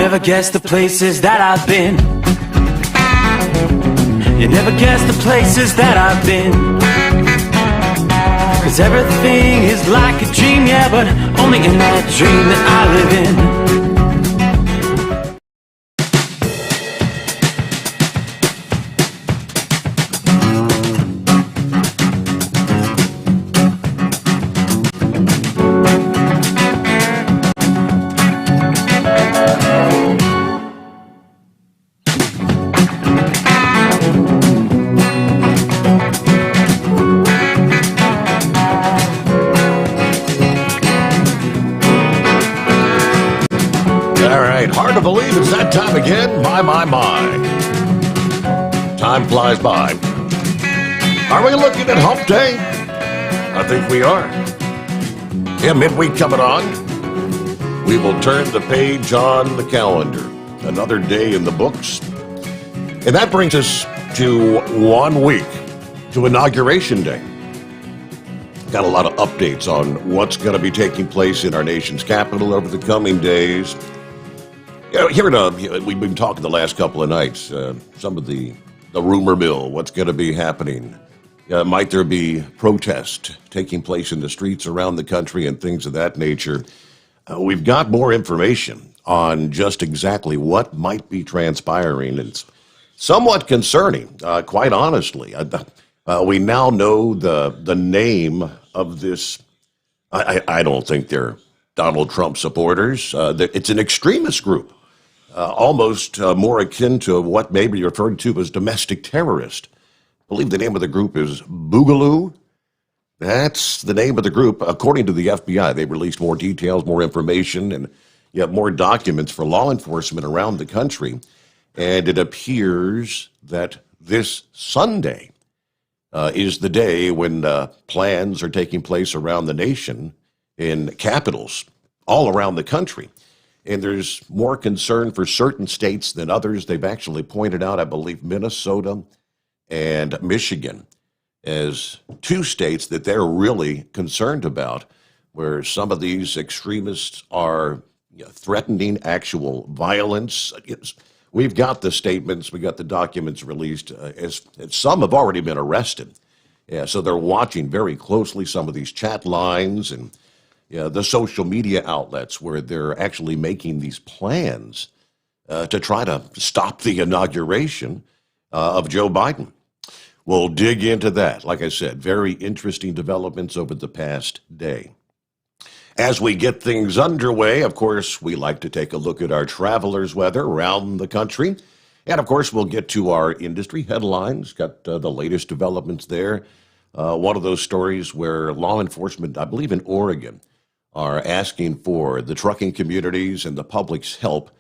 never guess the places that I've been. You never guess the places that I've been. 'Cause everything is like a dream, yeah, but only in that dream that I live in. Hard to believe it's that time again. My. Time flies by. Are we looking at hump day? I think we are. Yeah, midweek coming on. We will turn the page on the calendar. Another day in the books. And that brings us to 1 week to Inauguration Day. Got a lot of updates on what's going to be taking place in our nation's capital over the coming days. We've been talking the last couple of nights, some of the rumor mill, what's going to be happening. Might there be protest taking place in the streets around the country and things of that nature? We've got more information on just exactly what might be transpiring. It's somewhat concerning, quite honestly. We now know the name of this. I don't think they're Donald Trump supporters. It's an extremist group. Almost more akin to what may be referred to as domestic terrorist. I believe the name of the group is Boogaloo. That's the name of the group. According to the FBI, they released more details, more information, and yet more documents for law enforcement around the country. And it appears that this Sunday is the day when plans are taking place around the nation in capitals all around the country. And there's more concern for certain states than others. They've actually pointed out, I believe, Minnesota and Michigan as two states that they're really concerned about, where some of these extremists are threatening actual violence. We've got the statements, we got the documents released, as some have already been arrested. Yeah, so they're watching very closely some of these chat lines and the social media outlets where they're actually making these plans to try to stop the inauguration of Joe Biden. We'll dig into that. Like I said, very interesting developments over the past day. As we get things underway, of course, we like to take a look at our travelers' weather around the country. And, of course, we'll get to our industry headlines, got the latest developments there. One of those stories where law enforcement, I believe in Oregon, are asking for the trucking communities and the public's help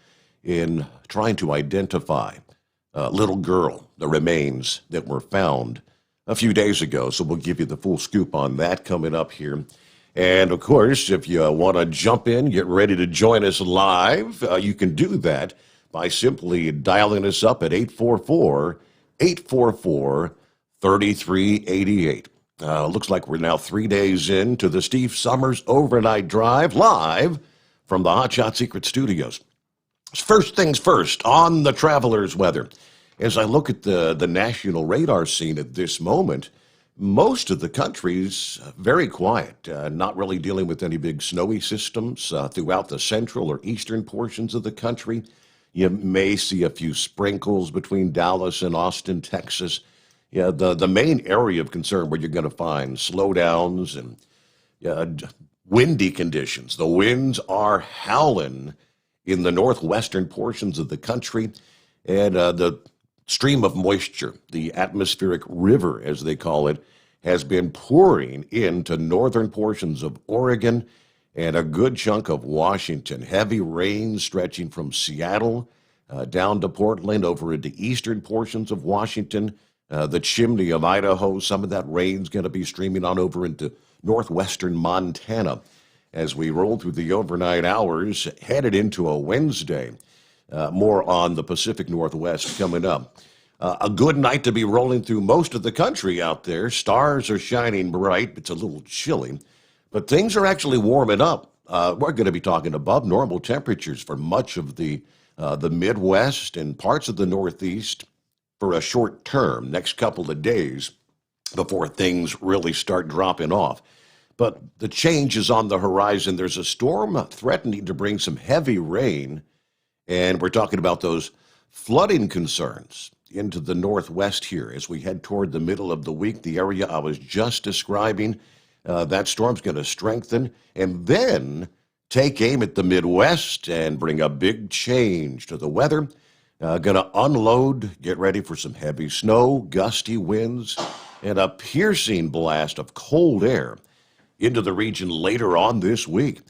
in trying to identify a little girl, the remains that were found a few days ago. So we'll give you the full scoop on that coming up here. And, of course, if you want to jump in, get ready to join us live, you can do that by simply dialing us up at 844-844-3388. Looks like we're now 3 days into the Steve Sommers Overnight Drive, live from the Hot Shot Secret Studios. First things first, on the traveler's weather. As I look at the national radar scene at this moment, most of the country's very quiet, not really dealing with any big snowy systems throughout the central or eastern portions of the country. You may see a few sprinkles between Dallas and Austin, Texas. Yeah, the main area of concern where you're going to find slowdowns and windy conditions. The winds are howling in the northwestern portions of the country, and the stream of moisture, the atmospheric river, as they call it, has been pouring into northern portions of Oregon and a good chunk of Washington. Heavy rain stretching from Seattle down to Portland over into eastern portions of Washington. The chimney of Idaho, some of that rain's going to be streaming on over into northwestern Montana as we roll through the overnight hours, headed into a Wednesday. More on the Pacific Northwest coming up. A good night to be rolling through most of the country out there. Stars are shining bright. It's a little chilly, but things are actually warming up. We're going to be talking above normal temperatures for much of the the Midwest and parts of the Northeast for a short term, next couple of days, before things really start dropping off. But the change is on the horizon. There's a storm threatening to bring some heavy rain, and we're talking about those flooding concerns into the Northwest here as we head toward the middle of the week. The area I was just describing, that storm's going to strengthen and then take aim at the Midwest and bring a big change to the weather. Going to unload, get ready for some heavy snow, gusty winds, and a piercing blast of cold air into the region later on this week.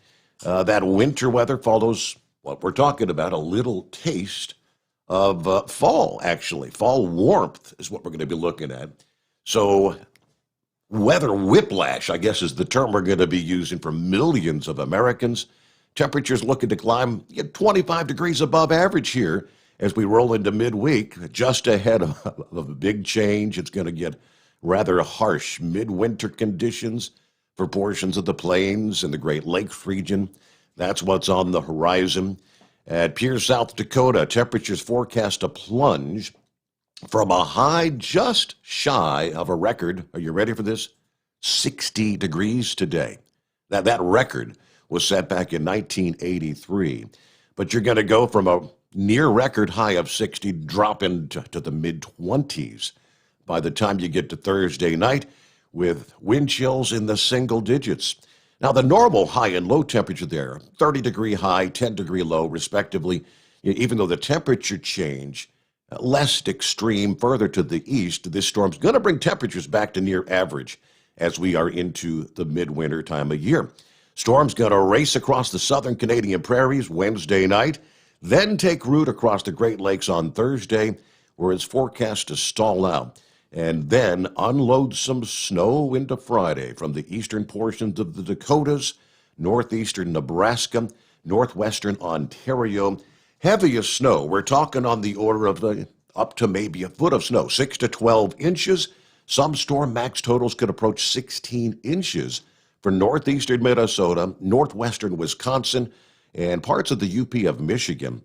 That winter weather follows what we're talking about, a little taste of fall, actually. Fall warmth is what we're going to be looking at. So weather whiplash, I guess, is the term we're going to be using for millions of Americans. Temperatures looking to climb 25 degrees above average here as we roll into midweek, just ahead of a big change. It's going to get rather harsh midwinter conditions for portions of the plains and the Great Lakes region. That's what's on the horizon. At Pierce, South Dakota, temperatures forecast to plunge from a high just shy of a record. Are you ready for this? 60 degrees today. That record was set back in 1983. But you're going to go from a near record high of 60 dropping to the mid-20s by the time you get to Thursday night, with wind chills in the single digits. Now, the normal high and low temperature there, 30-degree high, 10-degree low, respectively, even though the temperature change, less extreme further to the east, this storm's going to bring temperatures back to near average as we are into the midwinter time of year. Storm's going to race across the southern Canadian prairies Wednesday night, then take route across the Great Lakes on Thursday, where it's forecast to stall out, and then unload some snow into Friday from the eastern portions of the Dakotas, northeastern Nebraska, northwestern Ontario. Heaviest snow, we're talking on the order of up to maybe a foot of snow, 6 to 12 inches. Some storm max totals could approach 16 inches for northeastern Minnesota, northwestern Wisconsin, and parts of the UP of Michigan,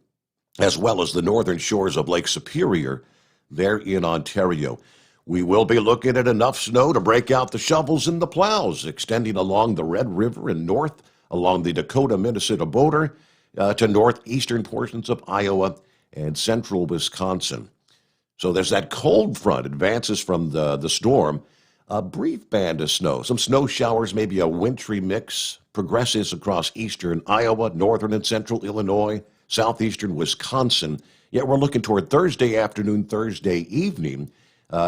as well as the northern shores of Lake Superior there in Ontario. We will be looking at enough snow to break out the shovels and the plows, extending along the Red River and north along the Dakota-Minnesota border to northeastern portions of Iowa and central Wisconsin. So there's that cold front advances from the storm. A brief band of snow, some snow showers, maybe a wintry mix, progresses across eastern Iowa, northern and central Illinois, southeastern Wisconsin. Yet we're looking toward Thursday afternoon, Thursday evening,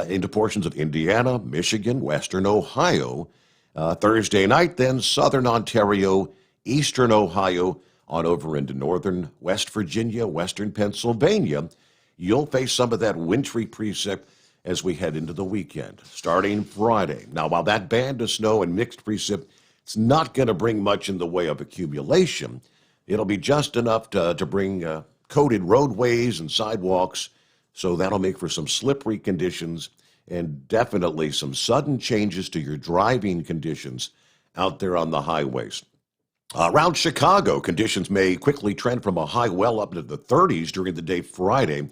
into portions of Indiana, Michigan, western Ohio. Thursday night, then southern Ontario, eastern Ohio, on over into northern West Virginia, western Pennsylvania. You'll face some of that wintry precip as we head into the weekend, starting Friday. Now, while that band of snow and mixed precip, it's not going to bring much in the way of accumulation. It'll be just enough to bring coated roadways and sidewalks, so that'll make for some slippery conditions and definitely some sudden changes to your driving conditions out there on the highways. Around Chicago, conditions may quickly trend from a high well up into the 30s during the day Friday,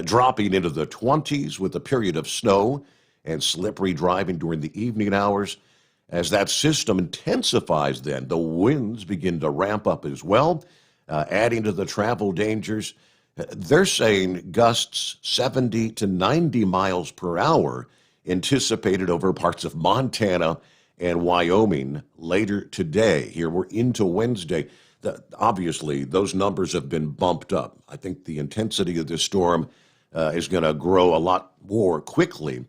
dropping into the 20s with a period of snow and slippery driving during the evening hours. As that system intensifies then, the winds begin to ramp up as well, adding to the travel dangers. They're saying gusts 70 to 90 miles per hour anticipated over parts of Montana and Wyoming later today. Here we're into Wednesday. Obviously, those numbers have been bumped up. I think the intensity of this storm is going to grow a lot more quickly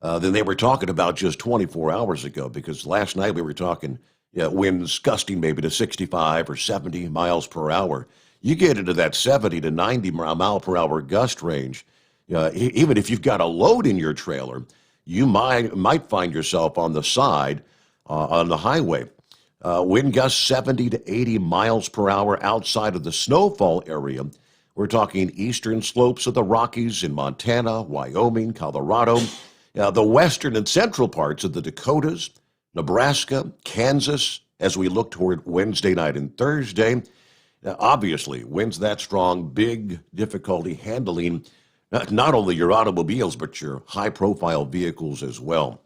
than they were talking about just 24 hours ago, because last night we were talking winds gusting maybe to 65 or 70 miles per hour. You get into that 70 to 90 mile per hour gust range, even if you've got a load in your trailer, you might find yourself on the side on the highway. Wind gusts 70 to 80 miles per hour outside of the snowfall area. We're talking eastern slopes of the Rockies in Montana, Wyoming, Colorado, the western and central parts of the Dakotas, Nebraska, Kansas, as we look toward Wednesday night and Thursday. Now, obviously, winds that strong, big difficulty handling not only your automobiles, but your high profile vehicles as well.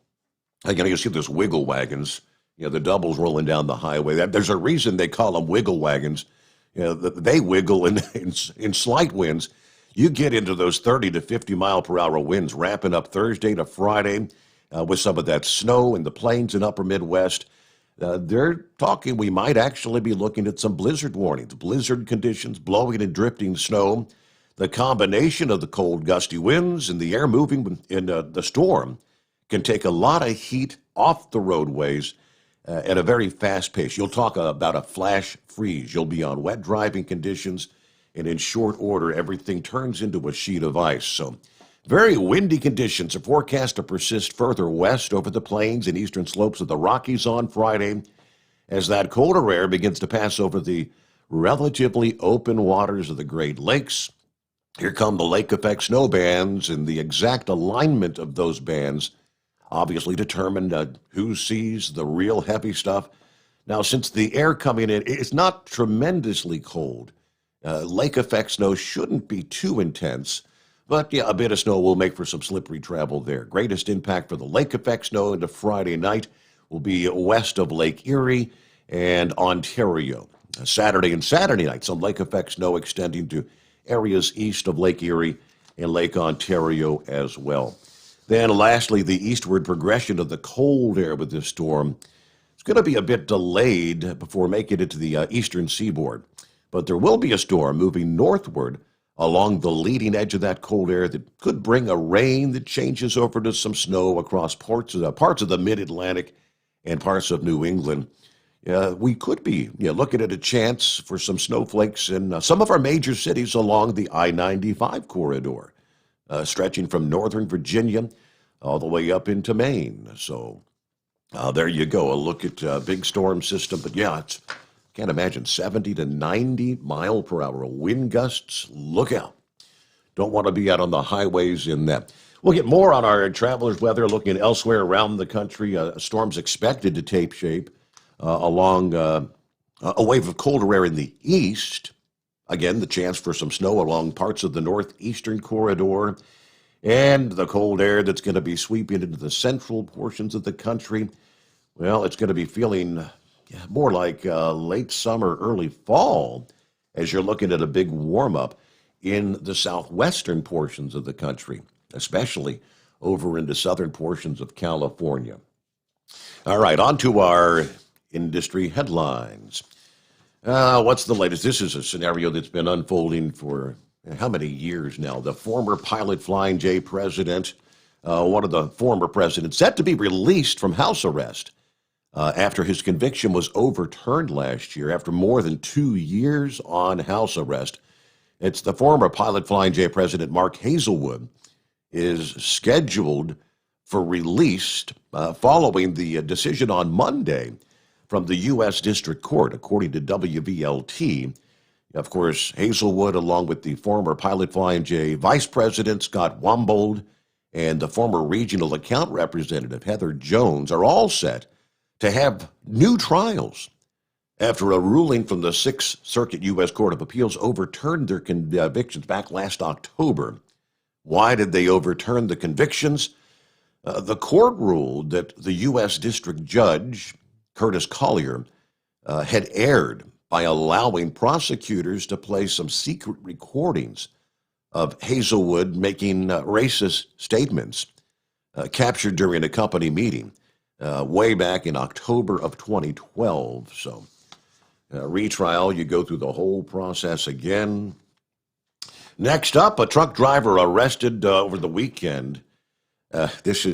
Again, you see those wiggle wagons, the doubles rolling down the highway. There's a reason they call them wiggle wagons. They wiggle in slight winds. You get into those 30 to 50 mile per hour winds, ramping up Thursday to Friday with some of that snow in the plains and upper Midwest. They're talking we might actually be looking at some blizzard warnings, blizzard conditions, blowing and drifting snow. The combination of the cold, gusty winds and the air moving in the storm can take a lot of heat off the roadways at a very fast pace. You'll talk about a flash freeze. You'll be on wet driving conditions, and in short order, everything turns into a sheet of ice. So very windy conditions are forecast to persist further west over the plains and eastern slopes of the Rockies on Friday as that colder air begins to pass over the relatively open waters of the Great Lakes. Here come the lake effect snow bands, and the exact alignment of those bands obviously determine who sees the real heavy stuff. Now, since the air coming in, it's not tremendously cold. Lake effect snow shouldn't be too intense, but yeah, a bit of snow will make for some slippery travel there. Greatest impact for the lake effect snow into Friday night will be west of Lake Erie and Ontario. Saturday and Saturday night, some lake effect snow extending to areas east of Lake Erie and Lake Ontario as well. Then lastly, the eastward progression of the cold air with this storm is going to be a bit delayed before making it to the eastern seaboard. But there will be a storm moving northward along the leading edge of that cold air that could bring a rain that changes over to some snow across parts of the mid-Atlantic and parts of New England. We could be looking at a chance for some snowflakes in some of our major cities along the I-95 corridor, stretching from northern Virginia all the way up into Maine. So there you go, a look at a big storm system. But yeah, can't imagine 70 to 90 mile per hour wind gusts. Look out. Don't want to be out on the highways in that. We'll get more on our travelers' weather, looking elsewhere around the country. Storms expected to take shape along a wave of colder air in the east. Again, the chance for some snow along parts of the northeastern corridor, and the cold air that's going to be sweeping into the central portions of the country. Well, it's going to be feeling more like late summer, early fall, as you're looking at a big warm-up in the southwestern portions of the country, especially over into southern portions of California. All right, on to our industry headlines. What's the latest? This is a scenario that's been unfolding for how many years now? The former Pilot Flying J president, one of the former presidents, set to be released from house arrest after his conviction was overturned last year after more than 2 years on house arrest. It's the former Pilot Flying J president, Mark Hazelwood, is scheduled for release following the decision on Monday from the U.S. District Court, according to WVLT. Of course, Hazelwood, along with the former Pilot Flying J Vice President Scott Wambold and the former Regional Account Representative Heather Jones, are all set to have new trials after a ruling from the Sixth Circuit U.S. Court of Appeals overturned their convictions back last October. Why did they overturn the convictions? The court ruled that the U.S. District Judge, Curtis Collier, had erred by allowing prosecutors to play some secret recordings of Hazelwood making racist statements captured during a company meeting way back in October of 2012. So, retrial, you go through the whole process again. Next up, a truck driver arrested over the weekend. This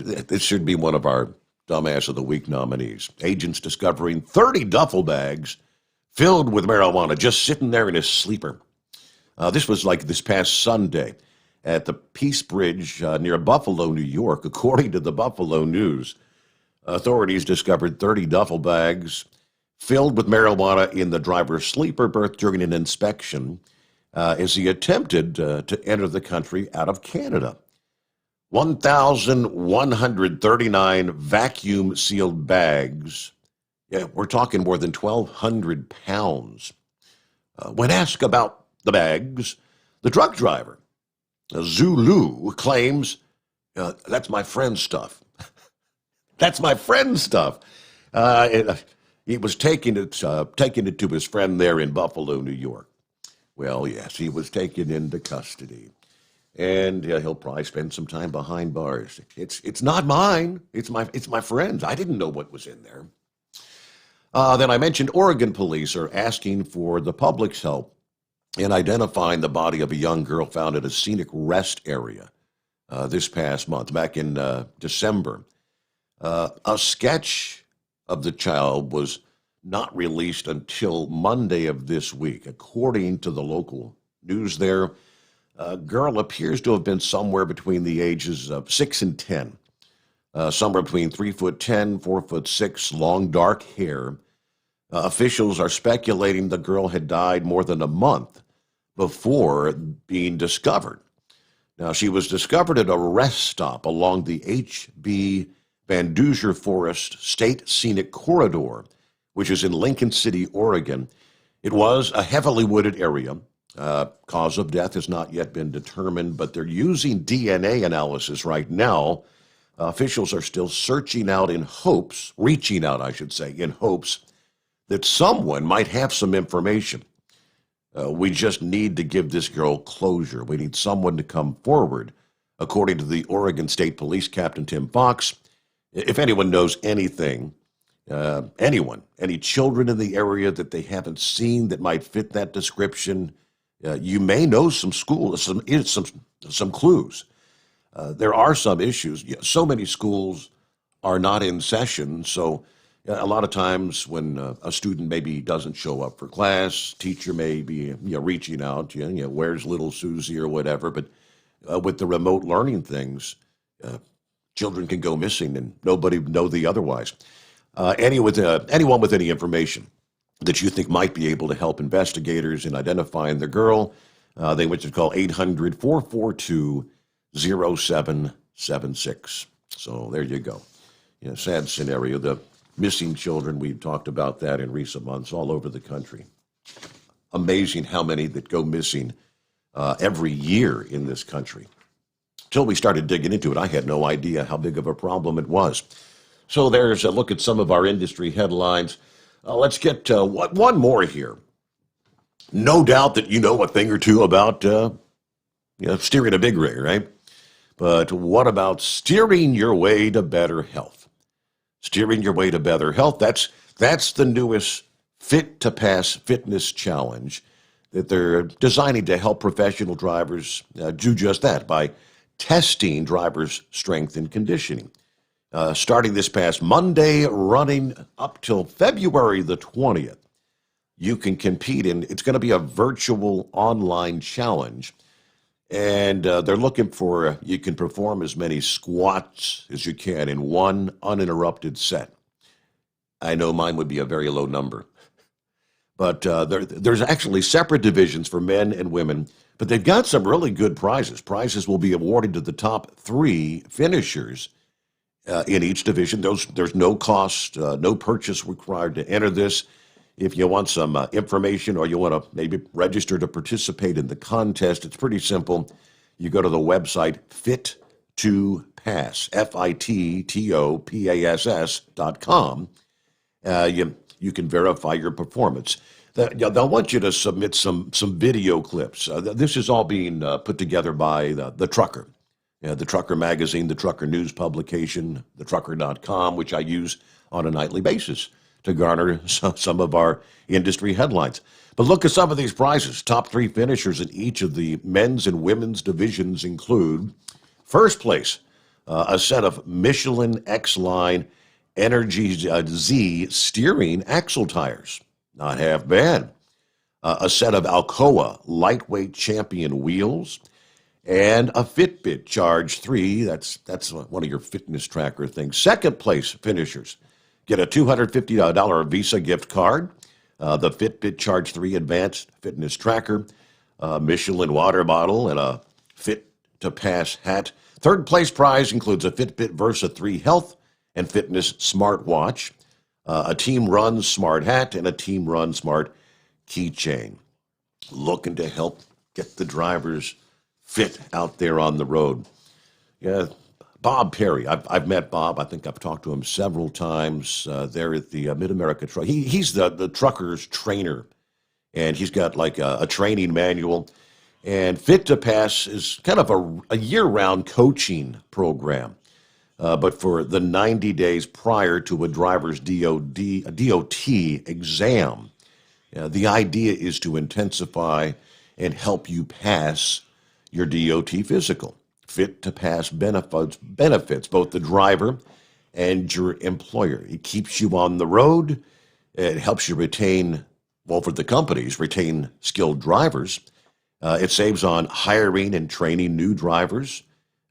should be one of our Dumbass of the Week nominees. Agents discovering 30 duffel bags filled with marijuana just sitting there in his sleeper. This was like this past Sunday at the Peace Bridge near Buffalo, New York. According to the Buffalo News, authorities discovered 30 duffel bags filled with marijuana in the driver's sleeper berth during an inspection as he attempted to enter the country out of Canada. 1,139 vacuum-sealed bags. Yeah, we're talking more than 1,200 pounds When asked about the bags, the truck driver, Zulu, claims, that's my friend's stuff. That's my friend's stuff. He was taking it to his friend there in Buffalo, New York. Well, yes, he was taken into custody, and he'll probably spend some time behind bars. It's not mine. It's my friend's. I didn't know what was in there. Then I mentioned Oregon police are asking for the public's help in identifying the body of a young girl found at a scenic rest area this past month, back in December. A sketch of the child was not released until Monday of this week. According to the local news there, a girl appears to have been somewhere between the ages of 6 and 10, somewhere between 3'10", 4'6", long dark hair. Officials are speculating the girl had died more than a month before being discovered. Now, she was discovered at a rest stop along the H.B. Van Duzer Forest State Scenic Corridor, which is in Lincoln City, Oregon. It was a heavily wooded area. Cause of death has not yet been determined, but they're using DNA analysis right now. Officials are still reaching out, in hopes that someone might have some information. We just need to give this girl closure. We need someone to come forward. According to the Oregon State Police Captain Tim Fox, if anyone knows anything, any children in the area that they haven't seen that might fit that description, you may know some clues. There are some issues. So many schools are not in session, so a lot of times when a student maybe doesn't show up for class, teacher may be reaching out, where's little Susie or whatever. But with the remote learning things, children can go missing and nobody know the otherwise. Anyone with any information that you think might be able to help investigators in identifying the girl, they would just call 800-442-0776. So there you go. Sad scenario. The missing children, we've talked about that in recent months all over the country. Amazing how many that go missing every year in this country. Until we started digging into it, I had no idea how big of a problem it was. So there's a look at some of our industry headlines. Let's get one more here. No doubt that you know a thing or two about steering a big rig, right? But what about steering your way to better health? Steering your way to better health, that's the newest Fit to Pass fitness challenge that they're designing to help professional drivers do just that by testing drivers' strength and conditioning. Starting this past Monday, running up till February the 20th, you can compete in, it's going to be a virtual online challenge. And they're looking for, you can perform as many squats as you can in one uninterrupted set. I know mine would be a very low number. But there's actually separate divisions for men and women, but they've got some really good prizes. Prizes will be awarded to the top 3 finishers in each division. There's no cost, no purchase required to enter this. If you want some information or you want to maybe register to participate in the contest, it's pretty simple. You go to the website fit2pass, FITTOPASS.com. You can verify your performance. They'll want you to submit some video clips. This is all being put together by the Trucker. The Trucker magazine, the Trucker news publication, thetrucker.com, which I use on a nightly basis to garner some of our industry headlines. But look at some of these prizes. Top 3 finishers in each of the men's and women's divisions include, first place, a set of Michelin X-Line Energy Z steering axle tires. Not half bad. A set of Alcoa lightweight champion wheels, and a Fitbit Charge 3. That's one of your fitness tracker things. Second place finishers get a $250 Visa gift card, the Fitbit Charge 3 Advanced Fitness Tracker, a Michelin water bottle, and a Fit to Pass hat. Third place prize includes a Fitbit Versa 3 Health and Fitness smartwatch, a Team Run smart hat, and a Team Run smart keychain. looking to help get the drivers fit out there on the road. Yeah, Bob Perry. I've met Bob. I think I've talked to him several times there at the Mid America Truck. He's the truckers trainer, and he's got like a training manual. And Fit to Pass is kind of a year round coaching program, but for the 90 days prior to a driver's DOT exam. The idea is to intensify and help you pass your DOT physical. Fit to Pass benefits both the driver and your employer. It keeps you on the road. It helps you retain, well, for the companies, retain skilled drivers. It saves on hiring and training new drivers.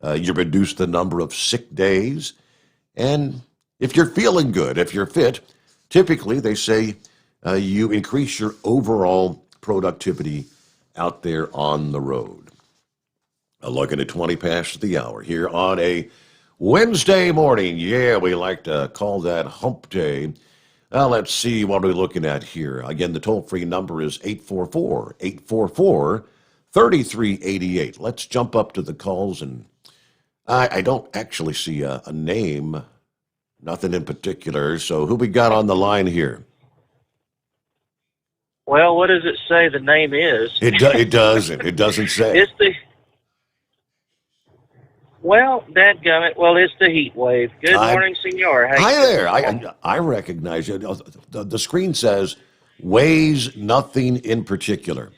You reduce the number of sick days. And if you're feeling good, if you're fit, typically they say you increase your overall productivity out there on the road. Looking at 20 past the hour here on a Wednesday morning. Yeah, we like to call that hump day. Let's see what we're looking at here. Again, the toll-free number is 844-844-3388. Let's jump up to the calls, and I don't actually see a name, nothing in particular. So who we got on the line here? Well, what does it say the name is? It doesn't. It doesn't say. It's the... Well, dadgummit. Well, it's the heat wave. Good morning, senor. Hi there. I recognize you. The screen says, weighs nothing in particular.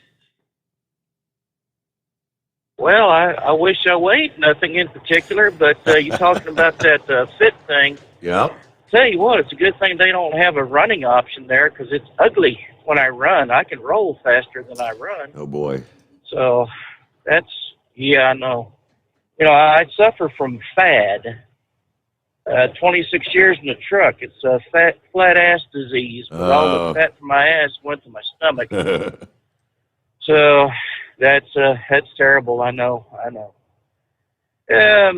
Well, I wish I weighed nothing in particular, but you're talking about that fit thing. Yeah. Tell you what, it's a good thing they don't have a running option there because it's ugly when I run. I can roll faster than I run. Oh, boy. So I know. You know, I suffer from FAD, 26 years in the truck. It's a flat ass disease, but all the fat from my ass went to my stomach. So that's terrible. I know. Yeah,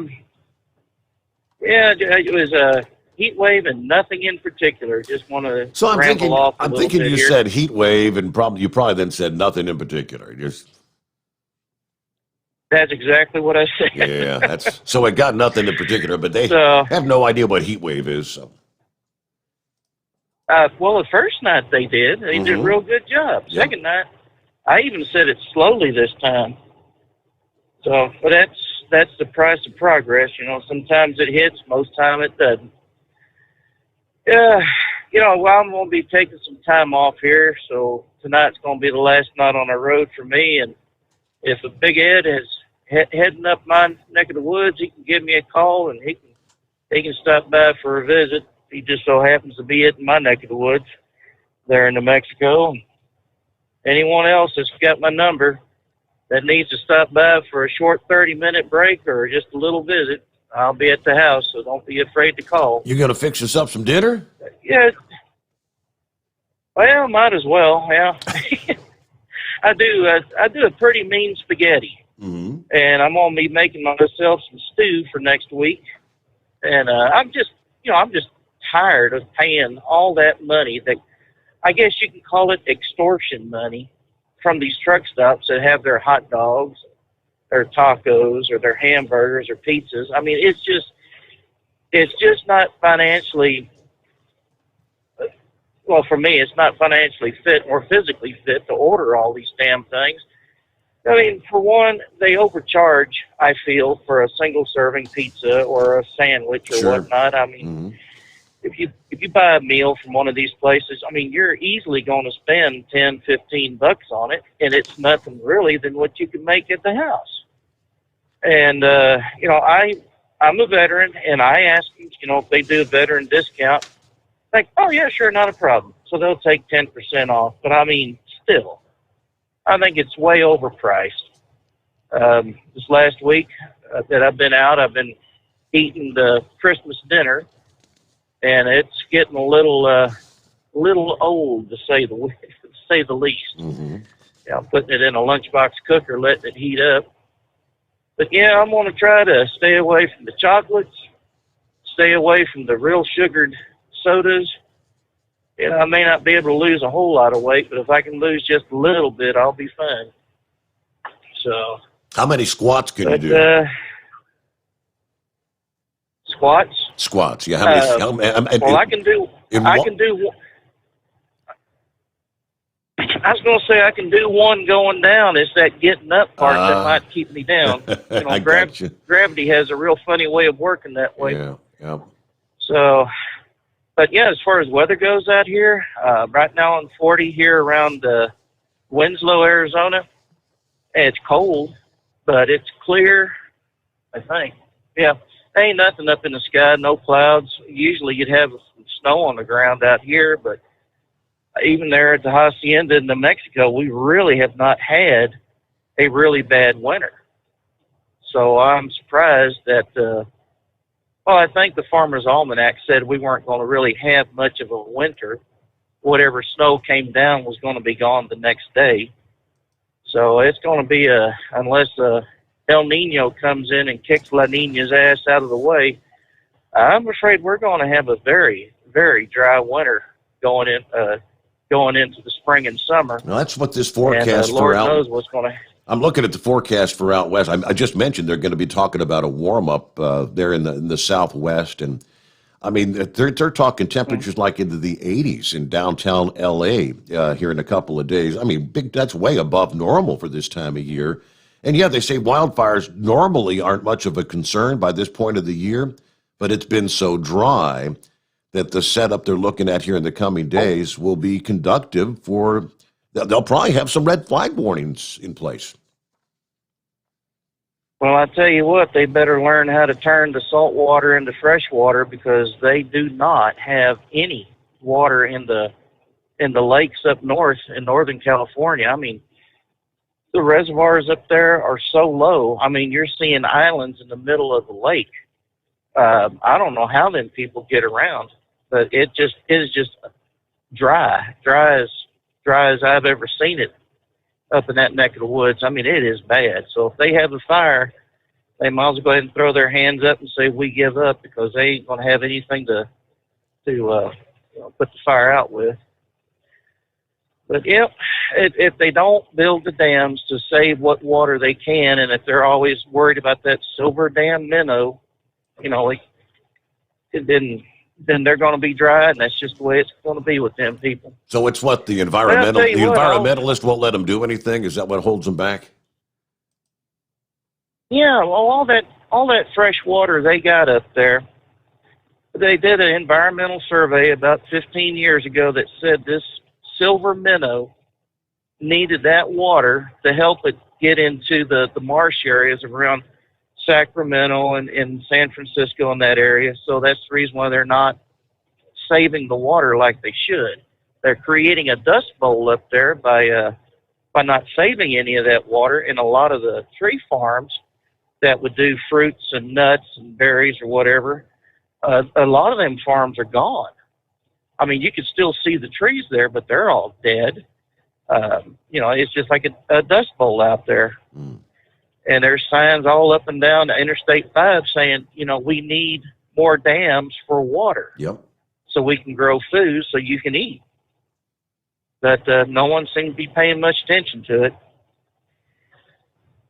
it was a heat wave and nothing in particular. Just want to ramble off a little thinking bit you here. said heat wave, and you probably then said nothing in particular. That's exactly what I said. Yeah, so it got nothing in particular, but they have no idea what heat wave is. So. Well, the first night they did. They did a real good job. Yep. Second night, I even said it slowly this time. So, but that's the price of progress. You know, sometimes it hits, most time it doesn't. Yeah, you know, well, I'm going to be taking some time off here, so tonight's going to be the last night on the road for me, and if a Big Ed is heading up my neck of the woods, he can give me a call and he can stop by for a visit. He just so happens to be in my neck of the woods there in New Mexico. Anyone else that's got my number that needs to stop by for a short 30-minute break or just a little visit, I'll be at the house, so don't be afraid to call. You going to fix us up some dinner? Yeah. Well, might as well, yeah. I do a pretty mean spaghetti, and I'm gonna be making myself some stew for next week. And I'm just tired of paying all that money that I guess you can call it extortion money from these truck stops that have their hot dogs, their tacos, or their hamburgers or pizzas. I mean, it's just not financially. Well, for me, it's not financially fit or physically fit to order all these damn things. I mean, for one, they overcharge, I feel, for a single-serving pizza or a sandwich or whatnot. I mean, if you buy a meal from one of these places, I mean, you're easily going to spend $10, $15 on it, and it's nothing really than what you can make at the house. And, you know, I'm a veteran, and I ask them, you know, if they do a veteran discount. Like, oh, yeah, sure, not a problem. So they'll take 10% off. But, I mean, still, I think it's way overpriced. This last week that I've been out, I've been eating the Christmas dinner, and it's getting a little old, to say the least. Yeah, I'm putting it in a lunchbox cooker, letting it heat up. But, yeah, I'm going to try to stay away from the chocolates, stay away from the real sugared sodas, I may not be able to lose a whole lot of weight, but if I can lose just a little bit, I'll be fine. So, How many squats can you but do? squats. Squats. Yeah. How many? Well, I can do. I can do. I was going to say I can do one going down. It's that getting up part that might keep me down. I got you. Gravity has a real funny way of working that way. Yeah. Yeah. So, but yeah, as far as weather goes out here, right now on 40 here around Winslow, Arizona. It's cold, but it's clear, I think. Yeah, there ain't nothing up in the sky, no clouds. Usually you'd have some snow on the ground out here, but even there at the Hacienda in New Mexico, we really have not had a really bad winter. So I'm surprised that, well, I think the Farmer's Almanac said we weren't going to really have much of a winter. Whatever snow came down was going to be gone the next day. So it's going to be unless El Nino comes in and kicks La Nina's ass out of the way, I'm afraid we're going to have a very, very dry winter going into the spring and summer. Well, that's what this forecast and, Lord for out. knows what's going to. I'm looking at the forecast for out west. I just mentioned they're going to be talking about a warm up there in the southwest, and I mean they're talking temperatures like into the 80s in downtown LA here in a couple of days. I mean, that's way above normal for this time of year. And yeah, they say wildfires normally aren't much of a concern by this point of the year, but it's been so dry that the setup they're looking at here in the coming days will be conductive for. They'll probably have some red flag warnings in place. Well, I tell you what, they better learn how to turn the salt water into fresh water, because they do not have any water in the lakes up north in Northern California. I mean, the reservoirs up there are so low. I mean, you're seeing islands in the middle of the lake. I don't know how them people get around, but it is just dry as I've ever seen it up in that neck of the woods. I mean, it is bad. So if they have a fire, they might as well go ahead and throw their hands up and say we give up, because they ain't going to have anything to put the fire out with. But yeah, if they don't build the dams to save what water they can, and if they're always worried about that silver dam minnow, then they're going to be dry, and that's just the way it's going to be with them people. So it's what the environmentalist won't let them do anything? Is that what holds them back? Yeah, well, all that fresh water they got up there, they did an environmental survey about 15 years ago that said this silver minnow needed that water to help it get into the marsh areas around Sacramento and San Francisco in that area. So that's the reason why they're not saving the water like they should. They're creating a dust bowl up there by not saving any of that water. And a lot of the tree farms that would do fruits and nuts and berries or whatever, a lot of them farms are gone. I mean, you can still see the trees there, but they're all dead. It's just like a dust bowl out there. Mm. And there's signs all up and down Interstate 5 saying, we need more dams for water. Yep. So we can grow food so you can eat. But no one seems to be paying much attention to it.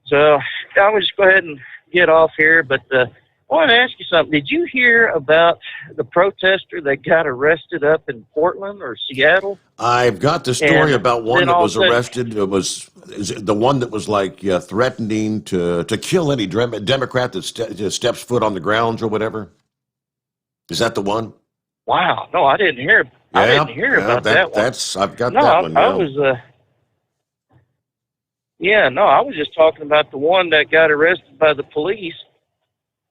So I will just go ahead and get off here. But I want to ask you something. Did you hear about the protester that got arrested up in Portland or Seattle? I've got the story about one that was arrested. Is it the one that was like threatening to kill any Democrat that steps foot on the grounds or whatever? Is that the one? Wow, no, I didn't hear. Yeah, I didn't hear about that one. I've got that one. I was. I was just talking about the one that got arrested by the police,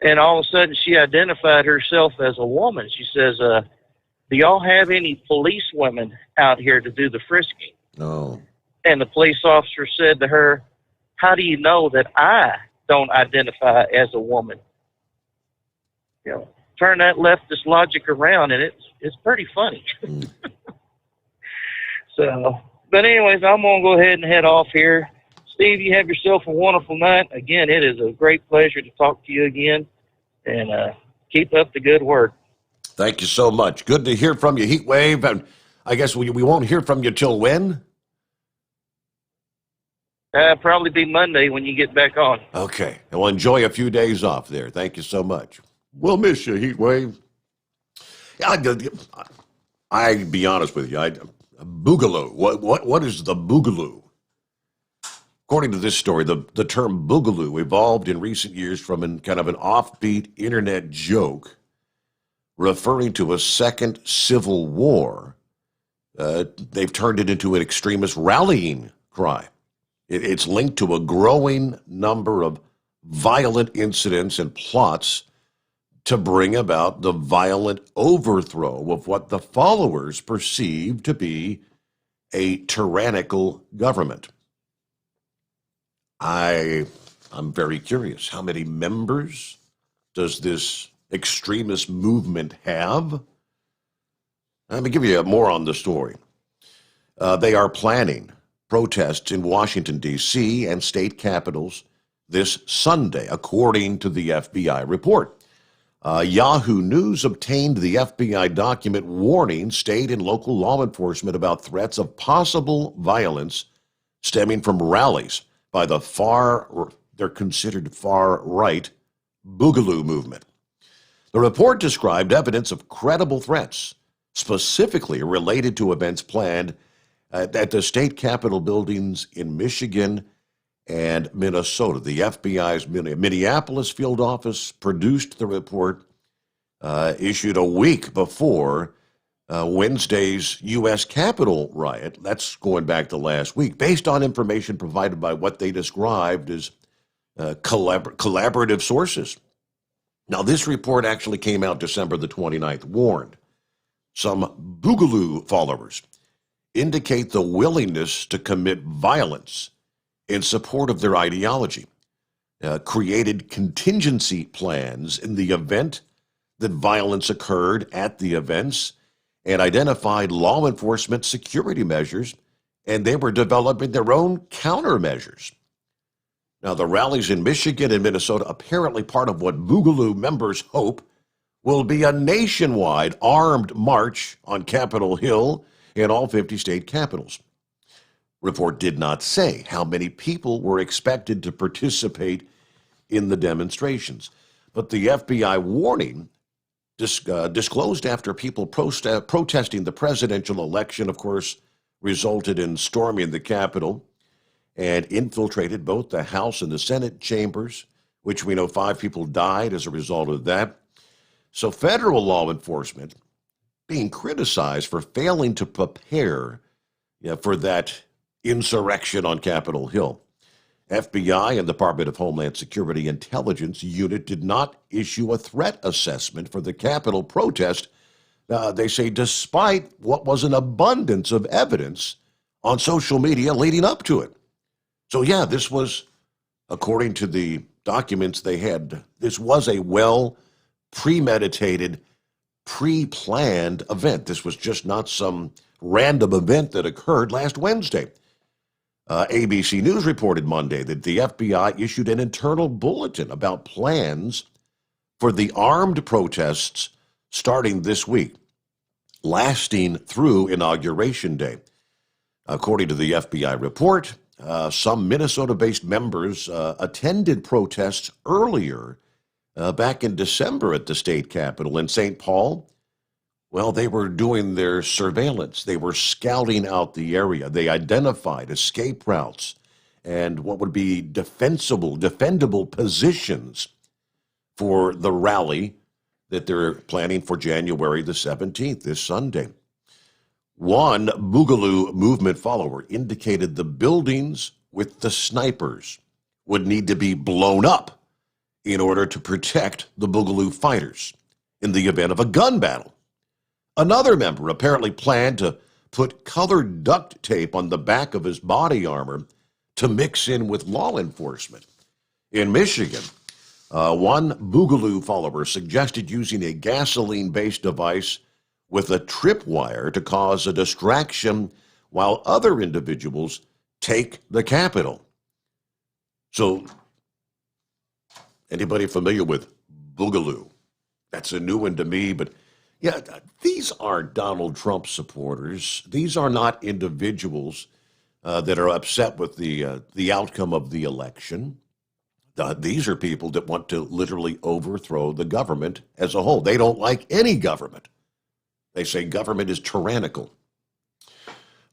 and all of a sudden she identified herself as a woman. She says, "Do y'all have any police women out here to do the frisking?" No. And the police officer said to her, "How do you know that I don't identify as a woman?" Turn that leftist logic around, and it's pretty funny. Mm. But anyways, I'm going to go ahead and head off here. Steve, you have yourself a wonderful night. Again, it is a great pleasure to talk to you again, and keep up the good work. Thank you so much. Good to hear from you, Heatwave. And I guess we won't hear from you till when? Probably be Monday when you get back on. Okay. Well, enjoy a few days off there. Thank you so much. We'll miss you, Heat Wave. I be honest with you. Boogaloo. What is the boogaloo? According to this story, the term boogaloo evolved in recent years from kind of an offbeat internet joke referring to a second civil war. They've turned it into an extremist rallying cry. It's linked to a growing number of violent incidents and plots to bring about the violent overthrow of what the followers perceive to be a tyrannical government. I'm very curious. How many members does this extremist movement have? Let me give you more on the story. They are planning protests in Washington, D.C. and state capitals this Sunday, according to the FBI report. Yahoo News obtained the FBI document warning state and local law enforcement about threats of possible violence stemming from rallies by they're considered far-right Boogaloo movement. The report described evidence of credible threats, specifically related to events planned at the state capitol buildings in Michigan and Minnesota. The FBI's Minneapolis field office produced the report issued a week before Wednesday's U.S. Capitol riot. That's going back to last week, based on information provided by what they described as collaborative sources. Now, this report actually came out December the 29th, warned some Boogaloo followers indicate the willingness to commit violence in support of their ideology, created contingency plans in the event that violence occurred at the events, and identified law enforcement security measures, and they were developing their own countermeasures. Now, the rallies in Michigan and Minnesota, apparently part of what Boogaloo members hope will be a nationwide armed march on Capitol Hill in all 50 state capitals. Report did not say how many people were expected to participate in the demonstrations, but the FBI warning disclosed after people protesting the presidential election, of course, resulted in storming the Capitol and infiltrated both the House and the Senate chambers, which we know 5 people died as a result of that. So federal law enforcement being criticized for failing to prepare for that insurrection on Capitol Hill. FBI and Department of Homeland Security Intelligence Unit did not issue a threat assessment for the Capitol protest, they say, despite what was an abundance of evidence on social media leading up to it. So yeah, this was, according to the documents they had, this was a well-premeditated, pre-planned event. This was just not some random event that occurred last Wednesday. ABC News reported Monday that the FBI issued an internal bulletin about plans for the armed protests starting this week, lasting through Inauguration Day. According to the FBI report, some Minnesota-based members attended protests earlier back in December at the state capitol in St. Paul. Well, they were doing their surveillance. They were scouting out the area. They identified escape routes and what would be defendable positions for the rally that they're planning for January the 17th, this Sunday. One Boogaloo movement follower indicated the buildings with the snipers would need to be blown up in order to protect the Boogaloo fighters in the event of a gun battle. Another member apparently planned to put colored duct tape on the back of his body armor to mix in with law enforcement. In Michigan, one Boogaloo follower suggested using a gasoline-based device with a tripwire to cause a distraction while other individuals take the Capitol. So, anybody familiar with Boogaloo? That's a new one to me, but Yeah, these are Donald Trump supporters. These are not individuals that are upset with the outcome of the election. These are people that want to literally overthrow the government as a whole. They don't like any government. They say government is tyrannical.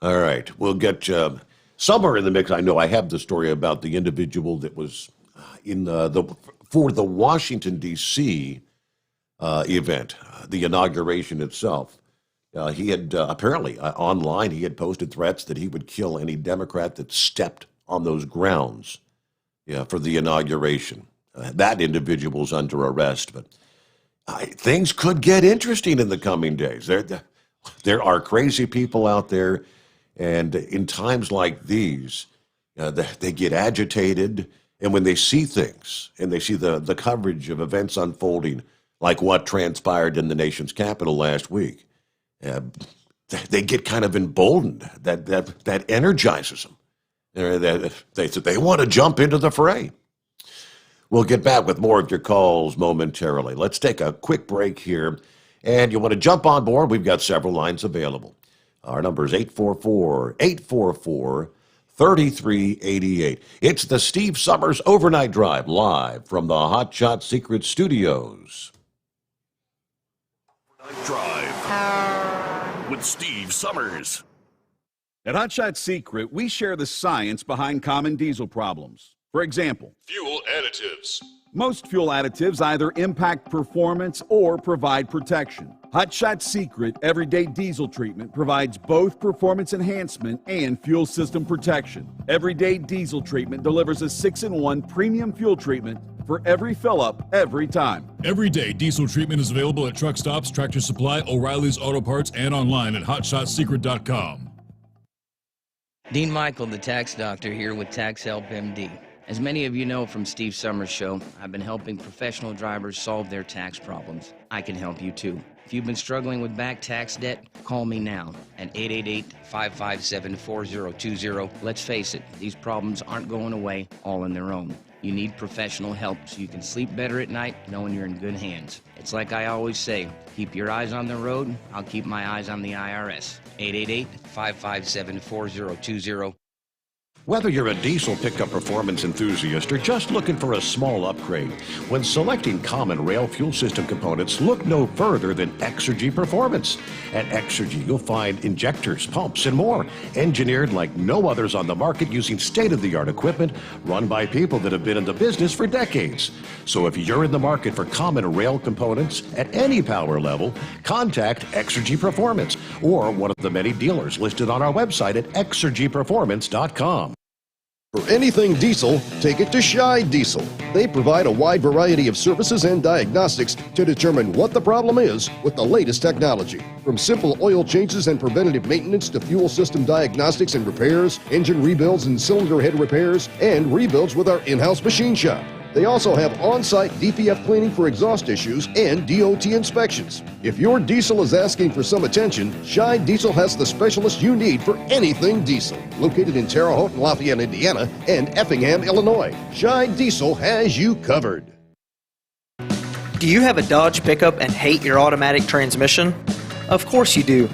All right, we'll get somewhere in the mix. I know I have the story about the individual that was in for the Washington D.C. Event, the inauguration itself. He had apparently online he had posted threats that he would kill any Democrat that stepped on those grounds. Yeah, for the inauguration. That individual's under arrest, but things could get interesting in the coming days. There are crazy people out there, and in times like these, they get agitated, and when they see things, and they see the coverage of events unfolding, like what transpired in the nation's capital last week, they get kind of emboldened. That energizes them. They want to jump into the fray. We'll get back with more of your calls momentarily. Let's take a quick break here. And you want to jump on board? We've got several lines available. Our number is 844-844-3388. It's the Steve Sommers Overnight Drive, live from the Hot Shot Secret Studios. Overnight Drive with Steve Sommers. At Hot Shot Secret, we share the science behind common diesel problems. For example, fuel additives. Most fuel additives either impact performance or provide protection. Hot Shot Secret Everyday Diesel Treatment provides both performance enhancement and fuel system protection. Everyday Diesel Treatment delivers a 6-in-1 premium fuel treatment for every fill-up, every time. Everyday diesel treatment is available at truck stops, Tractor Supply, O'Reilly's Auto Parts, and online at hotshotsecret.com. Dean Michael, the tax doctor, here with Tax Help MD. As many of you know from Steve Sommers' show, I've been helping professional drivers solve their tax problems. I can help you too. If you've been struggling with back tax debt, call me now at 888-557-4020. Let's face it, these problems aren't going away all on their own. You need professional help so you can sleep better at night knowing you're in good hands. It's like I always say, keep your eyes on the road, I'll keep my eyes on the IRS. 888-557-4020. Whether you're a diesel pickup performance enthusiast or just looking for a small upgrade, when selecting common rail fuel system components, look no further than Exergy Performance. At Exergy, you'll find injectors, pumps, and more, engineered like no others on the market using state-of-the-art equipment run by people that have been in the business for decades. So if you're in the market for common rail components at any power level, contact Exergy Performance or one of the many dealers listed on our website at exergyperformance.com. For anything diesel, take it to Shy Diesel. They provide a wide variety of services and diagnostics to determine what the problem is with the latest technology. From simple oil changes and preventative maintenance to fuel system diagnostics and repairs, engine rebuilds and cylinder head repairs, and rebuilds with our in-house machine shop. They also have on-site DPF cleaning for exhaust issues and DOT inspections. If your diesel is asking for some attention, Shy Diesel has the specialist you need for anything diesel. Located in Terre Haute and Lafayette, Indiana, and Effingham, Illinois, Shy Diesel has you covered. Do you have a Dodge pickup and hate your automatic transmission? Of course you do.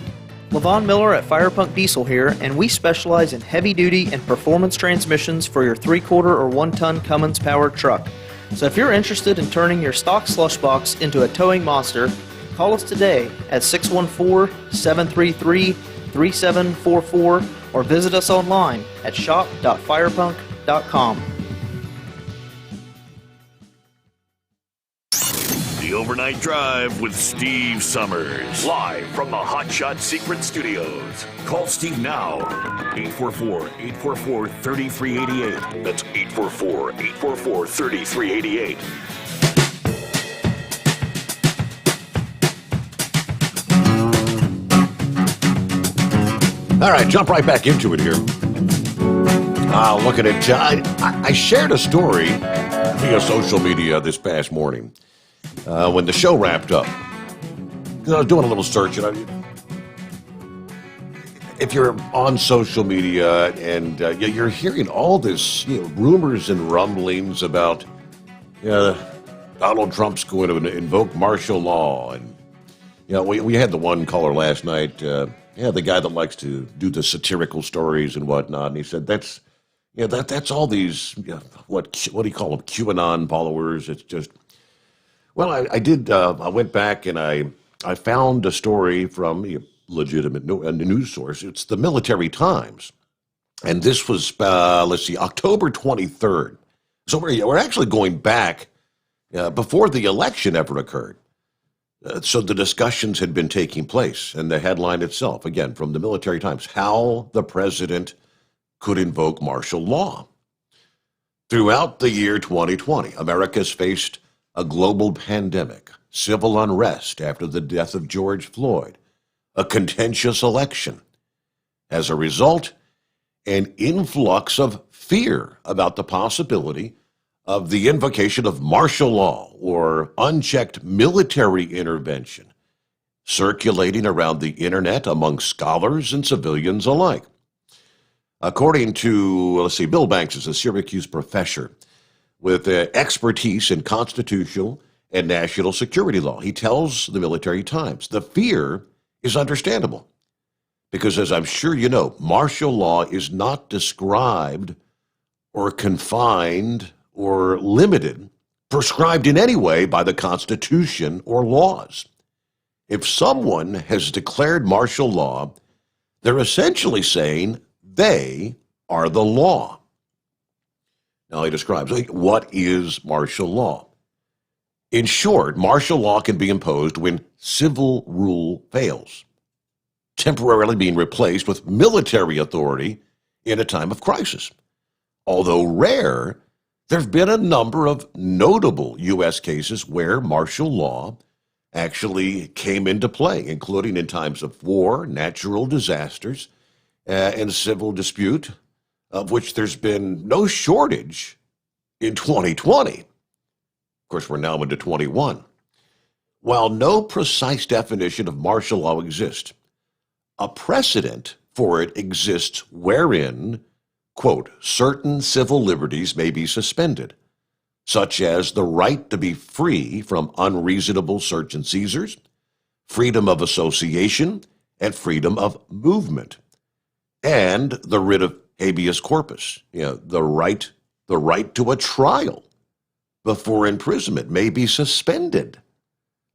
LaVon Miller at Firepunk Diesel here, and we specialize in heavy-duty and performance transmissions for your 3/4 or 1-ton Cummins-powered truck. So if you're interested in turning your stock slush box into a towing monster, call us today at 614-733-3744 or visit us online at shop.firepunk.com. The Overnight Drive with Steve Sommers. Live from the Hot Shot Secret Studios. Call Steve now. 844-844-3388. That's 844-844-3388. All right, jump right back into it here. Look at it. I shared a story via social media this past morning when the show wrapped up. I was doing a little search, and if you're on social media and you're hearing all this, rumors and rumblings about Donald Trump's going to invoke martial law, and we had the one caller last night, the guy that likes to do the satirical stories and whatnot, and he said that's all these, what do you call them, QAnon followers. It's just, well, I went back and I found a story from a legitimate news source. It's the Military Times. And this was, October 23rd. So we're actually going back before the election ever occurred. So the discussions had been taking place, and the headline itself, again, from the Military Times, how the president could invoke martial law. Throughout the year 2020, America's faced a global pandemic, civil unrest after the death of George Floyd, a contentious election. As a result, an influx of fear about the possibility of the invocation of martial law or unchecked military intervention circulating around the internet among scholars and civilians alike. According to, Bill Banks is a Syracuse professor with expertise in constitutional and national security law. He tells the Military Times the fear is understandable because, as I'm sure you know, martial law is not described or confined or limited, prescribed in any way by the Constitution or laws. If someone has declared martial law, they're essentially saying they are the law. Now he describes what is martial law. In short, martial law can be imposed when civil rule fails, temporarily being replaced with military authority in a time of crisis. Although rare, there have been a number of notable U.S. cases where martial law actually came into play, including in times of war, natural disasters, and civil dispute, of which there's been no shortage in 2020. Of course, we're now into 21. While no precise definition of martial law exists, a precedent for it exists wherein, quote, certain civil liberties may be suspended, such as the right to be free from unreasonable search and seizures, freedom of association, and freedom of movement, and the writ of habeas corpus, the right to a trial before imprisonment may be suspended.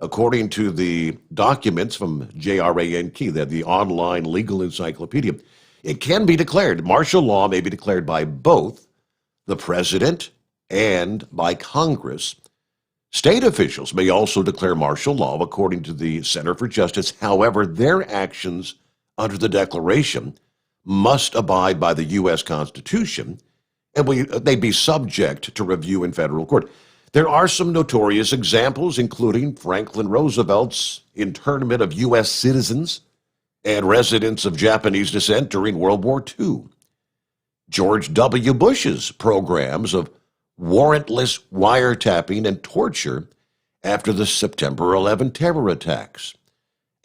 According to the documents from JRANK, the online legal encyclopedia, it can be declared, martial law may be declared by both the president and by Congress. State officials may also declare martial law, according to the Center for Justice. However, their actions under the declaration must abide by the U.S. Constitution, and they'd be subject to review in federal court. There are some notorious examples, including Franklin Roosevelt's internment of U.S. citizens and residents of Japanese descent during World War II, George W. Bush's programs of warrantless wiretapping and torture after the September 11 terror attacks.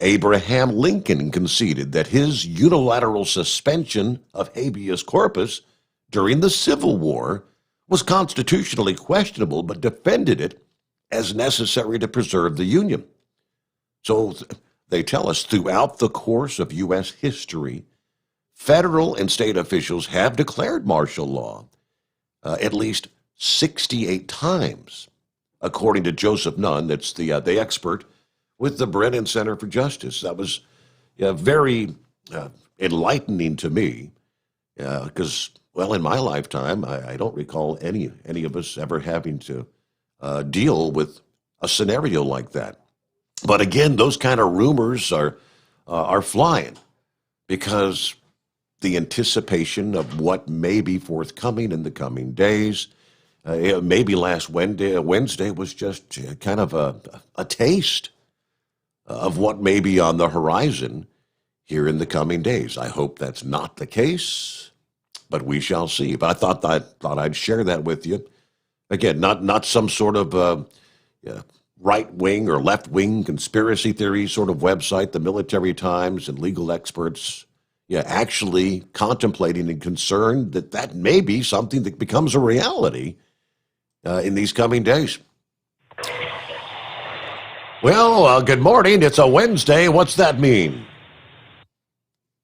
Abraham Lincoln conceded that his unilateral suspension of habeas corpus during the Civil War was constitutionally questionable, but defended it as necessary to preserve the Union. So they tell us throughout the course of U.S. history, federal and state officials have declared martial law at least 68 times, according to Joseph Nunn, that's the expert with the Brennan Center for Justice. That was very enlightening to me, because, well, in my lifetime, I don't recall any of us ever having to deal with a scenario like that. But again, those kind of rumors are flying because the anticipation of what may be forthcoming in the coming days. Maybe last Wednesday was just kind of a taste of what may be on the horizon here in the coming days. I hope that's not the case, but we shall see. But I thought I'd share that with you. Again, not some sort of right-wing or left-wing conspiracy theory sort of website. The Military Times and legal experts actually contemplating and concerned that may be something that becomes a reality in these coming days. Well, good morning. It's a Wednesday. What's that mean?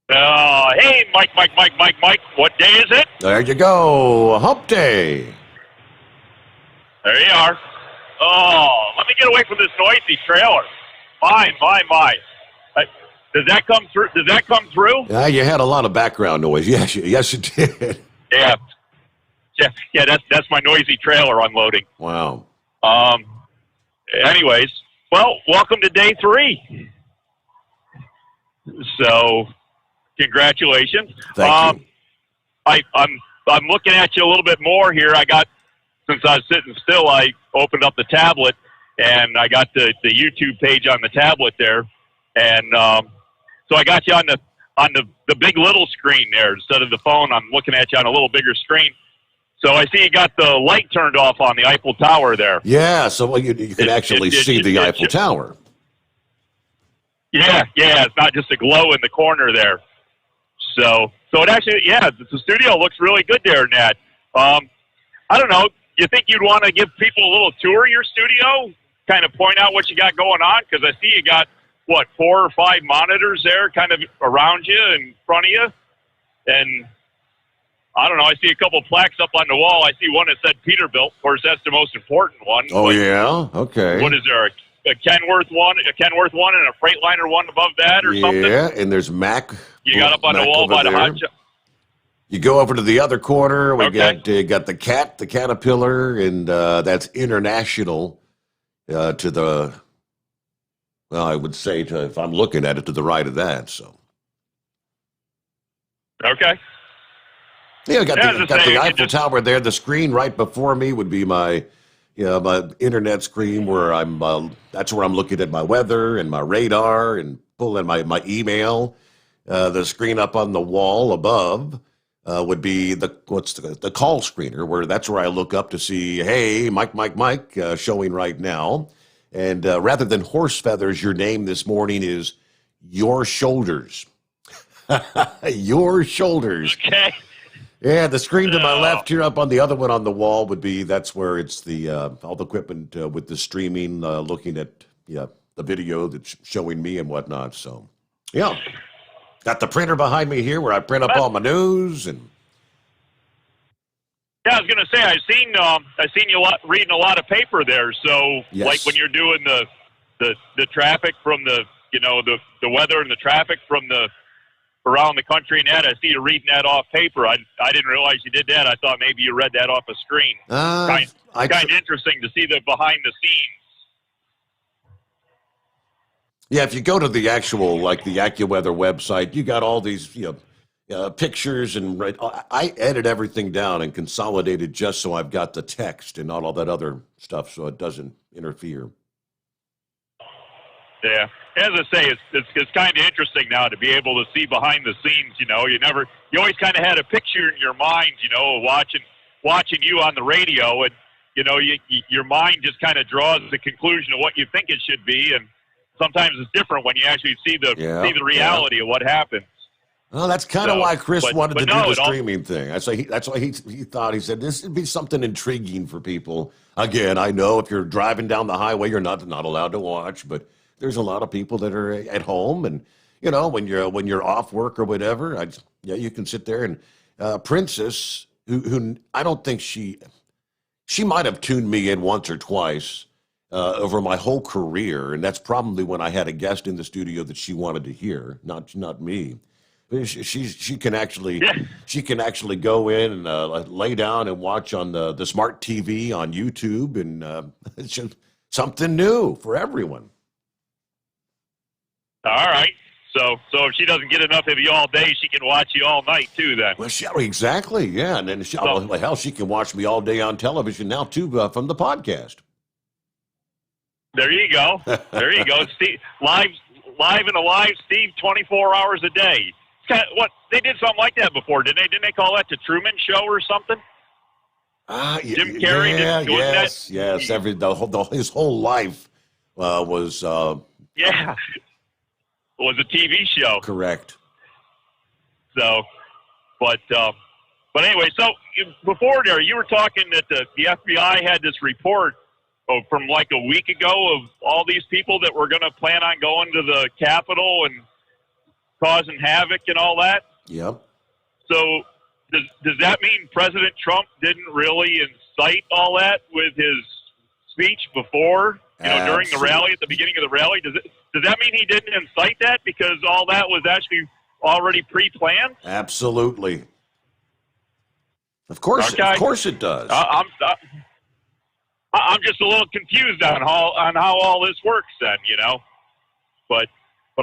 Hey, Mike. What day is it? There you go. Hump day. There you are. Oh, let me get away from this noisy trailer. My. Does that come through? Yeah, you had a lot of background noise. Yes, you did. Yeah. That's my noisy trailer unloading. Wow. Anyways, well, welcome to day 3. So, congratulations. Thank you. I'm looking at you a little bit more here. Since I was sitting still, I opened up the tablet and I got the YouTube page on the tablet there, and so I got you on the big little screen there instead of the phone. I'm looking at you on a little bigger screen. So I see you got the light turned off on the Eiffel Tower there. Yeah, so you can actually see the Eiffel Tower. Yeah, it's not just a glow in the corner there. So it actually, the studio looks really good there, Nat. I don't know. You think you'd want to give people a little tour of your studio? Kind of point out what you got going on? Because I see you got, 4 or 5 monitors there kind of around you, in front of you. And I don't know, I see a couple plaques up on the wall. I see one that said Peterbilt. Of course, that's the most important one. Oh, yeah? Okay. What is there, a Kenworth one and a Freightliner one above that or something? Yeah, and there's Mac. You got up on the wall by the hot shot. You go over to the other corner. We Okay. got the Caterpillar, and that's international to the, well, I would say, if I'm looking at it, to the right of that. So. Okay. Yeah, got the Eiffel just Tower there. The screen right before me would be my internet screen where that's where I'm looking at my weather and my radar and pulling my email. The screen up on the wall above would be the call screener, where that's where I look up to see, hey, Mike, showing right now. And rather than horse feathers, your name this morning is Your Shoulders. Your Shoulders. Okay. Yeah, the screen to my left here up on the other one on the wall would be, that's where it's the all the equipment with the streaming, looking at the video that's showing me and whatnot. So, yeah. Got the printer behind me here where I print up all my news. And yeah, I was going to say, I've seen you reading a lot of paper there. So, Yes. like when you're doing the traffic from the weather and the traffic from the around the country and that, I see you reading that off paper. I didn't realize you did that. I thought maybe you read that off a screen. Kind of interesting to see the behind the scenes. yeah, if you go to the actual, like the AccuWeather website, you got all these pictures, and I edit everything down and consolidate it just so I've got the text and not all that other stuff, so it doesn't interfere. Yeah, as I say, it's kind of interesting now to be able to see behind the scenes. You always kind of had a picture in your mind, watching you on the radio, and your mind just kind of draws the conclusion of what you think it should be, and sometimes it's different when you actually see the reality of what happens. Well, that's kind of why Chris wanted to do the all streaming thing. That's why he thought, he said this would be something intriguing for people. Again, I know if you're driving down the highway, you're not allowed to watch, but there's a lot of people that are at home, and when you're off work or whatever, you can sit there. And Princess, who I don't think she might have tuned me in once or twice over my whole career, and that's probably when I had a guest in the studio that she wanted to hear, not me. She can actually go in and lay down and watch on the smart TV on YouTube, and it's just something new for everyone. All right. So if she doesn't get enough of you all day, she can watch you all night too. Then. Well, exactly, yeah, and then she can watch me all day on television now too from the podcast. There you go. There you go. Steve, live and alive, Steve, 24 hours a day. What they did something like that before, didn't they? Didn't they call that the Truman Show or something? Jim Carrey. Yes. His whole life was. It was a TV show. Correct. So, but anyway, so before there, you were talking that the FBI had this report from like a week ago of all these people that were going to plan on going to the Capitol and causing havoc and all that. Yep. So does that mean President Trump didn't really incite all that with his speech before, during the rally, at the beginning of the rally? Does that mean he didn't incite that because all that was actually already pre-planned? Absolutely. Of course, Okay. Of course it does. I'm just a little confused on how all this works then, But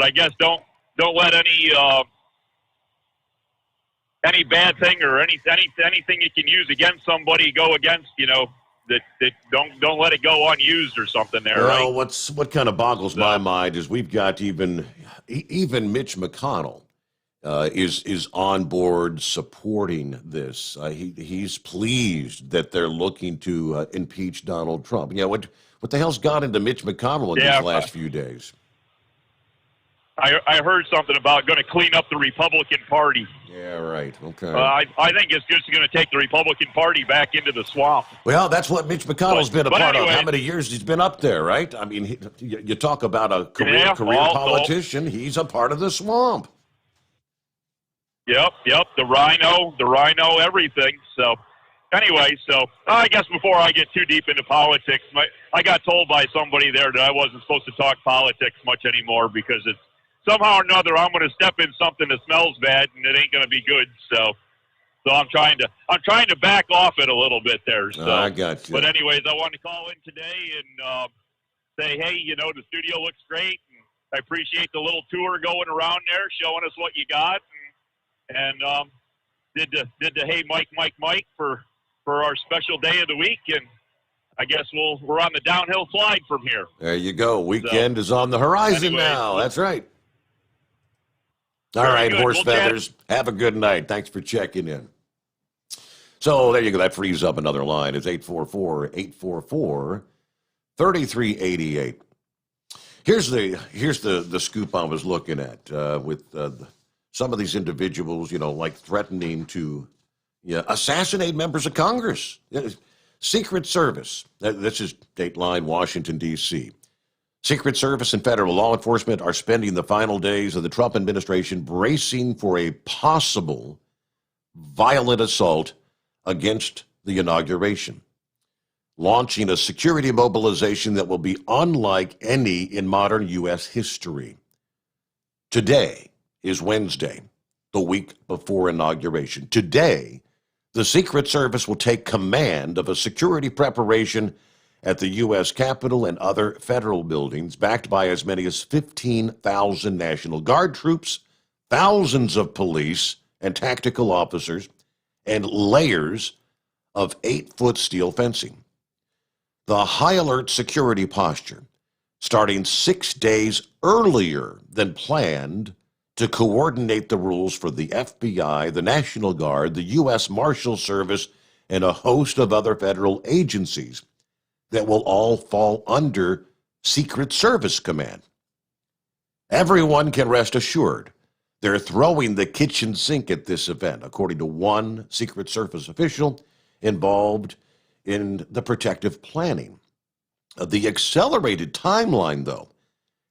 I guess don't let any bad thing or anything you can use against somebody go against, that don't let it go unused or something there, well, right? what kind of boggles my mind is we've got even Mitch McConnell is on board supporting this. He's pleased that they're looking to impeach Donald Trump. What the hell's got into Mitch McConnell in these last few days? I heard something about going to clean up the Republican Party. Yeah, right. Okay. I think it's just going to take the Republican Party back into the swamp. Well, that's what Mitch McConnell's been a part anyway, of. How many years he's been up there, right? I mean, you talk about a career politician. He's a part of the swamp. Yep. The rhino, everything. So, anyway, I guess before I get too deep into politics, I got told by somebody there that I wasn't supposed to talk politics much anymore because it's somehow or another I'm going to step in something that smells bad and it ain't going to be good. So I'm trying to back off it a little bit there. So I got you. But anyways, I wanted to call in today and say, hey, the studio looks great, and I appreciate the little tour going around there, showing us what you got, and did the hey Mike for our special day of the week, and I guess we're on the downhill slide from here. There you go. Weekend is on the horizon now. That's right. All right, good. horse We'll feathers. Have a good night. Thanks for checking in. So there you go. That frees up another line. It's 844-844-3388. Here's the scoop I was looking at with some of these individuals, like threatening to assassinate members of Congress. Secret Service. This is Dateline, Washington, D.C. Secret Service and federal law enforcement are spending the final days of the Trump administration bracing for a possible violent assault against the inauguration, launching a security mobilization that will be unlike any in modern U.S. history. Today is Wednesday, the week before inauguration. Today, the Secret Service will take command of a security preparation at the U.S. Capitol and other federal buildings, backed by as many as 15,000 National Guard troops, thousands of police and tactical officers, and layers of 8-foot steel fencing. The high alert security posture, starting 6 days earlier than planned to coordinate the rules for the FBI, the National Guard, the U.S. Marshal Service, and a host of other federal agencies that will all fall under Secret Service command. Everyone can rest assured they're throwing the kitchen sink at this event, according to one Secret Service official involved in the protective planning. The accelerated timeline, though,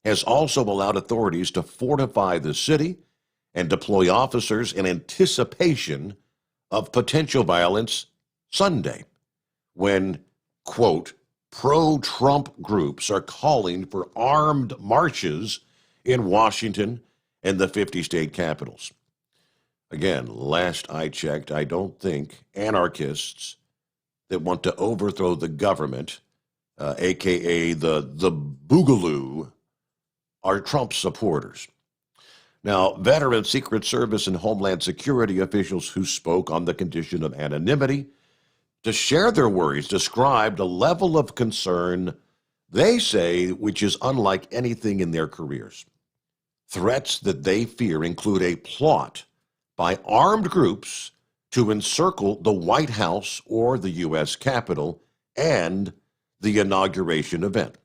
has also allowed authorities to fortify the city and deploy officers in anticipation of potential violence Sunday, when, quote, pro-Trump groups are calling for armed marches in Washington and the 50-state capitals. Again, last I checked, I don't think anarchists that want to overthrow the government, a.k.a. the Boogaloo, are Trump supporters. Now, veteran Secret Service and Homeland Security officials who spoke on the condition of anonymity to share their worries described a level of concern they say which is unlike anything in their careers. Threats that they fear include a plot by armed groups to encircle the White House or the U.S. Capitol and the inauguration event,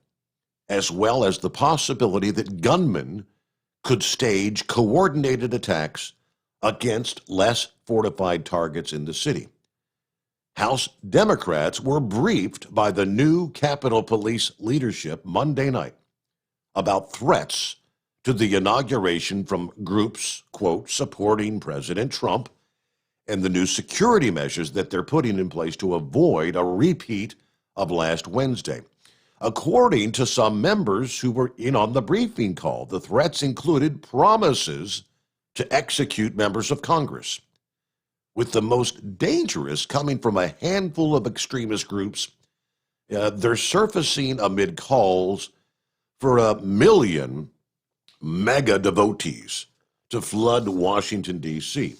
as well as the possibility that gunmen could stage coordinated attacks against less fortified targets in the city. House Democrats were briefed by the new Capitol Police leadership Monday night about threats to the inauguration from groups, quote, supporting President Trump and the new security measures that they're putting in place to avoid a repeat of last Wednesday. According to some members who were in on the briefing call, the threats included promises to execute members of Congress, with the most dangerous coming from a handful of extremist groups. They're surfacing amid calls for 1 million mega devotees to flood Washington, D.C.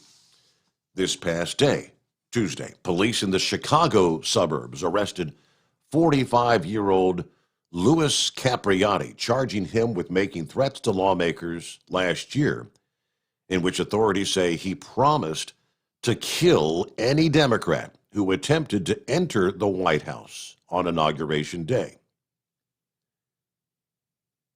This past day, Tuesday, police in the Chicago suburbs arrested 45-year-old Louis Capriati, charging him with making threats to lawmakers last year, in which authorities say he promised to kill any Democrat who attempted to enter the White House on Inauguration Day.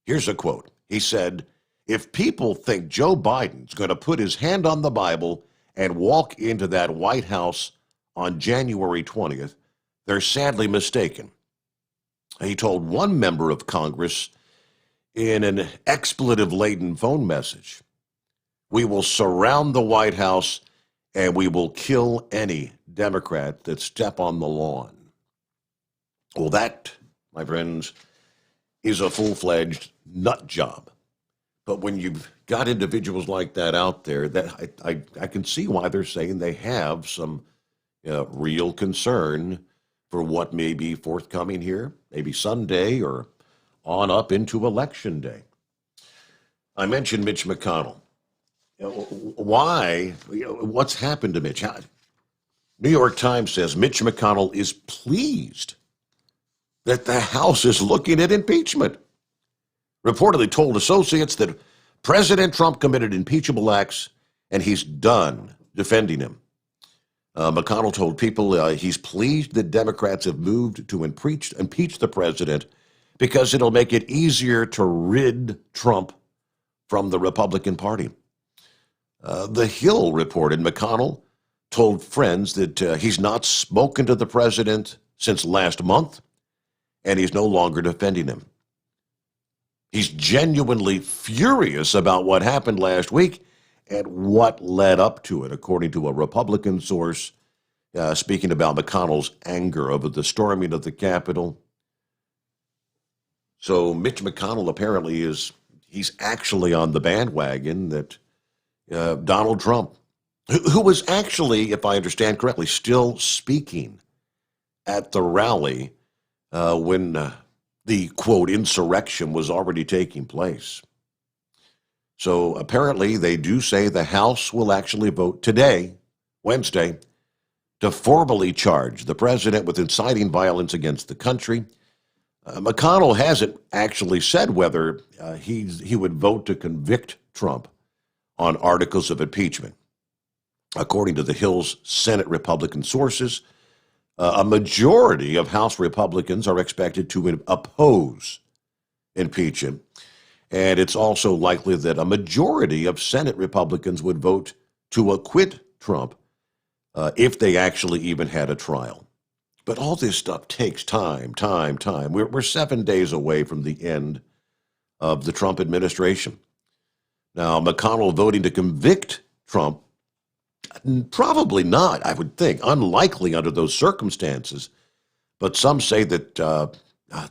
Here's a quote. He said, "If people think Joe Biden's going to put his hand on the Bible and walk into that White House on January 20th, they're sadly mistaken." He told one member of Congress in an expletive-laden phone message, "We will surround the White House and we will kill any Democrat that step on the lawn." Well, that, my friends, is a full-fledged nut job. But when you've got individuals like that out there, that I can see why they're saying they have some real concern for what may be forthcoming here, maybe Sunday or on up into Election Day. I mentioned Mitch McConnell. Why? What's happened to Mitch? New York Times says Mitch McConnell is pleased that the House is looking at impeachment. Reportedly told associates that President Trump committed impeachable acts and he's done defending him. McConnell told people he's pleased that Democrats have moved to impeach the president because it'll make it easier to rid Trump from the Republican Party. The Hill reported McConnell told friends that he's not spoken to the president since last month, and he's no longer defending him. He's genuinely furious about what happened last week and what led up to it, according to a Republican source speaking about McConnell's anger over the storming of the Capitol. So Mitch McConnell apparently he's actually on the bandwagon that Donald Trump, who was actually, if I understand correctly, still speaking at the rally when the, quote, insurrection was already taking place. So apparently they do say the House will actually vote today, Wednesday, to formally charge the president with inciting violence against the country. McConnell hasn't actually said whether he would vote to convict Trump on articles of impeachment. According to the Hill's Senate Republican sources, a majority of House Republicans are expected to oppose impeachment, and it's also likely that a majority of Senate Republicans would vote to acquit Trump if they actually even had a trial. But all this stuff takes time. We're 7 days away from the end of the Trump administration. Now, McConnell voting to convict Trump, probably not, I would think. Unlikely under those circumstances. But some say that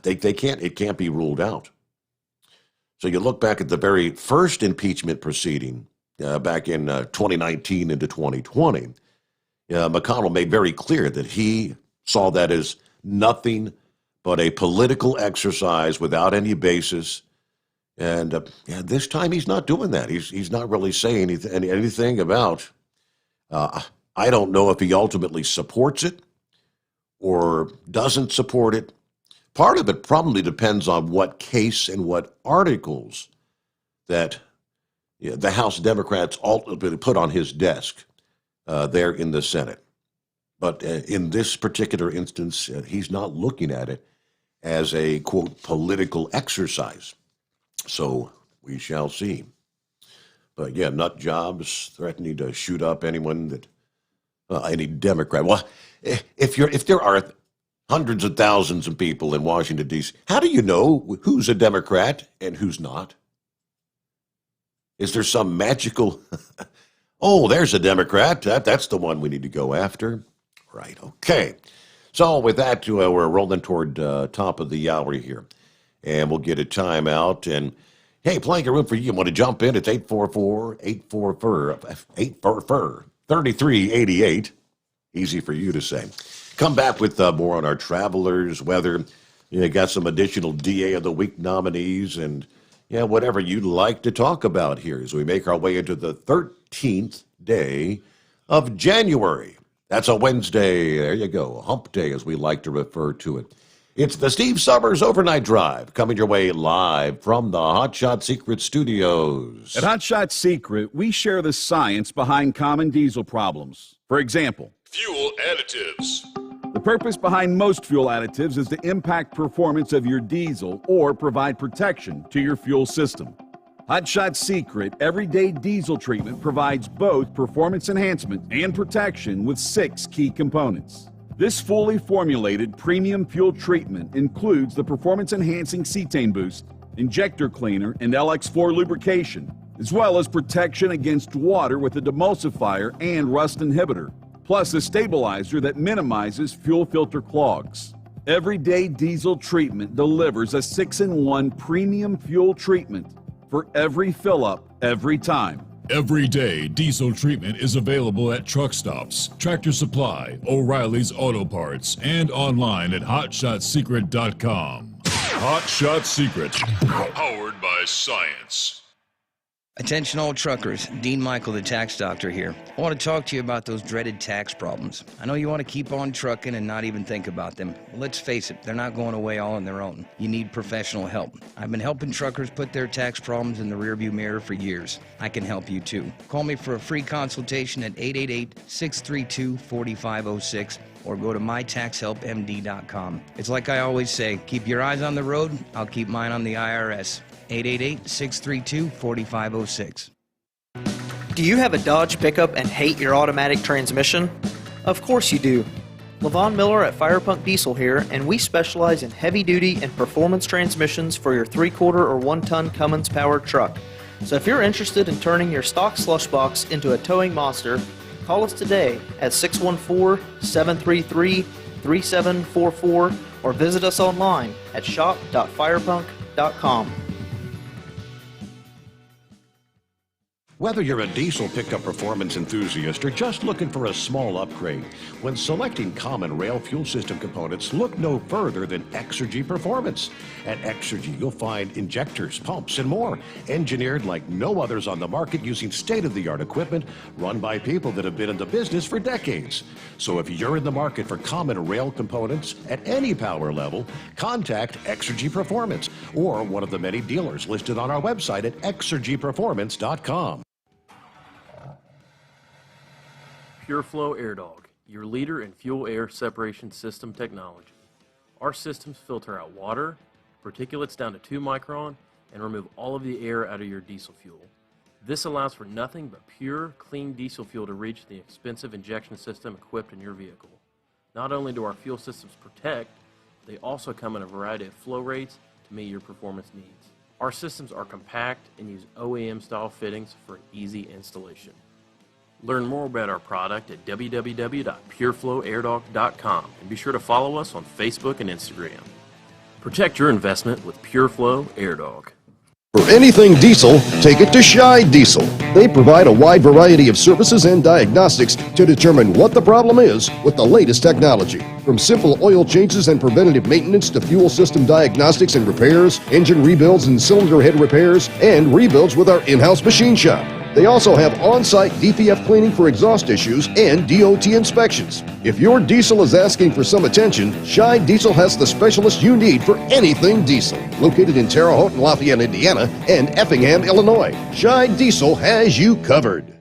it can't be ruled out. So you look back at the very first impeachment proceeding back in 2019 into 2020, McConnell made very clear that he saw that as nothing but a political exercise without any basis. And this time he's not doing that. He's not really saying anything about, I don't know if he ultimately supports it or doesn't support it. Part of it probably depends on what case and what articles that the House Democrats ultimately put on his desk there in the Senate. But in this particular instance, he's not looking at it as a, quote, political exercise. So we shall see. But yeah, nut jobs threatening to shoot up anyone that Any Democrat. Well, if there are hundreds of thousands of people in Washington, D.C., how do you know who's a Democrat and who's not? Is there some magical, oh, there's a Democrat. That's the one we need to go after. Right, okay. So with that, we're rolling toward top of the hour here. And we'll get a timeout. And, hey, plenty of room for you. Want to jump in? It's 844-3388. Easy for you to say. Come back with more on our travelers, weather. Got some additional DA of the Week nominees and, whatever you'd like to talk about here as we make our way into the 13th day of January. That's a Wednesday. There you go. A hump day, as we like to refer to it. It's the Steve Sommers Overnight Drive, coming your way live from the Hot Shot Secret Studios. At Hot Shot Secret, we share the science behind common diesel problems. For example, Fuel additives. the purpose behind most fuel additives is to impact performance of your diesel or provide protection to your fuel system. Hot Shot Secret Everyday Diesel Treatment provides both performance enhancement and protection with 6 key components. This fully formulated premium fuel treatment includes the performance-enhancing cetane boost, injector cleaner, and LX4 lubrication, as well as protection against water with a demulsifier and rust inhibitor, plus a stabilizer that minimizes fuel filter clogs. Everyday Diesel Treatment delivers a 6-in-1 premium fuel treatment for every fill-up, every time. Everyday diesel treatment is available at truck stops, Tractor Supply, O'Reilly's Auto Parts, and online at hotshotsecret.com. Hot Shot Secret, powered by science. Attention all truckers, Dean Michael, the tax doctor here. I want to talk to you about those dreaded tax problems. I know you want to keep on trucking and not even think about them. Well, let's face it, they're not going away all on their own. You need professional help. I've been helping truckers put their tax problems in the rearview mirror for years. I can help you too. Call me for a free consultation at 888-632-4506 or go to mytaxhelpmd.com. It's like I always say, keep your eyes on the road, I'll keep mine on the IRS. 888-632-4506. Do you have a Dodge pickup and hate your automatic transmission? Of course you do. Levon Miller at Firepunk Diesel here, and we specialize in heavy-duty and performance transmissions for your 3/4 or 1-ton Cummins-powered truck. So if you're interested in turning your stock slush box into a towing monster, call us today at 614-733-3744 or visit us online at shop.firepunk.com. Whether you're a diesel pickup performance enthusiast or just looking for a small upgrade, when selecting common rail fuel system components, look no further than Exergy Performance. At Exergy, you'll find injectors, pumps, and more, engineered like no others on the market using state-of-the-art equipment run by people that have been in the business for decades. So if you're in the market for common rail components at any power level, contact Exergy Performance or one of the many dealers listed on our website at exergyperformance.com. PureFlow Air Dog, your leader in fuel air separation system technology. Our systems filter out water, particulates down to 2 micron, and remove all of the air out of your diesel fuel. This allows for nothing but pure, clean diesel fuel to reach the expensive injection system equipped in your vehicle. Not only do our fuel systems protect, they also come in a variety of flow rates to meet your performance needs. Our systems are compact and use OEM-style fittings for easy installation. Learn more about our product at www.pureflowairDog.com and be sure to follow us on Facebook and Instagram. Protect your investment with PureFlow Air Dog. For anything diesel, take it to Scheid Diesel. They provide a wide variety of services and diagnostics to determine what the problem is with the latest technology. From simple oil changes and preventative maintenance to fuel system diagnostics and repairs, engine rebuilds and cylinder head repairs, and rebuilds with our in-house machine shop. They also have on-site DPF cleaning for exhaust issues and DOT inspections. If your diesel is asking for some attention, Scheid Diesel has the specialist you need for anything diesel. Located in Terre Haute and Lafayette, Indiana, and Effingham, Illinois, Scheid Diesel has you covered.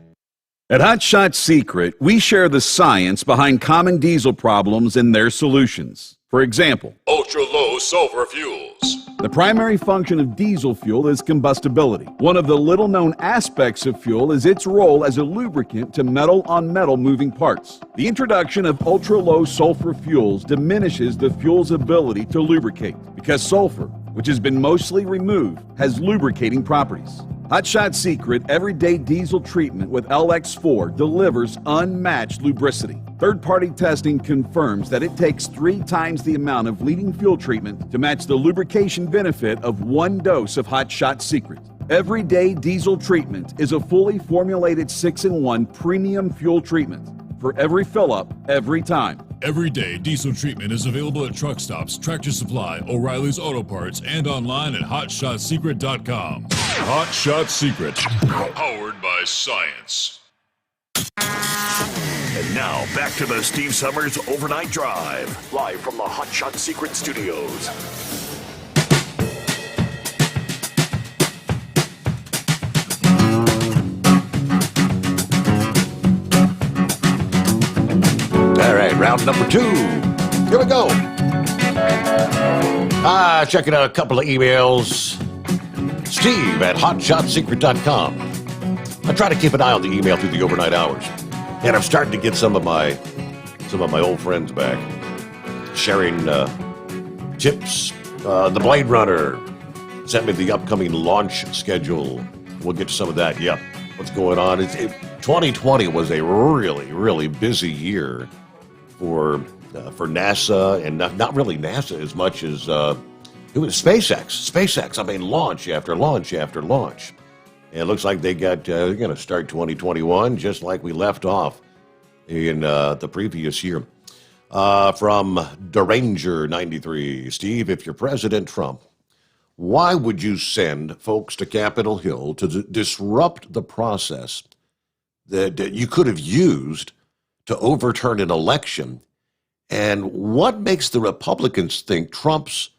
At Hot Shot Secret, we share the science behind common diesel problems and their solutions. For example, Ultra-low sulfur fuels. The primary function of diesel fuel is combustibility. One of the little-known aspects of fuel is its role as a lubricant to metal-on-metal moving parts. The introduction of ultra-low sulfur fuels diminishes the fuel's ability to lubricate because sulfur, which has been mostly removed, has lubricating properties. Hot Shot Secret Everyday Diesel Treatment with LX4 delivers unmatched lubricity. Third-party testing confirms that it takes 3 times the amount of leading fuel treatment to match the lubrication benefit of 1 dose of Hot Shot Secret. Everyday Diesel Treatment is a fully formulated 6-in-1 premium fuel treatment for every fill-up, every time. Everyday Diesel Treatment is available at truck stops, Tractor Supply, O'Reilly's Auto Parts, and online at HotShotSecret.com. Hot Shot Secret, powered by science. And now, back to the Steve Summers Overnight Drive, live from the Hot Shot Secret Studios. All right, round number 2. Here we go. Checking out a couple of emails. Steve at hotshotsecret.com. I try to keep an eye on the email through the overnight hours. And I'm starting to get some of my old friends back. Sharing tips. The Blade Runner sent me the upcoming launch schedule. We'll get to some of that. Yep. What's going on? 2020 was a really, really busy year for NASA, and not really NASA as much as it was SpaceX. SpaceX, I mean, launch after launch after launch. And it looks like they're going to start 2021 just like we left off in the previous year. From Deranger93, Steve, if you're President Trump, why would you send folks to Capitol Hill to disrupt the process that you could have used to overturn an election? And what makes the Republicans think Trump's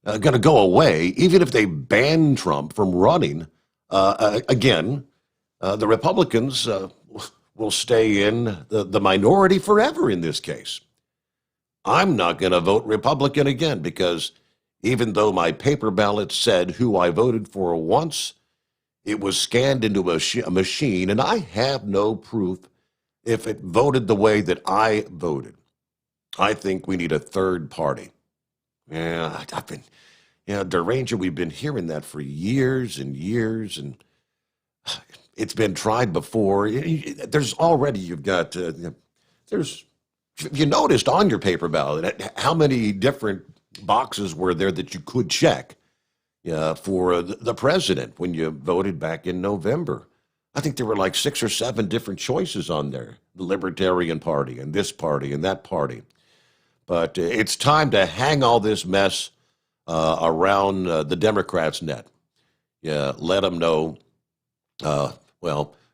going to go away, even if they ban Trump from running again? The Republicans will stay in the minority forever in this case. I'm not going to vote Republican again because even though my paper ballot said who I voted for once, it was scanned into a machine, and I have no proof if it voted the way that I voted. I think we need a third party. Yeah, Deranger, we've been hearing that for years and years, and it's been tried before. There's already, you noticed on your paper ballot how many different boxes were there that you could check for the president when you voted back in November. I think there were like 6 or 7 different choices on there. The Libertarian Party and this party and that party. But it's time to hang all this mess around the Democrats' net. Yeah, let them know. Let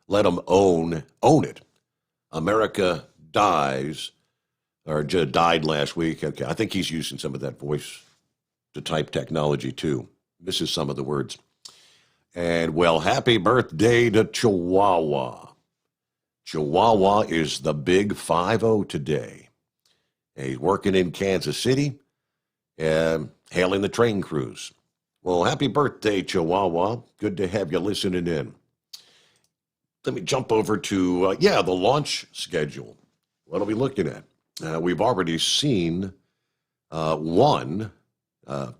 them own it. America dies, or just died last week. Okay, I think he's using some of that voice to type technology too. Misses some of the words. And happy birthday to Chihuahua. Chihuahua is the big 5-0 today. He's working in Kansas City and hailing the train crews. Well, happy birthday, Chihuahua. Good to have you listening in. Let me jump over to, the launch schedule. What are we looking at? We've already seen one.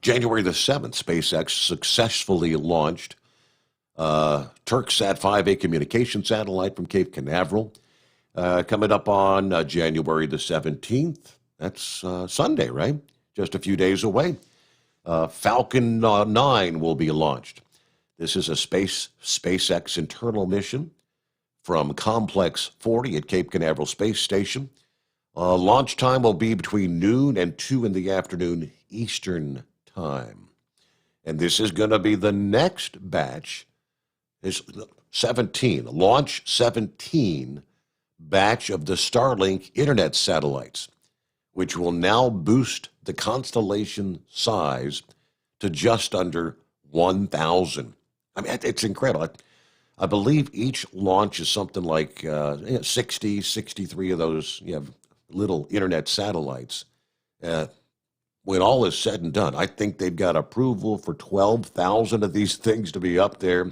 January the 7th, SpaceX successfully launched Turksat 5A communication satellite from Cape Canaveral. Coming up on January the 17th. That's Sunday, right? Just a few days away. Falcon 9 will be launched. This is a SpaceX internal mission from Complex 40 at Cape Canaveral Space Station. Launch time will be between noon and 2 in the afternoon Eastern time. And this is going to be the next batch, is 17, launch 17 batch of the Starlink internet satellites, which will now boost the constellation size to just under 1,000. I mean, it's incredible. I believe each launch is something like 60, 63 of those little internet satellites. when all is said and done, I think they've got approval for 12,000 of these things to be up there.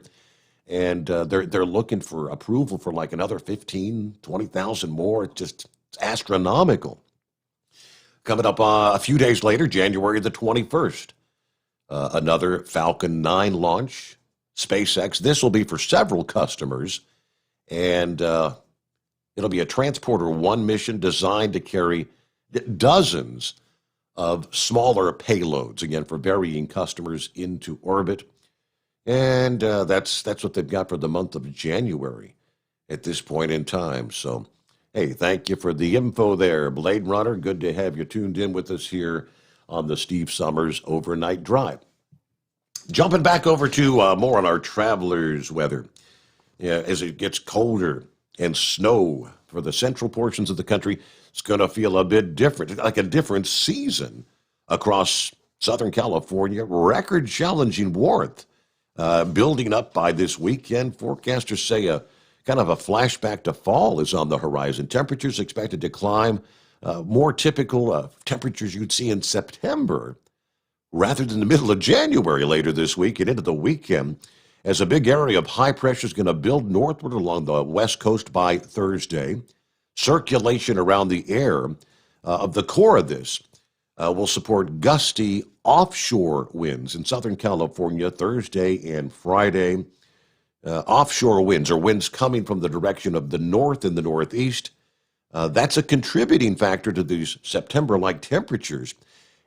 And they're looking for approval for like another 15, 20,000 more. It's astronomical. Coming up a few days later, January the 21st, another Falcon 9 launch, SpaceX. This will be for several customers, and it'll be a Transporter 1 mission designed to carry dozens of smaller payloads, again, for varying customers into orbit. And that's what they've got for the month of January at this point in time. So, hey, thank you for the info there, Blade Runner. Good to have you tuned in with us here on the Steve Sommers Overnight Drive. Jumping back over to more on our travelers' weather. Yeah, as it gets colder and snow for the central portions of the country, it's going to feel a bit different, like a different season across Southern California. Record challenging warmth building up by this weekend. Forecasters say a kind of a flashback to fall is on the horizon. Temperatures expected to climb, more typical temperatures you'd see in September rather than the middle of January later this week and into the weekend, as a big area of high pressure is going to build northward along the west coast by Thursday. Circulation around the air of the core of this will support gusty offshore winds in Southern California Thursday and Friday. Offshore winds, or winds coming from the direction of the north and the northeast. That's a contributing factor to these September-like temperatures.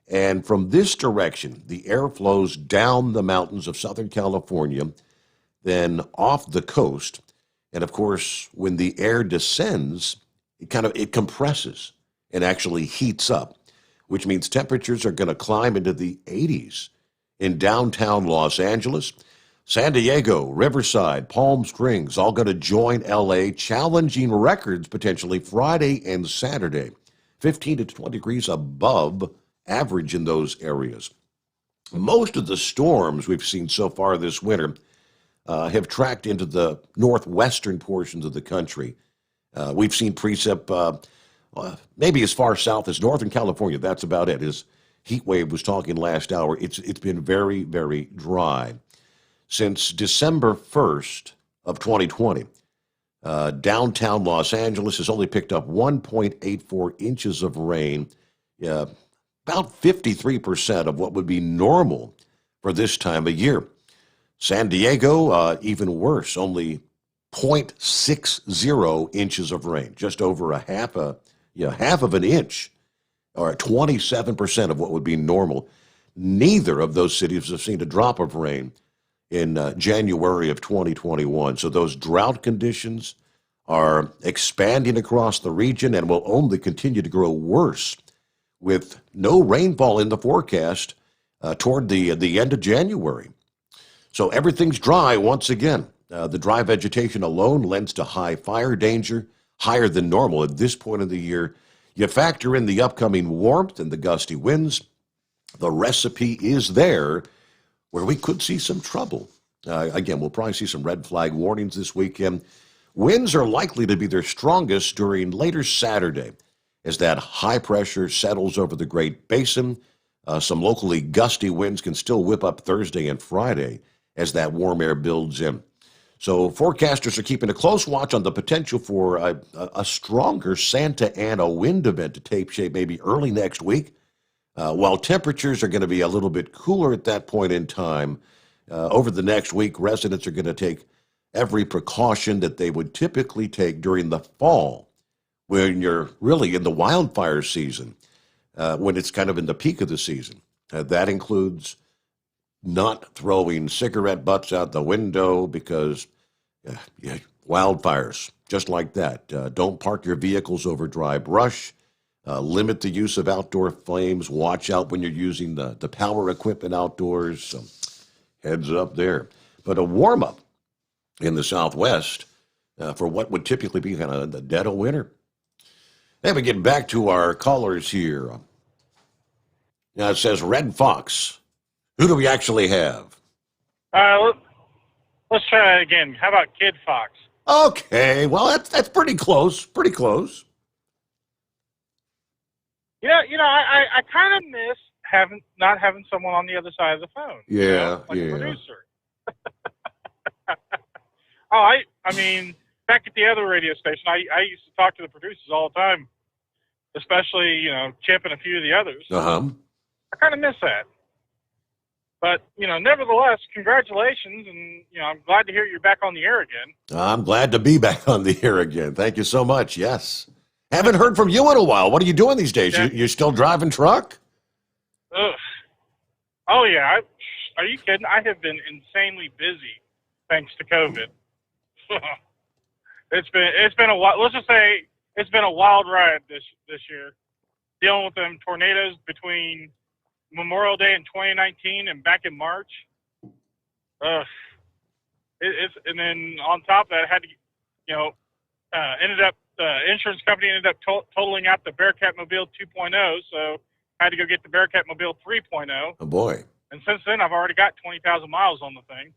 And from this direction, the air flows down the mountains of Southern California, then off the coast. And of course, when the air descends, it compresses and actually heats up, which means temperatures are going to climb into the 80s in downtown Los Angeles. San Diego, Riverside, Palm Springs, all going to join LA, challenging records potentially Friday and Saturday. 15 to 20 degrees above average in those areas. Most of the storms we've seen so far this winter have tracked into the northwestern portions of the country. We've seen precip maybe as far south as Northern California. That's about it. As heat wave was talking last hour, it's been very, very dry. Since December 1st of 2020, downtown Los Angeles has only picked up 1.84 inches of rain, about 53% of what would be normal for this time of year. San Diego, even worse, only 0.60 inches of rain, just over half of an inch, or 27% of what would be normal. Neither of those cities have seen a drop of rain in January of 2021. So those drought conditions are expanding across the region and will only continue to grow worse with no rainfall in the forecast toward the end of January. So everything's dry once again. The dry vegetation alone lends to high fire danger, higher than normal at this point of the year. You factor in the upcoming warmth and the gusty winds, the recipe is there where we could see some trouble. Again, we'll probably see some red flag warnings this weekend. Winds are likely to be their strongest during later Saturday as that high pressure settles over the Great Basin. Some locally gusty winds can still whip up Thursday and Friday as that warm air builds in. So forecasters are keeping a close watch on the potential for a stronger Santa Ana wind event to take shape maybe early next week. While temperatures are going to be a little bit cooler at that point in time, over the next week, residents are going to take every precaution that they would typically take during the fall, when you're really in the wildfire season, when it's kind of in the peak of the season. That includes not throwing cigarette butts out the window because wildfires, just like that. Don't park your vehicles over dry brush. Limit the use of outdoor flames. Watch out when you're using the power equipment outdoors. So heads up there. But a warm-up in the Southwest for what would typically be kind of the dead of winter. Then we get back to our callers here. Now it says Red Fox. Who do we actually have? Let's try it again. How about Kid Fox? Okay, well, that's pretty close. Pretty close. I kind of miss not having someone on the other side of the phone. Yeah, like yeah. a producer. Oh, I mean, back at the other radio station, I used to talk to the producers all the time, especially, Chip and a few of the others. Uh-huh. I kind of miss that. But, nevertheless, congratulations, and, I'm glad to hear you're back on the air again. I'm glad to be back on the air again. Thank you so much. Yes. Haven't heard from you in a while. What are you doing these days? Yeah. You still driving truck? Ugh. Oh, yeah. Are you kidding? I have been insanely busy thanks to COVID. It's been a while. Let's just say it's been a wild ride this year, dealing with them tornadoes between Memorial Day in 2019 and back in March. And then on top of that, I had to, insurance company ended up totaling out the Bearcat Mobile 2.0, so I had to go get the Bearcat Mobile 3.0. Oh, boy. And since then, I've already got 20,000 miles on the thing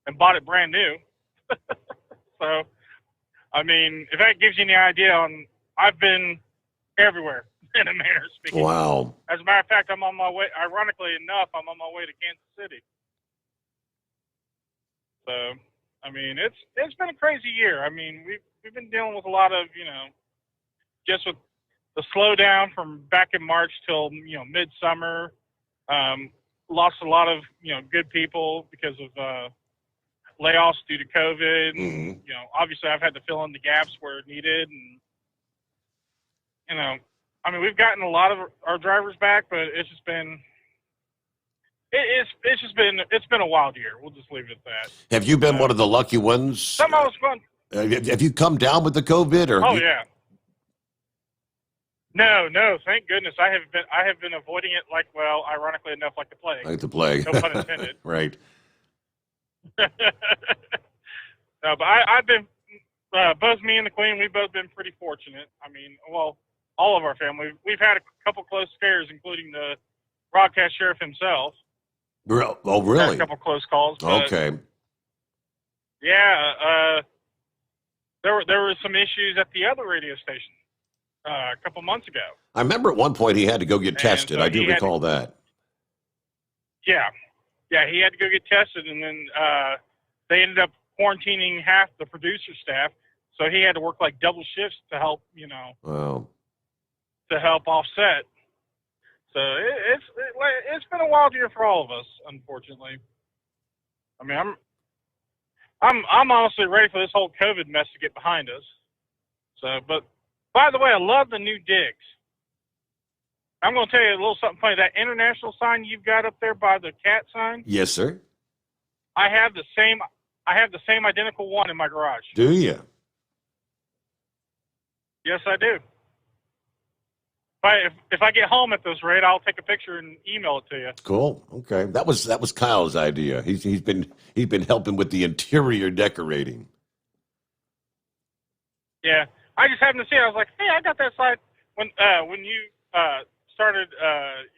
and bought it brand new. So, I mean, if that gives you any idea I've been everywhere in a manner of speaking. Wow. As a matter of fact, I'm on my way, ironically enough, I'm on my way to Kansas City. So, I mean, it's been a crazy year. I mean, we've been dealing with a lot of, just with the slowdown from back in March till, midsummer. Lost a lot of, good people because of layoffs due to COVID. Mm-hmm. And, obviously I've had to fill in the gaps where needed. And, I mean, we've gotten a lot of our drivers back, but it's just been, it's been a wild year. We'll just leave it at that. Have you been one of the lucky ones? Somehow it's fun. Have you come down with the COVID? Or Oh, yeah. No, thank goodness. I have been avoiding it ironically enough, like the plague. Like the plague. No pun intended. Right. No, but I've been, both me and the Queen, we've both been pretty fortunate. I mean, well, all of our family. We've had a couple close scares, including the broadcast sheriff himself. Oh, really? Had a couple close calls. But Okay. yeah, there were some issues at the other radio station a couple months ago. I remember at one point he had to go get tested. so I do recall that. Yeah, he had to go get tested, and then they ended up quarantining half the producer staff, so he had to work like double shifts to help, Wow. to help offset. So it's been a wild year for all of us, unfortunately. I mean, I'm honestly ready for this whole COVID mess to get behind us. So, but by the way, I love the new digs. I'm going to tell you a little something funny. That international sign you've got up there by the cat sign. Yes, sir. I have the same identical one in my garage. Do you? Yes, I do. If I get home at this rate, I'll take a picture and email it to you. Cool. Okay. That was Kyle's idea. He's been helping with the interior decorating. Yeah, I just happened to see it. I was like, hey, I got that sign when you started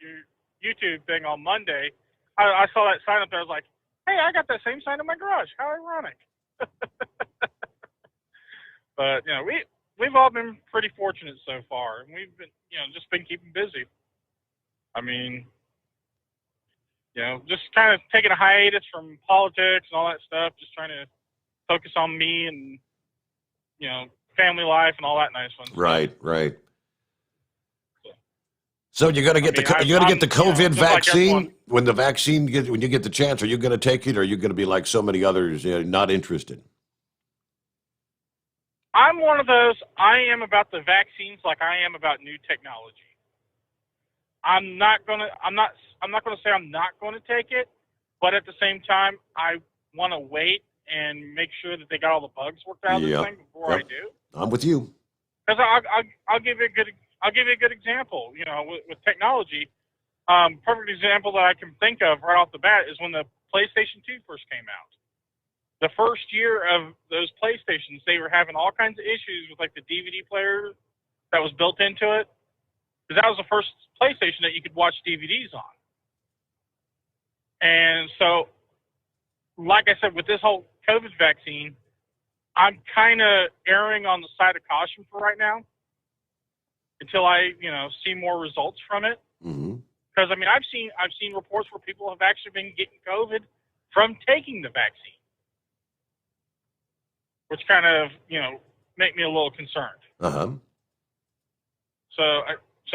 your YouTube thing on Monday. I saw that sign up there. I was like, hey, I got that same sign in my garage. How ironic. But we've all been pretty fortunate so far, and we've been just been keeping busy. I mean, just kind of taking a hiatus from politics and all that stuff, just trying to focus on me and family life and all that nice fun stuff. Right. So you're gonna get the COVID vaccine when you get the chance. Are you going to take it, or are you going to be like so many others, not interested? I'm one of those. I am about the vaccines like I am about new technology. I'm not gonna say I'm not gonna take it, but at the same time, I want to wait and make sure that they got all the bugs worked out of this thing before I do. I'm with you. Because I'll give you a good example. With technology, perfect example that I can think of right off the bat is when the PlayStation 2 first came out. The first year of those PlayStations, they were having all kinds of issues with like the DVD player that was built into it. Because that was the first PlayStation that you could watch DVDs on. And so, like I said, with this whole COVID vaccine, I'm kind of erring on the side of caution for right now until I, see more results from it. Mm-hmm. Because I mean, I've seen reports where people have actually been getting COVID from taking the vaccine, which kind of make me a little concerned. So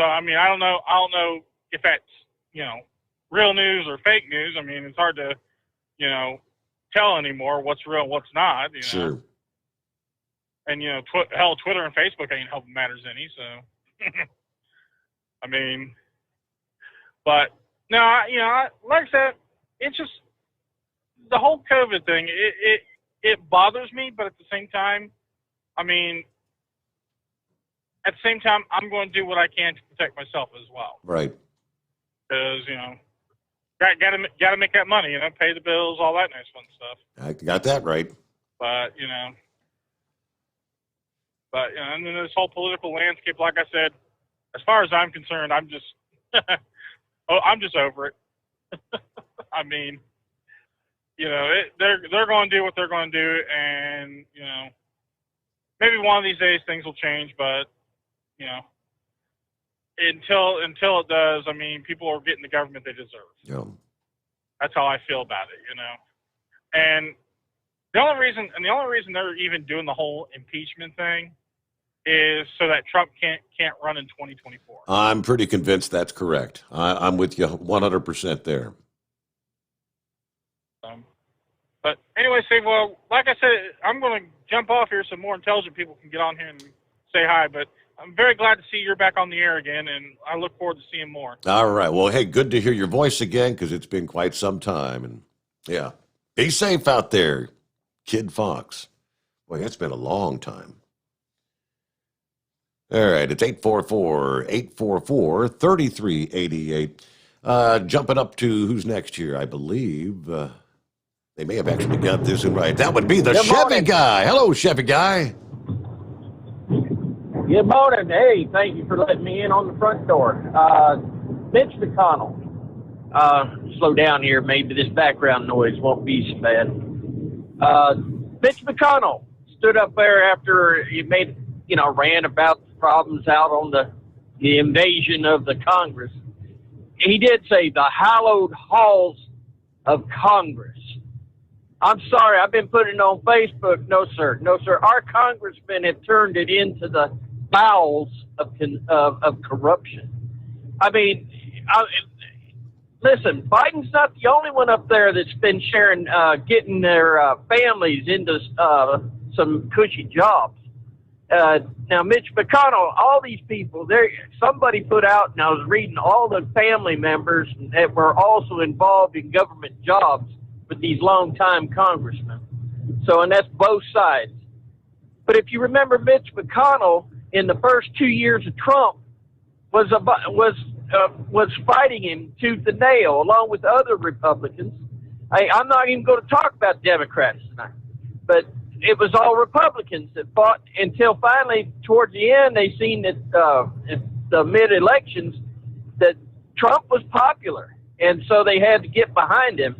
I mean, I don't know if that's real news or fake news. I mean, it's hard to tell anymore what's real, what's not. Sure. And Twitter and Facebook ain't helping matters any. So I mean, but no, like I said, it's just the whole COVID thing. It bothers me, but at the same time, I mean, at the same time, I'm going to do what I can to protect myself as well. Right. Because got to make that money, pay the bills, all that nice fun stuff. I got that right. But and then this whole political landscape, like I said, as far as I'm concerned, I'm just I'm just over it. I mean, they're going to do what they're going to do, and maybe one of these days things will change, but until it does, I mean, people are getting the government they deserve. Yeah. That's how I feel about it, And the only reason they're even doing the whole impeachment thing is so that Trump can't run in 2024. I'm pretty convinced that's correct. I'm with you 100% there. But anyway, Steve, well, like I said, I'm going to jump off here so more intelligent people can get on here and say hi. But I'm very glad to see you're back on the air again, and I look forward to seeing more. All right. Well, hey, good to hear your voice again, because it's been quite some time. And yeah, be safe out there, Kid Fox. Boy, that's been a long time. All right, it's 844-844-3388. Jumping up to who's next here, I believe. They may have actually got this one right. That would be the Chevy guy. Hello, Chevy guy. Good morning. Hey, thank you for letting me in on the front door. Mitch McConnell. Slow down here. Maybe this background noise won't be so bad. Mitch McConnell stood up there after he made, ran about the problems out on the invasion of the Congress. He did say the hallowed halls of Congress. I'm sorry, I've been putting it on Facebook. No, sir. No, sir. Our congressmen have turned it into the bowels of corruption. I mean, listen, Biden's not the only one up there that's been sharing, getting their families into some cushy jobs. Now, Mitch McConnell, all these people, somebody put out, and I was reading all the family members that were also involved in government jobs with these longtime congressmen. So, and that's both sides. But if you remember, Mitch McConnell in the first 2 years of Trump was fighting him tooth and nail, along with other Republicans. I'm not even going to talk about Democrats tonight, but it was all Republicans that fought until finally, towards the end, they seen that in the mid-elections that Trump was popular, and so they had to get behind him,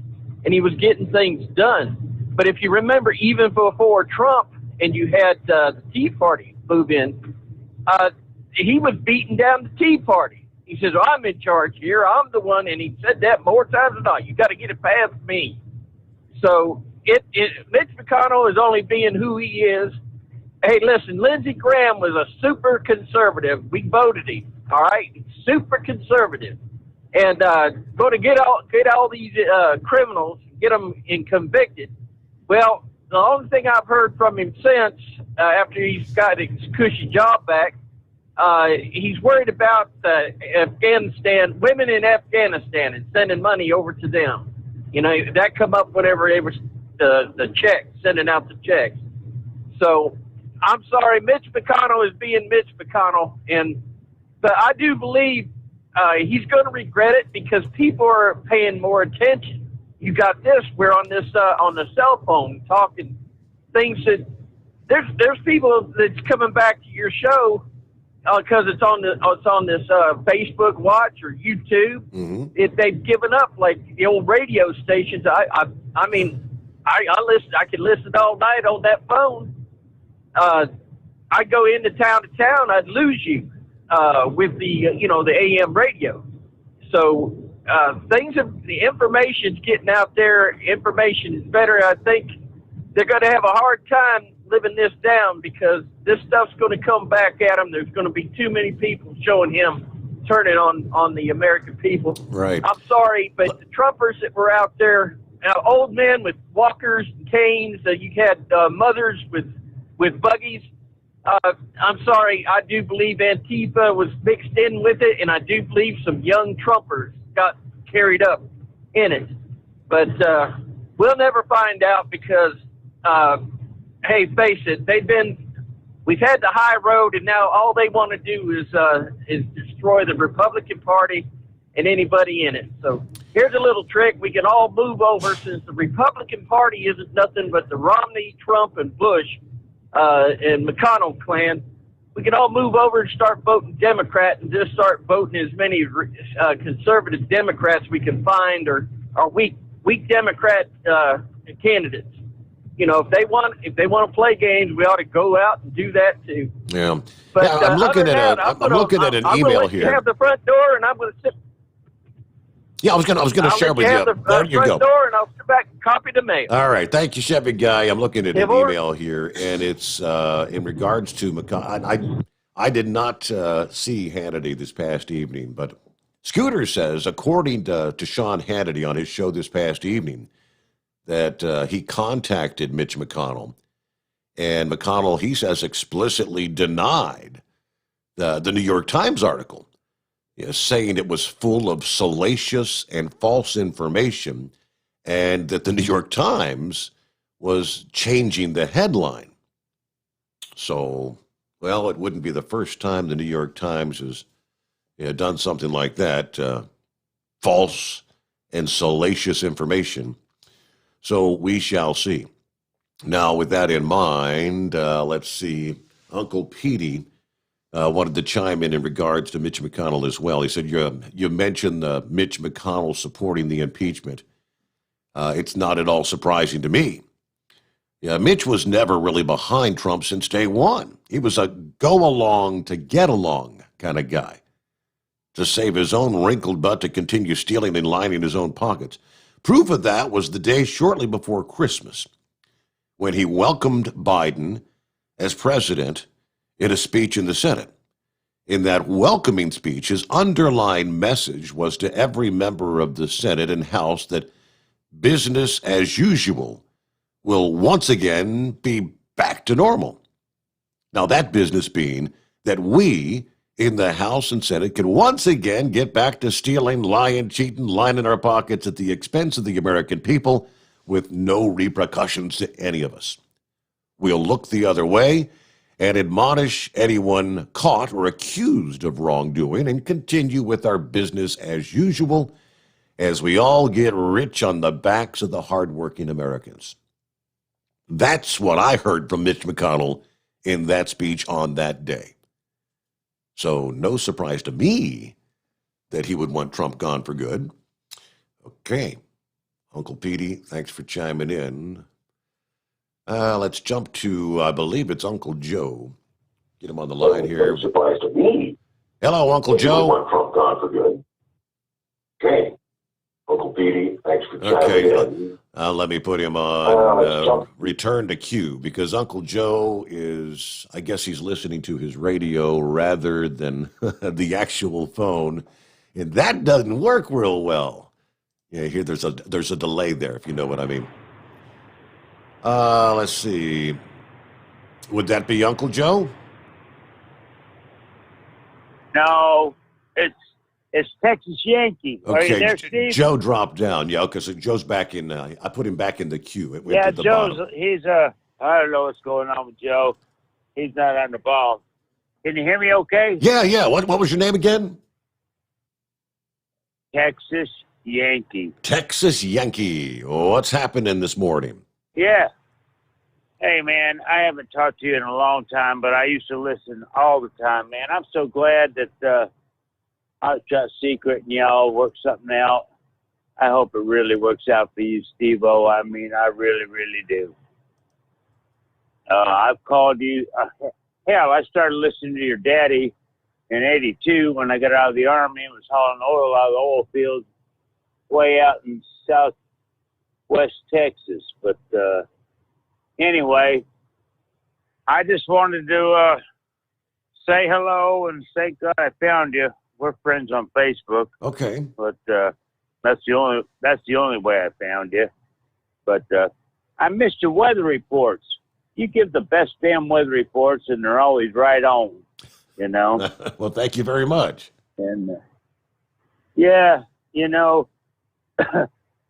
and he was getting things done. But if you remember, even before Trump, and you had the Tea Party move in, he was beating down the Tea Party. He says, well, I'm in charge here. I'm the one. And he said that more times than not. You got to get it past me. So Mitch McConnell is only being who he is. Hey, listen, Lindsey Graham was a super conservative. We voted him. All right. Super conservative. And going to get all these criminals, get them convicted. Well, the only thing I've heard from him since, after he's got his cushy job back, he's worried about Afghanistan, women in Afghanistan, and sending money over to them. That come up whenever they were the checks, sending out the checks. So I'm sorry, Mitch McConnell is being Mitch McConnell, but I do believe he's going to regret it because people are paying more attention. You got this. We're on this on the cell phone talking things that there's people that's coming back to your show because it's on this Facebook Watch or YouTube. Mm-hmm. If they've given up, like the old radio stations. I mean, I listen. I can listen all night on that phone. I go into town to town. I'd lose you with the the AM radio. So the information's getting out there. Information is better. I think they're going to have a hard time living this down because this stuff's going to come back at them. There's going to be too many people showing him turning on the American people. Right. I'm sorry, but the Trumpers that were out there, old men with walkers and canes, you had mothers with buggies. I'm sorry, I do believe Antifa was mixed in with it, and I do believe some young Trumpers got carried up in it. But we'll never find out because, hey, face it, we've had the high road, and now all they want to do is destroy the Republican Party and anybody in it. So here's a little trick. We can all move over since the Republican Party isn't nothing but the Romney, Trump, and Bush and McConnell clan. We can all move over and start voting Democrat and just start voting as many conservative Democrats we can find or weak Democrat candidates. You know, if they want to play games, we ought to go out and do that too. Yeah. But yeah, I'm looking at an email here. I'm have the front door, and I'm going to sit. Yeah, I was gonna share with you. There you go. Door, and I'll sit back and copy the mail. All right, thank you, Chevy Guy. I'm looking at an email here, and it's in regards to McConnell. I did not see Hannity this past evening, but Scooter says, according to Sean Hannity on his show this past evening, that he contacted Mitch McConnell, and McConnell, he says, explicitly denied the New York Times article, saying it was full of salacious and false information, and that the New York Times was changing the headline. So, well, it wouldn't be the first time the New York Times has done something like that, false and salacious information. So we shall see. Now, with that in mind, let's see. Uncle Petey wanted to chime in regards to Mitch McConnell as well. He said, you mentioned Mitch McConnell supporting the impeachment. It's not at all surprising to me. Yeah, Mitch was never really behind Trump since day one. He was a go along to get along kind of guy, to save his own wrinkled butt to continue stealing and lining his own pockets. Proof of that was the day shortly before Christmas when he welcomed Biden as president in a speech in the Senate. In that welcoming speech, his underlying message was to every member of the Senate and House that business as usual will once again be back to normal. Now, that business being that we in the House and Senate can once again get back to stealing, lying, cheating, lining our pockets at the expense of the American people with no repercussions to any of us. We'll look the other way and admonish anyone caught or accused of wrongdoing and continue with our business as usual as we all get rich on the backs of the hardworking Americans. That's what I heard from Mitch McConnell in that speech on that day. So no surprise to me that he would want Trump gone for good. Okay. Uncle Petey, thanks for chiming in. Let's jump to, I believe it's Uncle Joe. Get him on the line here. No surprise to me. Hello, Uncle Joe. He would want Trump gone for good. Okay. Uncle Petey, thanks for chiming in. Let me put him on return to queue because Uncle Joe is, I guess he's listening to his radio rather than the actual phone, and that doesn't work real well. Yeah, here there's a delay there, if you know what I mean. Let's see. Would that be Uncle Joe? No, it's Texas Yankee. Okay, Are you there, Steve? Joe dropped down. Yeah, okay, so Joe's back in. I put him back in the queue. It went Yeah, to the Joe's. bottom. He's I don't know what's going on with Joe. He's not on the ball. Can you hear me? Okay. Yeah. What was your name again? Texas Yankee. Texas Yankee. What's happening this morning? Yeah. Hey, man, I haven't talked to you in a long time, but I used to listen all the time, man. I'm so glad that Hot Shot Secret and y'all work something out. I hope it really works out for you, Steve-O. I mean, I really, really do. I've called you. Hell, I started listening to your daddy in '82 when I got out of the Army and was hauling oil out of the oil fields way out in southwest Texas. But anyway, I just wanted to say hello and say God I found you. We're friends on Facebook. Okay. But that's the only way I found you. But I missed your weather reports. You give the best damn weather reports, and they're always right on. You know. Well, thank you very much. And yeah, you know,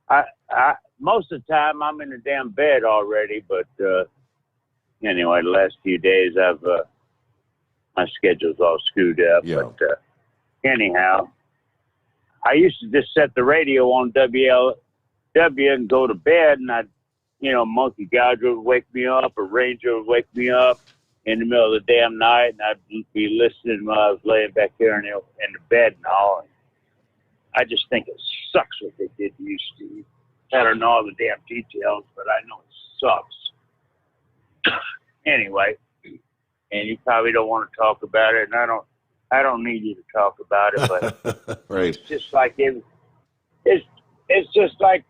I most of the time I'm in the damn bed already. But anyway, the last few days I've my schedule's all screwed up. Yeah. But anyhow, I used to just set the radio on WLW and go to bed, and I'd, you know, Monkey Gouger would wake me up, or Ranger would wake me up in the middle of the damn night, and I'd be listening while I was laying back there in the bed and all. And I just think it sucks what they did to you, Steve. I don't know all the damn details, but I know it sucks. Anyway, and you probably don't want to talk about it, and I don't need you to talk about it, but right. it's just like it's just like,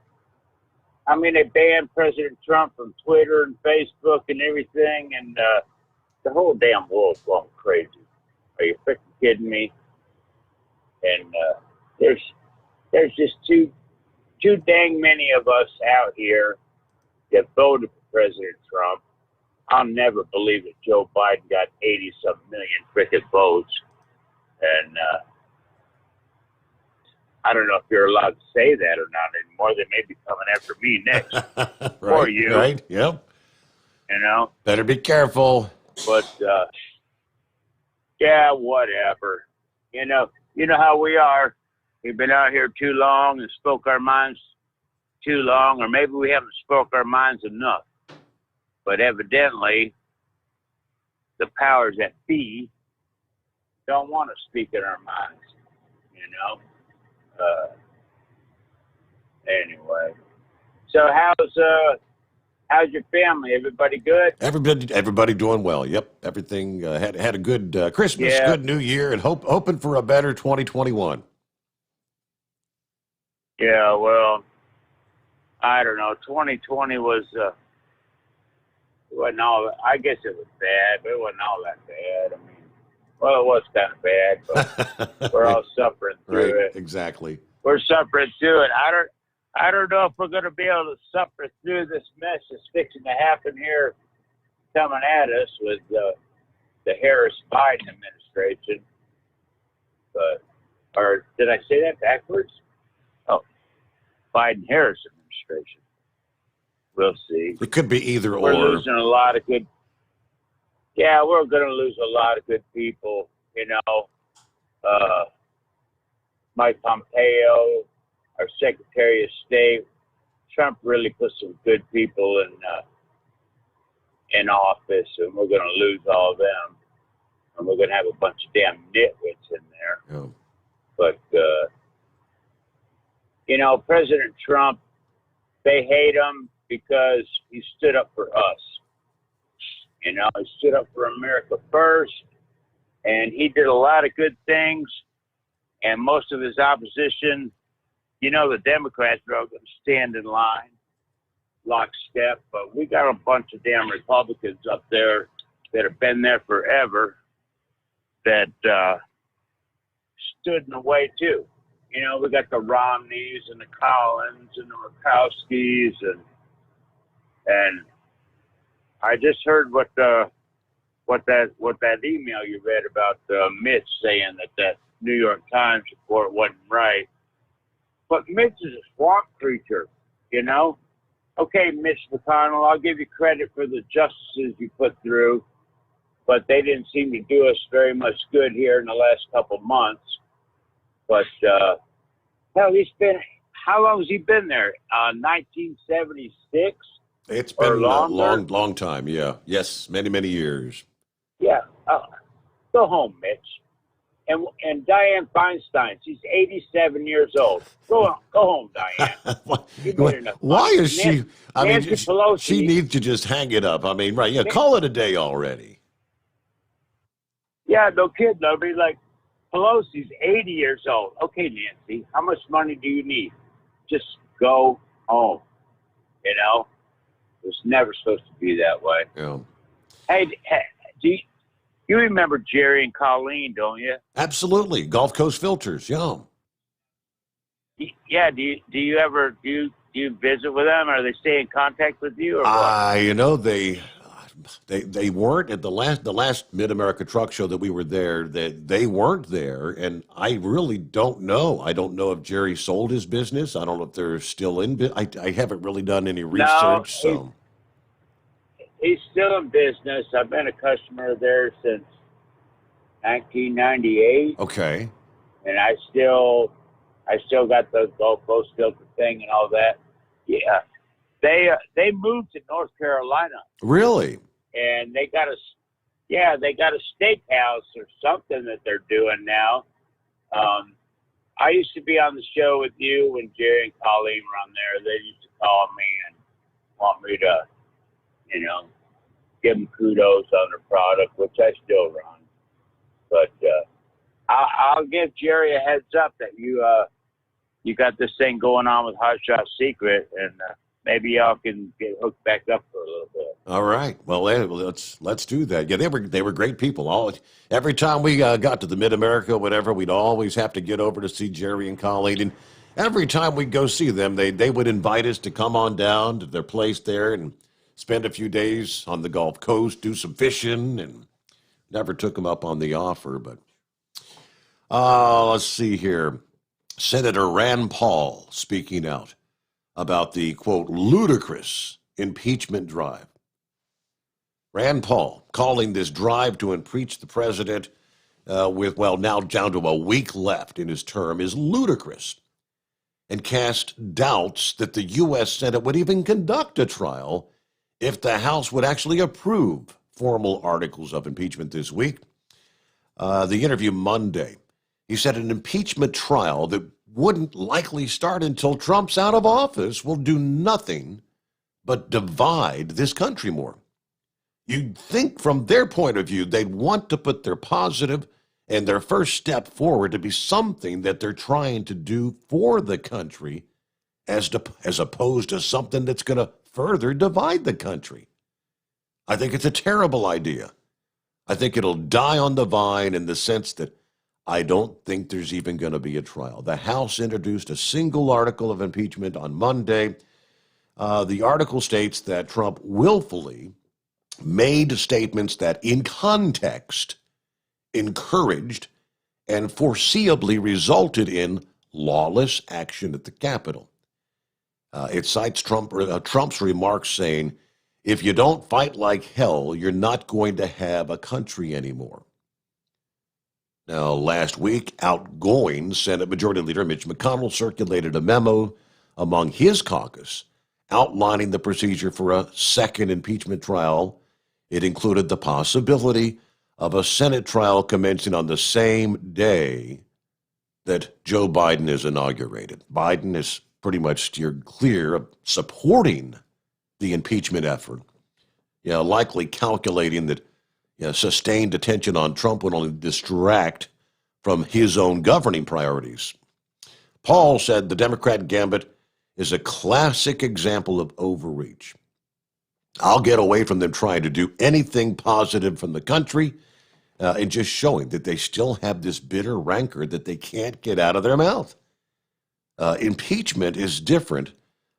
I mean, they banned President Trump from Twitter and Facebook and everything, and the whole damn world's going crazy. Are you freaking kidding me? And there's just too dang many of us out here that voted for President Trump. I'll never believe that Joe Biden got 80-some million frickin' votes. And I don't know if you're allowed to say that or not anymore. They may be coming after me next. Right, or you. Right, yep. You know? Better be careful. But, yeah, whatever. You know how we are. We've been out here too long and spoke our minds too long, or maybe we haven't spoke our minds enough. But evidently, the powers that be don't want to speak in our minds, you know? Anyway. So how's your family? Everybody good? Everybody doing well. Yep. Everything had a good Christmas, Yeah. good New Year, and hoping for a better 2021. Yeah, well, I don't know. 2020 wasn't all. I guess it was bad, but it wasn't all that bad. I mean, well, it was kind of bad, but we're all suffering through Right, it. exactly. We're suffering through it. I don't know if we're going to be able to suffer through this mess that's fixing to happen here, coming at us with the Harris-Biden administration. But, or did I say that backwards? Oh, Biden-Harris administration. We'll see. It could be either We're or. losing a lot of good. Yeah, we're going to lose a lot of good people. You know, Mike Pompeo, our Secretary of State. Trump really put some good people in office, and we're going to lose all of them, and we're going to have a bunch of damn nitwits in there. Yeah. But you know, President Trump, they hate him because he stood up for us. You know, he stood up for America first, and he did a lot of good things. And most of his opposition, you know, the Democrats are all going to stand in line, lockstep. But we got a bunch of damn Republicans up there that have been there forever that stood in the way too. You know, we got the Romneys and the Collins and the Murkowskis, and I just heard what that email you read about Mitch saying that New York Times report wasn't right. But Mitch is a swamp creature, you know. Okay, Mitch McConnell, I'll give you credit for the justices you put through, but they didn't seem to do us very much good here in the last couple months. But hell, how long has he been there? 1976. It's been a longer? long time. Yeah. Yes. Many years. Yeah. Go home, Mitch. And Dianne Feinstein, she's 87 years old. Go home, Dianne. Why is she? I mean, Nancy Pelosi, she needs to just hang it up. I mean, right? Yeah, call it a day already. Yeah, no kidding. I mean, like Pelosi's 80 years old. Okay, Nancy, how much money do you need? Just go home. You know, it was never supposed to be that way. Yeah. Hey, do you remember Jerry and Colleen, don't you? Absolutely. Gulf Coast Filters. Yeah. Yeah. Do you ever do you visit with them? Or they stay in contact with you, or what? You know, they weren't at the last Mid America Truck Show that we were there. That they weren't there, and I really don't know. I don't know if Jerry sold his business. I don't know if they're still in. I haven't really done any research. So He's still in business. I've been a customer there since 1998. Okay. And I still got the Gulf Coast filter thing and all that. Yeah. They moved to North Carolina. Really? And they got a steakhouse or something that they're doing now. I used to be on the show with you when Jerry and Colleen were on there. They used to call me and want me to, give them kudos on their product, which I still run. But I'll give Jerry a heads up that you got this thing going on with Hot Shot Secret, and maybe y'all can get hooked back up for a little bit. All right. Well, let's do that. Yeah, they were great people. Every time we got to the Mid America, whatever, we'd always have to get over to see Jerry and Colleen. And every time we'd go see them, they would invite us to come on down to their place there and spend a few days on the Gulf Coast, do some fishing, and never took them up on the offer. But let's see here. Senator Rand Paul speaking out about the, quote, ludicrous impeachment drive. Rand Paul calling this drive to impeach the president with, now down to a week left in his term is ludicrous, and cast doubts that the U.S. Senate would even conduct a trial if the House would actually approve formal articles of impeachment this week. The interview Monday, he said an impeachment trial that wouldn't likely start until Trump's out of office will do nothing but divide this country more. You'd think from their point of view, they'd want to put their positive and their first step forward to be something that they're trying to do for the country as opposed to something that's going to further divide the country. I think it's a terrible idea. I think it'll die on the vine in the sense that I don't think there's even going to be a trial. The House introduced a single article of impeachment on Monday. The article states that Trump willfully made statements that in context encouraged and foreseeably resulted in lawless action at the Capitol. It cites Trump's remarks saying, if you don't fight like hell, you're not going to have a country anymore. Now, last week, outgoing Senate Majority Leader Mitch McConnell circulated a memo among his caucus outlining the procedure for a second impeachment trial. It included the possibility of a Senate trial commencing on the same day that Joe Biden is inaugurated. Biden is pretty much steered clear of supporting the impeachment effort, likely calculating that sustained attention on Trump would only distract from his own governing priorities. Paul said the Democrat gambit is a classic example of overreach. I'll get away from them trying to do anything positive from the country and just showing that they still have this bitter rancor that they can't get out of their mouth. Impeachment is different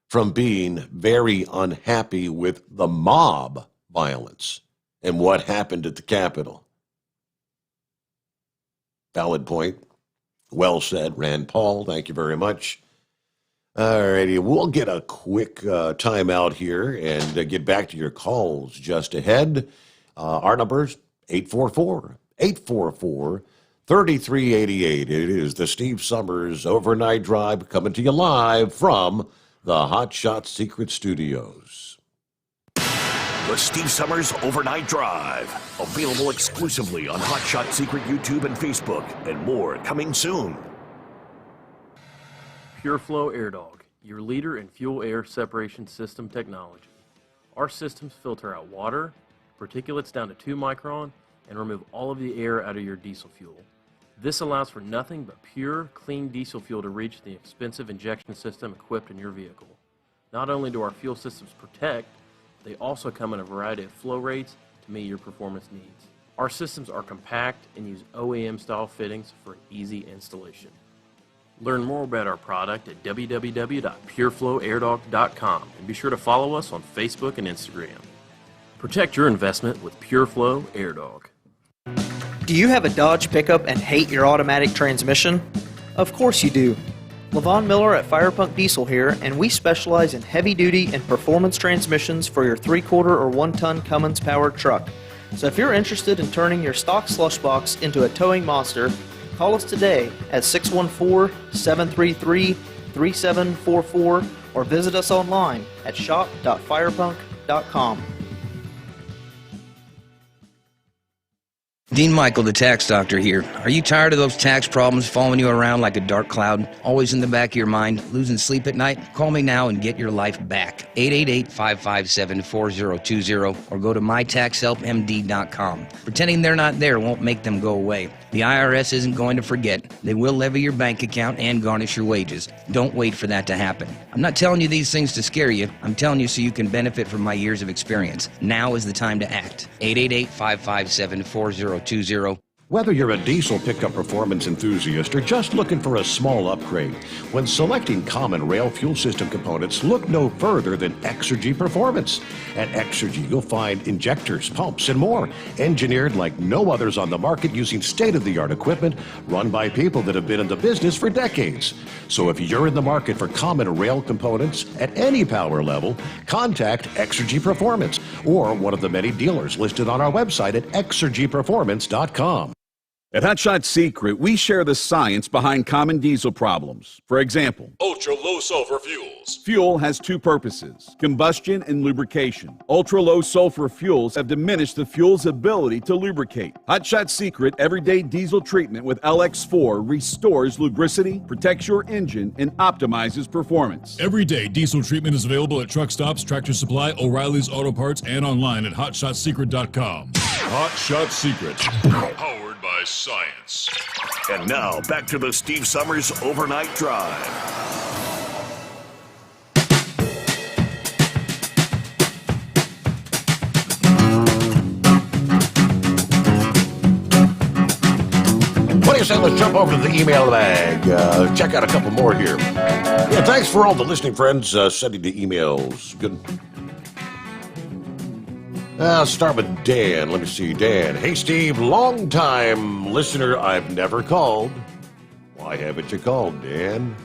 from being very unhappy with the mob violence and what happened at the Capitol. Valid point. Well said, Rand Paul. Thank you very much. All righty, we'll get a quick time out here and get back to your calls just ahead. Our number's 844-844-3388. It is the Steve Sommers Overnight Drive coming to you live from the Hot Shot Secret Studios. The Steve Sommers Overnight Drive. Available exclusively on Hot Shot Secret YouTube and Facebook. And more coming soon. PureFlow Air Dog, your leader in fuel air separation system technology. Our systems filter out water, particulates down to 2 micron, and remove all of the air out of your diesel fuel. This allows for nothing but pure, clean diesel fuel to reach the expensive injection system equipped in your vehicle. Not only do our fuel systems protect, they also come in a variety of flow rates to meet your performance needs. Our systems are compact and use OEM-style fittings for easy installation. Learn more about our product at www.pureflowairDog.com and be sure to follow us on Facebook and Instagram. Protect your investment with PureFlow AirDog. Do you have a Dodge pickup and hate your automatic transmission? Of course you do. Levon Miller at Firepunk Diesel here, and we specialize in heavy-duty and performance transmissions for your 3/4 or 1-ton Cummins-powered truck. So if you're interested in turning your stock slush box into a towing monster, call us today at 614-733-3744 or visit us online at shop.firepunk.com. Dean Michael, the tax doctor here. Are you tired of those tax problems following you around like a dark cloud, always in the back of your mind, losing sleep at night? Call me now and get your life back. 888-557-4020 or go to mytaxhelpmd.com. Pretending they're not there won't make them go away. The IRS isn't going to forget. They will levy your bank account and garnish your wages. Don't wait for that to happen. I'm not telling you these things to scare you. I'm telling you so you can benefit from my years of experience. Now is the time to act. 888-557-4020. Whether you're a diesel pickup performance enthusiast or just looking for a small upgrade, when selecting common rail fuel system components, look no further than Exergy Performance. At Exergy, you'll find injectors, pumps, and more, engineered like no others on the market using state-of-the-art equipment run by people that have been in the business for decades. So if you're in the market for common rail components at any power level, contact Exergy Performance or one of the many dealers listed on our website at exergyperformance.com. At Hot Shot Secret, we share the science behind common diesel problems. For example, Ultra-low sulfur fuels. fuel has two purposes, combustion and lubrication. Ultra-low sulfur fuels have diminished the fuel's ability to lubricate. Hot Shot Secret Everyday Diesel Treatment with LX4 restores lubricity, protects your engine, and optimizes performance. Everyday diesel treatment is available at truck stops, Tractor Supply, O'Reilly's Auto Parts, and online at hotshotsecret.com. Hot Shot Secret. Powered by science. And now, back to the Steve Summers Overnight Drive. What do you say? Let's jump over to the email bag. Check out a couple more here. Yeah, thanks for all the listening friends sending the emails. Good. I'll start with Dan. Let me see. Dan. Hey, Steve. Long-time listener. I've never called. Why haven't you called, Dan?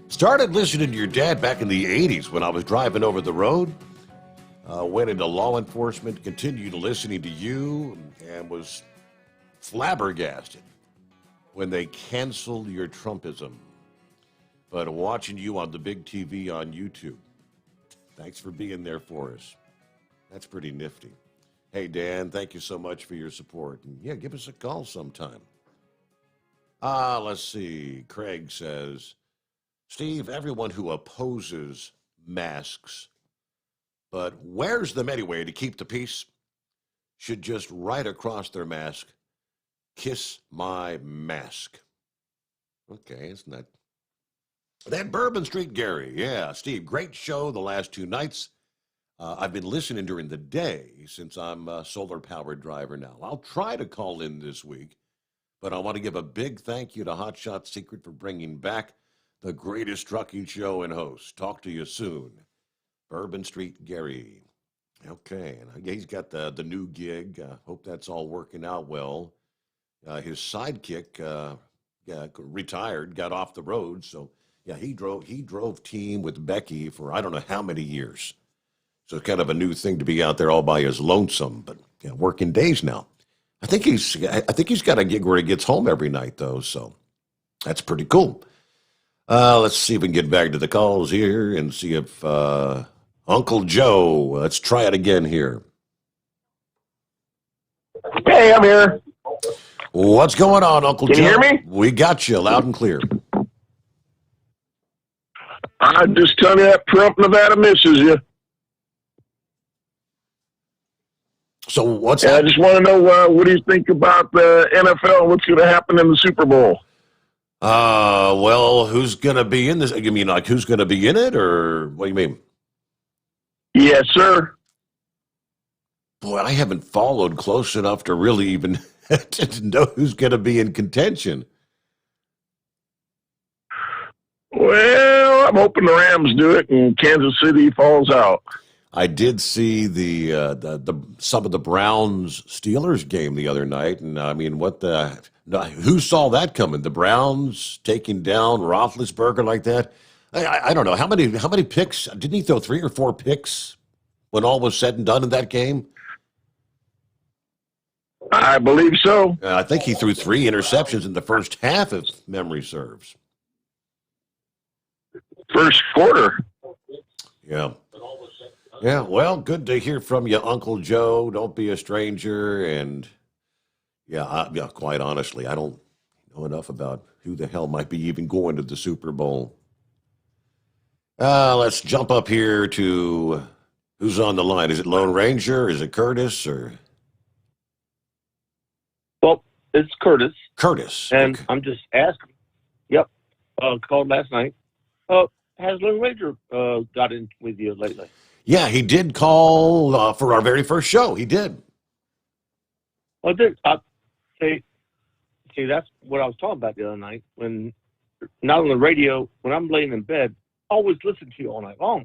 Started listening to your dad back in the 80s when I was driving over the road. Went into law enforcement, continued listening to you, and was flabbergasted when they canceled your Trumpism. But watching you on the big TV on YouTube. Thanks for being there for us. That's pretty nifty. Hey, Dan, thank you so much for your support. And yeah, give us a call sometime. Let's see. Craig says, Steve, everyone who opposes masks but wears them anyway to keep the peace should just write across their mask, "Kiss my mask." Okay, isn't that... That Bourbon Street Gary. Yeah, Steve, great show the last two nights. I've been listening during the day since I'm a solar-powered driver now. I'll try to call in this week, but I want to give a big thank you to Hot Shot Secret for bringing back the greatest trucking show and host. Talk to you soon. Bourbon Street Gary. Okay, and he's got the new gig. Hope that's all working out well. His sidekick retired, got off the road, so yeah, he drove team with Becky for I don't know how many years. So it's kind of a new thing to be out there all by his lonesome, but yeah, working days now. I think he's got a gig where he gets home every night though, so that's pretty cool. Let's see if we can get back to the calls here and see if Uncle Joe. Let's try it again here. Hey, I'm here. What's going on, Uncle Joe? Can you hear me? We got you loud and clear. I just tell you that Trump, Nevada misses you. So what's I just want to know what do you think about the NFL? What's going to happen in the Super Bowl? Well, who's going to be in this? You mean like who's going to be in it, or what do you mean? Yes, sir. Boy, I haven't followed close enough to really even to know who's going to be in contention. Well, I'm hoping the Rams do it and Kansas City falls out. I did see the some of the Browns Steelers game the other night, and I mean, who saw that coming? The Browns taking down Roethlisberger like that. I don't know how many picks didn't he throw? 3 or 4 picks when all was said and done in that game. I believe so. I think he threw 3 interceptions in the first half, if memory serves. First quarter. Yeah. Yeah, well, good to hear from you, Uncle Joe. Don't be a stranger. And, yeah, quite honestly, I don't know enough about who the hell might be even going to the Super Bowl. Let's jump up here to who's on the line. Is it Lone Ranger? Is it Curtis? Or Well, it's Curtis. Curtis. And Okay. I'm just asking. Yep. Called last night. Has Lone Ranger got in with you lately? Yeah, he did call for our very first show. He did. Oh, did see, that's what I was talking about the other night. When not on the radio, when I'm laying in bed, I always listen to you all night long.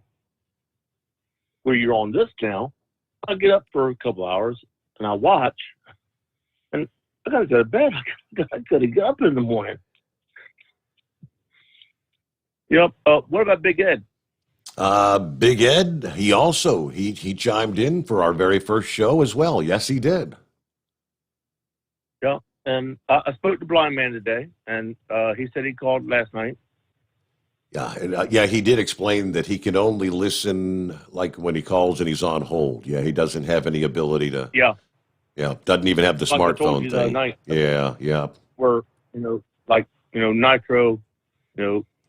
Where you're on this now, I get up for a couple hours and I watch, and I gotta go to bed. I gotta get up in the morning. Yep. What about Big Ed? Big Ed, he chimed in for our very first show as well. Yes, he did. Yeah, and I spoke to Blind Man today, and he said he called last night. Yeah, and, he did explain that he can only listen like when he calls and he's on hold. Yeah, he doesn't have any ability to. Yeah. Yeah, doesn't even have the Like I told smartphone you the other thing. night. Yeah. Where Nitro,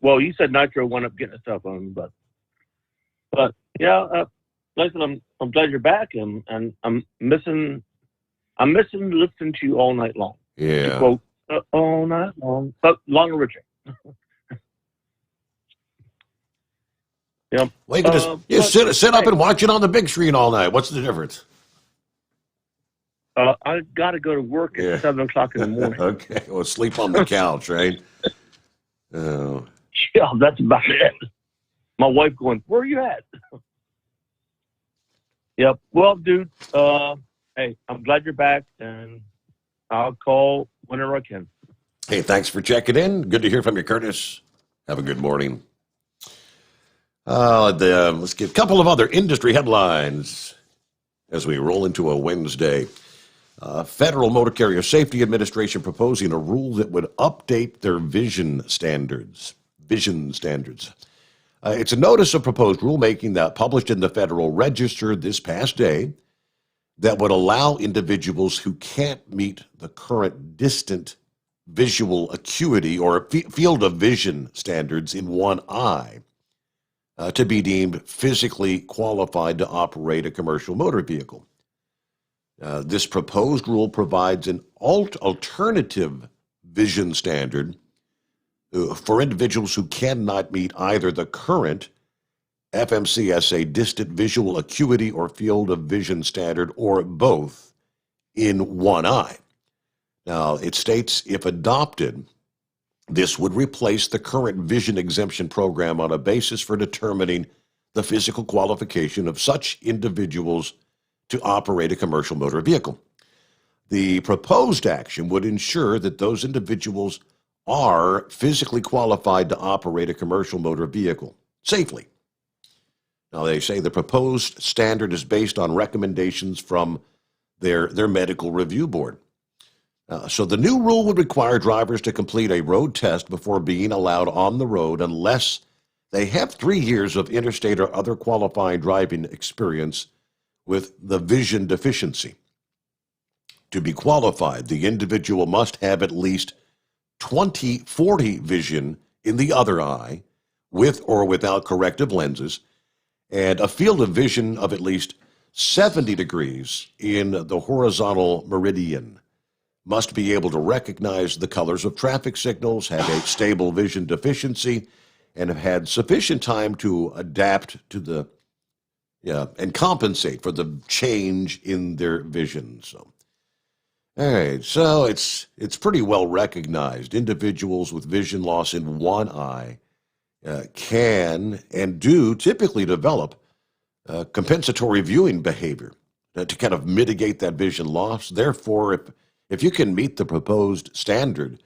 well, you said Nitro wound up getting a cell phone, but yeah, listen, I'm glad you're back, and I'm missing listening to you all night long. Yeah. To quote, all night long, but Long and Richard. Yeah. Well, you can just sit up and watch it on the big screen all night. What's the difference? I got to go to work at 7 o'clock in the morning. Okay, well, sleep on the couch, right? Oh. Yeah, that's about it. My wife going, where are you at? Yep. Well, dude, hey, I'm glad you're back, and I'll call whenever I can. Hey, thanks for checking in. Good to hear from you, Curtis. Have a good morning. Let's get a couple of other industry headlines as we roll into a Wednesday. Federal Motor Carrier Safety Administration proposing a rule that would update their vision standards. It's a notice of proposed rulemaking that published in the Federal Register this past day that would allow individuals who can't meet the current distant visual acuity or field of vision standards in one eye to be deemed physically qualified to operate a commercial motor vehicle. This proposed rule provides an alternative vision standard for individuals who cannot meet either the current FMCSA distant visual acuity or field of vision standard or both in one eye. Now, it states if adopted, this would replace the current vision exemption program on a basis for determining the physical qualification of such individuals to operate a commercial motor vehicle. The proposed action would ensure that those individuals are physically qualified to operate a commercial motor vehicle safely. Now, they say the proposed standard is based on recommendations from their medical review board. So the new rule would require drivers to complete a road test before being allowed on the road unless they have 3 years of interstate or other qualifying driving experience with the vision deficiency. To be qualified, the individual must have at least 20/40 vision in the other eye, with or without corrective lenses, and a field of vision of at least 70 degrees in the horizontal meridian. Must be able to recognize the colors of traffic signals, have a stable vision deficiency, and have had sufficient time to adapt to the, and compensate for the change in their vision. So, all right, so it's pretty well recognized. Individuals with vision loss in one eye can and do typically develop compensatory viewing behavior to kind of mitigate that vision loss. Therefore, if you can meet the proposed standard,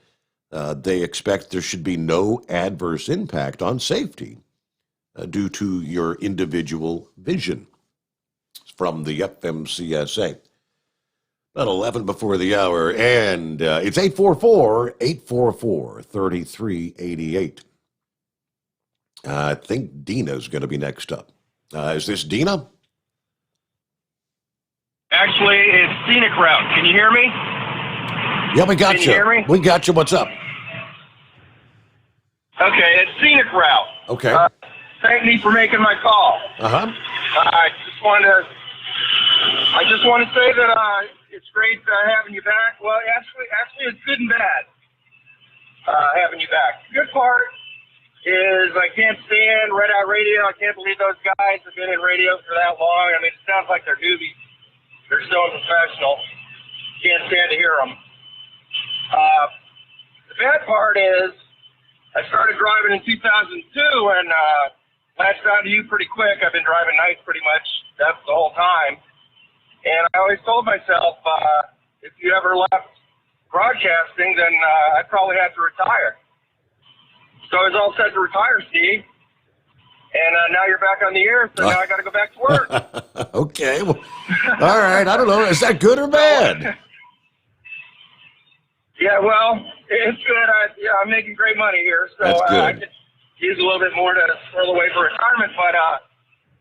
they expect there should be no adverse impact on safety due to your individual vision. From the FMCSA. About 11 before the hour, and it's 844-844-3388. I think Dina's going to be next up. Is this Dina? Actually, it's Scenic Route. Can you hear me? Yeah, we got Can you hear me? We got you. What's up? Okay, it's Scenic Route. Okay. Thank me for making my call. Uh-huh. I just want to say that it's great having you back. Well, actually, it's good and bad having you back. The good part is I can't stand Red Eye Radio. I can't believe those guys have been in radio for that long. I mean, it sounds like they're newbies. They're so unprofessional. Can't stand to hear them. The bad part is I started driving in 2002 and latched on to you pretty quick. I've been driving nights pretty much the whole time. And I always told myself, if you ever left broadcasting, then I'd probably have to retire. So I was all set to retire, Steve. And now you're back on the air, so now I got to go back to work. Okay. Well, all right. I don't know. Is that good or bad? Yeah, well, it's good. I'm making great money here, so I could use a little bit more to throw away for retirement. But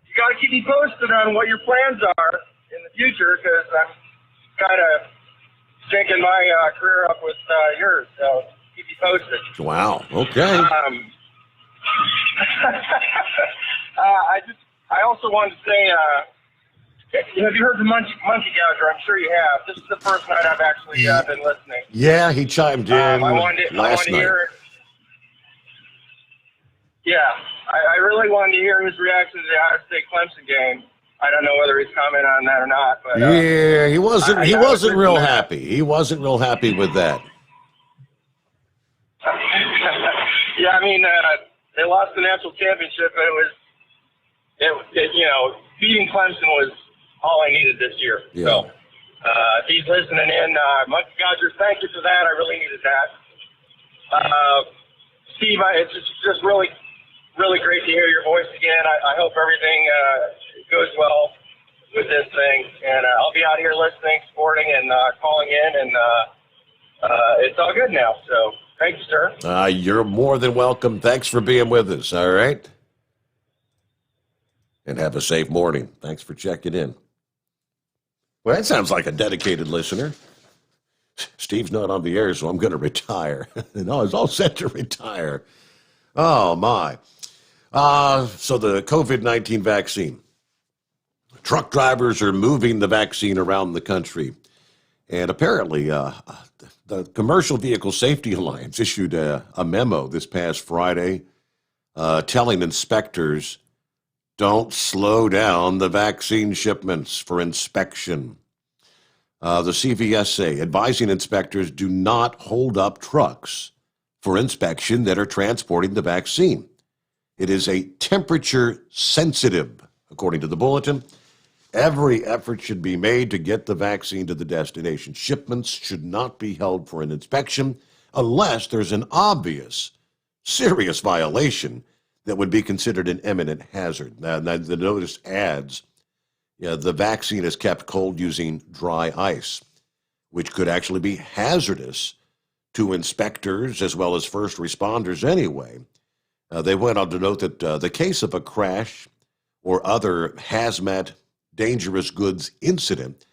you got to keep me posted on what your plans are in the future, because I'm kind of syncing my career up with yours. So keep you posted. Wow. Okay. I also wanted to say, have you heard the Monkey Gouger? I'm sure you have. This is the first night I've actually been listening. Yeah, he chimed in last night. Yeah, I really wanted to hear his reaction to the Ohio State Clemson game. I don't know whether he's commenting on that or not. But, yeah, he wasn't. He wasn't real happy. He wasn't real happy with that. Yeah, I mean, they lost the national championship, but beating Clemson was all I needed this year. Yeah. So, if he's listening in, Monkey Gouger, thank you for that. I really needed that. Steve, it's just really, really great to hear your voice again. I hope everything goes well with this thing, and I'll be out here listening, supporting, and calling in, and it's all good now. So, thank you, sir. You're more than welcome. Thanks for being with us. All right. And have a safe morning. Thanks for checking in. Well, that sounds like a dedicated listener. Steve's not on the air, so I'm going to retire. No, I was all set to retire. Oh, my. So the COVID-19 vaccine. Truck drivers are moving the vaccine around the country. And apparently, the Commercial Vehicle Safety Alliance issued a memo this past Friday telling inspectors, don't slow down the vaccine shipments for inspection. The CVSA advising inspectors do not hold up trucks for inspection that are transporting the vaccine. It is a temperature sensitive, according to the bulletin. Every effort should be made to get the vaccine to the destination. Shipments should not be held for an inspection unless there's an obvious, serious violation that would be considered an imminent hazard. Now the notice adds, the vaccine is kept cold using dry ice, which could actually be hazardous to inspectors as well as first responders anyway. They went on to note that the case of a crash or other hazmat dangerous goods incident,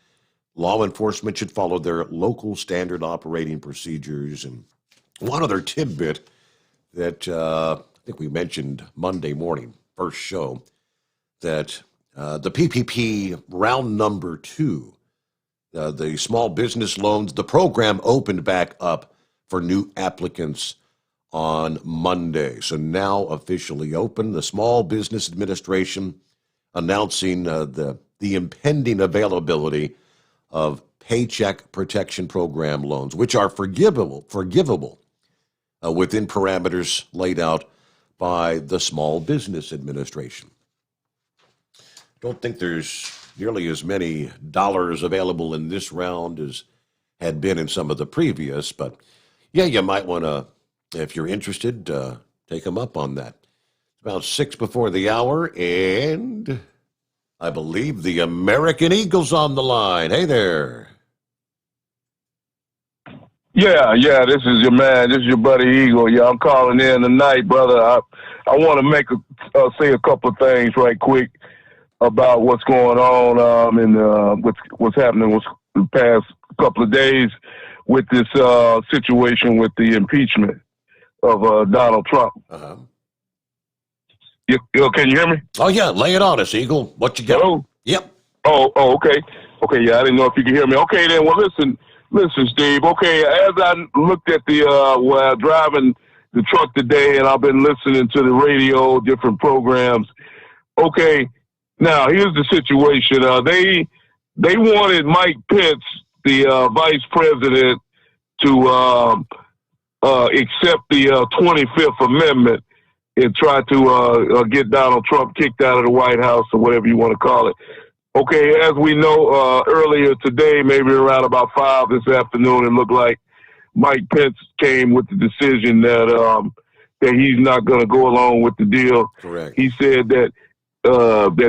law enforcement should follow their local standard operating procedures. And one other tidbit that I think we mentioned Monday morning, first show, that The PPP round number 2, the small business loans, the program opened back up for new applicants on Monday. So now officially open. The Small Business Administration announcing the impending availability of Paycheck Protection Program loans, which are forgivable within parameters laid out by the Small Business Administration. Don't think there's nearly as many dollars available in this round as had been in some of the previous, but yeah, you might want to, if you're interested, take them up on that. It's about 6 before the hour, and I believe the American Eagle's on the line. Hey there. Yeah, this is your man. This is your buddy Eagle. Yeah, I'm calling in tonight, brother. I want to say a couple of things right quick about what's going on and what's happening with the past couple of days with this situation with the impeachment of Donald Trump. Uh-huh. Can you hear me? Oh, yeah. Lay it on us, Eagle. What you got? Hello? Yep. Oh, okay. Okay, yeah, I didn't know if you could hear me. Okay, then, well, listen, Steve. Okay, as I looked at while driving the truck today, and I've been listening to the radio, different programs. Okay, now here's the situation. They wanted Mike Pence, the vice president, to accept the 25th Amendment and try to get Donald Trump kicked out of the White House or whatever you want to call it. Okay, as we know, earlier today, maybe around about 5 this afternoon, it looked like Mike Pence came with the decision that he's not going to go along with the deal. Correct. He said that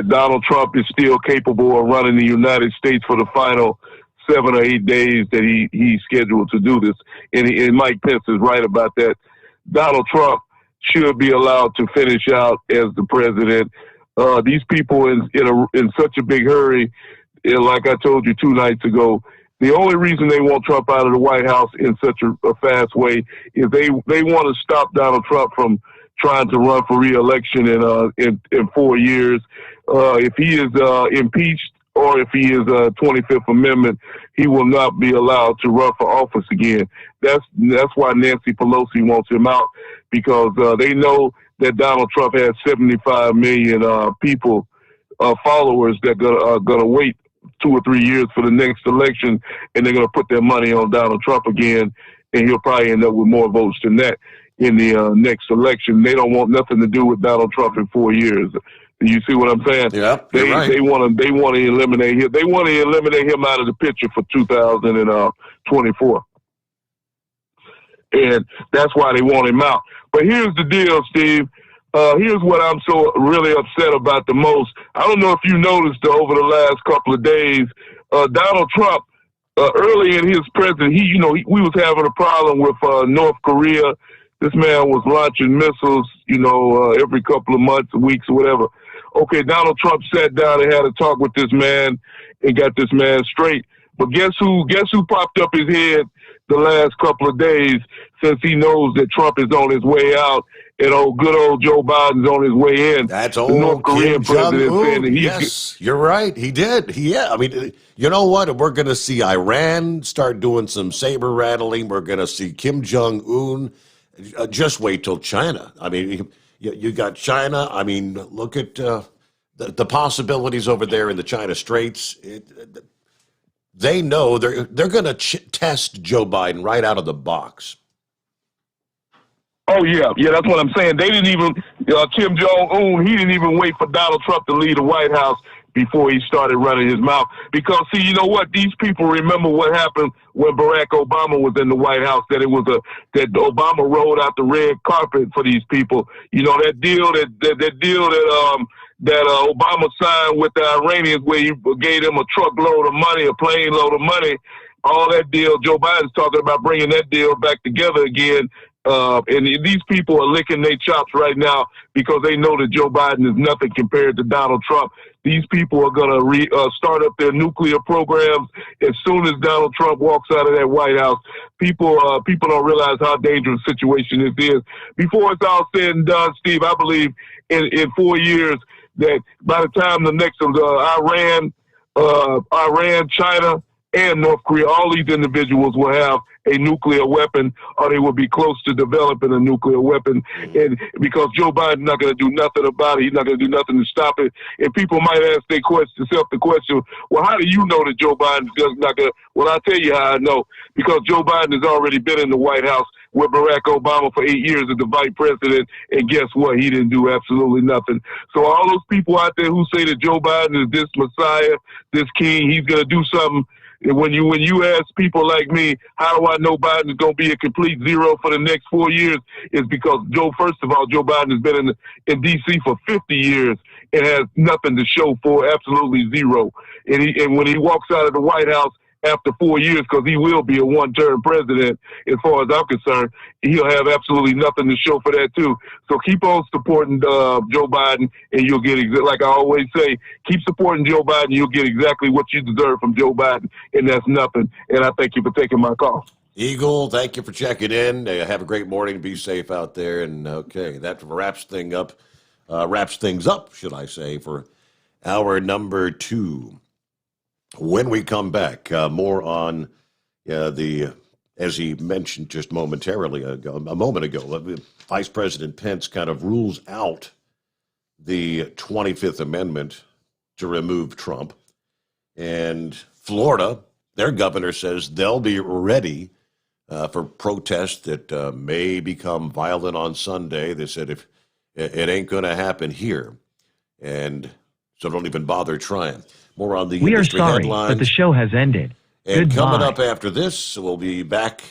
Donald Trump is still capable of running the United States for the final 7 or 8 days that he's scheduled to do this. And Mike Pence is right about that. Donald Trump should be allowed to finish out as the president. These people in such a big hurry, like I told you 2 nights ago, the only reason they want Trump out of the White House in such a fast way is they want to stop Donald Trump from trying to run for re-election in 4 years. If he is impeached or if he is 25th Amendment, he will not be allowed to run for office again. That's why Nancy Pelosi wants him out, because they know that Donald Trump has 75 million people, followers that are going to wait 2 or 3 years for the next election, and they're going to put their money on Donald Trump again, and he'll probably end up with more votes than that in the next election. They don't want nothing to do with Donald Trump in 4 years. You see what I'm saying? Yeah, right. They want to eliminate him. They want to eliminate him out of the picture for 2024, and that's why they want him out. But here's the deal, Steve. Here's what I'm so really upset about the most. I don't know if you noticed over the last couple of days, Donald Trump, early in his presidency, we was having a problem with North Korea. This man was launching missiles, every couple of months, weeks, or whatever. Okay, Donald Trump sat down and had a talk with this man and got this man straight. But guess who popped up his head the last couple of days, since he knows that Trump is on his way out and good old Joe Biden's on his way in. That's the North Korean president saying that yes, you're right. He did. I mean, you know what? We're going to see Iran start doing some saber rattling. We're going to see Kim Jong-un. Just wait till China. I mean, you got China. I mean, look at the possibilities over there in the China Straits. They know they're going to test Joe Biden right out of the box. Oh, yeah, that's what I'm saying. They didn't even, Kim Jong-un, he didn't even wait for Donald Trump to leave the White House before he started running his mouth. Because, see, you know what? These people remember what happened when Barack Obama was in the White House, that Obama rolled out the red carpet for these people. That deal that Obama signed with the Iranians, where he gave them a truckload of money, a plane load of money, all that deal. Joe Biden's talking about bringing that deal back together again. And these people are licking their chops right now because they know that Joe Biden is nothing compared to Donald Trump. These people are going to start up their nuclear programs as soon as Donald Trump walks out of that White House. People don't realize how dangerous a situation this is. Before it's all said and done, Steve, I believe in 4 years, that by the time the next Iran, China, and North Korea, all these individuals will have a nuclear weapon, or they will be close to developing a nuclear weapon. And because Joe Biden's not going to do nothing about it, he's not going to do nothing to stop it. And people might ask themselves the question, well, how do you know that Joe Biden's not going to? Well, I'll tell you how I know. Because Joe Biden has already been in the White House with Barack Obama for 8 years as the vice president, and guess what? He didn't do absolutely nothing. So all those people out there who say that Joe Biden is this messiah, this king, he's going to do something. When you ask people like me, how do I know Biden is going to be a complete zero for the next 4 years? Is because first of all, Joe Biden has been in D.C. for 50 years and has nothing to show for, absolutely zero. And when he walks out of the White House after 4 years, because he will be a one-term president, as far as I'm concerned, he'll have absolutely nothing to show for that too. So keep on supporting Joe Biden, and you'll get, like I always say, keep supporting Joe Biden, you'll get exactly what you deserve from Joe Biden, and that's nothing. And I thank you for taking my call. Eagle, thank you for checking in. Have a great morning. Be safe out there. And okay, that wraps things up, should I say, for hour number 2. When we come back, more on as he mentioned just a moment ago, Vice President Pence kind of rules out the 25th Amendment to remove Trump. And Florida, their governor says they'll be ready for protests that may become violent on Sunday. They said if it ain't going to happen here, and so don't even bother trying. More on the We are industry sorry, headlines. but the show has ended. And Goodbye. coming up after this, we'll be back.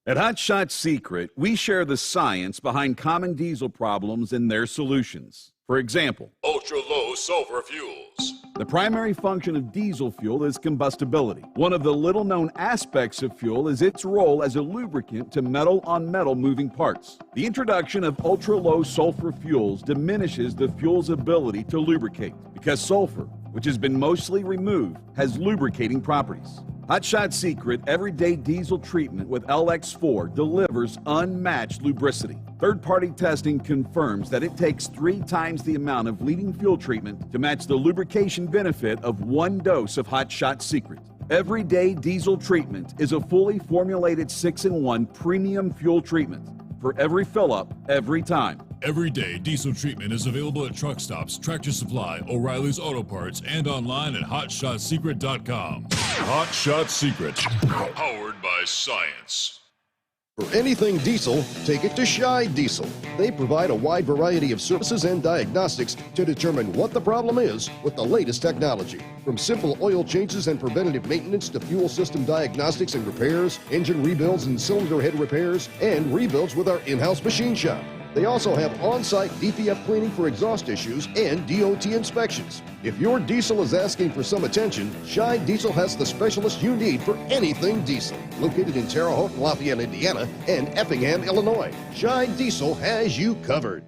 At Hot Shot Secret, we share the science behind common diesel problems and their solutions. For example, Ultra-low sulfur fuels. the primary function of diesel fuel is combustibility. One of the little-known aspects of fuel is its role as a lubricant to metal-on-metal moving parts. The introduction of ultra-low sulfur fuels diminishes the fuel's ability to lubricate because sulfur, which has been mostly removed, has lubricating properties. Hot Shot Secret Everyday Diesel Treatment with LX4 delivers unmatched lubricity. Third-party testing confirms that it takes 3 times the amount of leading fuel treatment to match the lubrication benefit of 1 dose of Hot Shot Secret. Everyday Diesel Treatment is a fully formulated 6-in-1 premium fuel treatment for every fill-up, every time. Everyday diesel treatment is available at truck stops, Tractor Supply, O'Reilly's Auto Parts, and online at HotShotSecret.com. Hot Shot Secret, powered by science. For anything diesel, take it to Shy Diesel. They provide a wide variety of services and diagnostics to determine what the problem is with the latest technology. From simple oil changes and preventative maintenance to fuel system diagnostics and repairs, engine rebuilds and cylinder head repairs, and rebuilds with our in-house machine shop. They also have on-site DPF cleaning for exhaust issues and DOT inspections. If your diesel is asking for some attention, Shy Diesel has the specialist you need for anything diesel. Located in Terre Haute, Lafayette, Indiana, and Effingham, Illinois, Shy Diesel has you covered.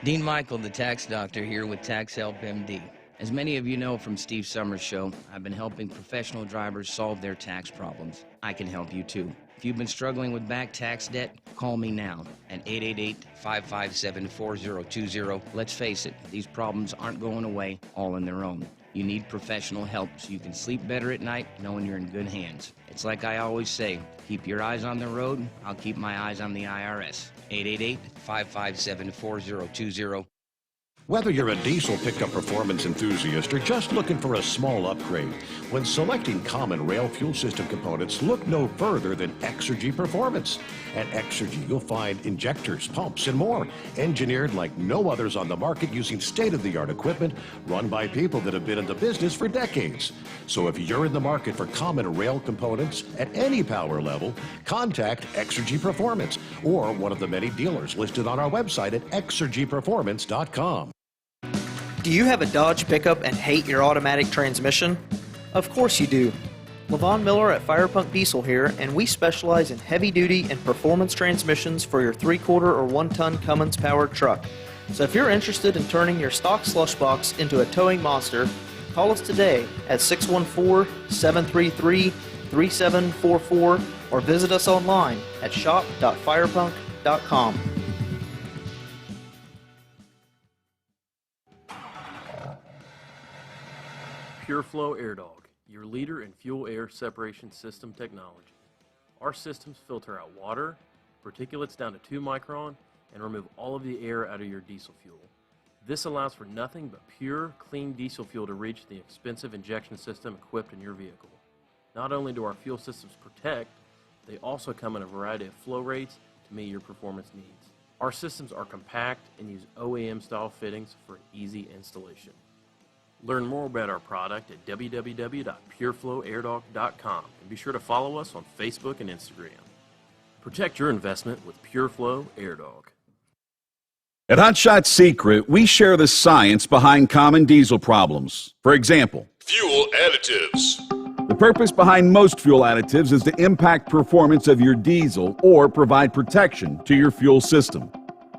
Dean Michael, the tax doctor, here with Tax Help MD. As many of you know from Steve Summers' show, I've been helping professional drivers solve their tax problems. I can help you too. If you've been struggling with back tax debt, call me now at 888-557-4020. Let's face it, these problems aren't going away all on their own. You need professional help so you can sleep better at night knowing you're in good hands. It's like I always say, keep your eyes on the road, I'll keep my eyes on the IRS. 888-557-4020. Whether you're a diesel pickup performance enthusiast or just looking for a small upgrade, when selecting common rail fuel system components, look no further than Exergy Performance. At Exergy, you'll find injectors, pumps, and more, engineered like no others on the market using state-of-the-art equipment run by people that have been in the business for decades. So if you're in the market for common rail components at any power level, contact Exergy Performance or one of the many dealers listed on our website at exergyperformance.com. Do you have a Dodge pickup and hate your automatic transmission? Of course you do. Levon Miller at Firepunk Diesel here, and we specialize in heavy-duty and performance transmissions for your 3-quarter or 1-ton Cummins-powered truck. So if you're interested in turning your stock slush box into a towing monster, call us today at 614-733-3744 or visit us online at shop.firepunk.com. PureFlow Air Dog, your leader in fuel air separation system technology. Our systems filter out water, particulates down to 2 micron, and remove all of the air out of your diesel fuel. This allows for nothing but pure, clean diesel fuel to reach the expensive injection system equipped in your vehicle. Not only do our fuel systems protect, they also come in a variety of flow rates to meet your performance needs. Our systems are compact and use OEM-style fittings for easy installation. Learn more about our product at www.pureflowairdog.com and be sure to follow us on Facebook and Instagram. Protect your investment with PureFlow Air Dog. At Hot Shot Secret, we share the science behind common diesel problems. For example, Fuel additives. the purpose behind most fuel additives is to impact performance of your diesel or provide protection to your fuel system.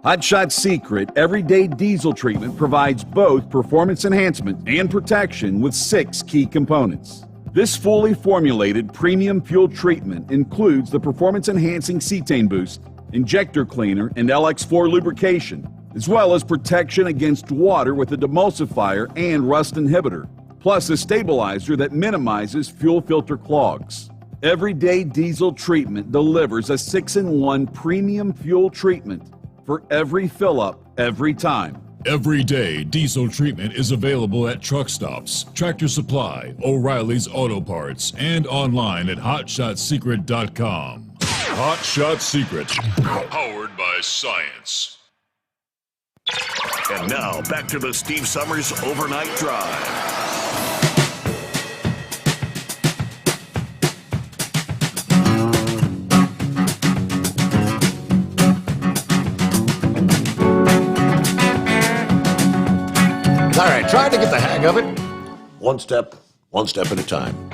Hot Shot Secret Everyday Diesel Treatment provides both performance enhancement and protection with 6 key components. This fully formulated premium fuel treatment includes the performance-enhancing cetane boost, injector cleaner, and LX4 lubrication, as well as protection against water with a demulsifier and rust inhibitor, plus a stabilizer that minimizes fuel filter clogs. Everyday Diesel Treatment delivers a 6-in-1 premium fuel treatment for every fill-up, every time. Everyday Diesel Treatment is available at truck stops, Tractor Supply, O'Reilly's Auto Parts, and online at hotshotsecret.com. Hot Shot Secret, powered by science. And now, back to the Steve Summers Overnight Drive. All right, trying to get the hang of it. One step at a time.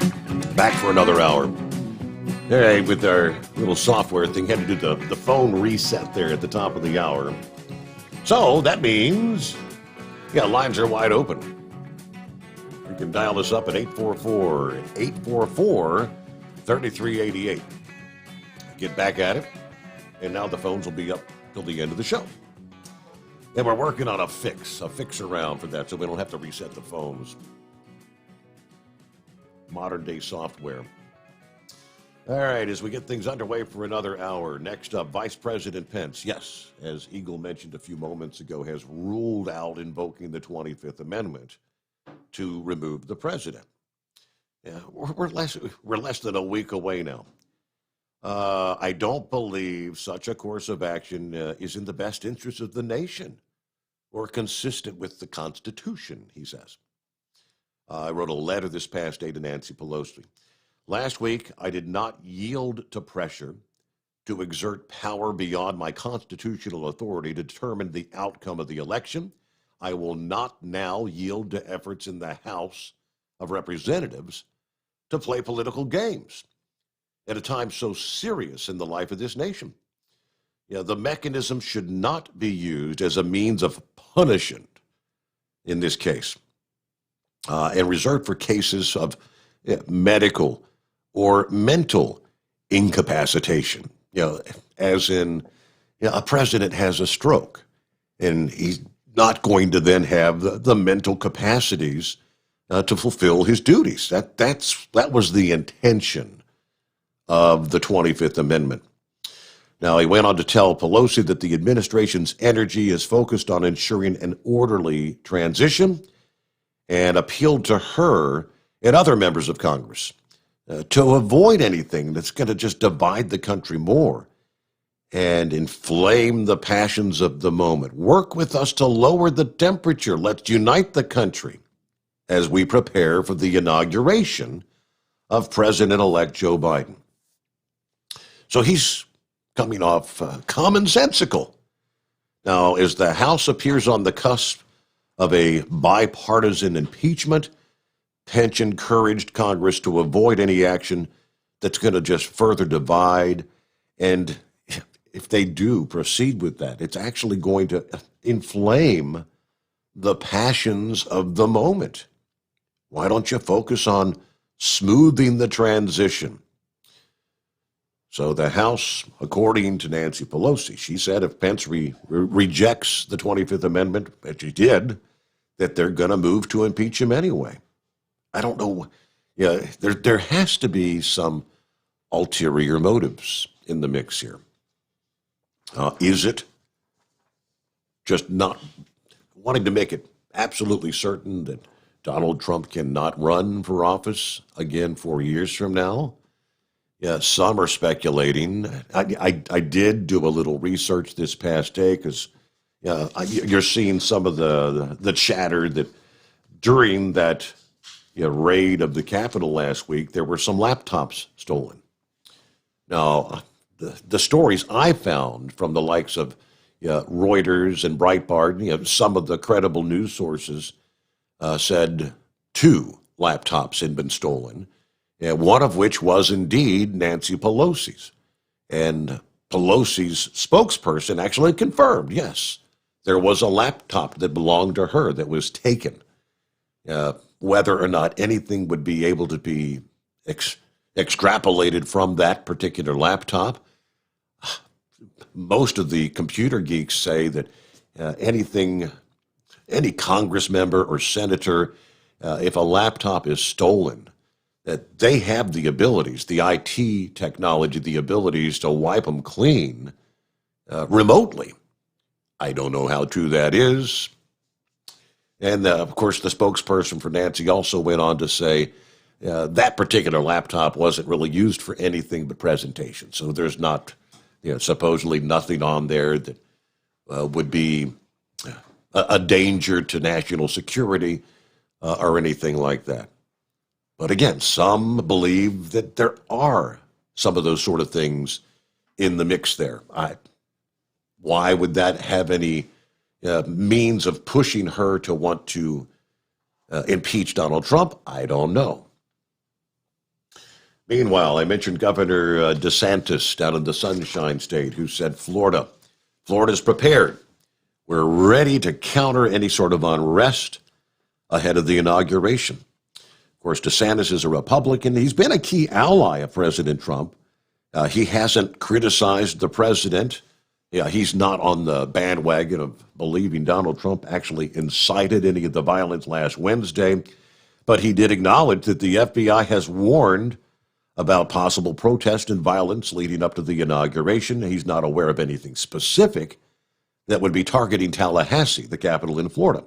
Back for another hour. All right, with our little software thing, had to do the phone reset there at the top of the hour. So that means, lines are wide open. You can dial us up at 844-3388. Get back at it. And now the phones will be up till the end of the show. And we're working on a fix around for that so we don't have to reset the phones. Modern day software. All right, as we get things underway for another hour, next up, Vice President Pence, yes, as Eagle mentioned a few moments ago, has ruled out invoking the 25th Amendment to remove the president. Yeah, we're less than a week away now. I don't believe such a course of action is in the best interest of the nation or consistent with the Constitution, he says. I wrote a letter this past day to Nancy Pelosi. Last week, I did not yield to pressure to exert power beyond my constitutional authority to determine the outcome of the election. I will not now yield to efforts in the House of Representatives to play political games at a time so serious in the life of this nation. The mechanism should not be used as a means of punishment in this case, and reserved for cases of medical or mental incapacitation. As in, a president has a stroke, and he's not going to then have the mental capacities to fulfill his duties. That was the intention of the 25th Amendment. Now, he went on to tell Pelosi that the administration's energy is focused on ensuring an orderly transition and appealed to her and other members of Congress to avoid anything that's going to just divide the country more and inflame the passions of the moment. Work with us to lower the temperature. Let's unite the country as we prepare for the inauguration of President-elect Joe Biden. So he's coming off commonsensical. Now, as the House appears on the cusp of a bipartisan impeachment, Pence encouraged Congress to avoid any action that's going to just further divide. And if they do proceed with that, it's actually going to inflame the passions of the moment. Why don't you focus on smoothing the transition? So the House, according to Nancy Pelosi, she said if Pence rejects the 25th Amendment, which he did, that they're going to move to impeach him anyway. I don't know. Yeah, there has to be some ulterior motives in the mix here. Is it just not wanting to make it absolutely certain that Donald Trump cannot run for office again 4 years from now? Yeah, some are speculating. I did do a little research this past day because you're seeing some of the chatter that during that raid of the Capitol last week, there were some laptops stolen. Now, the stories I found from the likes of Reuters and Breitbart, some of the credible news sources said 2 laptops had been stolen, and one of which was indeed Nancy Pelosi's. And Pelosi's spokesperson actually confirmed, yes, there was a laptop that belonged to her that was taken. Whether or not anything would be able to be extrapolated from that particular laptop, most of the computer geeks say that any Congress member or senator, if a laptop is stolen, that they have the abilities, the IT technology, the abilities to wipe them clean remotely. I don't know how true that is. And, of course, the spokesperson for Nancy also went on to say that particular laptop wasn't really used for anything but presentation. So there's not, supposedly nothing on there that would be a danger to national security or anything like that. But again, some believe that there are some of those sort of things in the mix there. Why would that have any means of pushing her to want to impeach Donald Trump? I don't know. Meanwhile, I mentioned Governor DeSantis down in the Sunshine State, who said Florida's prepared. We're ready to counter any sort of unrest ahead of the inauguration. Of course, DeSantis is a Republican. He's been a key ally of President Trump. He hasn't criticized the president. He's not on the bandwagon of believing Donald Trump actually incited any of the violence last Wednesday, but he did acknowledge that the FBI has warned about possible protest and violence leading up to the inauguration. He's not aware of anything specific that would be targeting Tallahassee, the capital in Florida.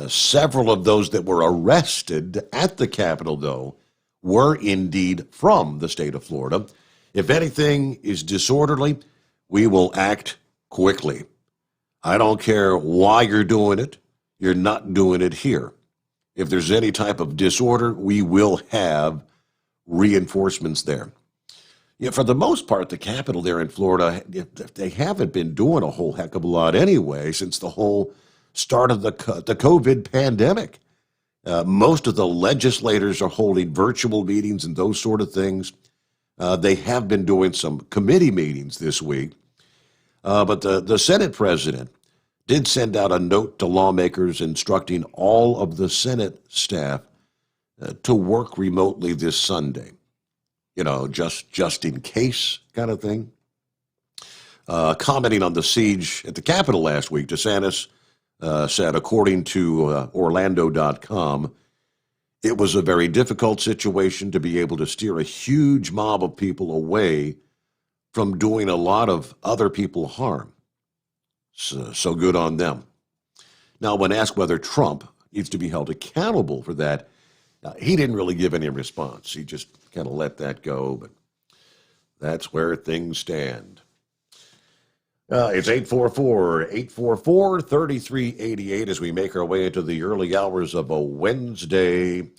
Several of those that were arrested at the Capitol, though, were indeed from the state of Florida. If anything is disorderly, we will act quickly. I don't care why you're doing it. You're not doing it here. If there's any type of disorder, we will have reinforcements there. For the most part, the Capitol there in Florida, they haven't been doing a whole heck of a lot anyway since the whole start of the COVID pandemic. Most of the legislators are holding virtual meetings and those sort of things. They have been doing some committee meetings this week. But the Senate president did send out a note to lawmakers instructing all of the Senate staff to work remotely this Sunday. Just in case kind of thing. Commenting on the siege at the Capitol last week, DeSantis said, according to Orlando.com, it was a very difficult situation to be able to steer a huge mob of people away from doing a lot of other people harm. So good on them. Now, when asked whether Trump needs to be held accountable for that, he didn't really give any response. He just kind of let that go, but that's where things stand. It's 844-844-3388 as we make our way into the early hours of a Wednesday.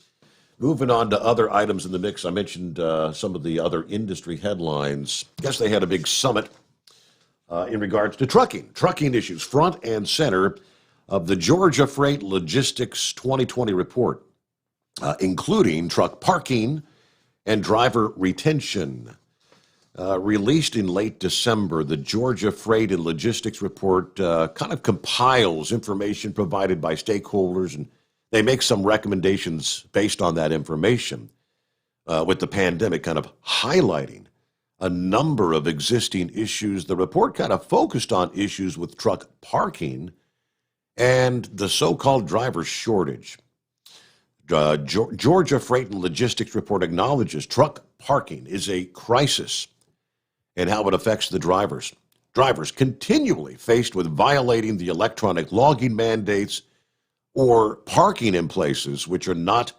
Moving on to other items in the mix, I mentioned some of the other industry headlines. Guess they had a big summit in regards to trucking issues, front and center of the Georgia Freight Logistics 2020 report, including truck parking and driver retention. Released in late December, the Georgia Freight and Logistics report kind of compiles information provided by stakeholders, and they make some recommendations based on that information, with the pandemic kind of highlighting a number of existing issues. The report kind of focused on issues with truck parking and the so-called driver shortage. Georgia Freight and Logistics Report acknowledges truck parking is a crisis and how it affects the drivers. Drivers continually faced with violating the electronic logging mandates or parking in places which are not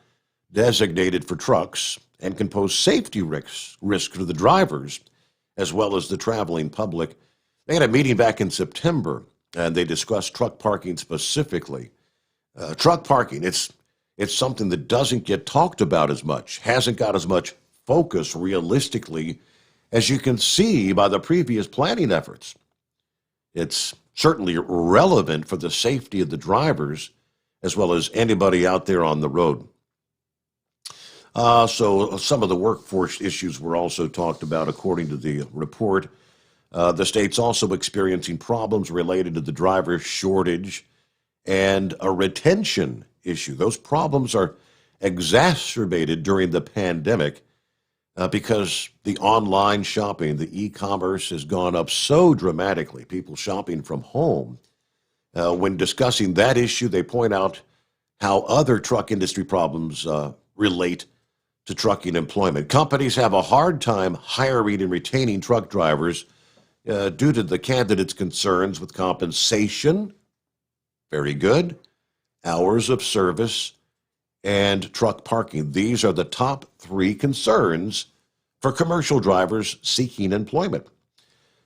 designated for trucks and can pose safety risks to the drivers as well as the traveling public. They had a meeting back in September, and they discussed truck parking specifically. Truck parking, it's something that doesn't get talked about as much, hasn't got as much focus realistically as you can see by the previous planning efforts. It's certainly relevant for the safety of the drivers as well as anybody out there on the road. So some of the workforce issues were also talked about according to the report. The state's also experiencing problems related to the driver shortage and a retention issue. Those problems are exacerbated during the pandemic because the online shopping, the e-commerce has gone up so dramatically, people shopping from home. When discussing that issue, they point out how other truck industry problems relate to trucking employment. Companies have a hard time hiring and retaining truck drivers due to the candidates' concerns with compensation, very good, hours of service, and truck parking. These are the top three concerns for commercial drivers seeking employment.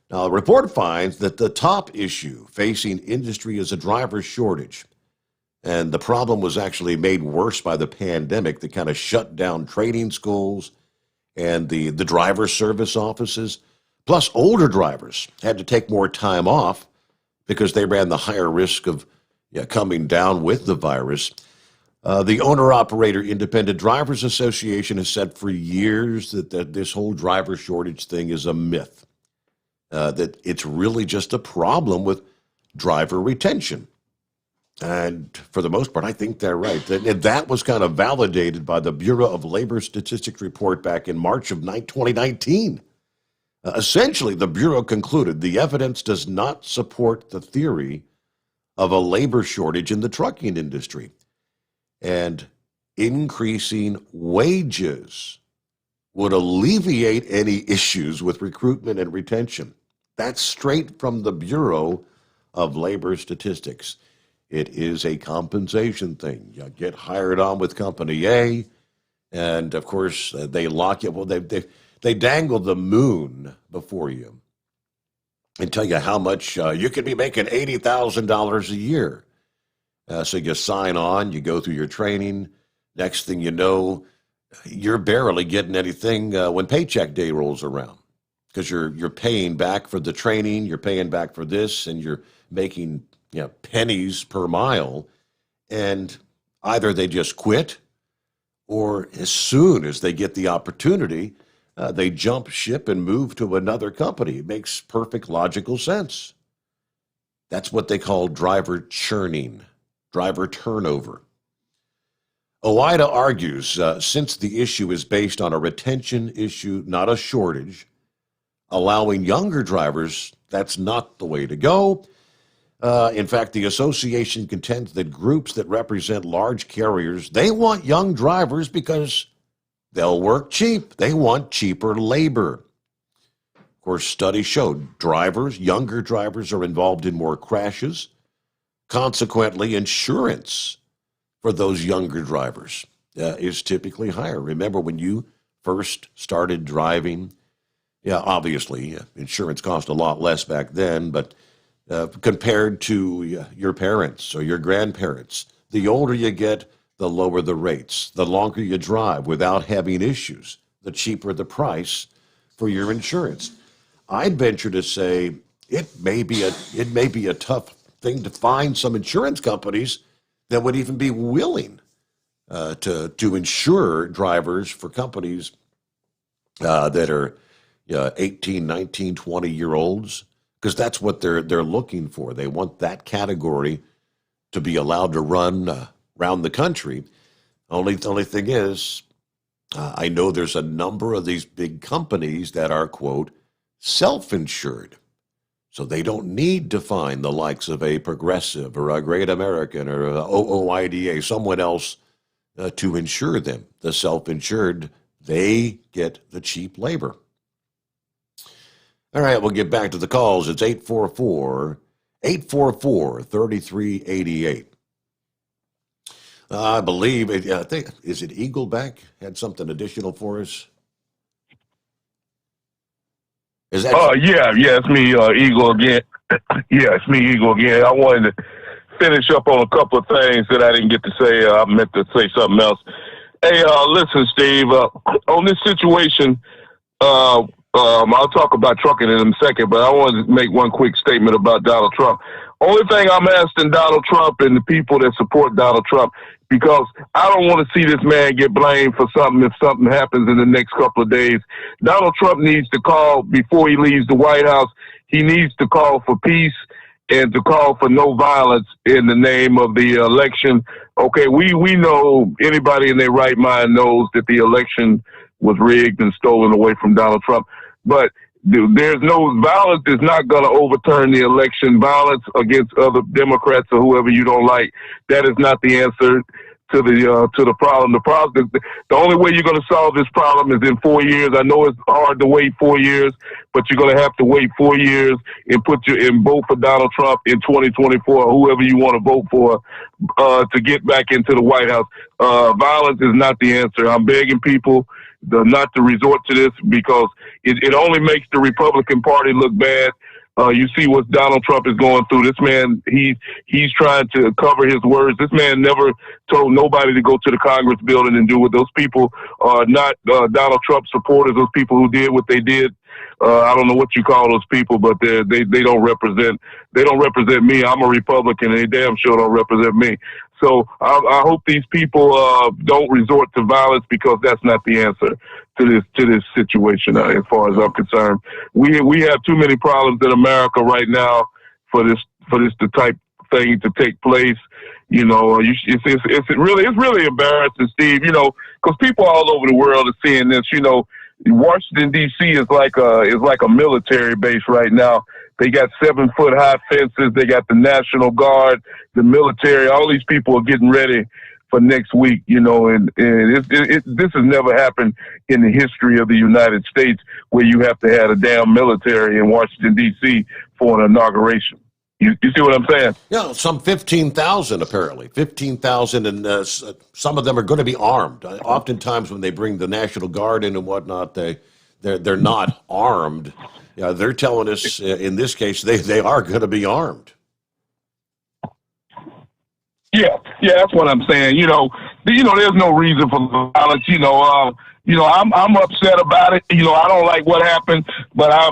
Now, the report finds that the top issue facing industry is a driver shortage. And the problem was actually made worse by the pandemic that kind of shut down training schools and the driver service offices. Plus, older drivers had to take more time off because they ran the higher risk of coming down with the virus. The Owner-Operator Independent Drivers Association has said for years that this whole driver shortage thing is a myth, that it's really just a problem with driver retention. And for the most part, I think they're right. That was kind of validated by the Bureau of Labor Statistics report back in March of 2019. Essentially, the Bureau concluded the evidence does not support the theory of a labor shortage in the trucking industry. And increasing wages would alleviate any issues with recruitment and retention. That's straight from the Bureau of Labor Statistics. It is a compensation thing. You get hired on with Company A, and of course, they lock you. Well, they dangle the moon before you and tell you how much you could be making $80,000 a year. So you sign on, you go through your training. Next thing you know, you're barely getting anything when paycheck day rolls around because you're paying back for the training, you're paying back for this, and you're making pennies per mile, and either they just quit or as soon as they get the opportunity, they jump ship and move to another company. It makes perfect logical sense. That's what they call driver churning, driver turnover. OIDA argues since the issue is based on a retention issue, not a shortage, allowing younger drivers, that's not the way to go. In fact, the association contends that groups that represent large carriers, they want young drivers because they'll work cheap. They want cheaper labor. Of course, studies showed younger drivers are involved in more crashes. Consequently, insurance for those younger drivers is typically higher. Remember when you first started driving? Yeah, obviously, insurance cost a lot less back then, but compared to your parents or your grandparents, the older you get, the lower the rates. The longer you drive without having issues, the cheaper the price for your insurance. I'd venture to say it may be a tough thing to find some insurance companies that would even be willing to insure drivers for companies that are 18, 19, 20-year-olds, because that's what they're looking for. They want that category to be allowed to run around the country. Only thing is, I know there's a number of these big companies that are, quote, self-insured. So they don't need to find the likes of a Progressive or a Great American or a OOIDA, someone else to insure them. The self-insured, they get the cheap labor. All right, we'll get back to the calls. It's 844-3388. I believe, I think, is it Eagleback had something additional for us? Is that? Yeah, it's me, Eagle again. Yeah, it's me, Eagle again. I wanted to finish up on a couple of things that I didn't get to say. I meant to say something else. Hey, listen, Steve, on this situation, I'll talk about trucking in a second, but I wanted to make one quick statement about Donald Trump. Only thing I'm asking Donald Trump and the people that support Donald Trump, because I don't want to see this man get blamed for something if something happens in the next couple of days. Donald Trump needs to call before he leaves the White House. He needs to call for peace and to call for no violence in the name of the election. Okay, we know, anybody in their right mind knows that the election was rigged and stolen away from Donald Trump. But there's no violence is not going to overturn the election. Violence against other Democrats or whoever you don't like, that is not the answer to the problem. The only way you're going to solve this problem is in 4 years. I know it's hard to wait 4 years, but you're going to have to wait 4 years and vote for Donald Trump in 2024 or whoever you want to vote for to get back into the White House. Violence is not the answer. I'm begging people not to resort to this because it only makes the Republican Party look bad. You see what Donald Trump is going through. This man, he's trying to cover his words. This man never told nobody to go to the Congress building and do what those people are not Donald Trump supporters. Those people who did what they did. I don't know what you call those people, but they don't represent me. I'm a Republican, and they damn sure don't represent me. So I hope these people don't resort to violence because that's not the answer to this situation. As far as I'm concerned, we have too many problems in America right now for this the type thing to take place. You know, it's really embarrassing, Steve. You know, because people all over the world are seeing this. You know, Washington D.C. is like a military base right now. They got 7-foot high fences. They got the National Guard, the military. All these people are getting ready for next week, you know, and this has never happened in the history of the United States where you have to have a damn military in Washington, D.C. for an inauguration. You see what I'm saying? Yeah, some 15,000 apparently. 15,000, and some of them are going to be armed. Oftentimes when they bring the National Guard in and whatnot, they're not armed. Yeah, they're telling us in this case they are going to be armed. Yeah, that's what I'm saying. You know, there's no reason for violence. I'm upset about it. You know, I don't like what happened, but I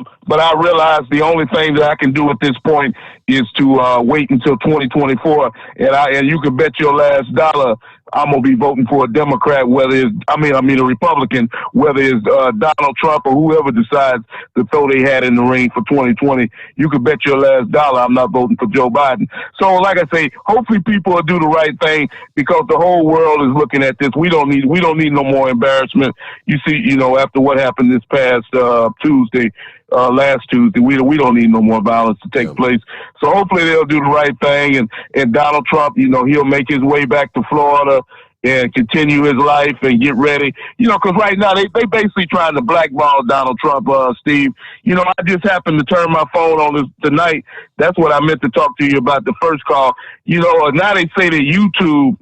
realize the only thing that I can do at this point is to wait until 2024, and you can bet your last dollar I'm gonna be voting for a Democrat, a Republican, whether it's Donald Trump or whoever decides to throw their hat in the ring for 2020. You can bet your last dollar I'm not voting for Joe Biden. So, like I say, hopefully people will do the right thing because the whole world is looking at this. We don't need no more embarrassment. You see, you know, after what happened this past last Tuesday, we don't need no more violence to take place. So hopefully they'll do the right thing, and Donald Trump, you know, he'll make his way back to Florida and continue his life and get ready. You know, because right now they basically trying to blackball Donald Trump, Steve. You know, I just happened to turn my phone on this tonight. That's what I meant to talk to you about the first call. You know, now they say that YouTube,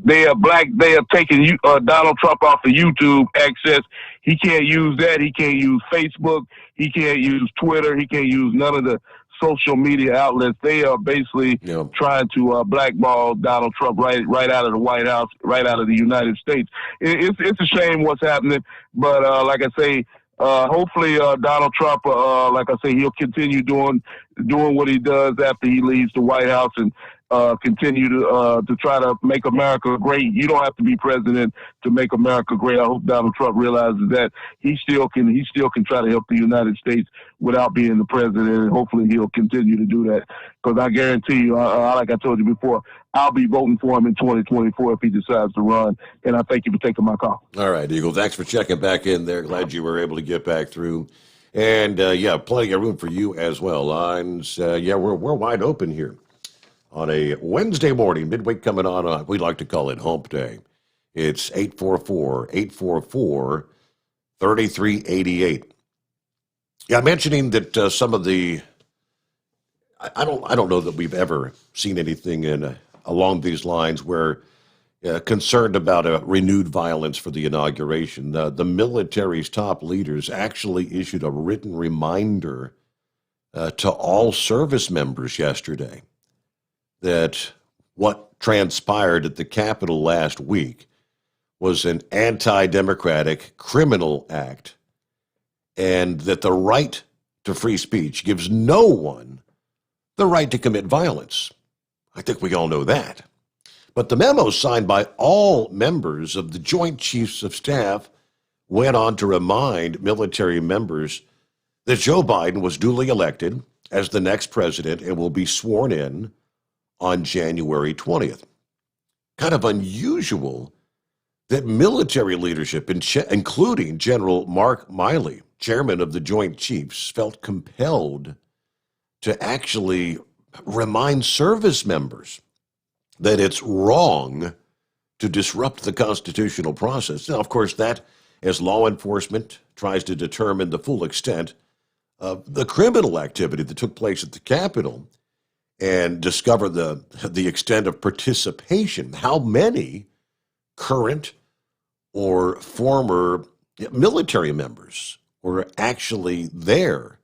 they are taking Donald Trump off of YouTube access. He can't use that. He can't use Facebook. He can't use Twitter. He can't use none of the social media outlets. They are basically trying to blackball Donald Trump right out of the White House, right out of the United States. It's a shame what's happening, but like I say, hopefully Donald Trump, like I say, he'll continue doing what he does after he leaves the White House and continue to try to make America great. You don't have to be president to make America great. I hope Donald Trump realizes that he still can try to help the United States without being the president, and hopefully he'll continue to do that. Because I guarantee you, like I told you before, I'll be voting for him in 2024 if he decides to run. And I thank you for taking my call. All right, Eagle. Thanks for checking back in there. Glad you were able to get back through. And plenty of room for you as well. Lines, we're wide open here on a Wednesday morning, midweek coming on. We like to call it Hump Day. It's 844-844-3388. Yeah, mentioning that some of the I don't know that we've ever seen anything along these lines where concerned about a renewed violence for the inauguration. The military's top leaders actually issued a written reminder to all service members yesterday that what transpired at the Capitol last week was an anti-democratic criminal act, and that the right to free speech gives no one the right to commit violence. I think we all know that. But the memo signed by all members of the Joint Chiefs of Staff went on to remind military members that Joe Biden was duly elected as the next president and will be sworn in on January 20th. Kind of unusual that military leadership, including General Mark Miley, chairman of the Joint Chiefs, felt compelled to actually remind service members that it's wrong to disrupt the constitutional process. Now, of course, that, as law enforcement tries to determine the full extent of the criminal activity that took place at the Capitol and discover the extent of participation, how many current or former military members were actually there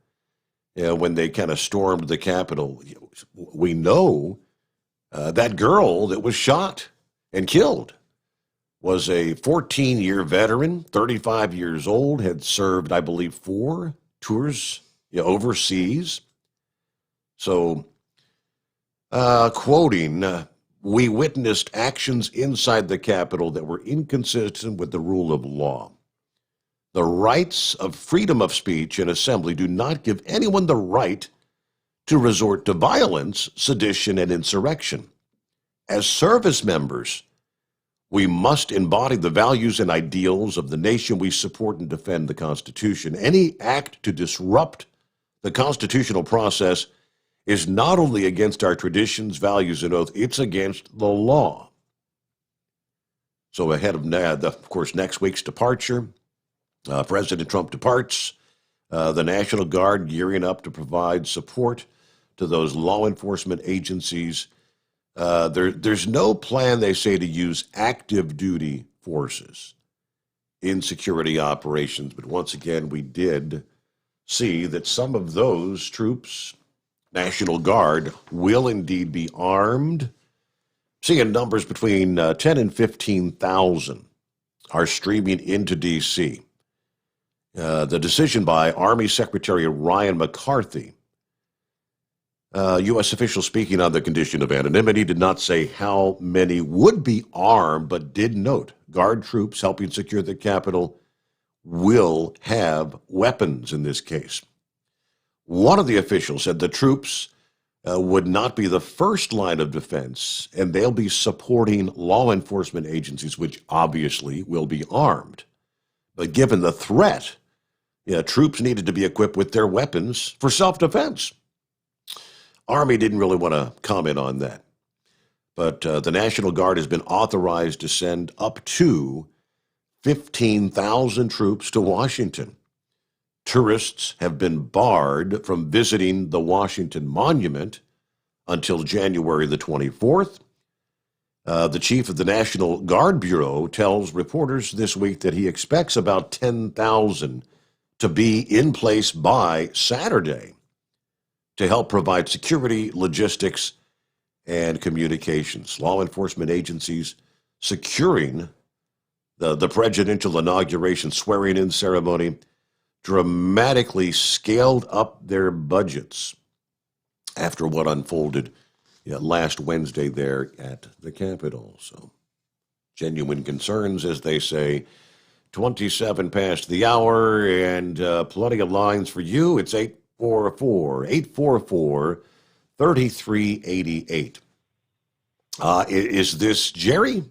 when they kind of stormed the Capitol. We know that girl that was shot and killed was a 14-year veteran, 35 years old, had served, I believe, 4 tours overseas. So, quoting, we witnessed actions inside the Capitol that were inconsistent with the rule of law. The rights of freedom of speech and assembly do not give anyone the right to resort to violence, sedition, and insurrection. As service members, we must embody the values and ideals of the nation we support and defend the Constitution. Any act to disrupt the constitutional process is not only against our traditions, values, and oath, it's against the law. So ahead of course, next week's departure, President Trump departs, the National Guard gearing up to provide support to those law enforcement agencies. There's no plan, they say, to use active duty forces in security operations. But once again, we did see that some of those troops, National Guard, will indeed be armed. Seeing numbers between 10 and 15,000 are streaming into D.C. The decision by Army Secretary Ryan McCarthy, U.S. official speaking on the condition of anonymity, did not say how many would be armed, but did note Guard troops helping secure the Capitol will have weapons in this case. One of the officials said the troops would not be the first line of defense, and they'll be supporting law enforcement agencies, which obviously will be armed. But given the threat, troops needed to be equipped with their weapons for self-defense. Army didn't really want to comment on that. But the National Guard has been authorized to send up to 15,000 troops to Washington. Tourists have been barred from visiting the Washington Monument until January the 24th. The chief of the National Guard Bureau tells reporters this week that he expects about 10,000 to be in place by Saturday to help provide security, logistics, and communications. Law enforcement agencies securing the presidential inauguration swearing-in ceremony dramatically scaled up their budgets after what unfolded last Wednesday there at the Capitol. So, genuine concerns, as they say. 27 past the hour, and plenty of lines for you. It's 844-844-3388. Is this Jerry?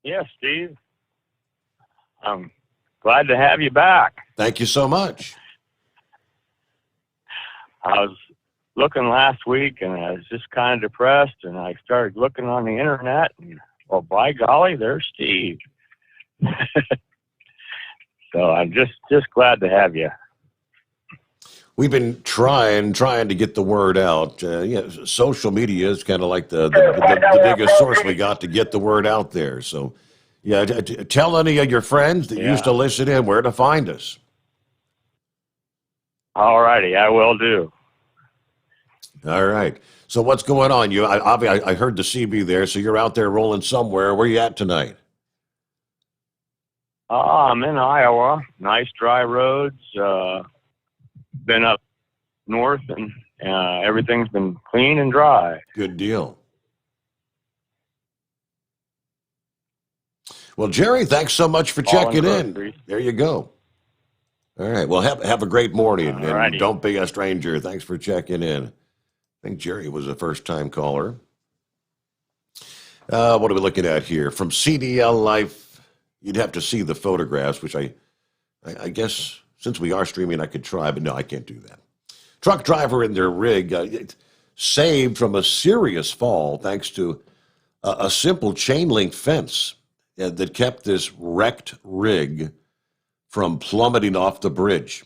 Yes, Steve. I'm glad to have you back. Thank you so much. I was looking last week, and I was just kind of depressed, and I started looking on the internet, and Well, by golly, there's Steve. So I'm just glad to have you. We've been trying to get the word out. Social media is kind of like the biggest source we got to get the word out there. So, yeah, tell any of your friends that used to listen in where to find us. All righty, I will do. All right. So what's going on? I heard the CB there, so you're out there rolling somewhere. Where you at tonight? I'm in Iowa. Nice dry roads. Been up north, and everything's been clean and dry. Good deal. Well, Jerry, thanks so much for checking in. There you go. All right. Well, have a great morning, and don't be a stranger. Thanks for checking in. I think Jerry was a first-time caller. What are we looking at here? From CDL Life, you'd have to see the photographs, which I guess since we are streaming, I could try, but no, I can't do that. Truck driver in their rig saved from a serious fall thanks to a simple chain link fence that kept this wrecked rig from plummeting off the bridge.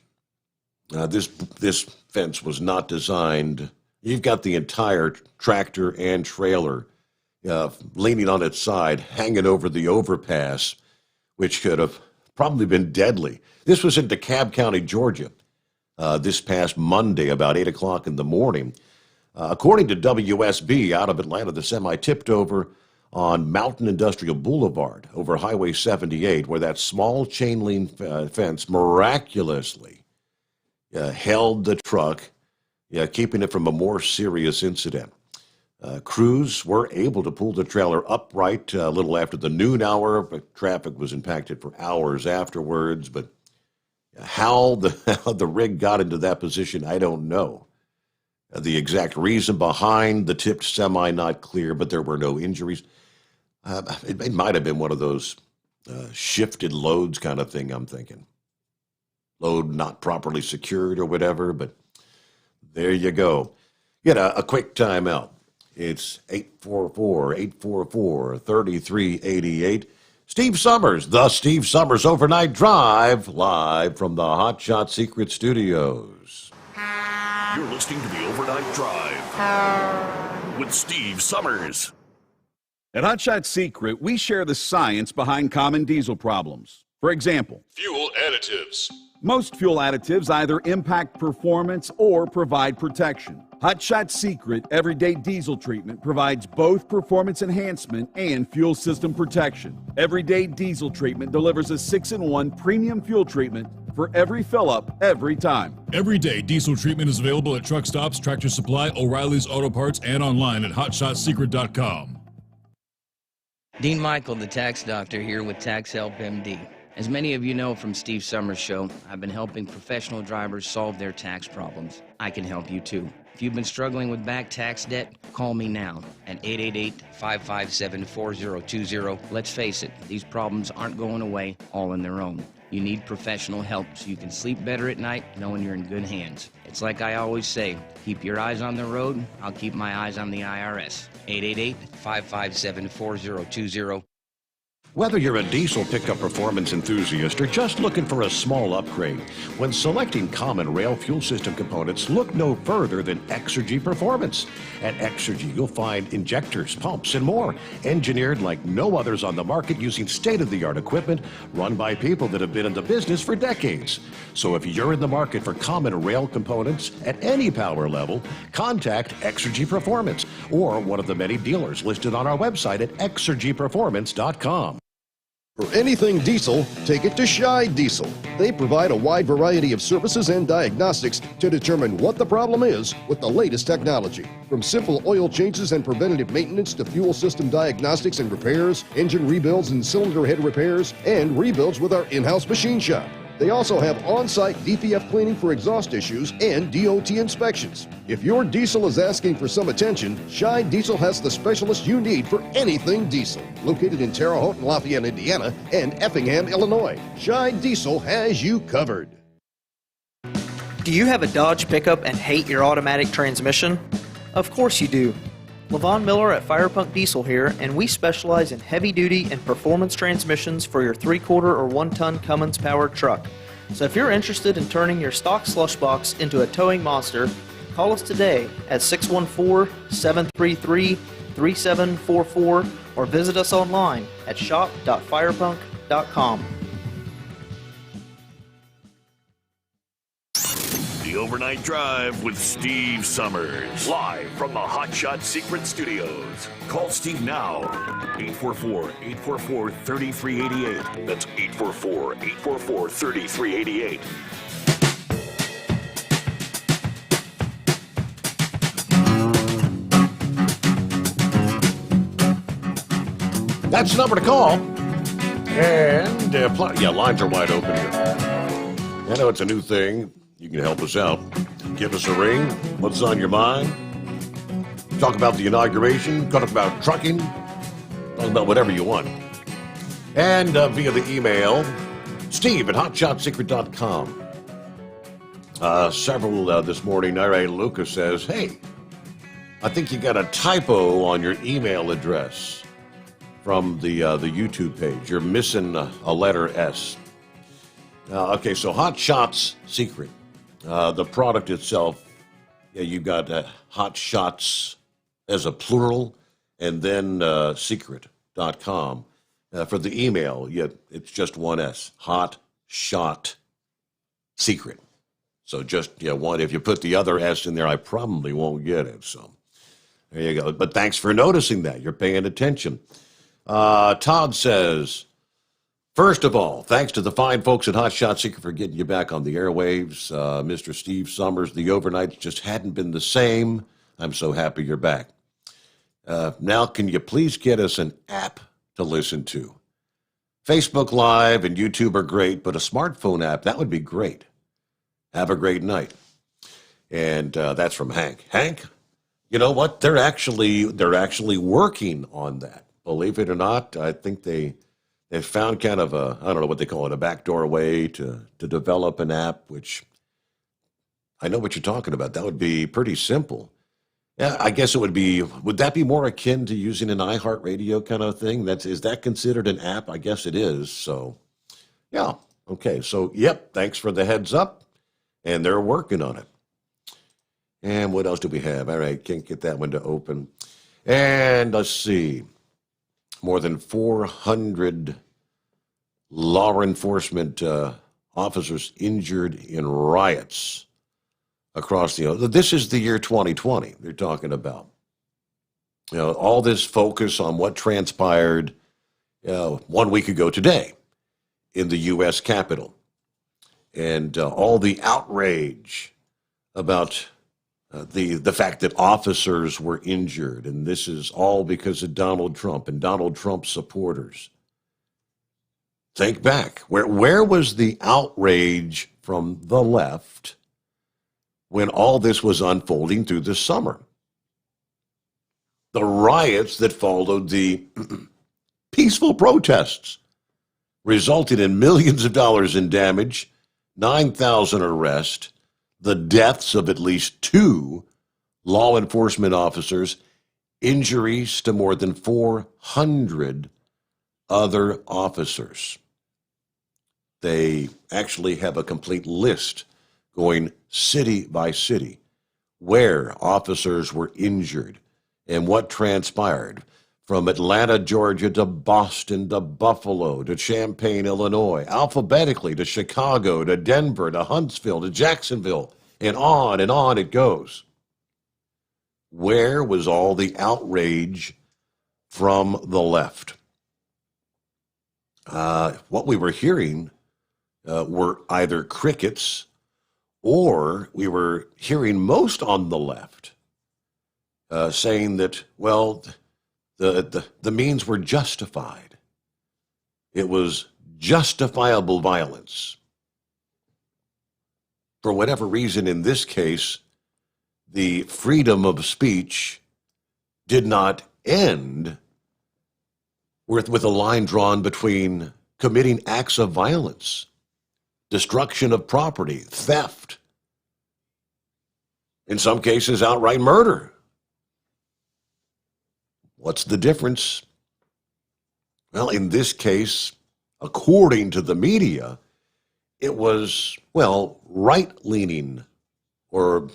This fence was not designed. You've got the entire tractor and trailer leaning on its side, hanging over the overpass, which could have probably been deadly. This was in DeKalb County, Georgia, this past Monday, about 8 o'clock in the morning. According to WSB out of Atlanta, the semi tipped over on Mountain Industrial Boulevard over Highway 78, where that small chain link fence miraculously held the truck, keeping it from a more serious incident. Crews were able to pull the trailer upright a little after the noon hour, but traffic was impacted for hours afterwards. But how the rig got into that position, I don't know. The exact reason behind the tipped semi, not clear, but there were no injuries. It might have been one of those shifted loads kind of thing, I'm thinking. Load not properly secured or whatever, but there you go. Get a quick timeout. It's 844-844-3388. Steve Sommers, the Steve Sommers Overnight Drive, live from the Hot Shot Secret Studios. You're listening to the Overnight Drive with Steve Sommers. At Hot Shot Secret, we share the science behind common diesel problems. For example, Fuel additives. most fuel additives either impact performance or provide protection. Hot Shot Secret Everyday Diesel Treatment provides both performance enhancement and fuel system protection. Everyday Diesel Treatment delivers a 6-in-1 premium fuel treatment for every fill-up, every time. Everyday diesel treatment is available at truck stops, Tractor Supply, O'Reilly's Auto Parts, and online at HotShotSecret.com. Dean Michael, the tax doctor, here with Tax Help MD. As many of you know from Steve Summers' show, I've been helping professional drivers solve their tax problems. I can help you too. If you've been struggling with back tax debt, call me now at 888-557-4020. Let's face it, these problems aren't going away all on their own. You need professional help so you can sleep better at night knowing you're in good hands. It's like I always say, keep your eyes on the road, I'll keep my eyes on the IRS. 888-557-4020. Whether you're a diesel pickup performance enthusiast or just looking for a small upgrade, when selecting common rail fuel system components, look no further than Exergy Performance. At Exergy, you'll find injectors, pumps, and more, engineered like no others on the market using state-of-the-art equipment run by people that have been in the business for decades. So if you're in the market for common rail components at any power level, contact Exergy Performance or one of the many dealers listed on our website at exergyperformance.com. For anything diesel, take it to Scheid Diesel. They provide a wide variety of services and diagnostics to determine what the problem is with the latest technology. From simple oil changes and preventative maintenance to fuel system diagnostics and repairs, engine rebuilds and cylinder head repairs, and rebuilds with our in-house machine shop. They also have on-site DPF cleaning for exhaust issues and DOT inspections. If your diesel is asking for some attention, Scheid Diesel has the specialist you need for anything diesel. Located in Terre Haute and Lafayette, Indiana, and Effingham, Illinois, Scheid Diesel has you covered. Do you have a Dodge pickup and hate your automatic transmission? Of course you do. Levon Miller at Firepunk Diesel here, and we specialize in heavy-duty and performance transmissions for your 3-quarter or 1-ton Cummins-powered truck. So if you're interested in turning your stock slush box into a towing monster, call us today at 614-733-3744 or visit us online at shop.firepunk.com. The Overnight Drive with Steve Summers. Live from the Hot Shot Secret Studios. Call Steve now. 844-844-3388. That's 844-844-3388. That's the number to call. And, lines are wide open here. I know it's a new thing. You can help us out. Give us a ring. What's on your mind? Talk about the inauguration. Talk about trucking. Talk about whatever you want. And via the email, steve@hotshotsecret.com. Several this morning, R.A. Lucas says, hey, I think you got a typo on your email address from the YouTube page. You're missing a letter S. Okay, so Hot Shots Secret. The product itself, you've got Hot Shots as a plural, and then secret.com. For the email, it's just one S. Hot Shot Secret. So just one. If you put the other S in there, I probably won't get it. So there you go. But thanks for noticing that. You're paying attention. Todd says, first of all, thanks to the fine folks at Hot Shot Secret for getting you back on the airwaves. Mr. Steve Summers, the overnights just hadn't been the same. I'm so happy you're back. Now, can you please get us an app to listen to? Facebook Live and YouTube are great, but a smartphone app, that would be great. Have a great night. And that's from Hank. Hank, you know what? They're actually working on that. Believe it or not, I think they found kind of I don't know what they call it, a backdoor way to develop an app, which I know what you're talking about. That would be pretty simple. Yeah, I guess would that be more akin to using an iHeartRadio kind of thing? Is that considered an app? I guess it is. So, yeah. Okay. So, yep. Thanks for the heads up. And they're working on it. And what else do we have? All right. Can't get that one to open. And let's see. More than 400 law enforcement officers injured in riots across this is the year 2020 they're talking about. All this focus on what transpired 1 week ago today in the U.S. Capitol, and all the outrage about the fact that officers were injured, and this is all because of Donald Trump and Donald Trump's supporters. Think back. Where was the outrage from the left when all this was unfolding through the summer? The riots that followed the peaceful protests resulted in millions of dollars in damage, 9,000 arrests, the deaths of at least 2 law enforcement officers, injuries to more than 400 other officers. They actually have a complete list going city by city where officers were injured and what transpired, from Atlanta, Georgia, to Boston, to Buffalo, to Champaign, Illinois, alphabetically to Chicago, to Denver, to Huntsville, to Jacksonville, and on it goes. Where was all the outrage from the left? What we were hearing were either crickets, or we were hearing most on the left saying that, well, the means were justified. It was justifiable violence. For whatever reason, in this case, the freedom of speech did not end with a line drawn between committing acts of violence, destruction of property, theft, in some cases outright murder. What's the difference? Well, in this case, according to the media, it was, well, right-leaning or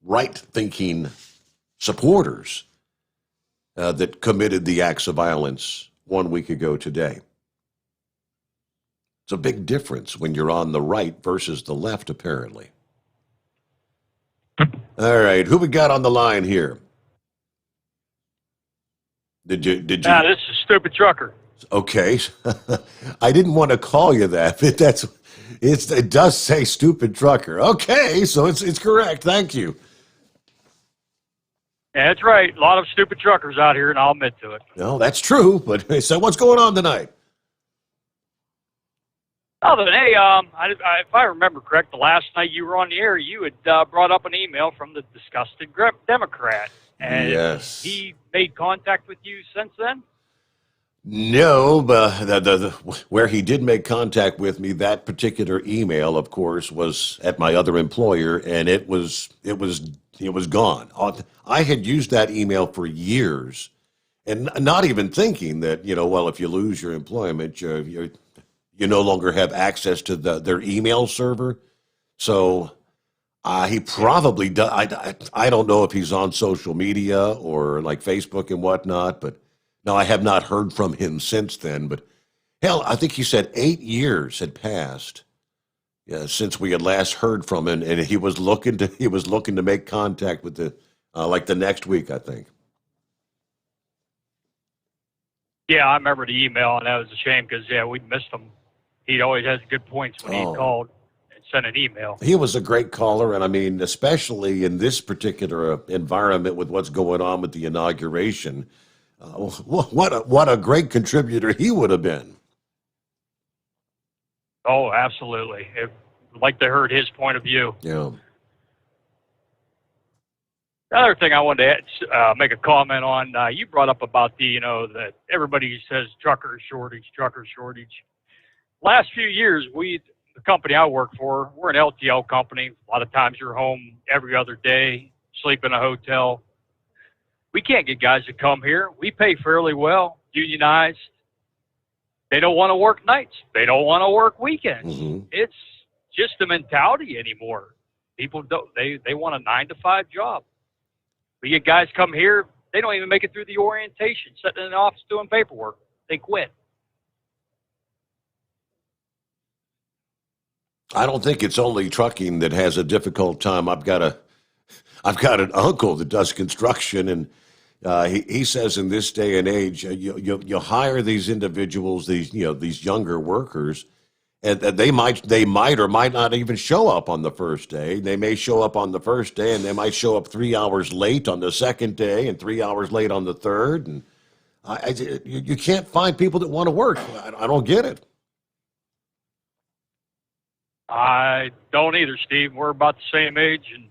right-thinking supporters that committed the acts of violence 1 week ago today. It's a big difference when you're on the right versus the left, apparently. All right, who we got on the line here? Did you? This is Stupid Trucker. Okay, I didn't want to call you that, but it does say Stupid Trucker. Okay, so it's correct. Thank you. Yeah, that's right. A lot of stupid truckers out here, and I'll admit to it. No, that's true. But so what's going on tonight? Other than, hey, if I remember correct, the last night you were on the air, you had brought up an email from the disgusted Democrat. And Yes. he made contact with you since then? No, but where he did make contact with me, that particular email, of course, was at my other employer, and it was gone. I had used that email for years, and not even thinking that, well, if you lose your employment, you no longer have access to their email server. So he probably does. I don't know if he's on social media or like Facebook and whatnot, but no, I have not heard from him since then. But hell, I think he said 8 years had passed since we had last heard from him, and he was looking to make contact with the next week, I think. Yeah, I remember the email, and that was a shame because, we missed him. He always has good points when he called and sent an email. He was a great caller, and I mean, especially in this particular environment with what's going on with the inauguration, what a great contributor he would have been. Oh, absolutely. I'd like to heard his point of view. Yeah. The other thing I wanted to make a comment on, you brought up about that everybody says trucker shortage. Last few years, the company I work for, we're an LTL company. A lot of times you're home every other day, sleep in a hotel. We can't get guys to come here. We pay fairly well, unionized. They don't want to work nights. They don't want to work weekends. Mm-hmm. It's just the mentality anymore. People don't. They want a 9-to-5 job. We get guys come here. They don't even make it through the orientation, sitting in the office doing paperwork. They quit. I don't think it's only trucking that has a difficult time. I've got an uncle that does construction, and he says in this day and age, you hire these individuals, these younger workers, and they might or might not even show up on the first day. They may show up on the first day, and they might show up 3 hours late on the second day, and 3 hours late on the third. And you can't find people that want to work. I don't get it. I don't either, Steve. We're about the same age, and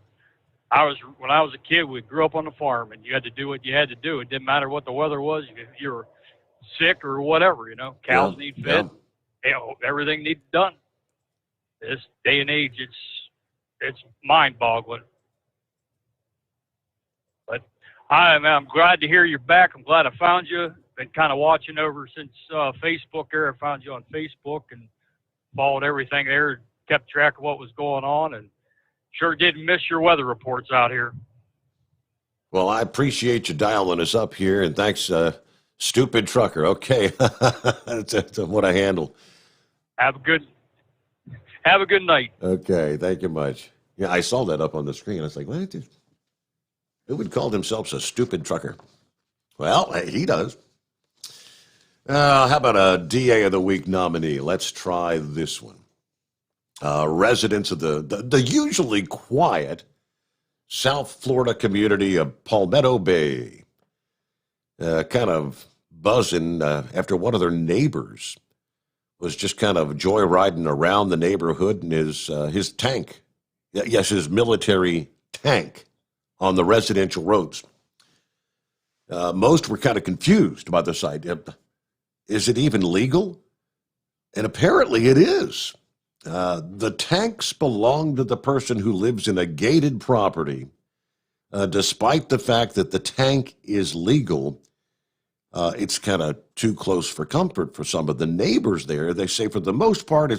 when I was a kid, we grew up on the farm, and you had to do what you had to do. It didn't matter what the weather was. If you were sick or whatever, cows need fed. Everything needs done. This day and age, it's mind-boggling. But I'm glad to hear you're back. I'm glad I found you. Been kind of watching over since Facebook there. I found you on Facebook and followed everything there, kept track of what was going on, and sure didn't miss your weather reports out here. Well, I appreciate you dialing us up here, and thanks, Stupid Trucker. Okay, that's what I handle. Have a good night. Okay, thank you much. Yeah, I saw that up on the screen. I was like, what? Who would call themselves a stupid trucker? Well, he does. How about a DA of the Week nominee? Let's try this one. Residents of the usually quiet South Florida community of Palmetto Bay kind of buzzing after one of their neighbors was just kind of joyriding around the neighborhood in his tank. Yes, his military tank on the residential roads. Most were kind of confused by this idea. Is it even legal? And apparently it is. The tanks belong to the person who lives in a gated property despite the fact that the tank is legal, it's kind of too close for comfort for some of the neighbors there. They say for the most part,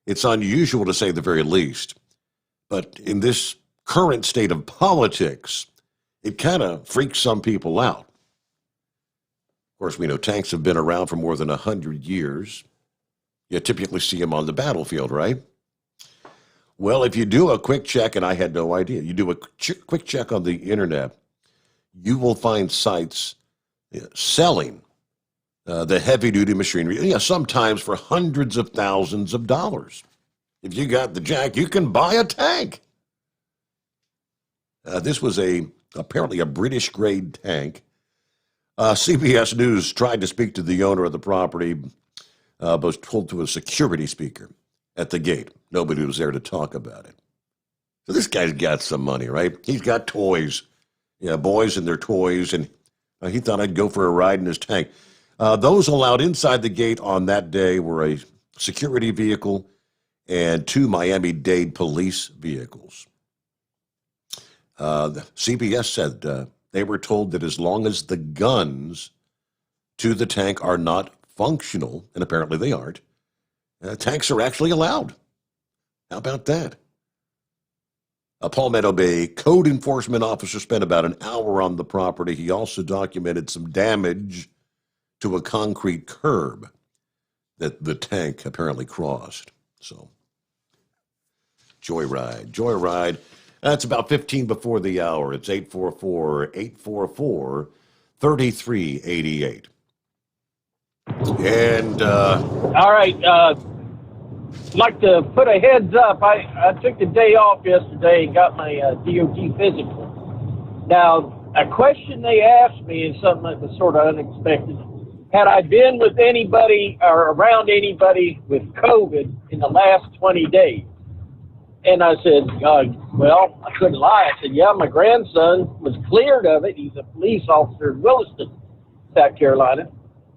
it's unusual to say the very least. But in this current state of politics, it kind of freaks some people out. Of course, we know tanks have been around for more than 100 years. You typically see them on the battlefield, right? Well, if you do a quick check, and I had no idea, you do a quick check on the internet, you will find sites selling the heavy-duty machinery, sometimes for hundreds of thousands of dollars. If you got the jack, you can buy a tank. This was apparently a British-grade tank. CBS News tried to speak to the owner of the property, but was told to a security speaker at the gate. Nobody was there to talk about it. So this guy's got some money, right? He's got toys. Yeah, boys and their toys, and he thought I'd go for a ride in his tank. Those allowed inside the gate on that day were a security vehicle and 2 Miami-Dade police vehicles. CBS said they were told that as long as the guns to the tank are not functional, and apparently they aren't, tanks are actually allowed. How about that? A Palmetto Bay code enforcement officer spent about an hour on the property. He also documented some damage to a concrete curb that the tank apparently crossed. So, joyride. That's about 15 before the hour. It's 844-844-3388. And, all right, I'd like to put a heads up. I took the day off yesterday and got my DOT physical. Now, a question they asked me is something that was sort of unexpected. Had I been with anybody or around anybody with COVID in the last 20 days? And I said, well, I couldn't lie. I said, yeah, my grandson was cleared of it. He's a police officer in Williston, South Carolina.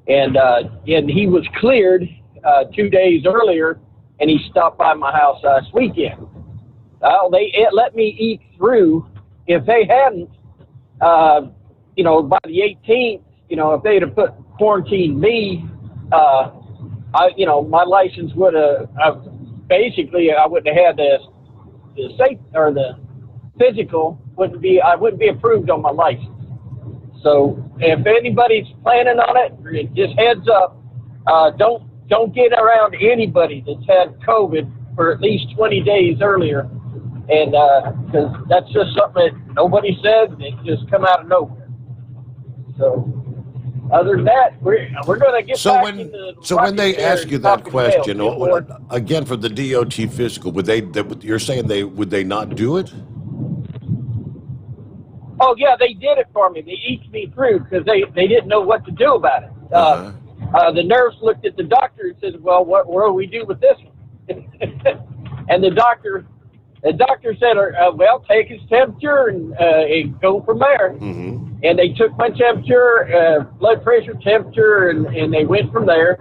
And he was cleared 2 days earlier, and he stopped by my house last weekend. It let me eke through. If they hadn't, by the 18th, if they'd have quarantined me, my license would have, basically, I wouldn't have had the physical, I wouldn't be approved on my license. So if anybody's planning on it, just heads up, don't get around anybody that's had COVID for at least 20 days earlier, and because that's just something that nobody said, and it just come out of nowhere. So other than that, we're going to get back into So when they ask you that question, again for the DOT physical, would they not do it? Oh yeah, they did it for me. They eked me through because they didn't know what to do about it. The nurse looked at the doctor and said, "Well, what do we do with this one?" And the doctor said, "Well, take his temperature and go from there." Mm-hmm. And they took my temperature, blood pressure, temperature, and they went from there.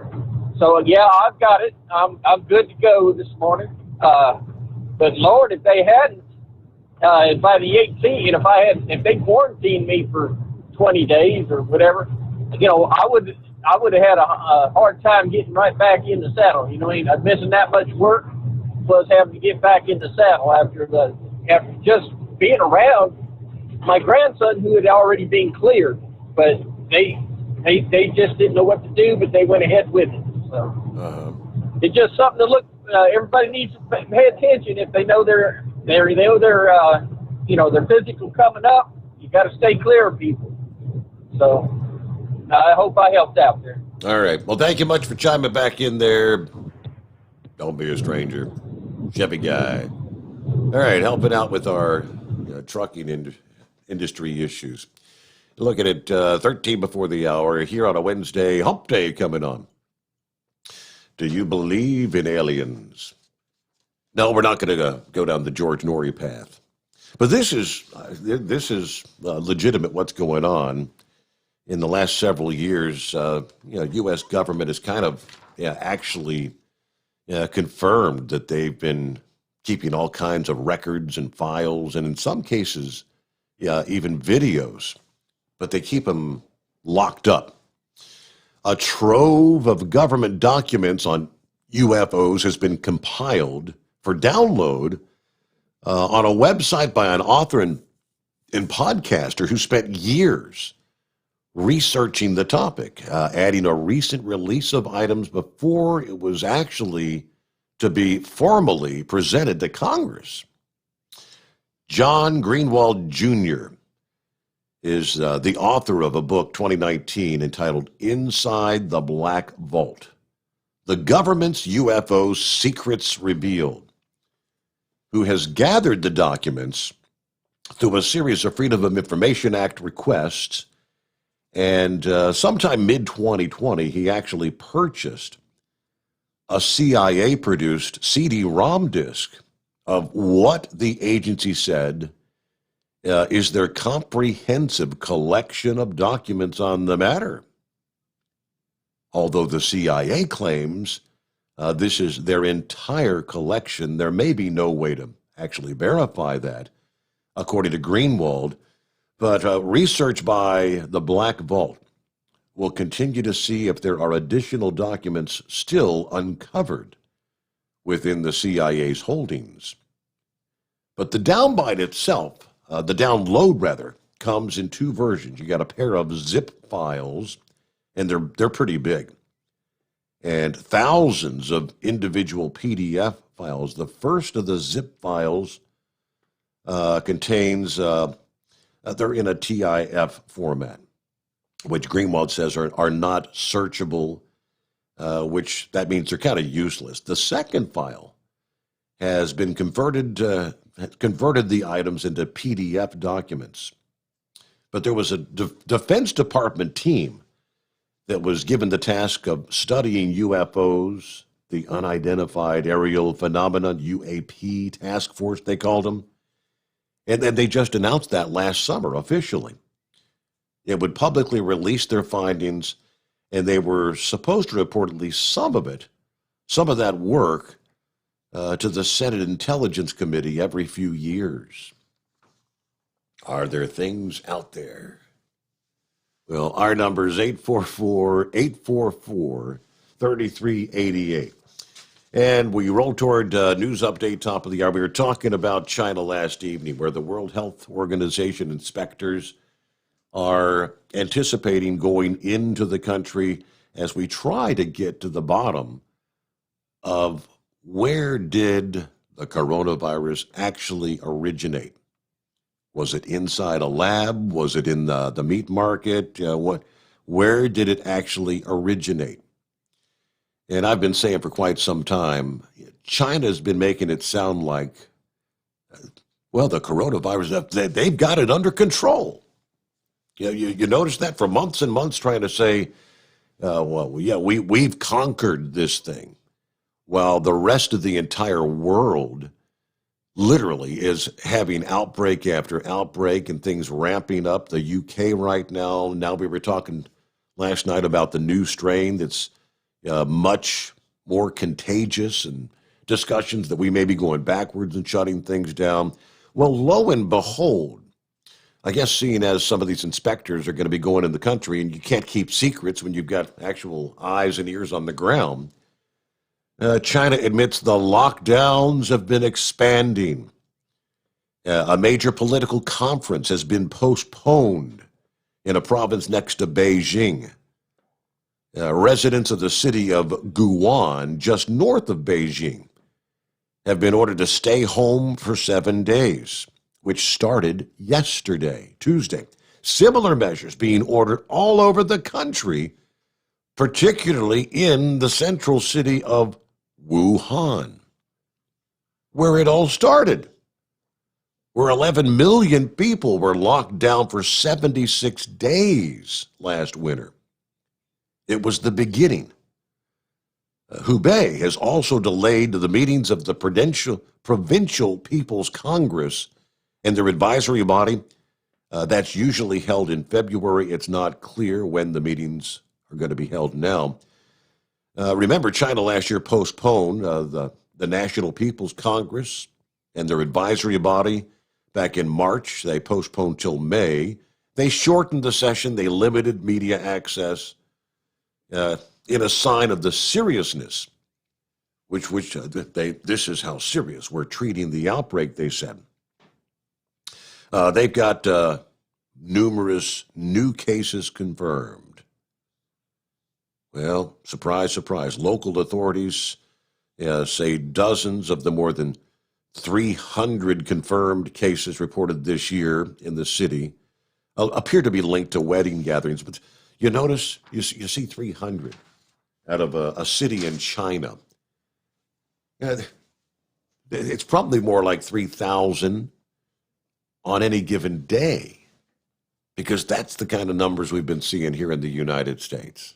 So yeah, I've got it. I'm good to go this morning. But Lord, if they hadn't, by the 18th, if they quarantined me for 20 days or whatever, I would have had a hard time getting right back in the saddle. I'm missing that much work, plus having to get back in the saddle after just being around my grandson who had already been cleared. But they just didn't know what to do, but they went ahead with it. So it's just something to look. Everybody needs to pay attention if they know their physical coming up. You got to stay clear of people. So I hope I helped out there. All right. Well, thank you much for chiming back in there. Don't be a stranger. Chevy guy. All right. Helping out with our trucking industry issues. Looking at 13 before the hour here on a Wednesday. Hump Day coming on. Do you believe in aliens? No, we're not going to go down the George Norrie path. But this is legitimate what's going on. In the last several years, U.S. government has kind of actually confirmed that they've been keeping all kinds of records and files, and in some cases, even videos, but they keep them locked up. A trove of government documents on UFOs has been compiled for download on a website by an author and podcaster who spent years researching the topic, adding a recent release of items before it was actually to be formally presented to Congress. John Greenwald Jr. is the author of a book, 2019, entitled Inside the Black Vault, The Government's UFO Secrets Revealed, who has gathered the documents through a series of Freedom of Information Act requests. And sometime mid-2020, he actually purchased a CIA-produced CD-ROM disc of what the agency said is their comprehensive collection of documents on the matter. Although the CIA claims this is their entire collection, there may be no way to actually verify that, according to Greenwald. But research by the Black Vault will continue to see if there are additional documents still uncovered within the CIA's holdings. But the download itself, the download rather, comes in two versions. You got a pair of zip files, and they're pretty big, and thousands of individual PDF files. The first of the zip files contains, they're in a TIF format, which Greenwald says are not searchable, which that means they're kind of useless. The second file has been converted the items into PDF documents. But there was a Defense Department team that was given the task of studying UFOs, the Unidentified Aerial Phenomenon, UAP task force, they called them. And then they just announced that last summer officially. It would publicly release their findings, and they were supposed to report at least some of that work, to the Senate Intelligence Committee every few years. Are there things out there? Well, our number is 844-844-3388. And we roll toward news update, top of the hour. We were talking about China last evening, where the World Health Organization inspectors are anticipating going into the country as we try to get to the bottom of where did the coronavirus actually originate. Was it inside a lab? Was it in the meat market? Where did it actually originate? And I've been saying for quite some time, China's been making it sound like, well, the coronavirus, they've got it under control. You notice that for months and months, trying to say, we've conquered this thing, while the rest of the entire world literally is having outbreak after outbreak and things ramping up. The UK right now, we were talking last night about the new strain that's much more contagious, and discussions that we may be going backwards and shutting things down. Well, lo and behold, I guess seeing as some of these inspectors are going to be going in the country, and you can't keep secrets when you've got actual eyes and ears on the ground, China admits the lockdowns have been expanding. A major political conference has been postponed in a province next to Beijing. Residents of the city of Guan, just north of Beijing, have been ordered to stay home for 7 days, which started yesterday, Tuesday. Similar measures being ordered all over the country, particularly in the central city of Wuhan, where it all started, where 11 million people were locked down for 76 days last winter. It was the beginning. Hubei has also delayed the meetings of the Provincial People's Congress and their advisory body. That's usually held in February. It's not clear when the meetings are going to be held now. Remember, China last year postponed the National People's Congress and their advisory body back in March. They postponed till May. They shortened the session. They limited media access in a sign of the seriousness, this is how serious we're treating the outbreak, they said. They've got numerous new cases confirmed. Well, surprise, surprise. Local authorities say dozens of the more than 300 confirmed cases reported this year in the city appear to be linked to wedding gatherings. But you notice, you see 300 out of a city in China. It's probably more like 3,000 on any given day, because that's the kind of numbers we've been seeing here in the United States.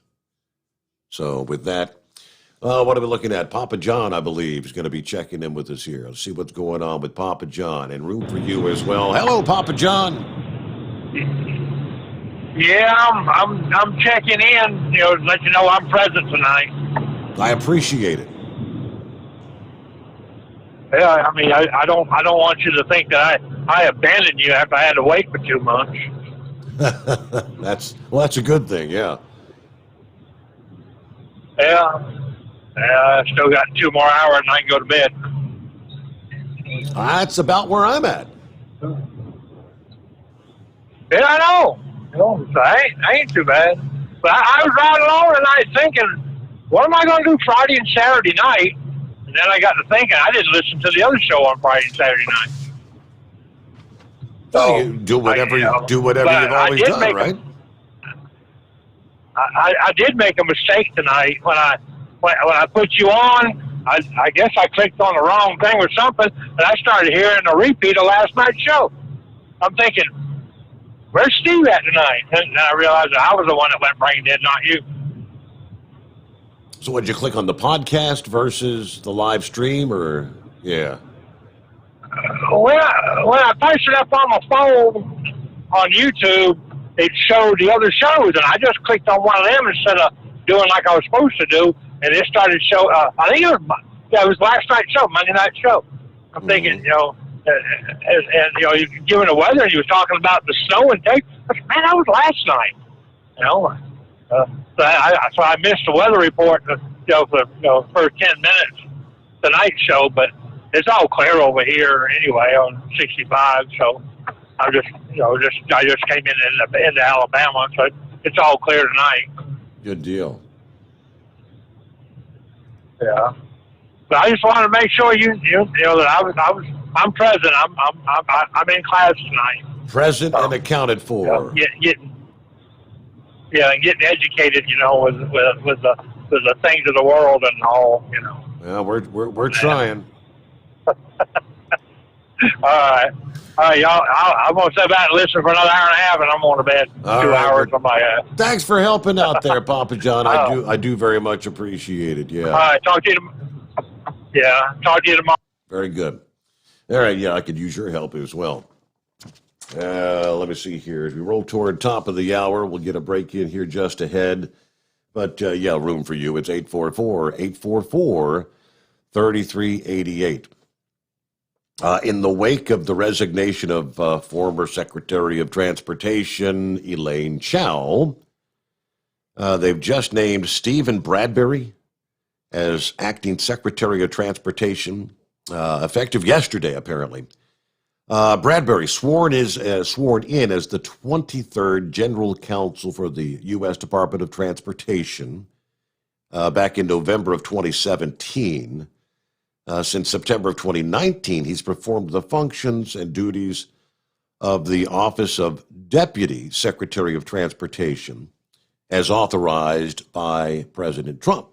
So with that, what are we looking at? Papa John, I believe, is going to be checking in with us here. Let's see what's going on with Papa John, and room for you as well. Hello, Papa John. Yeah, I'm checking in, to let you know I'm present tonight. I appreciate it. Yeah, I mean, I don't want you to think that I abandoned you after I had to wait for 2 months. That's a good thing, yeah. Yeah, I still got 2 more hours and I can go to bed. That's about where I'm at. Yeah, I know. So I ain't too bad. But I was riding along and I was thinking, what am I going to do Friday and Saturday night? And then I got to thinking, I didn't listen to the other show on Friday and Saturday night. So you do whatever you've always done, right? I did make a mistake tonight when I put you on. I guess I clicked on the wrong thing or something, and I started hearing a repeat of last night's show. I'm thinking, where's Steve at tonight? And I realized that I was the one that went brain dead, not you. So would you click on the podcast versus the live stream, or yeah? When I punched it up on my phone on YouTube, it showed the other shows, and I just clicked on one of them instead of doing like I was supposed to do, and it started show. I think it was last night's show, Monday night show. I'm thinking, and you given the weather, and he was talking about the snow and Texas. Man, that was last night. So I missed the weather report, for the first 10 minutes tonight's show, but it's all clear over here anyway on 65. So I just came into Alabama, so it's all clear tonight. Good deal. Yeah, but I just wanted to make sure you that I'm present. I'm in class tonight. Present and accounted for. Getting educated, with the things of the world and all, Yeah, we're trying. All right, y'all. I'm gonna sit back and listen for another hour and a half, and I'm going to bed. All 2 right, hours on my head. Thanks for helping out there, Papa John. I do very much appreciate it. Yeah. All right, talk to you tomorrow. Very good. All right, yeah, I could use your help as well. Let me see here. As we roll toward top of the hour, we'll get a break in here just ahead. But, room for you. It's 844-844-3388. In the wake of the resignation of former Secretary of Transportation Elaine Chao, they've just named Stephen Bradbury as acting Secretary of Transportation, effective yesterday, apparently. Bradbury sworn in as the 23rd General Counsel for the U.S. Department of Transportation back in November of 2017. Since September of 2019, he's performed the functions and duties of the Office of Deputy Secretary of Transportation as authorized by President Trump.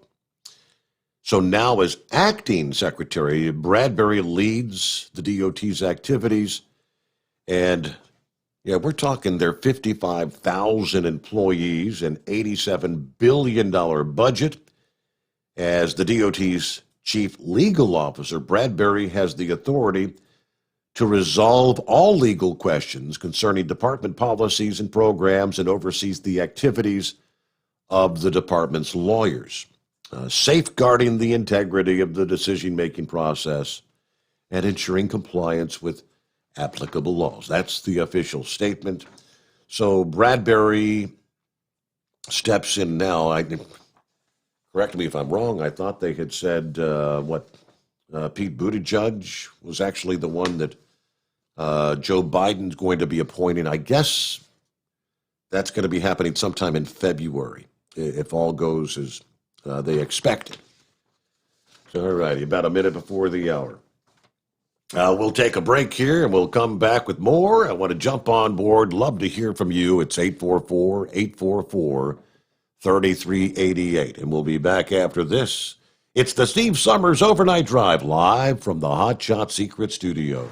So now as acting secretary, Bradbury leads the DOT's activities, and we're talking their 55,000 employees and $87 billion budget. As the DOT's chief legal officer, Bradbury has the authority to resolve all legal questions concerning department policies and programs and oversees the activities of the department's lawyers, safeguarding the integrity of the decision-making process and ensuring compliance with applicable laws. That's the official statement. So Bradbury steps in now. Correct me if I'm wrong. I thought they had said Pete Buttigieg was actually the one that Joe Biden's going to be appointing. I guess that's going to be happening sometime in February, if all goes as they expected. So, all righty, about a minute before the hour. We'll take a break here, and we'll come back with more. I want to jump on board. Love to hear from you. It's 844-844-3388, and we'll be back after this. It's the Steve Summers Overnight Drive, live from the Hot Shot Secret Studios.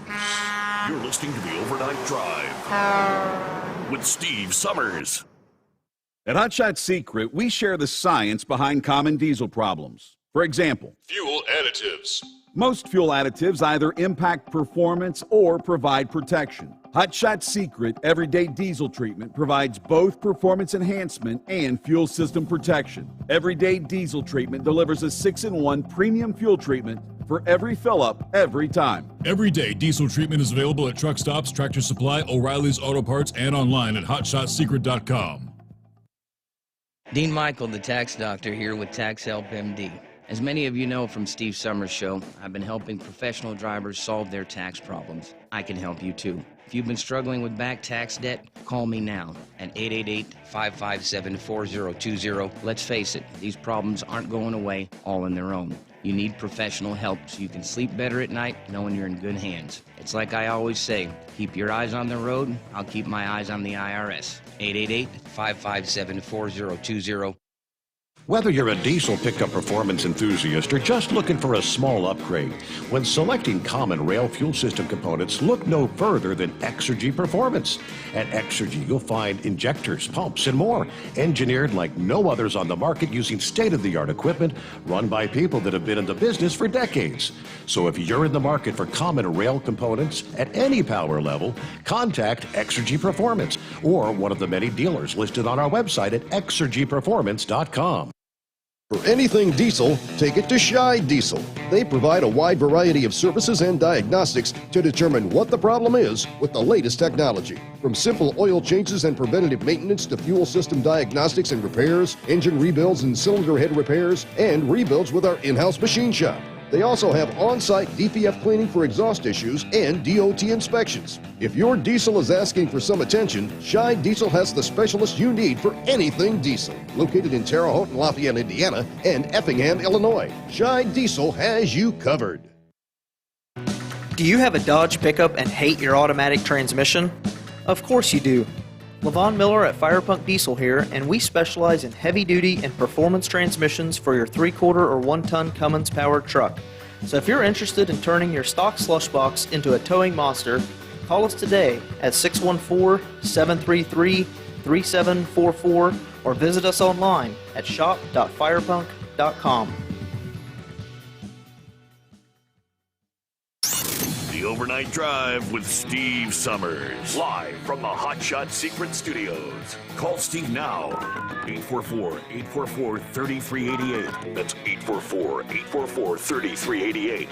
You're listening to the Overnight Drive with Steve Summers. At Hot Shot Secret, we share the science behind common diesel problems. For example, Fuel additives. most fuel additives either impact performance or provide protection. Hot Shot Secret Everyday Diesel Treatment provides both performance enhancement and fuel system protection. Everyday Diesel Treatment delivers a 6-in-1 premium fuel treatment for every fill-up, every time. Everyday diesel treatment is available at truck stops, Tractor Supply, O'Reilly's Auto Parts, and online at HotShotSecret.com. Dean Michael, the tax doctor, here with Tax Help MD. As many of you know from Steve Summers' show, I've been helping professional drivers solve their tax problems. I can help you too. If you've been struggling with back tax debt, call me now at 888-557-4020. Let's face it, these problems aren't going away all on their own. You need professional help so you can sleep better at night knowing you're in good hands. It's like I always say, keep your eyes on the road, I'll keep my eyes on the IRS. 888-557-4020. Whether you're a diesel pickup performance enthusiast or just looking for a small upgrade, when selecting common rail fuel system components, look no further than Exergy Performance. At Exergy, you'll find injectors, pumps, and more, engineered like no others on the market using state-of-the-art equipment run by people that have been in the business for decades. So if you're in the market for common rail components at any power level, contact Exergy Performance or one of the many dealers listed on our website at exergyperformance.com. For anything diesel, take it to Scheid Diesel. They provide a wide variety of services and diagnostics to determine what the problem is with the latest technology. From simple oil changes and preventative maintenance to fuel system diagnostics and repairs, engine rebuilds and cylinder head repairs, and rebuilds with our in-house machine shop. They also have on-site DPF cleaning for exhaust issues and DOT inspections. If your diesel is asking for some attention, Scheid Diesel has the specialist you need for anything diesel. Located in Terre Haute and Lafayette, Indiana, and Effingham, Illinois, Scheid Diesel has you covered. Do you have a Dodge pickup and hate your automatic transmission? Of course you do. Levon Miller at Firepunk Diesel here, and we specialize in heavy-duty and performance transmissions for your 3-quarter or 1-ton Cummins-powered truck. So if you're interested in turning your stock slush box into a towing monster, call us today at 614-733-3744 or visit us online at shop.firepunk.com. The Overnight Drive with Steve Summers. Live from the Hot Shot Secret Studios. Call Steve now. 844-844-3388. That's 844-844-3388.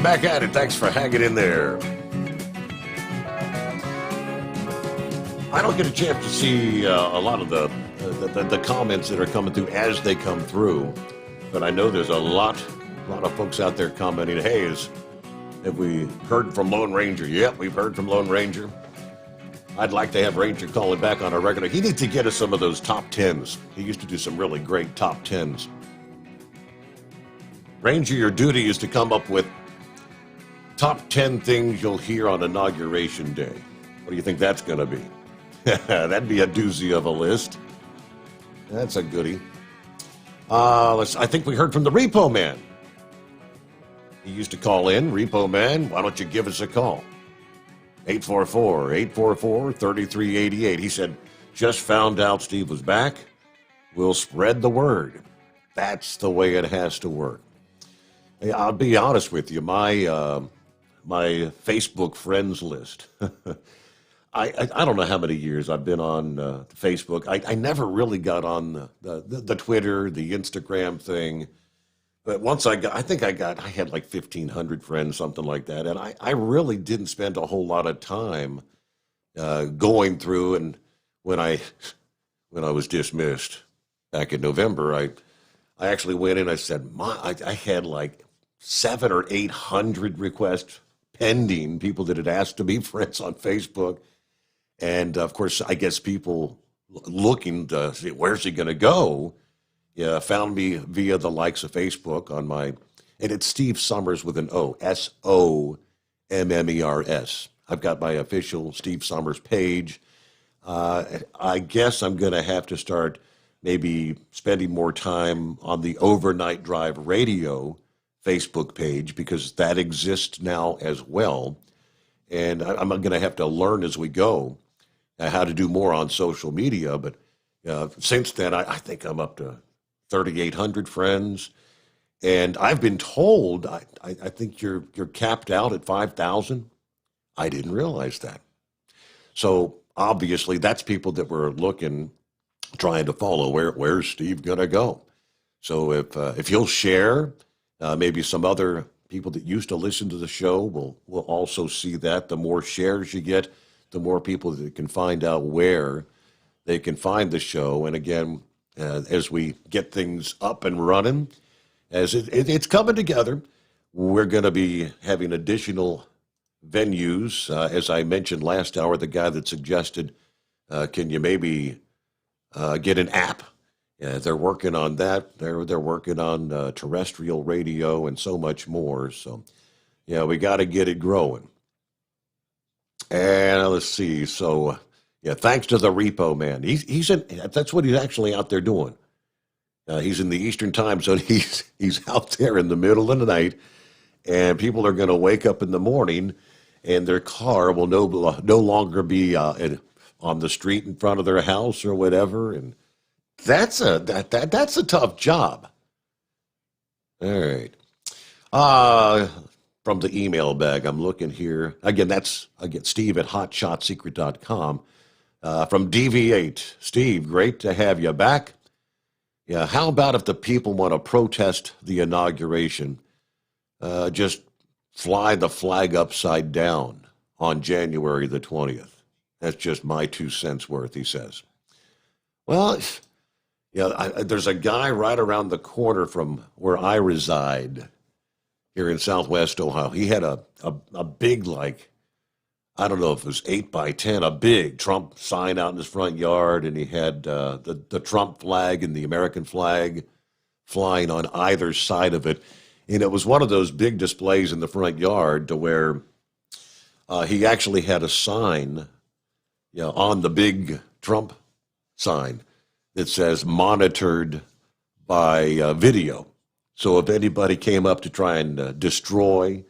Back at it. Thanks for hanging in there. I don't get a chance to see a lot of the comments that are coming through as they come through, but I know there's a lot of folks out there commenting, hey, have we heard from Lone Ranger? Yep, we've heard from Lone Ranger. I'd like to have Ranger calling back on a regular. He needs to get us some of those top 10s. He used to do some really great top 10s. Ranger, your duty is to come up with Top 10 things you'll hear on Inauguration Day. What do you think that's going to be? That'd be a doozy of a list. That's a goodie. I think we heard from the Repo Man. He used to call in. Repo Man, why don't you give us a call? 844-844-3388. He said, just found out Steve was back. We'll spread the word. That's the way it has to work. Hey, I'll be honest with you. My Facebook friends list. I don't know how many years I've been on Facebook. I never really got on the Twitter, the Instagram thing. But once I had like 1,500 friends, something like that. And I really didn't spend a whole lot of time going through. And when I was dismissed back in November, I actually went in. I said, I had like 700 or 800 requests pending, people that had asked to be friends on Facebook. And of course, I guess people looking to see where's he going to go, found me via the likes of Facebook on my, and it's Steve Sommers with an O, Sommers. I've got my official Steve Sommers page. I guess I'm going to have to start maybe spending more time on the Overnight Drive Radio Facebook page, because that exists now as well. And I'm going to have to learn as we go how to do more on social media. But since then, I think I'm up to 3,800 friends. And I've been told, I think you're capped out at 5,000. I didn't realize that. So obviously that's people that were looking, trying to follow where's Steve going to go. So if you'll share, maybe some other people that used to listen to the show will also see that. The more shares you get, the more people that can find out where they can find the show. And again, as we get things up and running, as it's coming together, we're going to be having additional venues. As I mentioned last hour, the guy that suggested, can you maybe get an app? Yeah, they're working on that. They're working on terrestrial radio and so much more. So, yeah, we got to get it growing. And let's see. So, yeah, thanks to the Repo Man. That's what he's actually out there doing. He's in the Eastern Time Zone. He's out there in the middle of the night, and people are going to wake up in the morning, and their car will no longer be on the street in front of their house or whatever, and that's a tough job. All right. From the email bag, I'm looking here. Again, Steve at hotshotsecret.com. From DV8. Steve, great to have you back. Yeah, how about if the people want to protest the inauguration, just fly the flag upside down on January the 20th? That's just my 2 cents worth, he says. Well, yeah, there's a guy right around the corner from where I reside here in Southwest Ohio. He had a big, like, I don't know if it was 8x10, a big Trump sign out in his front yard, and he had the Trump flag and the American flag flying on either side of it. And it was one of those big displays in the front yard to where he actually had a sign on the big Trump sign that says monitored by video. So if anybody came up to try and destroy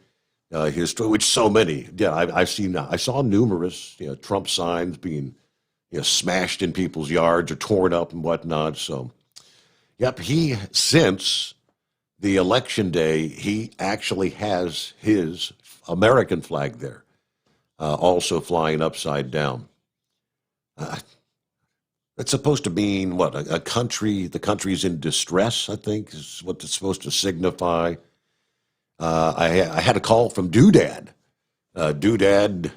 his, which so many, I saw numerous Trump signs being smashed in people's yards or torn up and whatnot. So, yep, since the election day, he actually has his American flag there, also flying upside down. It's supposed to mean what? A country, the country's in distress, I think, is what it's supposed to signify. I had a call from Doodad. Doodad,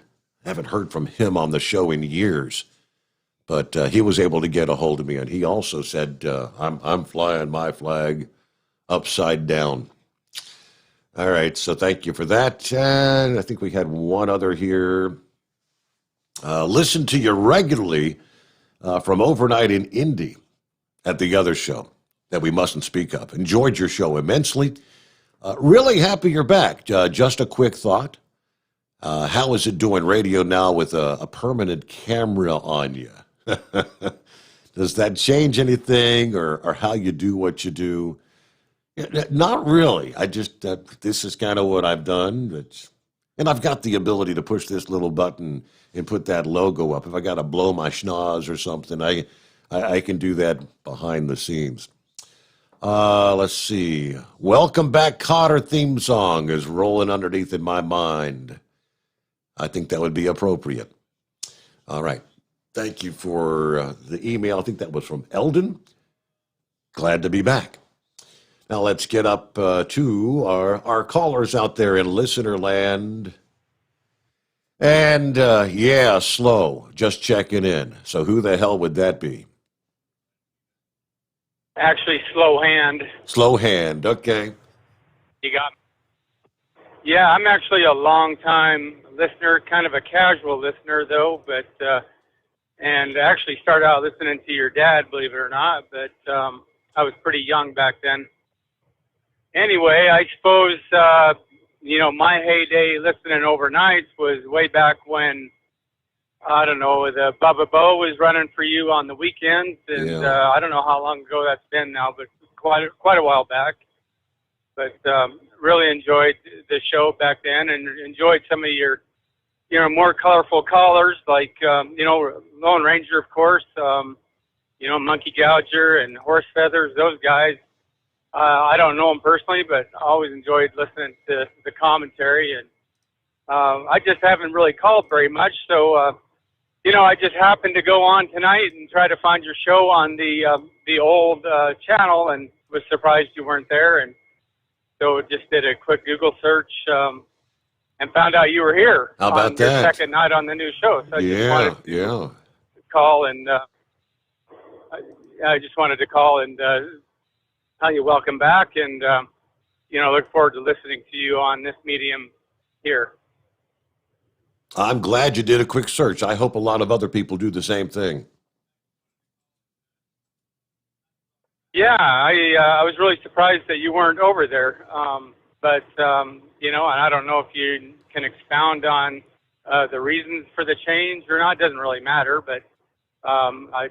haven't heard from him on the show in years, but he was able to get a hold of me, and he also said, I'm flying my flag upside down. All right, so thank you for that. And I think we had one other here. Listen to you regularly from overnight in Indy at the other show that we mustn't speak of. Enjoyed your show immensely. Really happy you're back. Just a quick thought. How is it doing radio now with a permanent camera on you? Does that change anything or how you do what you do? Not really. I just, this is kind of what I've done. And I've got the ability to push this little button and put that logo up. If I got to blow my schnoz or something, I can do that behind the scenes. Let's see. Welcome Back Cotter theme song is rolling underneath in my mind. I think that would be appropriate. All right. Thank you for the email. I think that was from Eldon. Glad to be back. Now let's get up to our callers out there in listener land. And yeah, slow. Just checking in. So who the hell would that be? Actually, slow hand. Slow hand. Okay. You got me. Yeah, I'm actually a long-time listener, kind of a casual listener, though, but and actually started out listening to your dad, believe it or not, but I was pretty young back then. Anyway, I suppose, my heyday listening overnights was way back when, I don't know, the Bubba Bo was running for you on the weekends, and I don't know how long ago that's been now, but quite a while back. But really enjoyed the show back then, and enjoyed some of your, more colorful callers, like, Lone Ranger, of course, Monkey Gouger and Horse Feathers, those guys. I don't know them personally, but I always enjoyed listening to the commentary, and I just haven't really called very much, so I just happened to go on tonight and try to find your show on the old channel, and was surprised you weren't there, and so just did a quick Google search and found out you were here. How about on your that? second night on the new show. So I just wanted to call, and I just wanted to call and tell you welcome back, and look forward to listening to you on this medium here. I'm glad you did a quick search. I hope a lot of other people do the same thing. Yeah, I was really surprised that you weren't over there. But and I don't know if you can expound on the reasons for the change or not. It doesn't really matter, but I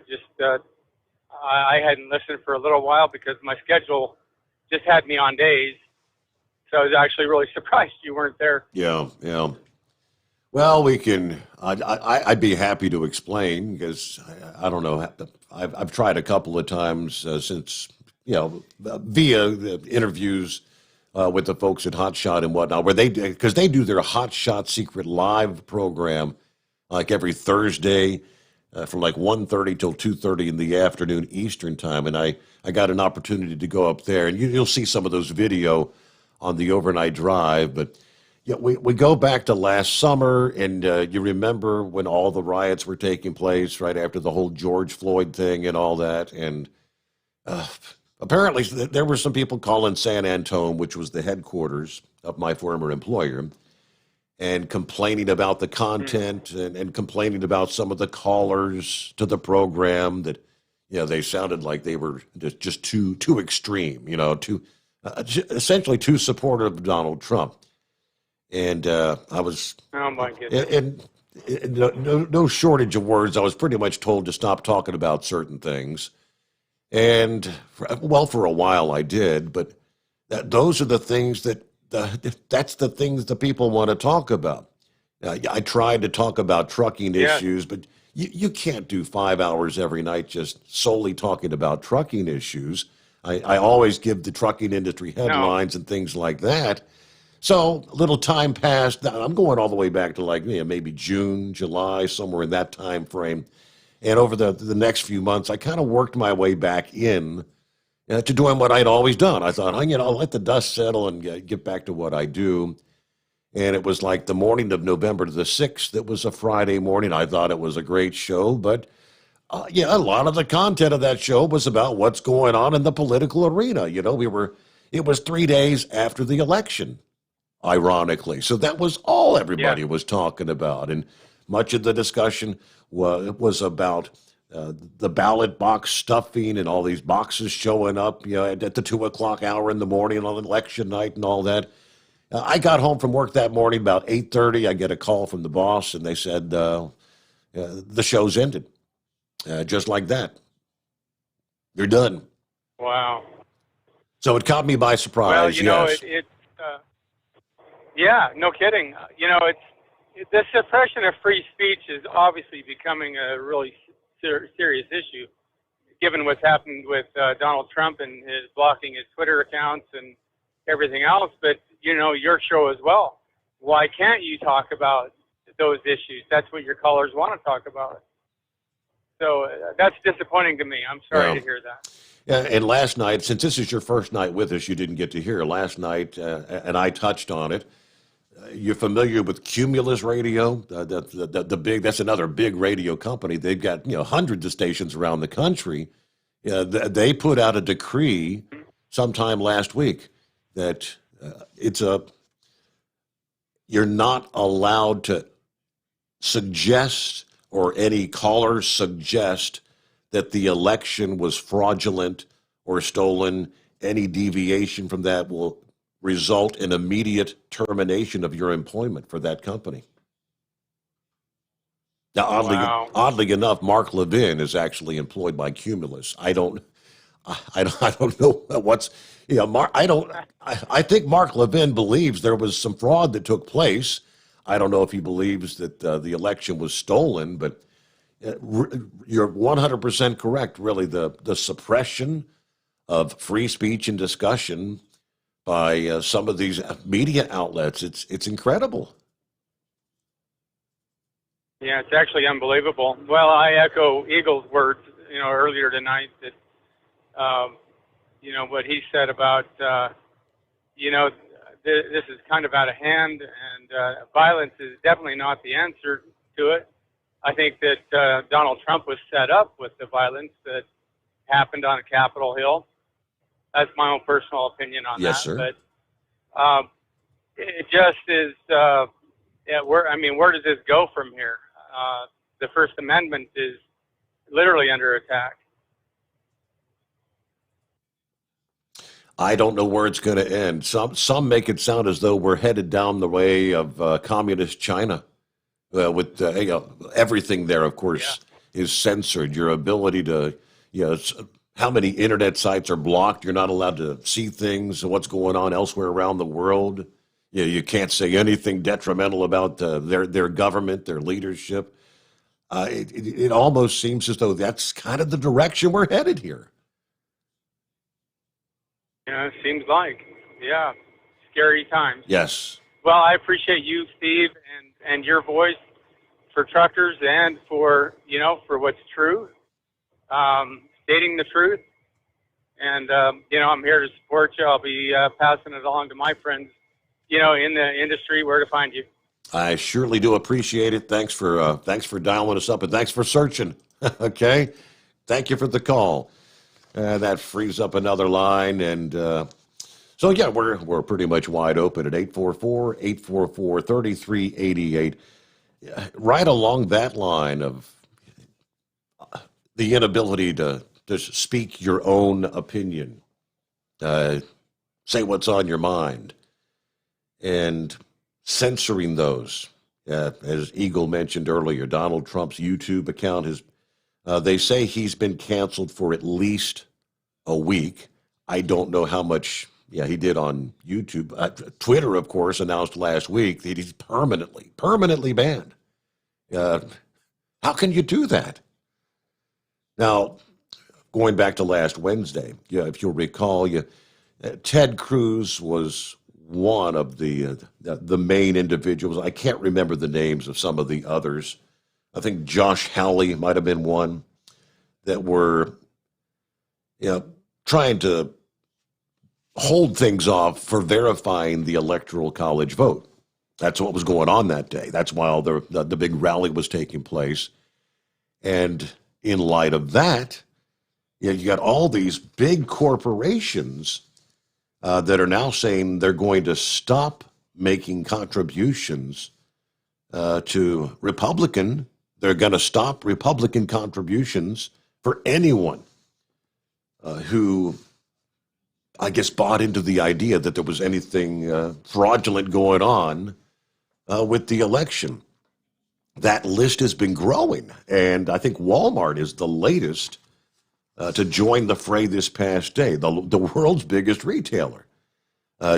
hadn't listened for a little while because my schedule just had me on days. So I was actually really surprised you weren't there. Yeah. Well, we can. I'd be happy to explain because I don't know. I've tried a couple of times since via the interviews with the folks at Hot Shot and whatnot, where they do their Hot Shot Secret Live program like every Thursday from like 1:30 till 2:30 in the afternoon Eastern time, and I got an opportunity to go up there, and you'll see some of those video on the overnight drive, but. Yeah, we go back to last summer, and you remember when all the riots were taking place right after the whole George Floyd thing and all that. And apparently there were some people calling San Antone, which was the headquarters of my former employer, and complaining about the content and complaining about some of the callers to the program that, they sounded like they were just too extreme, essentially too supportive of Donald Trump. And I was, oh my goodness, and no shortage of words. I was pretty much told to stop talking about certain things, and for a while I did. But those are the things that's the things that people want to talk about. I tried to talk about trucking issues, but you can't do 5 hours every night just solely talking about trucking issues. I always give the trucking industry headlines and things like that. So a little time passed. I'm going all the way back to maybe June, July, somewhere in that time frame. And over the next few months, I kind of worked my way back in to doing what I'd always done. I thought, I'll let the dust settle and get back to what I do. And it was like the morning of November the 6th. It was a Friday morning. I thought it was a great show. But, a lot of the content of that show was about what's going on in the political arena. It was 3 days after the election. Ironically. So that was all everybody was talking about. And much of the discussion was about the ballot box stuffing and all these boxes showing up, at the 2 o'clock hour in the morning on election night and all that. I got home from work that morning about 8:30. I get a call from the boss, and they said the show's ended. Just like that. You're done. Wow. So it caught me by surprise, Well, you know, yes. yeah, no kidding. You know, the suppression of free speech is obviously becoming a really serious issue, given what's happened with Donald Trump and his blocking his Twitter accounts and everything else. But, you know, your show as well. Why can't you talk about those issues? That's what your callers want to talk about. So that's disappointing to me. I'm sorry to hear that. Yeah, and last night, since this is your first night with us, you didn't get to hear last night, and I touched on it. You're familiar with Cumulus Radio, the big. That's another big radio company. They've got hundreds of stations around the country. They put out a decree sometime last week that you're not allowed to suggest, or any caller suggest, that the election was fraudulent or stolen. Any deviation from that will result in immediate termination of your employment for that company. Now, oddly enough, Mark Levin is actually employed by Cumulus. I don't know what's, Mark. I think Mark Levin believes there was some fraud that took place. I don't know if he believes that the election was stolen, but you're 100% correct. Really, the suppression of free speech and discussion by some of these media outlets, it's incredible. Yeah, it's actually unbelievable. Well, I echo Eagle's words, earlier tonight that, what he said about, this is kind of out of hand, and violence is definitely not the answer to it. I think that Donald Trump was set up with the violence that happened on Capitol Hill. That's my own personal opinion on that. Yes, sir. But it just is, where does this go from here? The First Amendment is literally under attack. I don't know where it's going to end. Some make it sound as though we're headed down the way of communist China, with everything there, of course, is censored. Your ability to, how many internet sites are blocked. You're not allowed to see things, what's going on elsewhere around the world. You can't say anything detrimental about their government, their leadership. It almost seems as though that's kind of the direction we're headed here. It seems like, scary times. Yes. Well, I appreciate you, Steve, and your voice for truckers and for what's true, stating the truth. And, I'm here to support you. I'll be passing it along to my friends, in the industry, where to find you. I surely do appreciate it. Thanks for dialing us up, and thanks for searching. Okay? Thank you for the call. That frees up another line, and we're pretty much wide open at 844-844-3388. Right along that line of the inability to speak your own opinion, say what's on your mind, and censoring those. As Eagle mentioned earlier, Donald Trump's YouTube account is. They say he's been canceled for at least a week. I don't know how much, he did on YouTube. Twitter, of course, announced last week that he's permanently banned. How can you do that? Now, going back to last Wednesday, if you'll recall, Ted Cruz was one of the main individuals. I can't remember the names of some of the others. I think Josh Hawley might have been one that were, trying to hold things off for verifying the Electoral College vote. That's what was going on that day. That's why the big rally was taking place. And in light of that, you got all these big corporations that are now saying they're going to stop making contributions to Republican. They're going to stop Republican contributions for anyone who I guess, bought into the idea that there was anything fraudulent going on with the election. That list has been growing, and I think Walmart is the latest to join the fray this past day, the world's biggest retailer,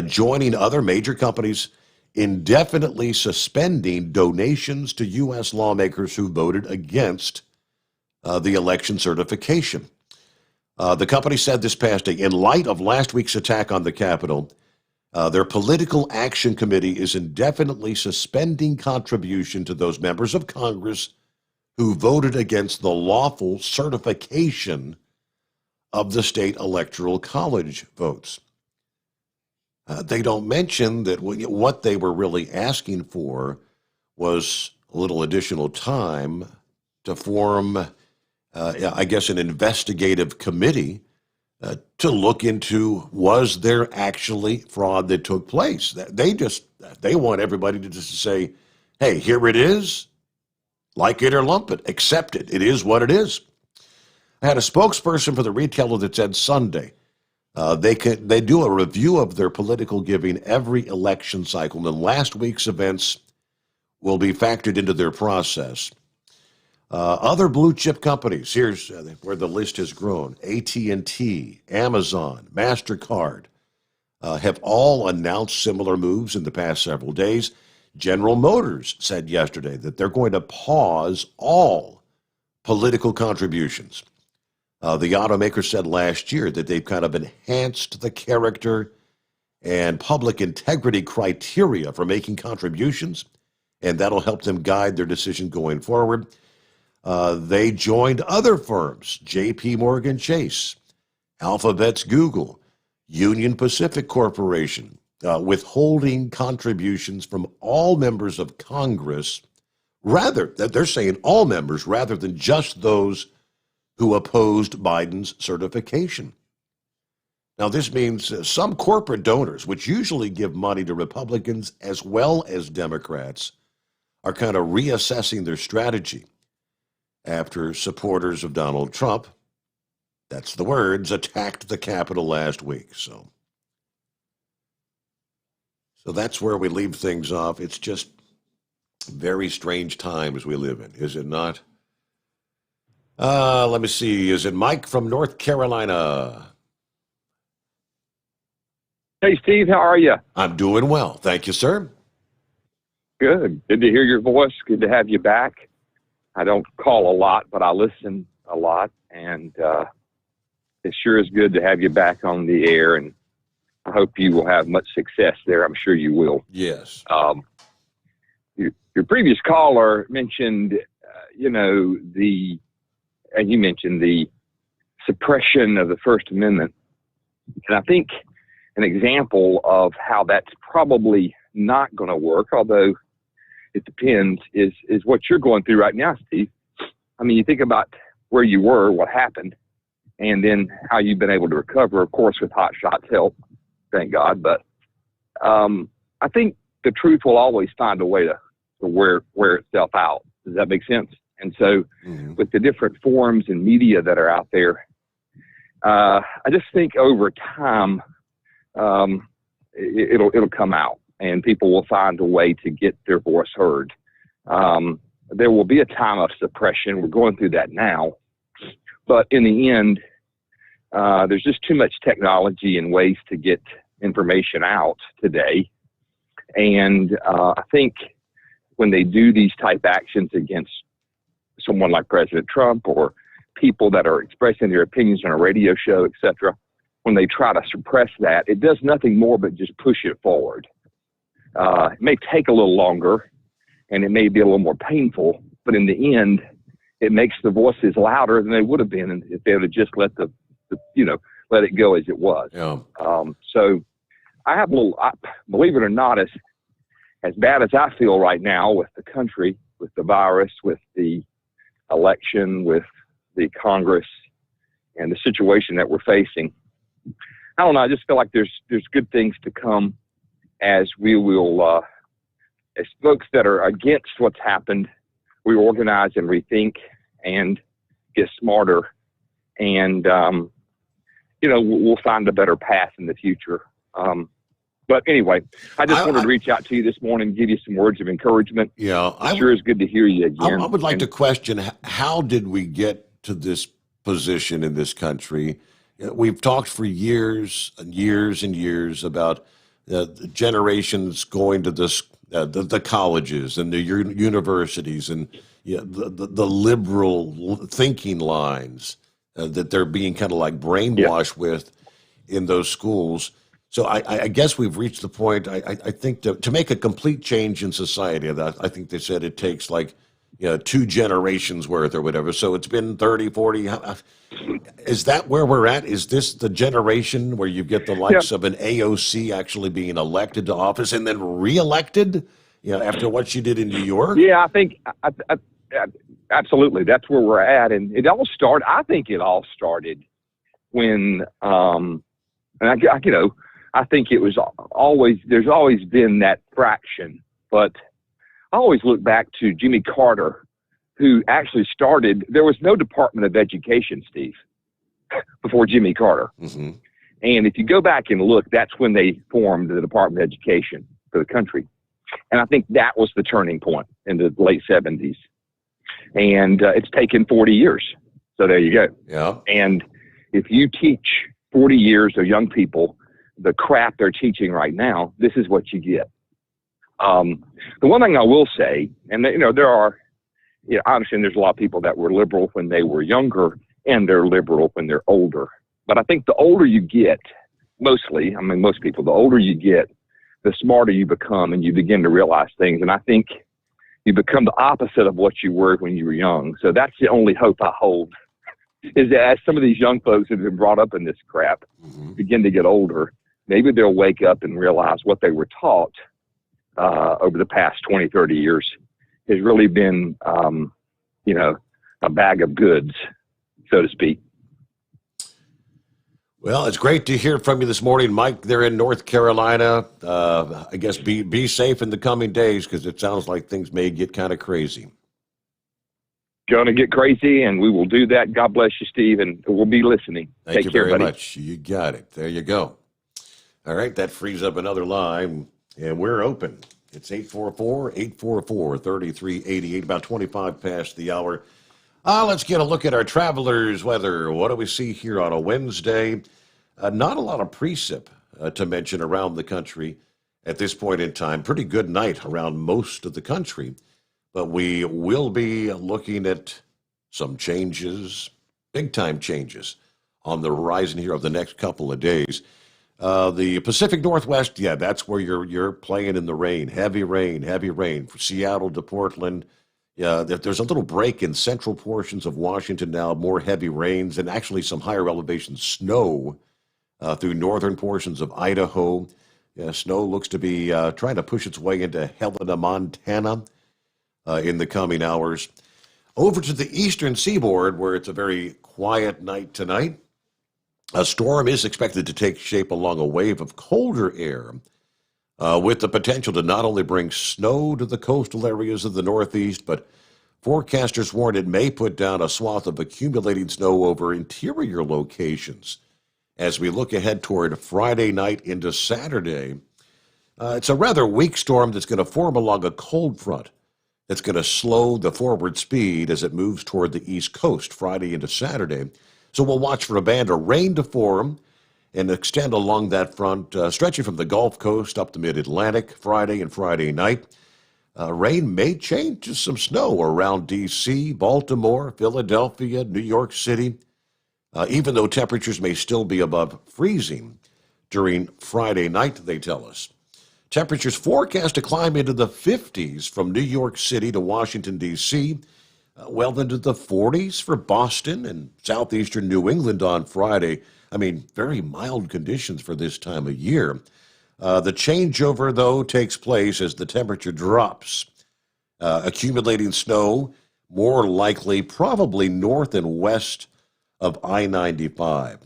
joining other major companies indefinitely suspending donations to U.S. lawmakers who voted against the election certification. The company said this past day, in light of last week's attack on the Capitol, their political action committee is indefinitely suspending contribution to those members of Congress who voted against the lawful certification of the state electoral college votes. They don't mention that what they were really asking for was a little additional time to form, I guess, an investigative committee to look into, was there actually fraud that took place? They want everybody to just say, hey, here it is, like it or lump it, accept it. It is what it is. I had a spokesperson for the retailer that said Sunday they do a review of their political giving every election cycle, and last week's events will be factored into their process. Other blue chip companies, here's where the list has grown. AT&T, Amazon, MasterCard have all announced similar moves in the past several days. General Motors said yesterday that they're going to pause all political contributions. The automaker said last year that they've kind of enhanced the character and public integrity criteria for making contributions, and that'll help them guide their decision going forward. They joined other firms, J.P. Morgan Chase, Alphabet's Google, Union Pacific Corporation, withholding contributions from all members of Congress, they're saying all members rather than just those who opposed Biden's certification. Now, this means some corporate donors, which usually give money to Republicans as well as Democrats, are kind of reassessing their strategy after supporters of Donald Trump, that's the words, attacked the Capitol last week. So that's where we leave things off. It's just very strange times we live in, is it not? Let me see. Is it Mike from North Carolina? Hey, Steve, how are you? I'm doing well. Thank you, sir. Good. Good to hear your voice. Good to have you back. I don't call a lot, but I listen a lot, and it sure is good to have you back on the air, and I hope you will have much success there. I'm sure you will. Yes. Your previous caller mentioned, and you mentioned the suppression of the First Amendment, and I think an example of how that's probably not going to work, although it depends, is what you're going through right now, Steve. I mean, you think about where you were, what happened, and then how you've been able to recover, of course, with Hot Shot's help, thank God. But I think the truth will always find a way to wear itself out. Does that make sense? And so with the different forms and media that are out there, I just think over time, it'll come out and people will find a way to get their voice heard. There will be a time of suppression. We're going through that now. But in the end, there's just too much technology and ways to get information out today. And I think when they do these type actions against someone like President Trump or people that are expressing their opinions on a radio show, etc., when they try to suppress that, it does nothing more but just push it forward. It may take a little longer and it may be a little more painful, but in the end, it makes the voices louder than they would have been if they would have just let let it go as it was. Yeah. So I have believe it or not, as bad as I feel right now with the country, with the virus, with the election, with the Congress, and the situation that we're facing. I don't know. I just feel like there's good things to come as we will, as folks that are against what's happened, we organize and rethink and get smarter. And we'll find a better path in the future. But anyway, I just wanted to reach out to you this morning and give you some words of encouragement. Yeah. It sure is good to hear you again. I would like to question, how did we get to this position in this country? We've talked for years and years and years about the generations going to the colleges and the universities and the liberal thinking lines that they're being kind of like brainwashed with in those schools. So I guess we've reached the point, I think, to make a complete change in society. I think they said it takes like 2 generations worth or whatever. So it's been 30, 40. Is that where we're at? Is this the generation where you get the likes of an AOC actually being elected to office and then reelected, after what she did in New York? Yeah, I think absolutely that's where we're at. And I think it all started when, I think it was there's always been that fraction, but I always look back to Jimmy Carter, who actually started, there was no Department of Education, Steve, before Jimmy Carter. Mm-hmm. And if you go back and look, that's when they formed the Department of Education for the country. And I think that was the turning point in the late 70s. And it's taken 40 years. So there you go. Yeah. And if you teach 40 years of young people the crap they're teaching right now, this is what you get. The one thing I will say, and there are, I understand there's a lot of people that were liberal when they were younger and they're liberal when they're older. But I think the older you get, most people, the older you get, the smarter you become and you begin to realize things. And I think you become the opposite of what you were when you were young. So that's the only hope I hold, is that as some of these young folks that have been brought up in this crap begin to get older, maybe they'll wake up and realize what they were taught over the past 20, 30 years has really been, a bag of goods, so to speak. Well, it's great to hear from you this morning, Mike. They're in North Carolina. I guess be safe in the coming days, because it sounds like things may get kind of crazy. Going to get crazy, and we will do that. God bless you, Steve, and we'll be listening. Thank Take you care, very buddy. much. You got it. There you go. All right, that frees up another line, and we're open. It's 844-844-3388, about 25 past the hour. Let's get a look at our travelers' weather. What do we see here on a Wednesday? Not a lot of precip to mention around the country at this point in time. Pretty good night around most of the country, but we will be looking at some changes, big-time changes, on the horizon here of the next couple of days. The Pacific Northwest, that's where you're playing in the rain. Heavy rain from Seattle to Portland. Yeah, there's a little break in central portions of Washington now, more heavy rains and actually some higher elevation snow through northern portions of Idaho. Yeah, snow looks to be trying to push its way into Helena, Montana in the coming hours. Over to the eastern seaboard, where it's a very quiet night tonight. A storm is expected to take shape along a wave of colder air, with the potential to not only bring snow to the coastal areas of the Northeast, but forecasters warn it may put down a swath of accumulating snow over interior locations. As we look ahead toward Friday night into Saturday, it's a rather weak storm that's going to form along a cold front that's going to slow the forward speed as it moves toward the East Coast Friday into Saturday. So we'll watch for a band of rain to form and extend along that front, stretching from the Gulf Coast up the mid-Atlantic Friday and Friday night. Rain may change to some snow around D.C., Baltimore, Philadelphia, New York City, even though temperatures may still be above freezing during Friday night, they tell us. Temperatures forecast to climb into the 50s from New York City to Washington, D.C., well into the 40s for Boston and southeastern New England on Friday. I mean, very mild conditions for this time of year. The changeover, though, takes place as the temperature drops. Accumulating snow, more likely probably north and west of I-95.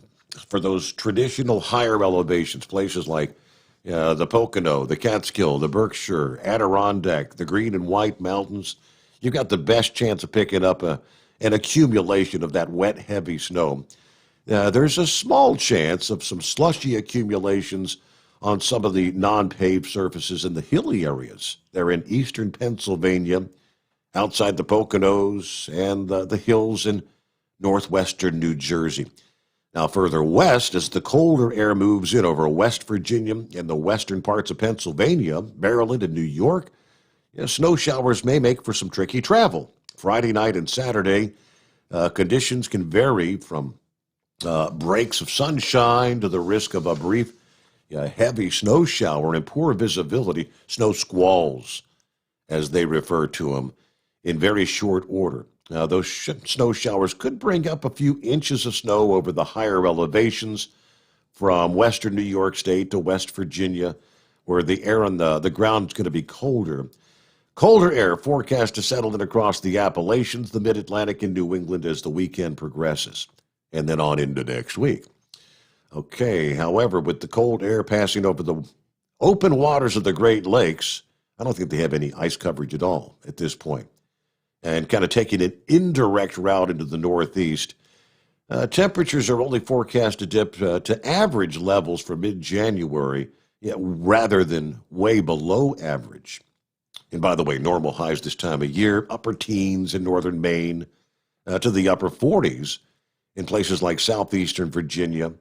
For those traditional higher elevations, places like the Pocono, the Catskill, the Berkshire, Adirondack, the Green and White Mountains, you've got the best chance of picking up an accumulation of that wet, heavy snow. There's a small chance of some slushy accumulations on some of the non-paved surfaces in the hilly areas. They're in eastern Pennsylvania, outside the Poconos, and the hills in northwestern New Jersey. Now, further west, as the colder air moves in over West Virginia and the western parts of Pennsylvania, Maryland, and New York, snow showers may make for some tricky travel. Friday night and Saturday, conditions can vary from breaks of sunshine to the risk of a brief heavy snow shower and poor visibility, snow squalls, as they refer to them, in very short order. Now, those snow showers could bring up a few inches of snow over the higher elevations from western New York State to West Virginia, where the air on the ground is going to be colder. Colder air forecast to settle in across the Appalachians, the Mid-Atlantic, and New England as the weekend progresses, and then on into next week. Okay, however, with the cold air passing over the open waters of the Great Lakes, I don't think they have any ice coverage at all at this point. And kind of taking an indirect route into the northeast, temperatures are only forecast to dip to average levels for mid-January, rather than way below average. And by the way, normal highs this time of year, upper teens in northern Maine, to the upper 40s in places like southeastern Virginia.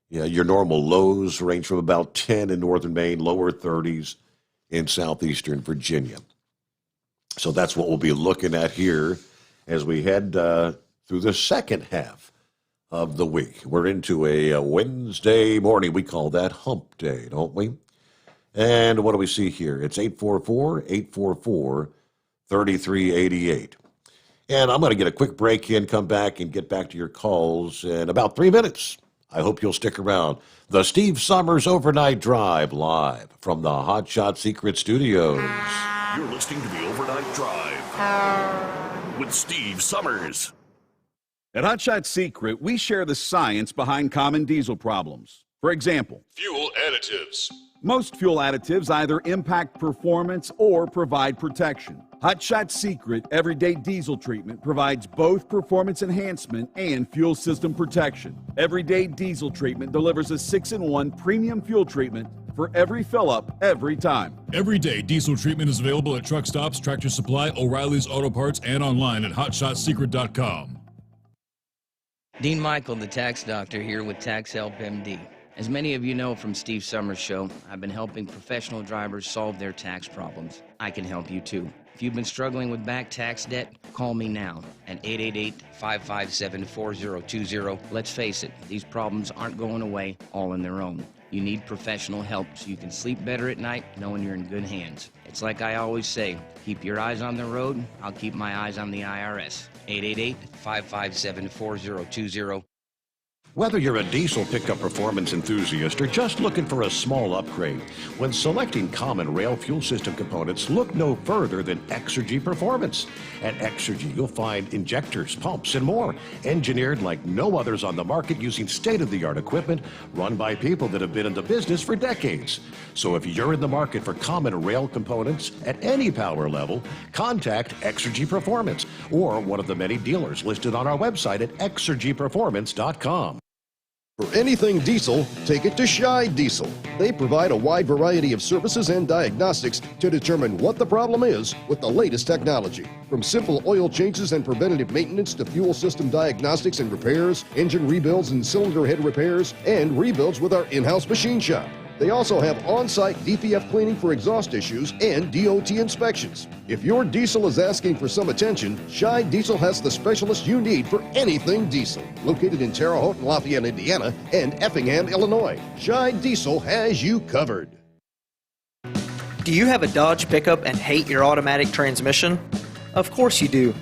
Your normal lows range from about 10 in northern Maine, lower 30s in southeastern Virginia. So that's what we'll be looking at here as we head through the second half of the week. We're into a Wednesday morning. We call that hump day, don't we? And what do we see here? It's 844-844-3388. And I'm going to get a quick break in, come back, and get back to your calls in about 3 minutes. I hope you'll stick around. The Steve Sommers Overnight Drive, live from the Hot Shot Secret Studios. You're listening to the Overnight Drive with Steve Sommers. At Hot Shot Secret, we share the science behind common diesel problems. For example, Fuel additives. most fuel additives either impact performance or provide protection. Hot Shot Secret Everyday Diesel Treatment provides both performance enhancement and fuel system protection. Everyday Diesel Treatment delivers a 6-in-1 premium fuel treatment for every fill-up, every time. Everyday diesel treatment is available at truck stops, Tractor Supply, O'Reilly's Auto Parts, and online at hotshotsecret.com. Dean Michael, the tax doctor, here with Tax Help MD. As many of you know from Steve Summers' show, I've been helping professional drivers solve their tax problems. I can help you too. If you've been struggling with back tax debt, call me now at 888-557-4020. Let's face it, these problems aren't going away all on their own. You need professional help so you can sleep better at night knowing you're in good hands. It's like I always say, keep your eyes on the road, I'll keep my eyes on the IRS. 888-557-4020. Whether you're a diesel pickup performance enthusiast or just looking for a small upgrade, when selecting common rail fuel system components, look no further than Exergy Performance. At Exergy, you'll find injectors, pumps, and more, engineered like no others on the market using state-of-the-art equipment run by people that have been in the business for decades. So if you're in the market for common rail components at any power level, contact Exergy Performance or one of the many dealers listed on our website at exergyperformance.com. For anything diesel, take it to Shy Diesel. They provide a wide variety of services and diagnostics to determine what the problem is with the latest technology. From simple oil changes and preventative maintenance to fuel system diagnostics and repairs, engine rebuilds and cylinder head repairs, and rebuilds with our in-house machine shop. They also have on-site DPF cleaning for exhaust issues and DOT inspections. If your diesel is asking for some attention, Shy Diesel has the specialist you need for anything diesel. Located in Terre Haute, Lafayette, Indiana, and Effingham, Illinois, Shy Diesel has you covered. Do you have a Dodge pickup and hate your automatic transmission? Of course you do.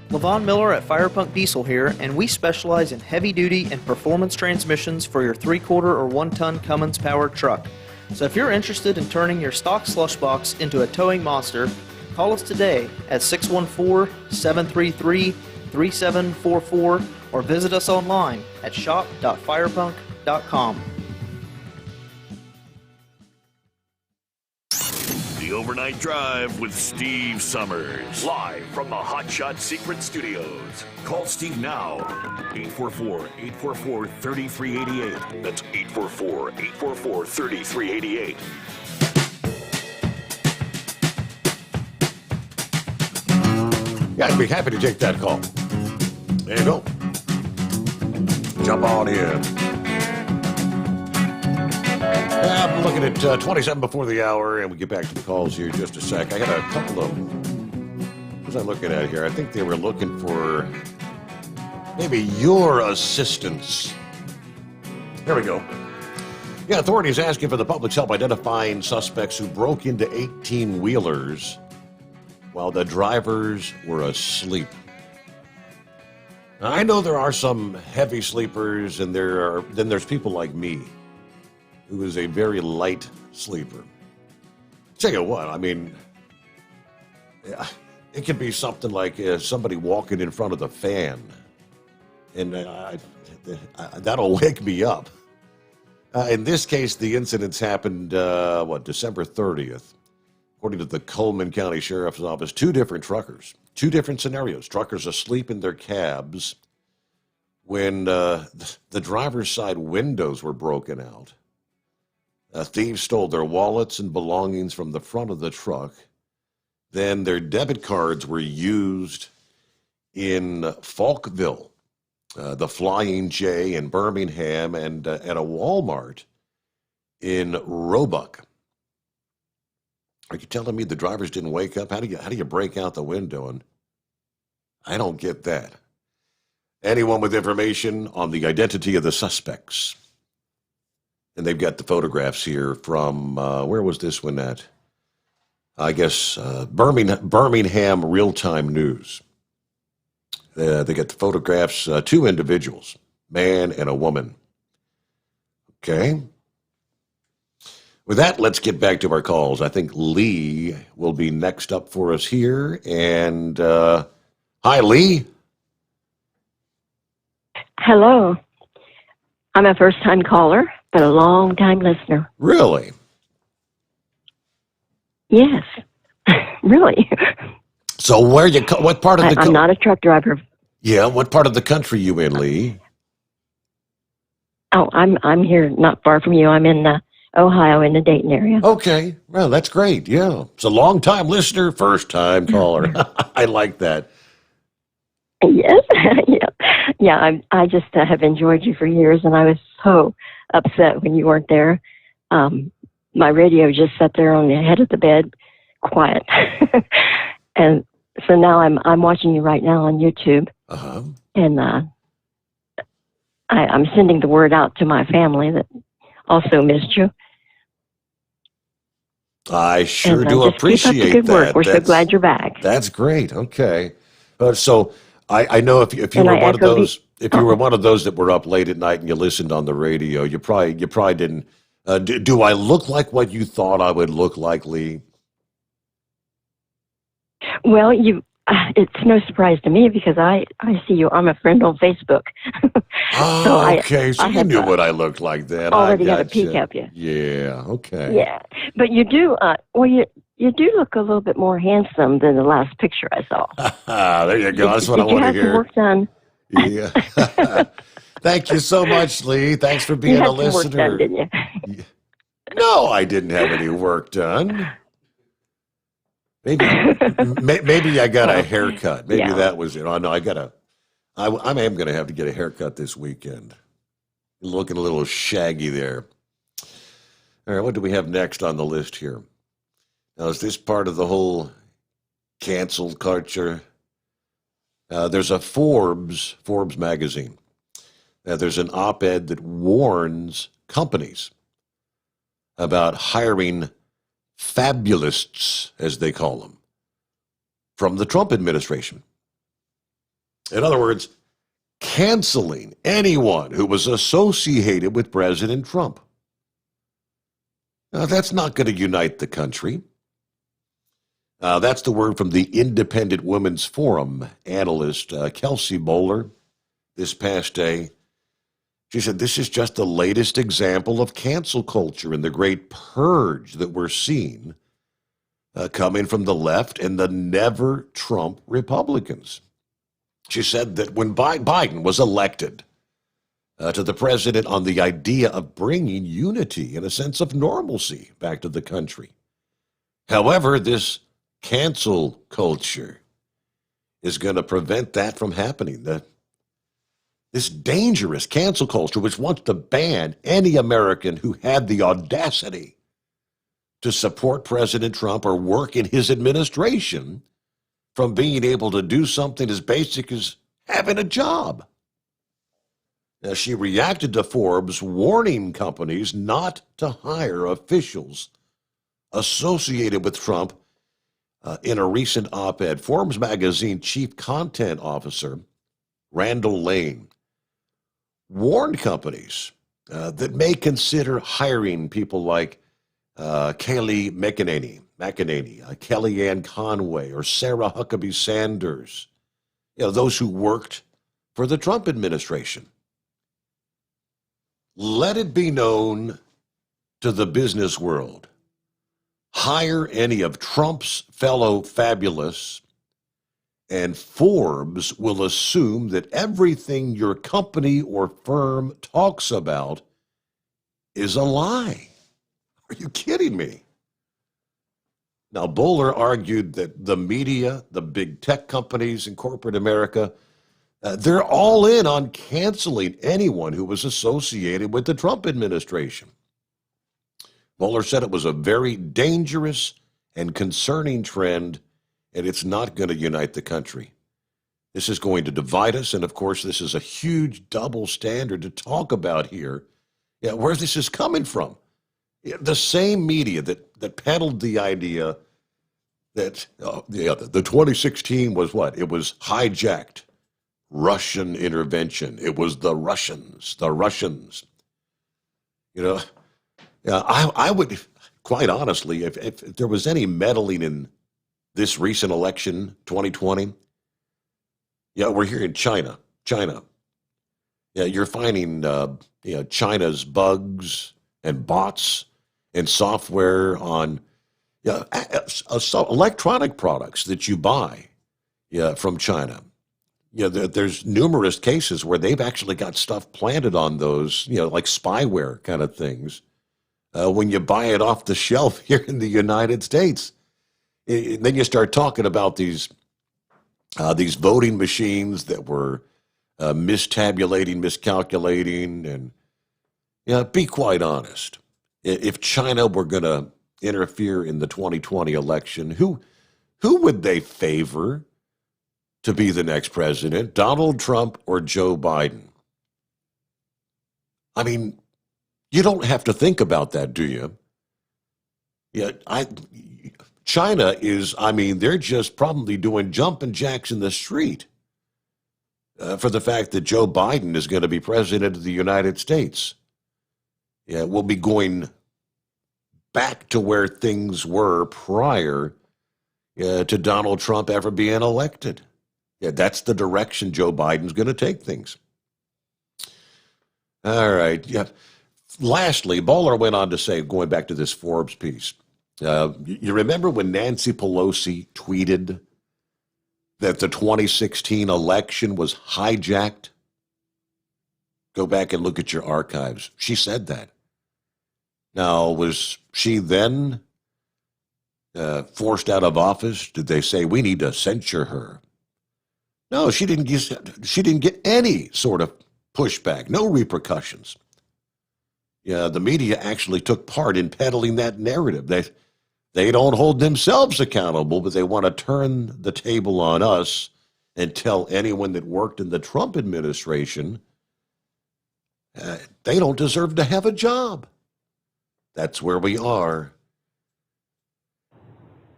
Levon Miller at Firepunk Diesel here, and we specialize in heavy-duty and performance transmissions for your 3/4 or 1-ton Cummins-powered truck. So if you're interested in turning your stock slush box into a towing monster, call us today at 614-733-3744 or visit us online at shop.firepunk.com. The Overnight Drive with Steve Summers. Live from the Hot Shot Secret Studios. Call Steve now. 844-844-3388. That's 844-844-3388. Yeah, I'd be happy to take that call. There you go. Jump on in. I'm looking at 27 before the hour, and we get back to the calls here in just a sec. I got a couple of... What was I looking at here? I think they were looking for maybe your assistance. There we go. Yeah, authorities asking for the public's help identifying suspects who broke into 18-wheelers while the drivers were asleep. Now, I know there are some heavy sleepers, and then there's people like me, who is a very light sleeper. Tell you what, I mean, it could be something like somebody walking in front of the fan, and that'll wake me up. In this case, the incidents happened, December 30th. According to the Coleman County Sheriff's Office, two different truckers, two different scenarios. Truckers asleep in their cabs when the driver's side windows were broken out. Thieves stole their wallets and belongings from the front of the truck. Then their debit cards were used in Falkville, the Flying J in Birmingham, and at a Walmart in Roebuck. Are you telling me the drivers didn't wake up? How do you break out the window? And I don't get that. Anyone with information on the identity of the suspects? And they've got the photographs here from, where was this one at? I guess Birmingham Real-Time News. They got the photographs, two individuals, man and a woman. Okay. With that, let's get back to our calls. I think Lee will be next up for us here. And hi, Lee. Hello. I'm a first-time caller, but a long-time listener. Really? Yes, really. So what part of the... I'm not a truck driver. Yeah, what part of the country you in, Lee? Oh, I'm here not far from you. I'm in Ohio, in the Dayton area. Okay, well, that's great, yeah. It's a long-time listener, first-time caller. I like that. Yes, yeah. I just have enjoyed you for years, and I was so upset when you weren't there. My radio just sat there on the head of the bed, quiet, and so now I'm watching you right now on YouTube, and I'm sending the word out to my family that also missed you. I sure do just appreciate keep up the good that. work. We're so glad you're back. That's great. Okay, so I know if you And were I one of echo those if you were one of those that were up late at night and you listened on the radio, you probably didn't. Do I look like what you thought I would look like, Lee? Well, it's no surprise to me because I see you. I'm a friend on Facebook. Okay, so you knew what I looked like then. Already I got a peek gotcha. at you. Yeah, okay. Yeah, but you do. You do look a little bit more handsome than the last picture I saw. There you go. That's what I want to Did you have some hear. work done? Yeah. Thank you so much, Lee. Thanks for being You had a some work listener. done, didn't you? No, I didn't have any work done. Maybe I got a haircut. Maybe that was it. Oh, no, I am going to have to get a haircut this weekend. Looking a little shaggy there. All right, what do we have next on the list here? Now, is this part of the whole cancel culture? There's a Forbes magazine. There's an op-ed that warns companies about hiring fabulists, as they call them, from the Trump administration. In other words, canceling anyone who was associated with President Trump. Now, that's not going to unite the country. That's the word from the Independent Women's Forum analyst, Kelsey Bowler, this past day. She said, this is just the latest example of cancel culture and the great purge that we're seeing coming from the left and the never-Trump Republicans. She said that when Biden was elected to the president on the idea of bringing unity and a sense of normalcy back to the country. However, this cancel culture is going to prevent that from happening. This dangerous cancel culture, which wants to ban any American who had the audacity to support President Trump or work in his administration from being able to do something as basic as having a job. Now, she reacted to Forbes warning companies not to hire officials associated with Trump in a recent op-ed. Forbes magazine chief content officer Randall Lane warned companies that may consider hiring people like Kayleigh McEnany, Kellyanne Conway, or Sarah Huckabee Sanders, those who worked for the Trump administration. Let it be known to the business world, hire any of Trump's fellow fabulous, and Forbes will assume that everything your company or firm talks about is a lie. Are you kidding me? Now, Bowler argued that the media, the big tech companies in corporate America, they're all in on canceling anyone who was associated with the Trump administration. Bowler said it was a very dangerous and concerning trend, and it's not going to unite the country. This is going to divide us, and of course, this is a huge double standard to talk about here. Where this is coming from. The same media that peddled the idea that the 2016 was what? It was hijacked. Russian intervention. It was the Russians. I would, quite honestly, if there was any meddling in this recent election, 2020, we're here in China. You're finding, China's bugs and bots and software on electronic products that you buy from China. There's numerous cases where they've actually got stuff planted on those, like spyware kind of things, when you buy it off the shelf here in the United States. Then you start talking about these voting machines that were mistabulating, miscalculating, and be quite honest. If China were going to interfere in the 2020 election, who would they favor to be the next president, Donald Trump or Joe Biden? I mean, you don't have to think about that, do you? China is, they're just probably doing jumping jacks in the street for the fact that Joe Biden is going to be president of the United States. We'll be going back to where things were prior to Donald Trump ever being elected. That's the direction Joe Biden's going to take things. All right. Lastly, Bowler went on to say, going back to this Forbes piece, you remember when Nancy Pelosi tweeted that the 2016 election was hijacked? Go back and look at your archives. She said that. Now, was she then forced out of office? Did they say, we need to censure her? No, she didn't get any sort of pushback, no repercussions. The media actually took part in peddling that narrative. They don't hold themselves accountable, but they want to turn the table on us and tell anyone that worked in the Trump administration they don't deserve to have a job. That's where we are.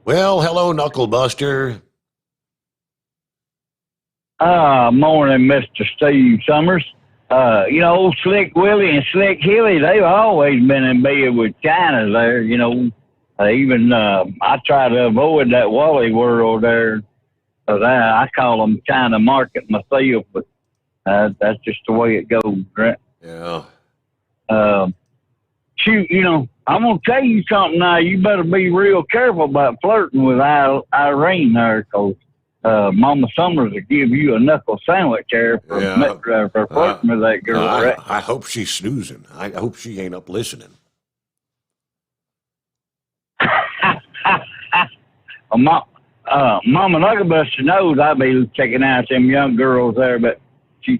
Well, hello, Knucklebuster. Morning, Mr. Steve Summers. Old Slick Willie and Slick Hilly, they've always been in bed with China there, I try to avoid that Wally world there, because I call them China market myself, but that's just the way it goes, right? Yeah. Shoot, I'm gonna tell you something now. You better be real careful about flirting with Irene there, 'cause Mama Sommers will give you a knuckle sandwich there for flirting with that girl, right? I hope she's snoozing. I hope she ain't up listening. Mama Knucklebuster knows I be checking out them young girls there, but she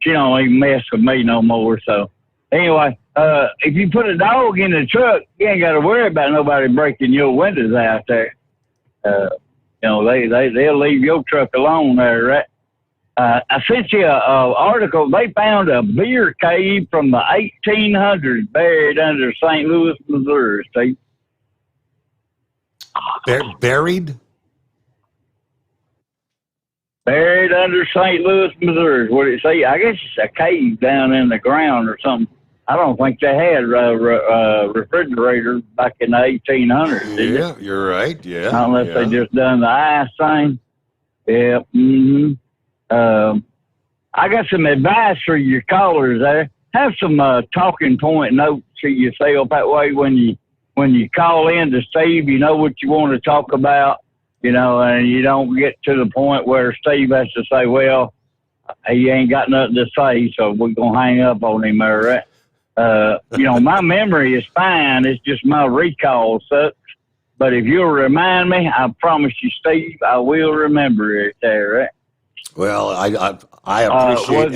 don't even mess with me no more. So anyway, if you put a dog in the truck, you ain't got to worry about nobody breaking your windows out there. They'll leave your truck alone there, right? I sent you a article. They found a beer cave from the 1800s buried under St. Louis, Missouri, Steve. Buried? Buried under St. Louis, Missouri. What did it say? I guess it's a cave down in the ground or something. I don't think they had refrigerators back in the 1800s. Did Yeah, you're right. Yeah. Unless they just done the ice thing. Yeah. I got some advice for your callers there. Have some talking point notes to yourself. That way, when you call in to Steve, you know what you want to talk about. And you don't get to the point where Steve has to say, well, he ain't got nothing to say, so we're going to hang up on him, all right? My memory is fine. It's just my recall sucks. But if you'll remind me, I promise you, Steve, I will remember it there, right? Well, I appreciate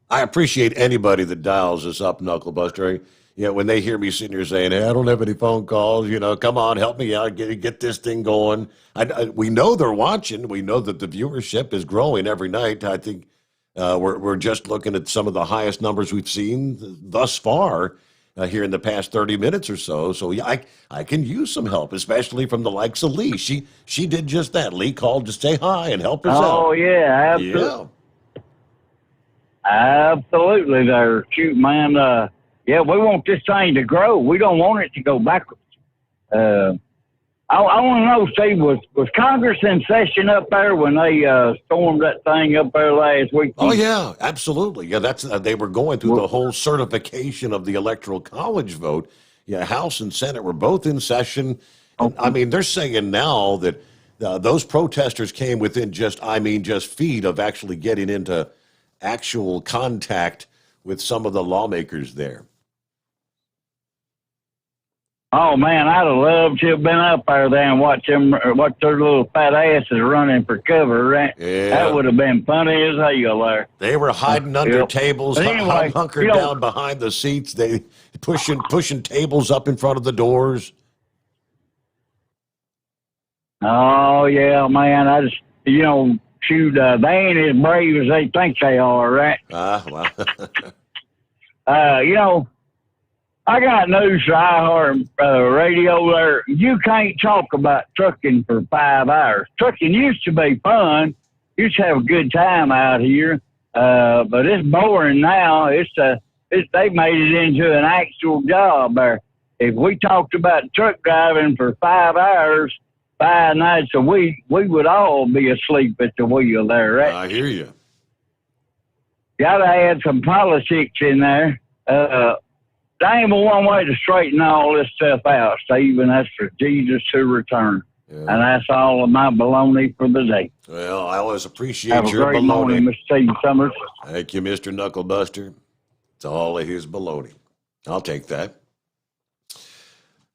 I appreciate anybody that dials us up, Knucklebuster. When they hear me sitting here saying, hey, I don't have any phone calls, come on, help me out, get this thing going. We know they're watching. We know that the viewership is growing every night. I think we're just looking at some of the highest numbers we've seen thus far here in the past 30 minutes or so. So I can use some help, especially from the likes of Lee. She did just that. Lee called to say hi and help us out. Oh, yeah, absolutely. Yeah. Absolutely there. Shoot, man. We want this thing to grow. We don't want it to go backwards. I want to know, Steve, was Congress in session up there when they stormed that thing up there last week? Oh, yeah, absolutely. Yeah, they were going through the whole certification of the Electoral College vote. Yeah, House and Senate were both in session. And, I mean, they're saying now that those protesters came within just feet of actually getting into actual contact with some of the lawmakers there. Oh, man, I'd have loved to have been up there and watch their little fat asses running for cover, right? Yeah. That would have been funny as hell there. They were hiding under tables, hunkered down behind the seats. They pushing tables up in front of the doors. Oh, yeah, man, I just, shoot, they ain't as brave as they think they are, right? Well. I got news for iHeart Radio there. You can't talk about trucking for 5 hours. Trucking used to be fun. Used to have a good time out here. But it's boring now. They made it into an actual job there. If we talked about truck driving for 5 hours, 5 nights a week, we would all be asleep at the wheel there, right? I hear you. Gotta add some politics in there. There ain't but one way to straighten all this stuff out, Steve, and that's for Jesus to return. Yeah. And that's all of my baloney for the day. Well, I always appreciate your baloney. Have a great morning, Mr. Steve Sommers. Thank you, Mr. Knucklebuster. It's all of his baloney. I'll take that.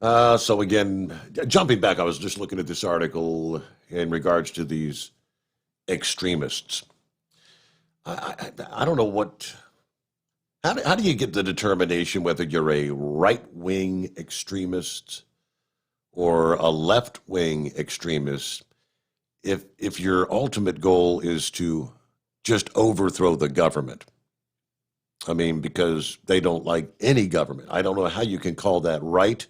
So again, jumping back, I was just looking at this article in regards to these extremists. I don't know what... How do you get the determination whether you're a right-wing extremist or a left-wing extremist if your ultimate goal is to just overthrow the government? I mean, because they don't like any government. I don't know how you can call that right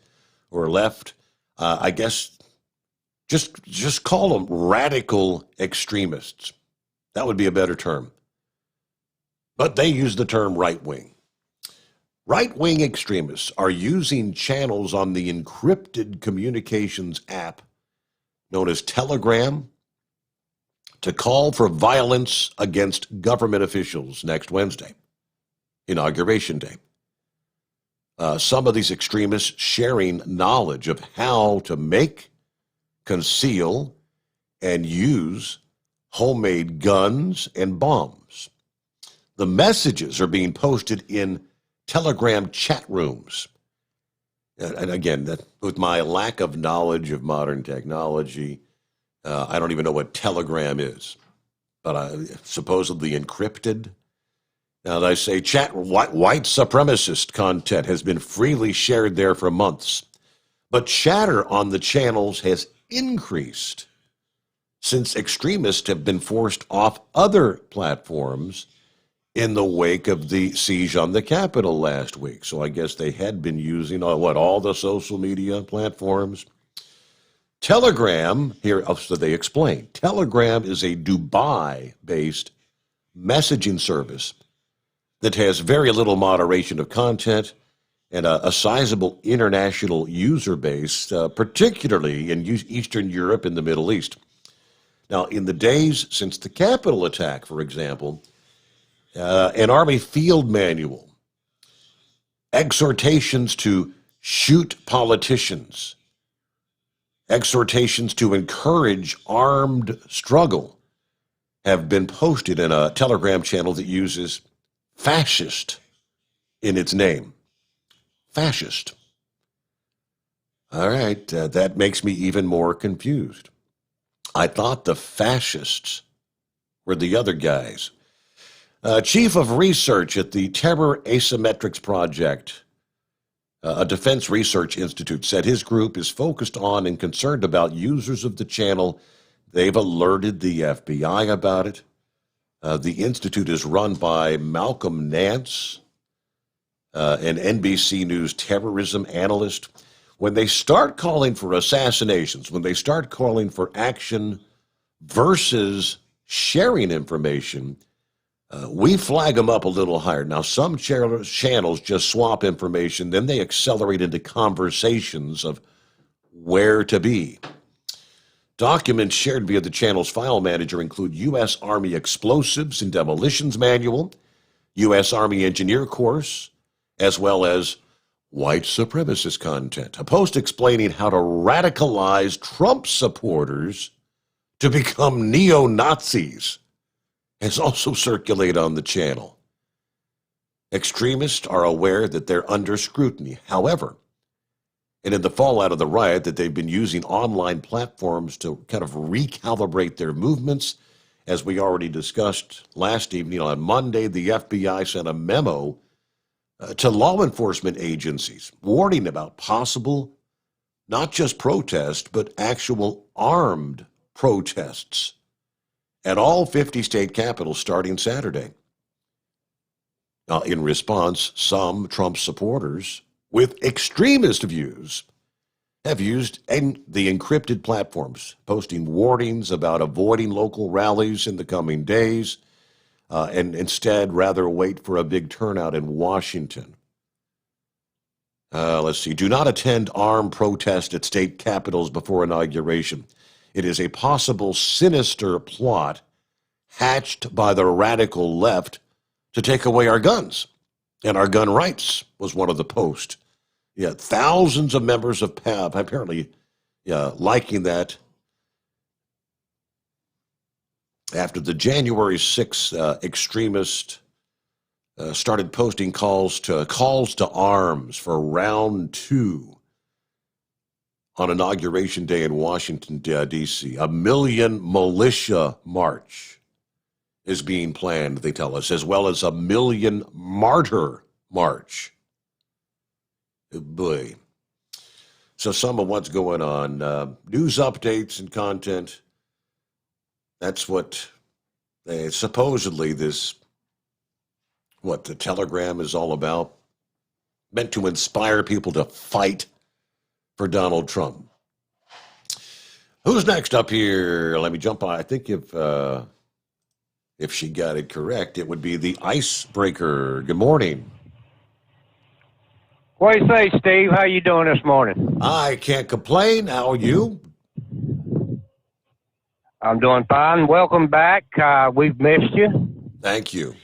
or left. I guess just call them radical extremists. That would be a better term. But they use the term right-wing. Right-wing extremists are using channels on the encrypted communications app known as Telegram to call for violence against government officials next Wednesday, Inauguration Day. some of these extremists sharing knowledge of how to make, conceal, and use homemade guns and bombs. The messages are being posted in Telegram chat rooms. And again, with my lack of knowledge of modern technology, I don't even know what Telegram is, but supposedly encrypted. Now, they say white supremacist content has been freely shared there for months, but chatter on the channels has increased since extremists have been forced off other platforms in the wake of the siege on the Capitol last week. So I guess they had been using, all the social media platforms. Telegram, so they explain, Telegram is a Dubai-based messaging service that has very little moderation of content and a sizable international user base, particularly in Eastern Europe and the Middle East. Now, in the days since the Capitol attack, for example, an Army field manual, exhortations to shoot politicians, exhortations to encourage armed struggle have been posted in a Telegram channel that uses fascist in its name. Fascist. All right, that makes me even more confused. I thought the fascists were the other guys. Chief of Research at the Terror Asymmetrics Project, a defense research institute, said his group is focused on and concerned about users of the channel. They've alerted the FBI about it. The institute is run by Malcolm Nance, an NBC News terrorism analyst. When they start calling for assassinations, when they start calling for action versus sharing information, we flag them up a little higher. Now, some channels just swap information, then they accelerate into conversations of where to be. Documents shared via the channel's file manager include U.S. Army Explosives and Demolitions Manual, U.S. Army Engineer Course, as well as white supremacist content. A post explaining how to radicalize Trump supporters to become neo-Nazis has also circulated on the channel. Extremists are aware that they're under scrutiny. However, and in the fallout of the riot, that they've been using online platforms to kind of recalibrate their movements. As we already discussed last evening, on Monday, the FBI sent a memo to law enforcement agencies warning about possible, not just protest, but actual armed protests at all 50 state capitals starting Saturday. In response, some Trump supporters with extremist views have used the encrypted platforms, posting warnings about avoiding local rallies in the coming days, and instead rather wait for a big turnout in Washington. Let's see. Do not attend armed protest at state capitals before inauguration. It is a possible sinister plot hatched by the radical left to take away our guns and our gun rights, was one of the posts. Yeah, thousands of members of PAB apparently liking that after the January 6th extremist started posting calls to arms for round 2 on Inauguration Day in Washington, D.C. A million militia march is being planned, they tell us, as well as a million martyr march. Boy. So some of what's going on, news updates and content, that's what supposedly the Telegram is all about, meant to inspire people to fight for Donald Trump. Who's next up here? Let me jump on. I think if she got it correct, it would be the icebreaker. Good morning. What do you say, Steve? How you doing this morning? I can't complain. How are you? I'm doing fine. Welcome back. We've missed you. Thank you.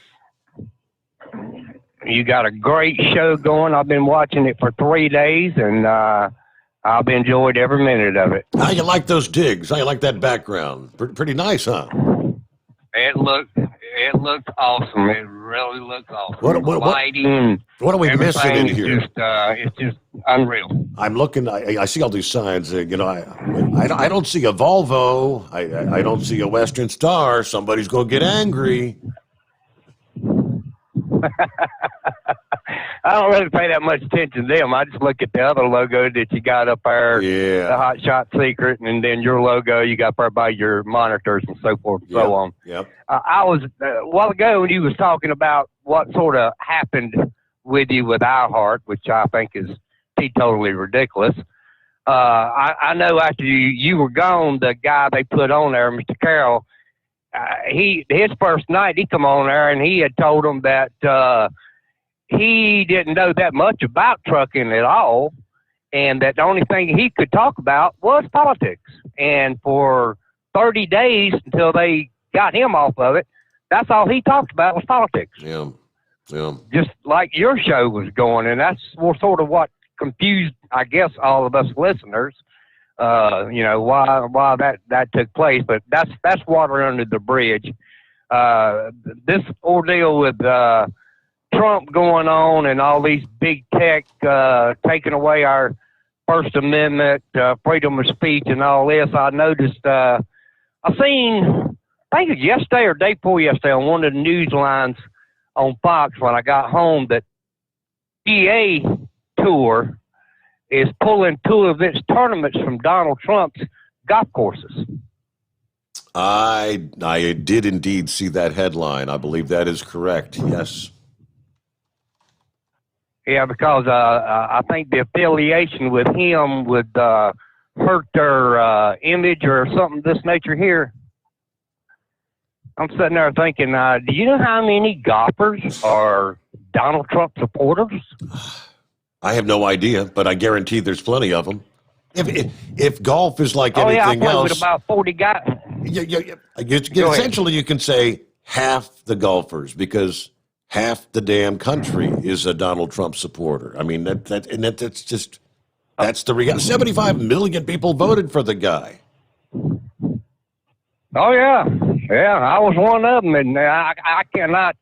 You got a great show going. I've been watching it for 3 days, and I've enjoyed every minute of it. How you like those digs? How you like that background? Pretty nice, huh? It looks awesome. It really looks awesome. What Lighting. are we missing in here? It's just unreal. I'm looking. I see all these signs. I don't see a Volvo. I don't see a Western Star. Somebody's going to get angry. I don't really pay that much attention to them. I just look at the other logo that you got up there, the Hot Shot Secret, and then your logo you got up there by your monitors and so forth and so on. Yep. I was a while ago when you was talking about what sort of happened with you with iHeart, which I think is totally ridiculous. I know after you were gone, the guy they put on there, Mr. Carroll, his first night he come on there and he had told them that he didn't know that much about trucking at all, and that the only thing he could talk about was politics. And for 30 days until they got him off of it, that's all he talked about was politics. Yeah. Just like your show was going, and that's sort of what confused, I guess, all of us listeners. Why that took place, but that's water under the bridge. This ordeal with Trump going on and all these big tech taking away our First Amendment, freedom of speech, and all this. I noticed. I think it was yesterday or day before yesterday on one of the news lines on Fox when I got home that PGA Tour is pulling 2 of its tournaments from Donald Trump's golf courses. I did indeed see that headline. I believe that is correct. Yes. Yeah, because I think the affiliation with him would hurt their image or something of this nature here. I'm sitting there thinking, do you know how many golfers are Donald Trump supporters? I have no idea, but I guarantee there's plenty of them. If golf is like anything I play else, with about 40 guys. Essentially, you can say half the golfers because half the damn country is a Donald Trump supporter. I mean, that's the reality. 75 million people voted for the guy. Oh yeah, I was one of them, and I cannot.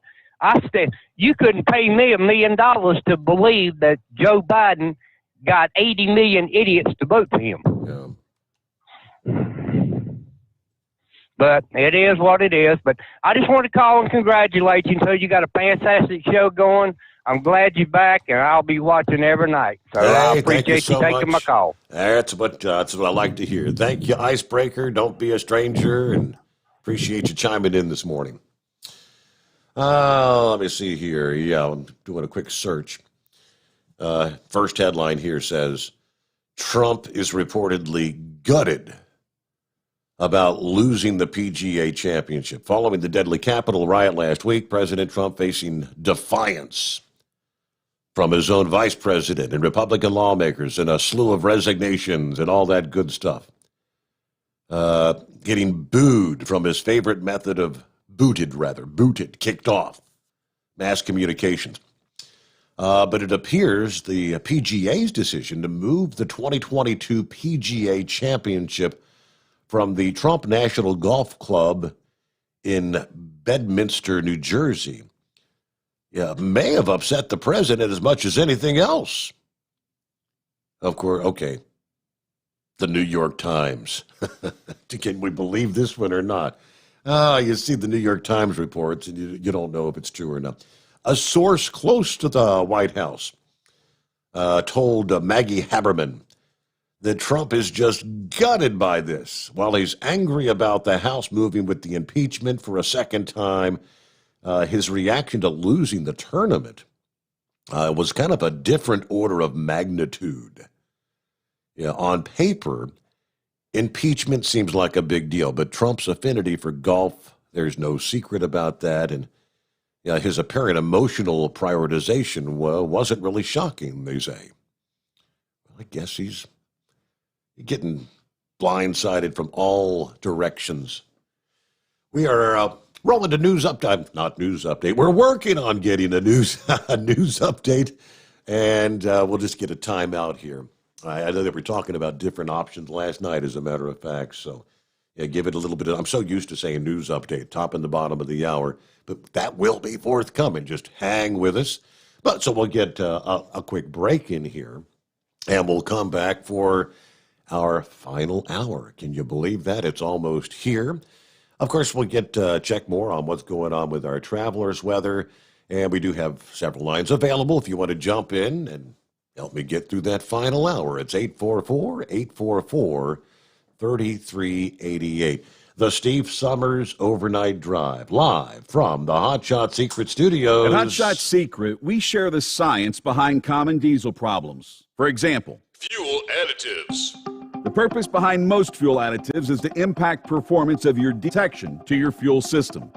You couldn't pay me $1 million to believe that Joe Biden got 80 million idiots to vote for him. Yeah. But it is what it is. But I just want to call and congratulate you. So you got a fantastic show going. I'm glad you're back, and I'll be watching every night. So I appreciate you taking my call. That's what I like to hear. Thank you, Icebreaker. Don't be a stranger, and appreciate you chiming in this morning. Let me see here. Yeah, I'm doing a quick search. First headline here says, Trump is reportedly gutted about losing the PGA championship. Following the deadly Capitol riot last week, President Trump facing defiance from his own vice president and Republican lawmakers and a slew of resignations and all that good stuff. Getting booed from his favorite method of booted, kicked off, mass communications. But it appears the PGA's decision to move the 2022 PGA Championship from the Trump National Golf Club in Bedminster, New Jersey, may have upset the president as much as anything else. Of course, okay. The New York Times. Can we believe this one or not? You see the New York Times reports, and you don't know if it's true or not. A source close to the White House told Maggie Haberman that Trump is just gutted by this. While he's angry about the House moving with the impeachment for a second time, his reaction to losing the tournament was kind of a different order of magnitude. On paper, impeachment seems like a big deal, but Trump's affinity for golf, there's no secret about that, and his apparent emotional prioritization wasn't really shocking, they say. I guess he's getting blindsided from all directions. We are Rolling to news update, not news update. We're working on getting a news update, and we'll just get a timeout here. I know that we're talking about different options last night, as a matter of fact, so yeah, give it a little bit of, I'm so used to saying news update, top and the bottom of the hour, but that will be forthcoming. Just hang with us. But so we'll get a quick break in here, and we'll come back for our final hour. Can you believe that? It's almost here. Of course, we'll get check more on what's going on with our travelers' weather, and we do have several lines available if you want to jump in and help me get through that final hour. It's 844-844-3388. The Steve Sommers Overnight Drive, live from the Hot Shot Secret Studios. At Hot Shot Secret, we share the science behind common diesel problems. For example, Fuel additives. the purpose behind most fuel additives is to impact performance of your detection to your fuel system.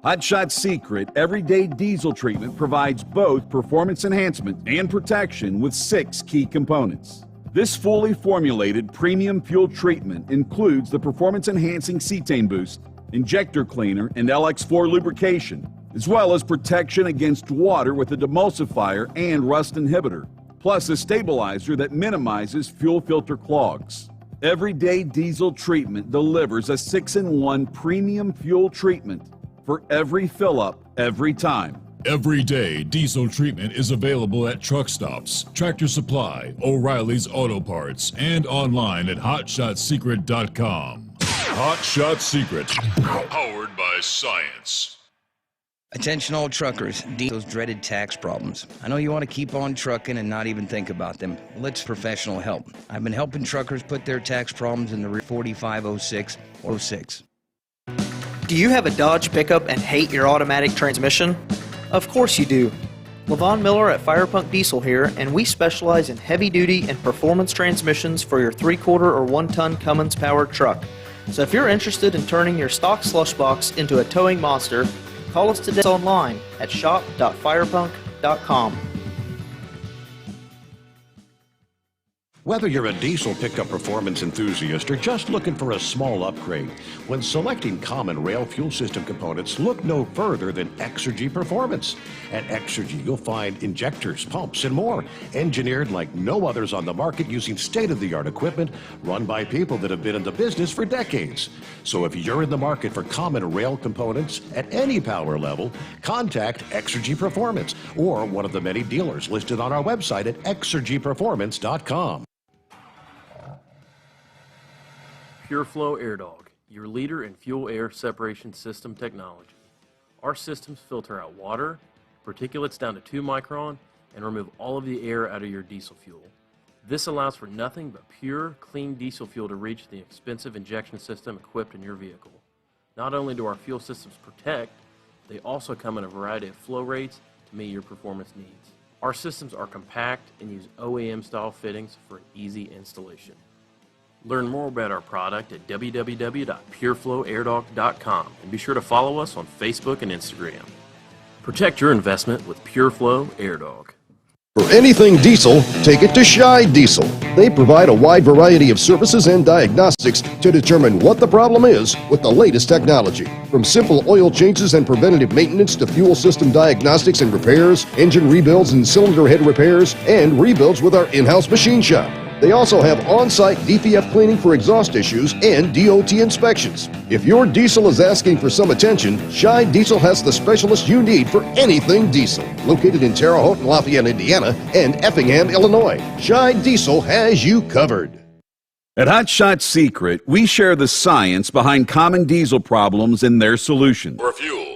Hot Shot Secret Everyday Diesel Treatment provides both performance enhancement and protection with 6 key components. This fully formulated premium fuel treatment includes the performance-enhancing cetane boost, injector cleaner, and LX4 lubrication, as well as protection against water with a demulsifier and rust inhibitor, plus a stabilizer that minimizes fuel filter clogs. Everyday Diesel Treatment delivers a 6-in-1 premium fuel treatment for every fill-up, every time. Everyday Diesel Treatment is available at truck stops, Tractor Supply, O'Reilly's Auto Parts, and online at hotshotsecret.com. Hot Shot Secret, powered by science. Attention all truckers, those dreaded tax problems. I know you want to keep on trucking and not even think about them. Let's professional help. I've been helping truckers put their tax problems in the 4506. Do you have a Dodge pickup and hate your automatic transmission? Of course you do. Levon Miller at Firepunk Diesel here, and we specialize in heavy-duty and performance transmissions for your 3/4 or 1-ton Cummins-powered truck. So if you're interested in turning your stock slush box into a towing monster, call us today online at shop.firepunk.com. Whether you're a diesel pickup performance enthusiast or just looking for a small upgrade, when selecting common rail fuel system components, look no further than Exergy Performance. At Exergy, you'll find injectors, pumps, and more, engineered like no others on the market using state-of-the-art equipment run by people that have been in the business for decades. So if you're in the market for common rail components at any power level, contact Exergy Performance or one of the many dealers listed on our website at exergyperformance.com. PureFlow AirDog, your leader in fuel air separation system technology. Our systems filter out water, particulates down to 2 micron, and remove all of the air out of your diesel fuel. This allows for nothing but pure, clean diesel fuel to reach the expensive injection system equipped in your vehicle. Not only do our fuel systems protect, they also come in a variety of flow rates to meet your performance needs. Our systems are compact and use OEM-style fittings for an easy installation. Learn more about our product at www.pureflowairdog.com and be sure to follow us on Facebook and Instagram. Protect your investment with PureFlow AirDog. For anything diesel, take it to Shy Diesel. They provide a wide variety of services and diagnostics to determine what the problem is with the latest technology. From simple oil changes and preventative maintenance to fuel system diagnostics and repairs, engine rebuilds and cylinder head repairs, and rebuilds with our in-house machine shop. They also have on-site DPF cleaning for exhaust issues and DOT inspections. If your diesel is asking for some attention, Shy Diesel has the specialist you need for anything diesel. Located in Terre Haute and Lafayette, Indiana, and Effingham, Illinois, Shy Diesel has you covered. At Hot Shot Secret, we share the science behind common diesel problems and their solutions. For fuels.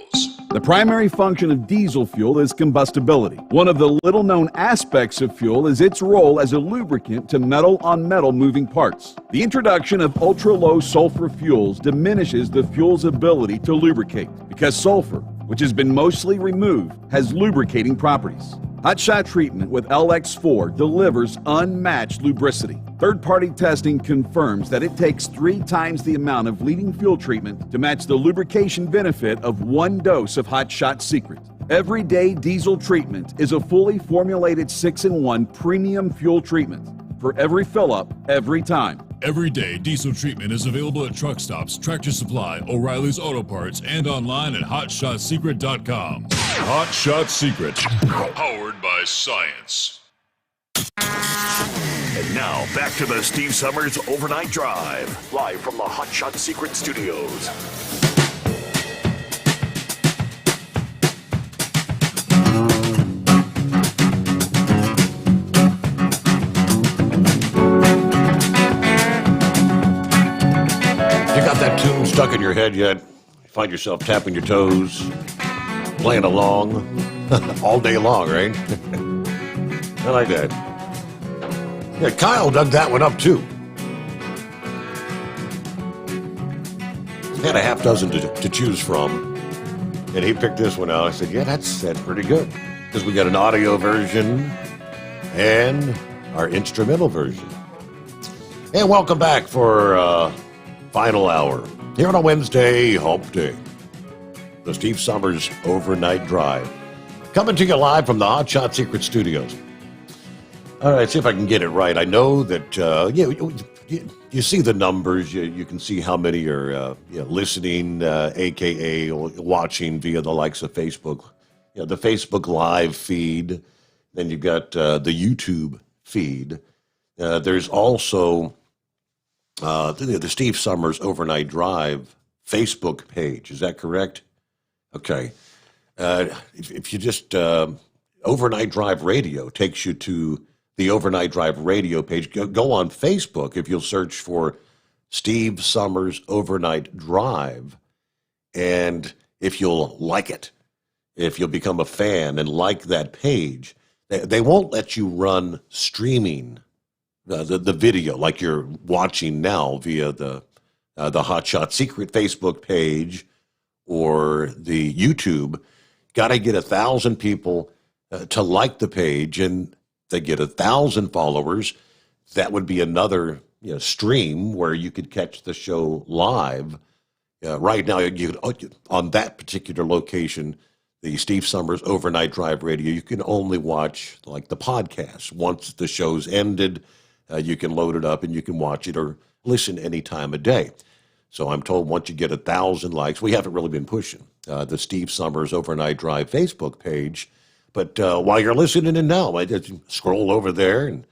The primary function of diesel fuel is combustibility. One of the little-known aspects of fuel is its role as a lubricant to metal-on-metal moving parts. The introduction of ultra-low sulfur fuels diminishes the fuel's ability to lubricate because sulfur, which has been mostly removed, has lubricating properties. Hot Shot treatment with LX4 delivers unmatched lubricity. Third-party testing confirms that it takes 3 times the amount of leading fuel treatment to match the lubrication benefit of 1 dose of Hot Shot Secret. Everyday Diesel Treatment is a fully formulated 6-in-1 premium fuel treatment for every fill-up, every time. everyday diesel treatment is available at truck stops, Tractor Supply, O'Reilly's Auto Parts, and online at HotShotSecret.com. Hot Shot Secret, powered by science. And now, back to the Steve Summers Overnight Drive, live from the Hot Shot Secret Studios. You got that tune stuck in your head yet? You find yourself tapping your toes, playing along all day long, right? I like that. Yeah, Kyle dug that one up too. He had a half dozen to choose from, and he picked this one out. I said, yeah, that's pretty good. Because we got an audio version and our instrumental version. And welcome back for final hour here on a Wednesday, Hump Day. The Steve Summers Overnight Drive. Coming to you live from the Hot Shot Secret Studios. All right, see if I can get it right. I know that you see the numbers. You can see how many are listening, a.k.a. watching via the likes of Facebook. The Facebook Live feed. Then you've got the YouTube feed. There's also the Steve Summers Overnight Drive Facebook page. Is that correct? Okay. If you just Overnight Drive Radio takes you to the Overnight Drive Radio page. Go on Facebook if you'll search for Steve Summers Overnight Drive. And if you'll like it, if you'll become a fan and like that page, they won't let you run streaming the video like you're watching now via the Hot Shot Secret Facebook page or the YouTube. Got to get 1,000 people to like the page, and they get 1,000 followers. That would be another stream where you could catch the show live. Right now, on that particular location, the Steve Summers Overnight Drive Radio, you can only watch like the podcast. Once the show's ended, you can load it up and you can watch it or listen any time of day. So I'm told once you get 1,000 likes, we haven't really been pushing the Steve Summers Overnight Drive Facebook page. But while you're listening in now, just scroll over there and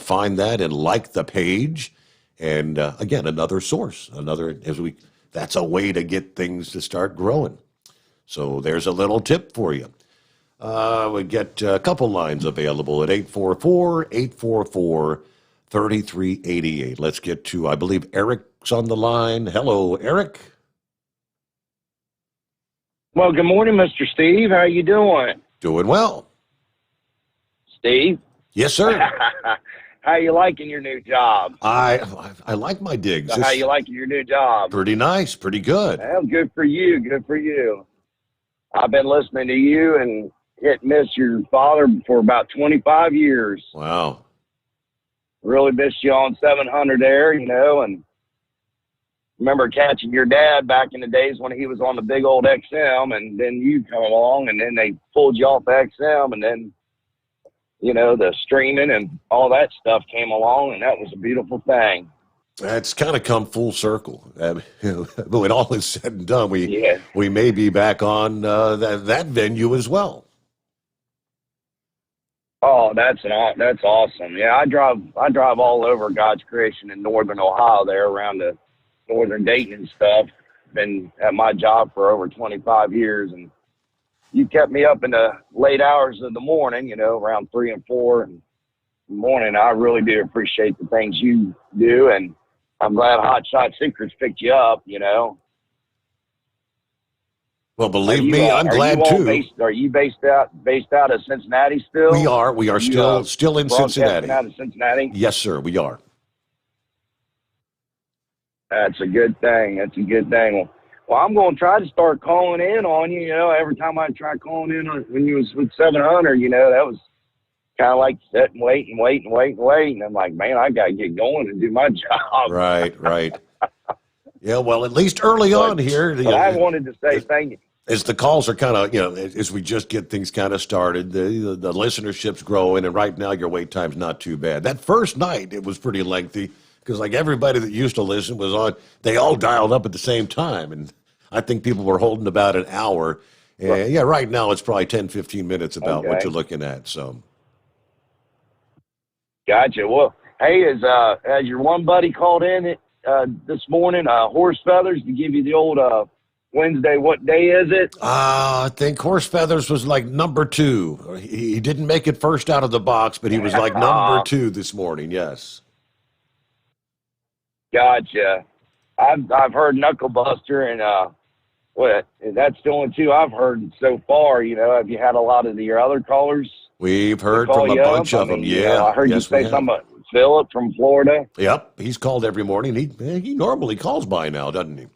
find that and like the page. And again, another source, that's a way to get things to start growing. So there's a little tip for you. We get a couple lines available at 844-844-3388. Let's get to, I believe Eric's on the line. Hello, Eric. Well, good morning, Mr. Steve. How you doing? Doing well. Steve? Yes, sir. How you liking your new job? I like my digs. So how you liking your new job? Pretty nice, pretty good. Well, good for you, good for you. I've been listening to you and miss your father for about 25 years. Wow. Really missed you on 700 there, and remember catching your dad back in the days when he was on the big old XM, and then you come along, and then they pulled you off the XM, and then, the streaming and all that stuff came along, and that was a beautiful thing. It's kind of come full circle. But when all is said and done, we may be back on that venue as well. Oh, that's awesome. Yeah, I drive all over God's creation in northern Ohio there around the northern Dayton and stuff. Been at my job for over 25 years, and you kept me up in the late hours of the morning, around 3 and 4 in the morning. I really do appreciate the things you do, and I'm glad Hot Shot Secrets picked you up, Well, believe me, I'm glad too. Are you based out of Cincinnati still? We are still in Cincinnati. Out of Cincinnati? Yes, sir, we are. That's a good thing. Well, I'm going to try to start calling in on you. Every time I try calling in when you was with 700, that was kind of like sit and wait. And I'm like, man, I got to get going and do my job. Right. Yeah, well, at least early on here. I wanted to say thank you. As the calls are kind of, as we just get things kind of started, the listenership's growing, and right now your wait time's not too bad. That first night, it was pretty lengthy. because like everybody that used to listen was on, they all dialed up at the same time. And I think people were holding about an hour. And yeah, right now it's probably 10, 15 minutes about what Okay. you're looking at. So. Gotcha. Well, hey, has your one buddy called in this morning, Horse Feathers, to give you the old Wednesday, what day is it? I think Horse Feathers was like number 2. He didn't make it first out of the box, but he was like number 2 this morning. Yes. Gotcha. I've heard Knuckle Buster and that's the only 2 I've heard so far. You know, have you had a lot of your other callers? We've heard from a bunch of them. You Yeah. know, I heard you say something about Philip from Florida. Yep. He's called every morning. He normally calls by now, doesn't he?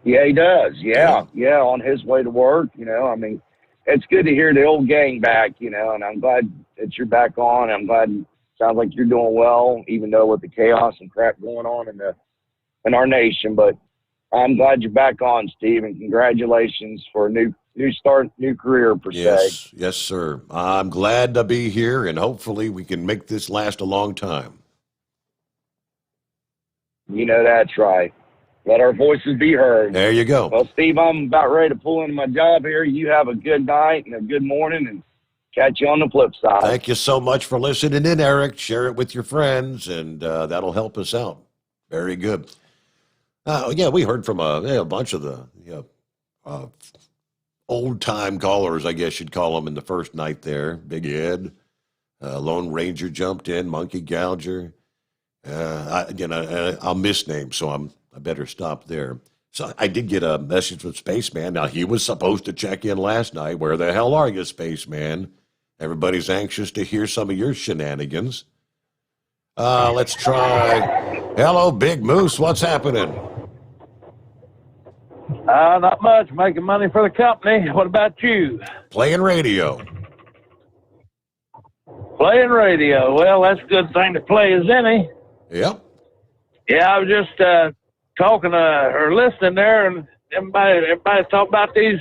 Yeah, he does. Yeah, on his way to work. You know, I mean, it's good to hear the old gang back. You know, and I'm glad that you're back on. I'm glad. Sounds like you're doing well, even though with the chaos and crap going on in our nation. But I'm glad you're back on, Steve, and congratulations for a new start, new career per se. Yes, sir. I'm glad to be here, and hopefully we can make this last a long time. You know that's right. Let our voices be heard. There you go. Well, Steve, I'm about ready to pull into my job here. You have a good night and a good morning, and catch you on the flip side. Thank you so much for listening in, Eric. Share it with your friends, and that'll help us out. Very good. Yeah, we heard from a bunch of the old-time callers, I guess you'd call them, in the first night there. Big Ed, Lone Ranger jumped in, Monkey Gouger. I'll miss names, so I better stop there. So I did get a message from Spaceman. Now, he was supposed to check in last night. Where the hell are you, Spaceman? Everybody's anxious to hear some of your shenanigans. Let's try. Hello, Big Moose. What's happening? Not much. Making money for the company. What about you? Playing radio. Playing radio. Well, that's a good thing to play as any. Yep. Yeah, I was just talking or listening there, and everybody talking about these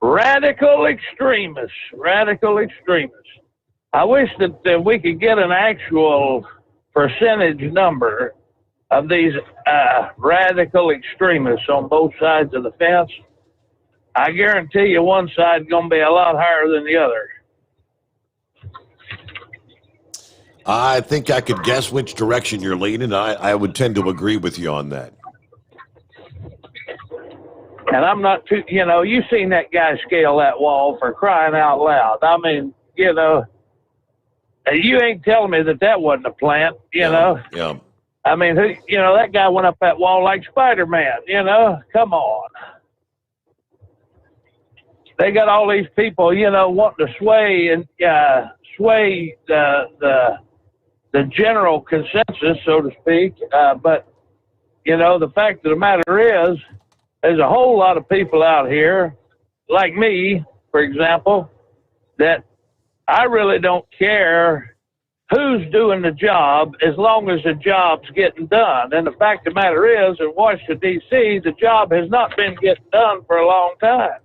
radical extremists. Radical extremists. I wish that we could get an actual percentage number of these radical extremists on both sides of the fence. I guarantee you one side's going to be a lot higher than the other. I think I could guess which direction you're leaning. I would tend to agree with you on that. And I'm not too, you've seen that guy scale that wall, for crying out loud. I mean, you ain't telling me that wasn't a plant, know? Yeah. I mean, that guy went up that wall like Spider-Man, Come on. They got all these people, wanting to sway the general consensus, so to speak. But, the fact of the matter is, there's a whole lot of people out here, like me, for example, that I really don't care who's doing the job as long as the job's getting done. And the fact of the matter is, in Washington, D.C., the job has not been getting done for a long time.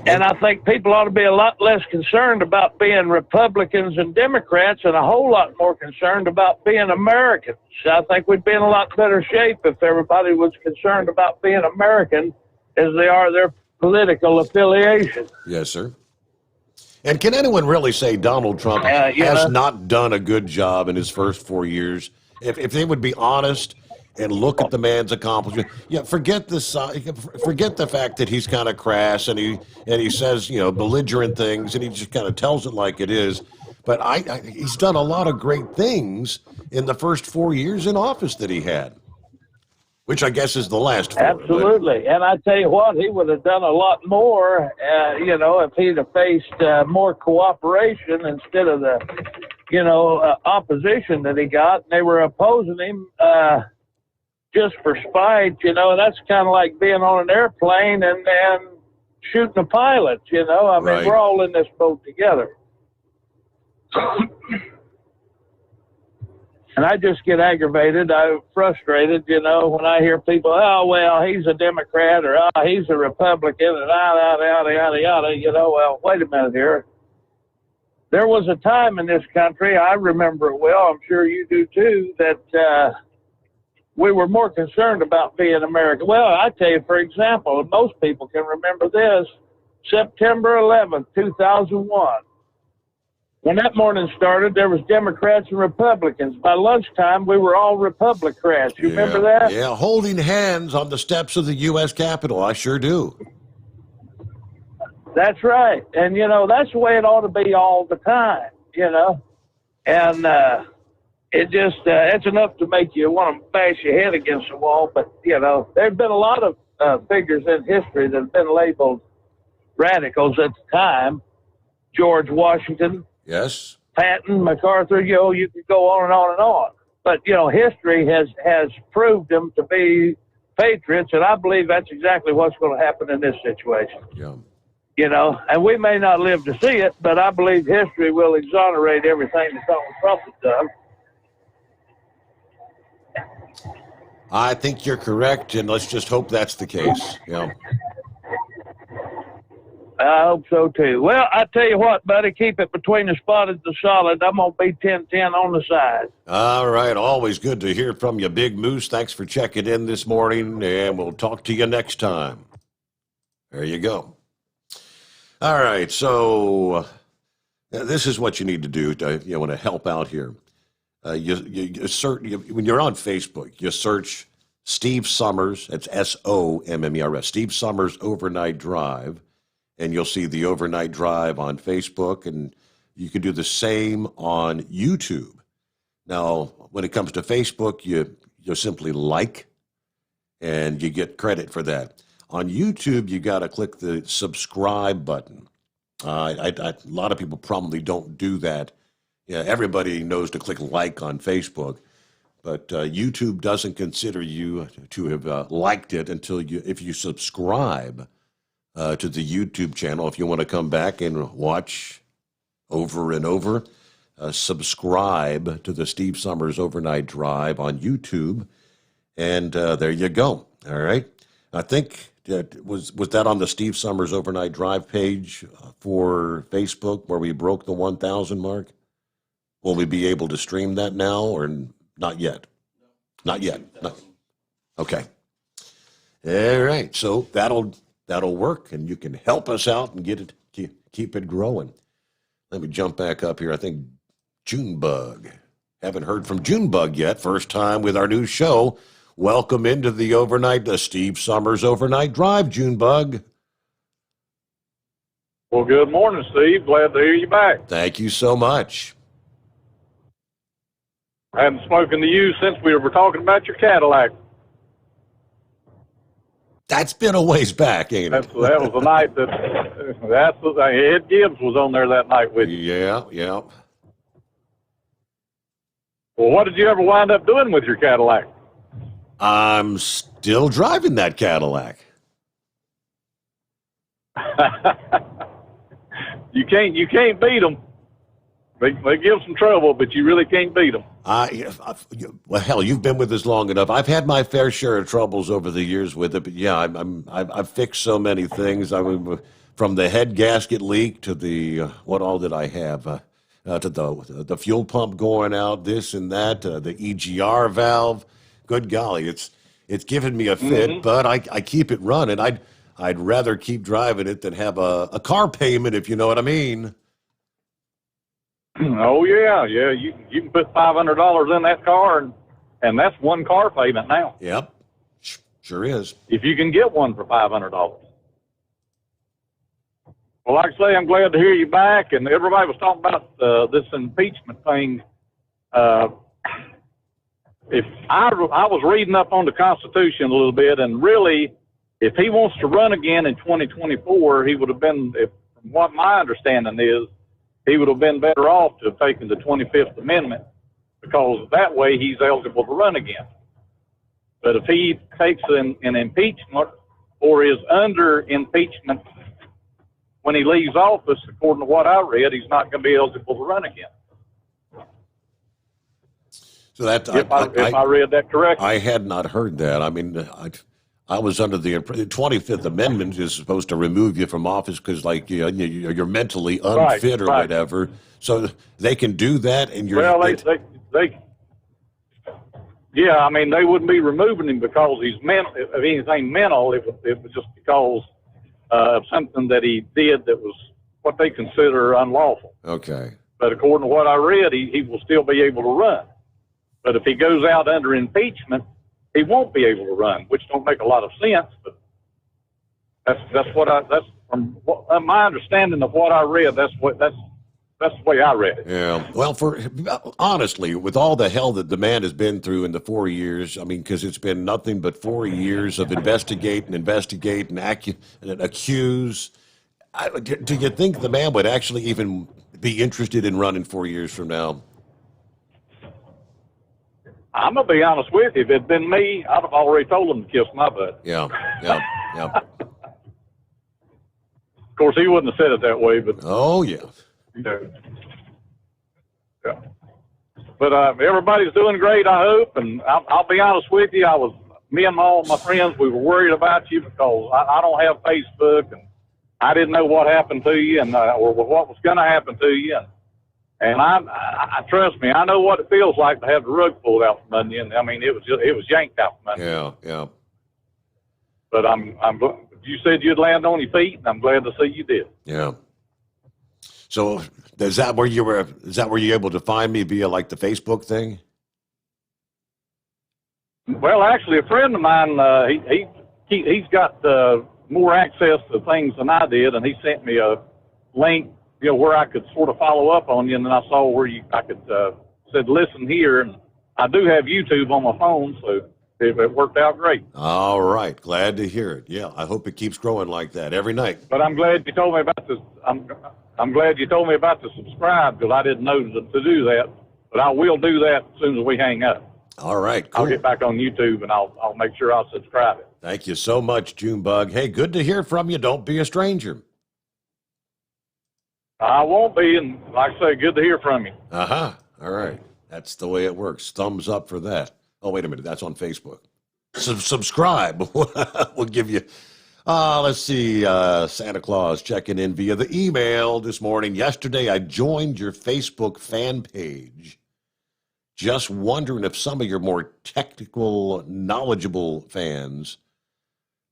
And I think people ought to be a lot less concerned about being Republicans and Democrats and a whole lot more concerned about being Americans. I think we'd be in a lot better shape if everybody was concerned about being American as they are their political affiliation. Yes, sir. And can anyone really say Donald Trump has not done a good job in his first 4 years? If they would be honest and look at the man's accomplishment. Yeah, forget the fact that he's kind of crass and he says, belligerent things, and he just kind of tells it like it is. But he's done a lot of great things in the first 4 years in office that he had, which I guess is the last 4. Absolutely. And I tell you what, he would have done a lot more, if he'd have faced more cooperation instead of the, opposition that he got. And they were opposing him just for spite, that's kind of like being on an airplane and shooting a pilot, I mean, Right. We're all in this boat together. And I just get aggravated, I'm frustrated, when I hear people, oh, well, he's a Democrat or oh, he's a Republican and yada, yada, yada, yada, well, wait a minute here. there was a time in this country, I remember it well, I'm sure you do too, that we were more concerned about being American. Well, I tell you, for example, and most people can remember this, September 11th, 2001. When that morning started, there was Democrats and Republicans. By lunchtime, we were all Republicrats. You remember that? Yeah, holding hands on the steps of the U.S. Capitol. I sure do. That's right. And, you know, that's the way it ought to be all the time, you know. And it just, it's enough to make you want to bash your head against the wall. But, you know, there's been a lot of figures in history that have been labeled radicals at the time. George Washington. Yes. Patton, MacArthur, you know, you could go on and on and on. But, you know, history has proved them to be patriots, and I believe that's exactly what's going to happen in this situation. Yeah. You know, and we may not live to see it, but I believe history will exonerate everything that Donald Trump has done. I think you're correct, and let's just hope that's the case. Yeah. I hope so, too. Well, I tell you what, buddy, keep it between the spotted and the solid. I'm going to be 10-10 on the side. All right. Always good to hear from you, Big Moose. Thanks for checking in this morning, and we'll talk to you next time. There you go. All right. So this is what you need to do to, you want to help out here. You search, when you're on Facebook, you search Steve Sommers. It's SOMMERS, Steve Sommers Overnight Drive. And you'll see the Overnight Drive on Facebook, and you can do the same on YouTube. Now, when it comes to Facebook, you simply like, and you get credit for that. On YouTube, you got to click the subscribe button. A lot of people probably don't do that. Yeah, everybody knows to click like on Facebook, but YouTube doesn't consider you to have liked it if you subscribe to the YouTube channel. If you want to come back and watch over and over, subscribe to the Steve Sommers Overnight Drive on YouTube, and there you go. All right. I think was that on the Steve Sommers Overnight Drive page for Facebook where we broke the 1,000 mark? Will we be able to stream that now or not yet? Not yet. Okay. All right. So that'll work, and you can help us out and keep it growing. Let me jump back up here. I think Junebug. Haven't heard from Junebug yet. First time with our new show. Welcome into the Steve Sommers Overnight Drive, Junebug. Well, good morning, Steve. Glad to hear you back. Thank you so much. I haven't spoken to you since we were talking about your Cadillac. That's been a ways back, ain't it? That was the night Ed Gibbs was on there that night with you. Yeah. Well, what did you ever wind up doing with your Cadillac? I'm still driving that Cadillac. You can't beat them. They give some trouble, but you really can't beat them. Well, hell, you've been with us long enough. I've had my fair share of troubles over the years with it, but yeah, I've fixed so many things. I mean, from the head gasket leak to the what all did I have? To the fuel pump going out, this and that, the EGR valve. Good golly, it's given me a fit, but I keep it running. I'd rather keep driving it than have a car payment, if you know what I mean. Oh yeah. You can put $500 in that car, and that's one car payment now. Yep, sure is. If you can get one for $500. Well, like I say, I'm glad to hear you back. And everybody was talking about this impeachment thing. If I was reading up on the Constitution a little bit, and really, if he wants to run again in 2024, he would have been, from what my understanding is, he would have been better off to have taken the 25th Amendment, because that way he's eligible to run again. But if he takes an impeachment or is under impeachment when he leaves office, according to what I read, he's not going to be eligible to run again. So that if I read that correctly. I had not heard that. I mean, I was under the 25th Amendment is supposed to remove you from office because, like, you're mentally unfit or whatever. So they can do that, and you're. Well, yeah, I mean, they wouldn't be removing him because he's mental. If anything mental, it was just because of something that he did that was what they consider unlawful. Okay. But according to what I read, he will still be able to run. But if he goes out under impeachment, he won't be able to run, which don't make a lot of sense. But that's from my understanding of what I read. That's the way I read it. Yeah. Well, honestly, with all the hell that the man has been through in the 4 years, I mean, because it's been nothing but 4 years of investigate and accuse. Do you think the man would actually even be interested in running 4 years from now? I'm going to be honest with you. If it'd been me, I'd have already told him to kiss my butt. Yeah. Of course, he wouldn't have said it that way, but. Oh, yeah. Yeah. But everybody's doing great, I hope. And I'll be honest with you, me and all my friends, we were worried about you because I don't have Facebook, and I didn't know what happened to you or what was going to happen to you. And I trust me, I know what it feels like to have the rug pulled out from under you. And I mean, it was yanked out from under you. Yeah. But you said you'd land on your feet, and I'm glad to see you did. Yeah. So is that where you were able to find me via like the Facebook thing? Well, actually, a friend of mine, he's got more access to things than I did, and he sent me a link, where I could sort of follow up on you, and then I saw where I could said listen here, and I do have YouTube on my phone, so it worked out great. All right, glad to hear it. Yeah, I hope it keeps growing like that every night. But I'm glad you told me about this. I'm glad you told me about the subscribe because I didn't know to do that, but I will do that as soon as we hang up. All right, cool. I'll get back on YouTube and I'll make sure I'll subscribe it. Thank you so much, Junebug. Hey, good to hear from you. Don't be a stranger. I won't be, and like I say, good to hear from you. Uh-huh. All right. That's the way it works. Thumbs up for that. Oh, wait a minute. That's on Facebook. Subscribe. We'll give you... let's see. Santa Claus checking in via the email this morning. Yesterday, I joined your Facebook fan page. Just wondering if some of your more technical, knowledgeable fans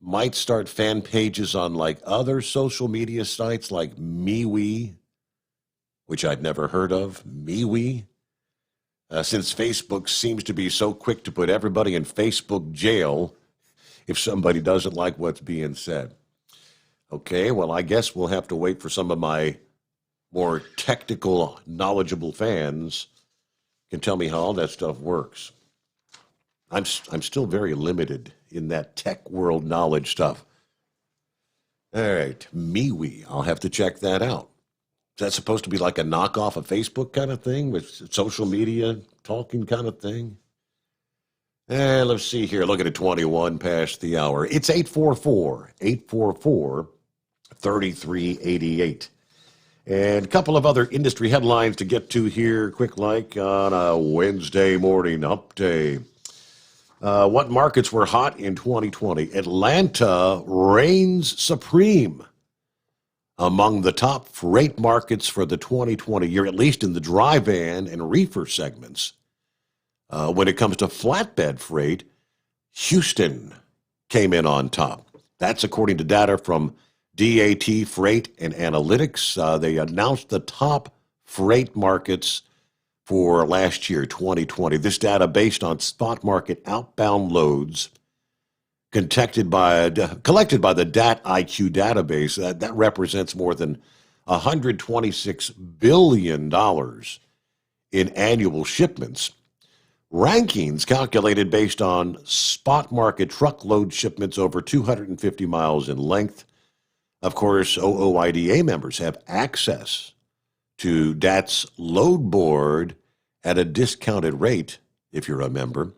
might start fan pages on like other social media sites like MeWe, which I'd never heard of. MeWe. Since Facebook seems to be so quick to put everybody in Facebook jail if somebody doesn't like what's being said. Okay, well, I guess we'll have to wait for some of my more technical, knowledgeable fans can tell me how all that stuff works. I'm still very limited in that tech world knowledge stuff. All right, MeWe. I'll have to check that out. Is that supposed to be like a knockoff of Facebook kind of thing with social media talking kind of thing? Let's see here. Look at it, 21 past the hour. It's 844-3388. And a couple of other industry headlines to get to here, quick like on a Wednesday morning, hump day. What markets were hot in 2020? Atlanta reigns supreme among the top freight markets for the 2020 year, at least in the dry van and reefer segments. When it comes to flatbed freight, Houston came in on top. That's according to data from DAT Freight and Analytics. They announced the top freight markets for last year, 2020. This data based on spot market outbound loads collected by the DAT IQ database. That represents more than $126 billion in annual shipments. Rankings calculated based on spot market truckload shipments over 250 miles in length. Of course, OOIDA members have access to DAT's load board at a discounted rate, if you're a member.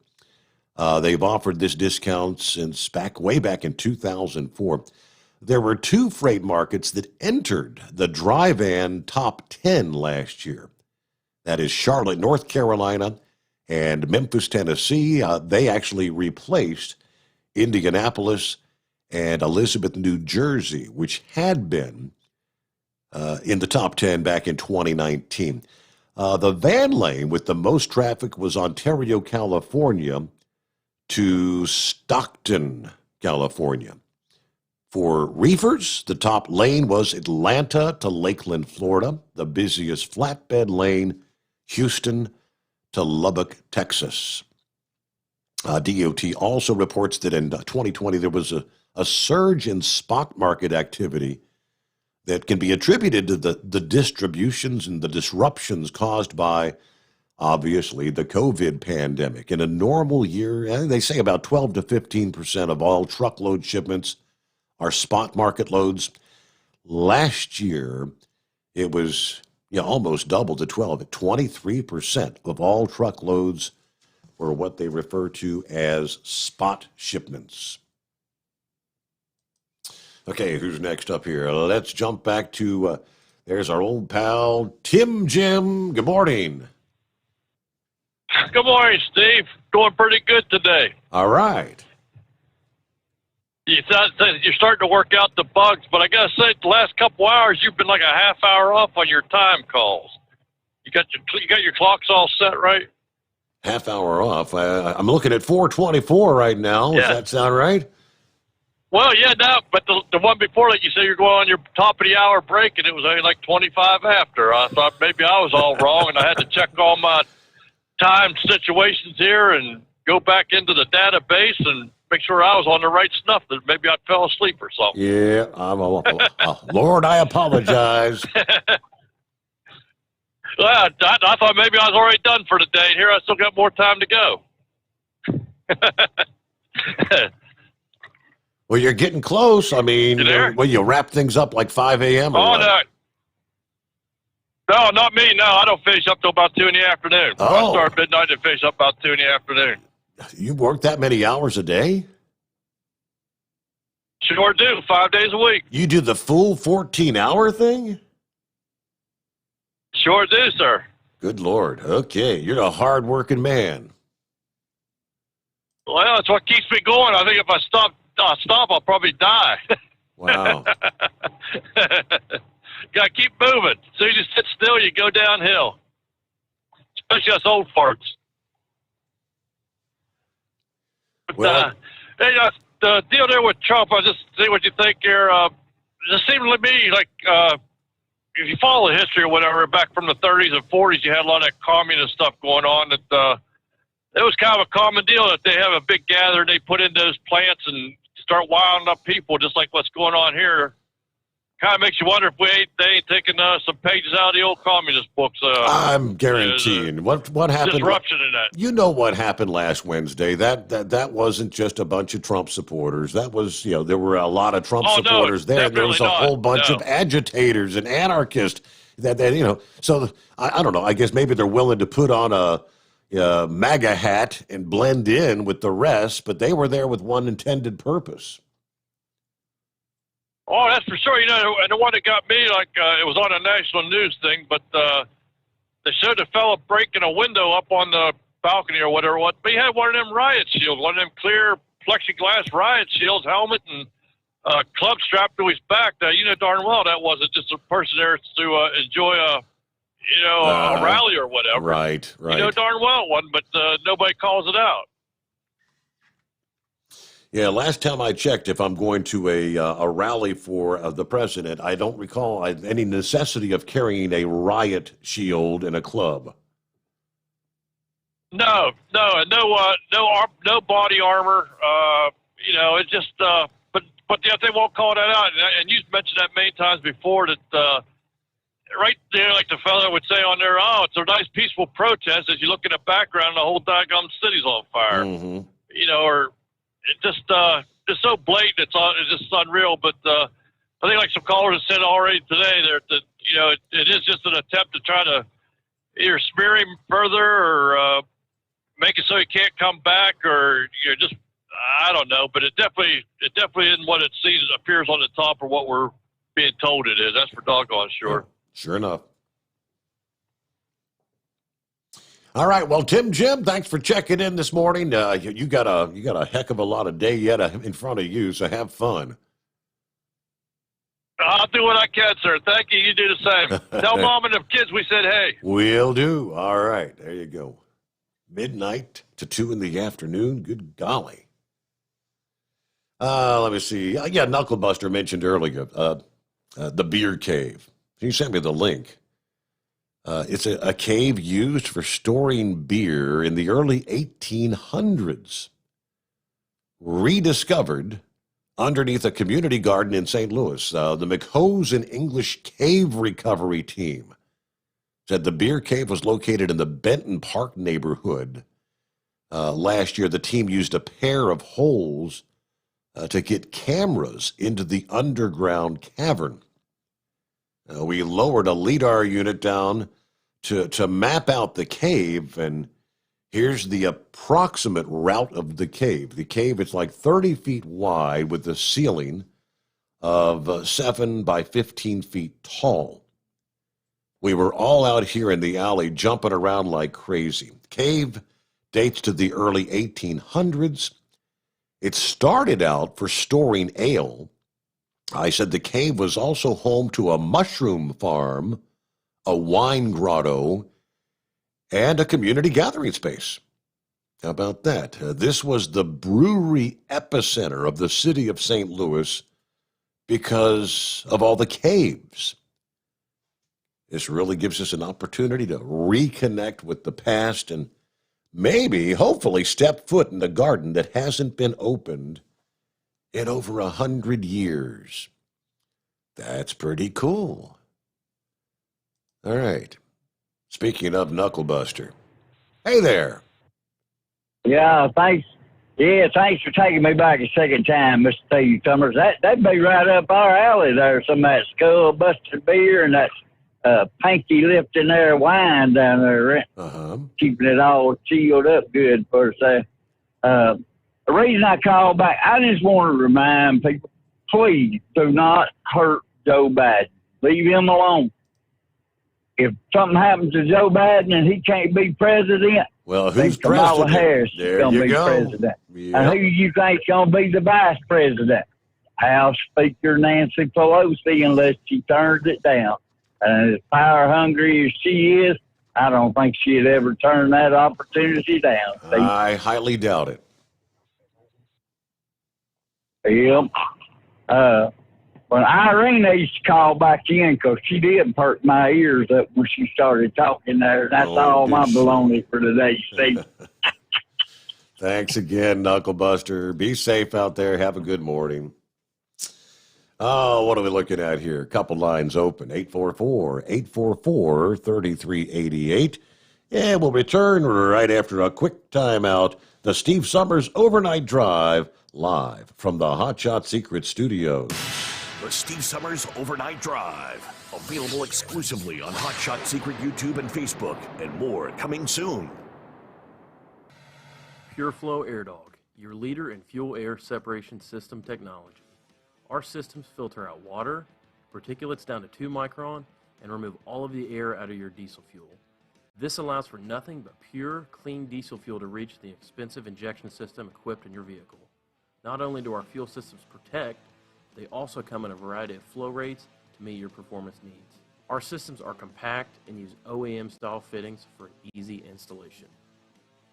They've offered this discount since way back in 2004. There were two freight markets that entered the dry van top 10 last year. That is Charlotte, North Carolina, and Memphis, Tennessee. They actually replaced Indianapolis, and Elizabeth, New Jersey, which had been in the top 10 back in 2019. The van lane with the most traffic was Ontario, California to Stockton, California. For reefers, the top lane was Atlanta to Lakeland, Florida. The busiest flatbed lane, Houston to Lubbock, Texas. DOT also reports that in 2020 there was a surge in spot market activity that can be attributed to the distributions and the disruptions caused by, obviously, the COVID pandemic. In a normal year, they say about 12 to 15% of all truckload shipments are spot market loads. Last year, it was almost double to 12. 23% of all truckloads were what they refer to as spot shipments. Okay, who's next up here? Let's jump back to, there's our old pal, Tim Jim. Good morning. Good morning, Steve. Doing pretty good today. All right. You're starting to work out the bugs, but I got to say, the last couple hours, you've been like a half hour off on your time calls. You got your clocks all set, right? Half hour off. I'm looking at 4:24 right now. Yeah. Does that sound right? Well, yeah, no, but the one before that, you said you're going on your top of the hour break, and it was only like 25 after. I thought maybe I was all wrong, and I had to check all my time situations here and go back into the database and make sure I was on the right stuff, that maybe I fell asleep or something. Yeah, Lord, I apologize. Well, I thought maybe I was already done for the day. Here I still got more time to go. Well, you're getting close. I mean, You there? you wrap things up like 5 a.m. or Oh, what? no, not me. No, I don't finish up till about 2 in the afternoon. I start midnight and finish up about 2 in the afternoon. You work that many hours a day? Sure do, 5 days a week. You do the full 14-hour thing? Sure do, sir. Good Lord. Okay, you're a hard-working man. Well, that's what keeps me going. I think if I stop, I'll probably die. Wow. Got to keep moving. So you just sit still, you go downhill. Especially us old farts. But, Well, hey, the deal there with Trump, I just see what you think here. It just seemed to me like if you follow the history or whatever, back from the 30s and 40s, you had a lot of that communist stuff going on. That it was kind of a common deal that they have a big gathering, they put in those plants and start wilding up people, just like what's going on here. Kind of makes you wonder if they ain't taking some pages out of the old communist books. I'm guaranteeing. What happened? Disruption in that. You know what happened last Wednesday? That wasn't just a bunch of Trump supporters. That was, there were a lot of Trump supporters there. There was a whole bunch of agitators and anarchists. So I don't know. I guess maybe they're willing to put on a MAGA hat and blend in with the rest, but they were there with one intended purpose. Oh, that's for sure. And the one that got me, it was on a national news thing, but they showed a fella breaking a window up on the balcony or whatever. But he had one of them riot shields, one of them clear plexiglass riot shields, helmet, and club strapped to his back. Now, you know darn well that wasn't just a person there to enjoy a rally or whatever. Right. You know darn well it wasn't, but nobody calls it out. Yeah, last time I checked, if I'm going to a rally for the president, I don't recall any necessity of carrying a riot shield in a club. No body armor. It's just. But they won't call that out. And you mentioned that many times before that. Right there, like the fellow would say on there, oh, it's a nice peaceful protest. As you look in the background, the whole daggum city's on fire. Mm-hmm. Or it just so blatant, it's just unreal. But I think, like some callers have said already today, that it is just an attempt to try to either smear him further or make it so he can't come back, or just I don't know. But it definitely isn't what it appears on the top or what we're being told it is. That's for doggone sure. Sure enough. All right. Well, Jim, thanks for checking in this morning. You got a heck of a lot of day yet in front of you, so have fun. I'll do what I can, sir. Thank you. You do the same. Tell Mom and the kids we said hey. Will do. All right. There you go. Midnight to 2 in the afternoon. Good golly. Let me see. Yeah, Knucklebuster mentioned earlier the beer cave. He sent me the link. It's a cave used for storing beer in the early 1800s. Rediscovered underneath a community garden in St. Louis. The McHose English Cave Recovery Team said the beer cave was located in the Benton Park neighborhood. Last year, the team used a pair of holes to get cameras into the underground cavern. We lowered a LIDAR unit down to map out the cave, and here's the approximate route of the cave. The cave is like 30 feet wide with a ceiling of 7 by 15 feet tall. We were all out here in the alley jumping around like crazy. The cave dates to the early 1800s. It started out for storing ale. I said the cave was also home to a mushroom farm, a wine grotto, and a community gathering space. How about that? This was the brewery epicenter of the city of St. Louis because of all the caves. This really gives us an opportunity to reconnect with the past and maybe, hopefully, step foot in the garden that hasn't been opened in over 100 years. That's pretty cool. All right. Speaking of Knucklebuster. Hey there. Yeah, thanks. Yeah, thanks for taking me back a second time, Mr. Steve Sommers. That'd be right up our alley there. Some of that skull busted beer and that pinky lifting there wine down there. Keeping it all chilled up good for us. The reason I called back, I just want to remind people, please do not hurt Joe Biden. Leave him alone. If something happens to Joe Biden and he can't be president, well, who's Kamala president? Harris is There going to you be go. president. Yep. And who you think's going to be the vice president? House Speaker Nancy Pelosi, unless she turns it down. And as power hungry as she is, I don't think she'd ever turn that opportunity down. Steve. I highly doubt it. Yep. When Irene used to call back in because she did perk my ears up when she started talking there. That's all my baloney for today, Steve. Thanks again, Knucklebuster. Be safe out there. Have a good morning. Oh, what are we looking at here? A couple lines open. 844-844-3388. And we'll return right after a quick timeout. The Steve Sommers Overnight Drive, live from the Hot Shot Secret Studios. The Steve Sommers Overnight Drive, available exclusively on Hot Shot Secret YouTube and Facebook, and more coming soon. PureFlow Air Dog, your leader in fuel air separation system technology. Our systems filter out water, particulates down to 2 micron, and remove all of the air out of your diesel fuel. This allows for nothing but pure, clean diesel fuel to reach the expensive injection system equipped in your vehicle. Not only do our fuel systems protect, they also come in a variety of flow rates to meet your performance needs. Our systems are compact and use OEM-style fittings for easy installation.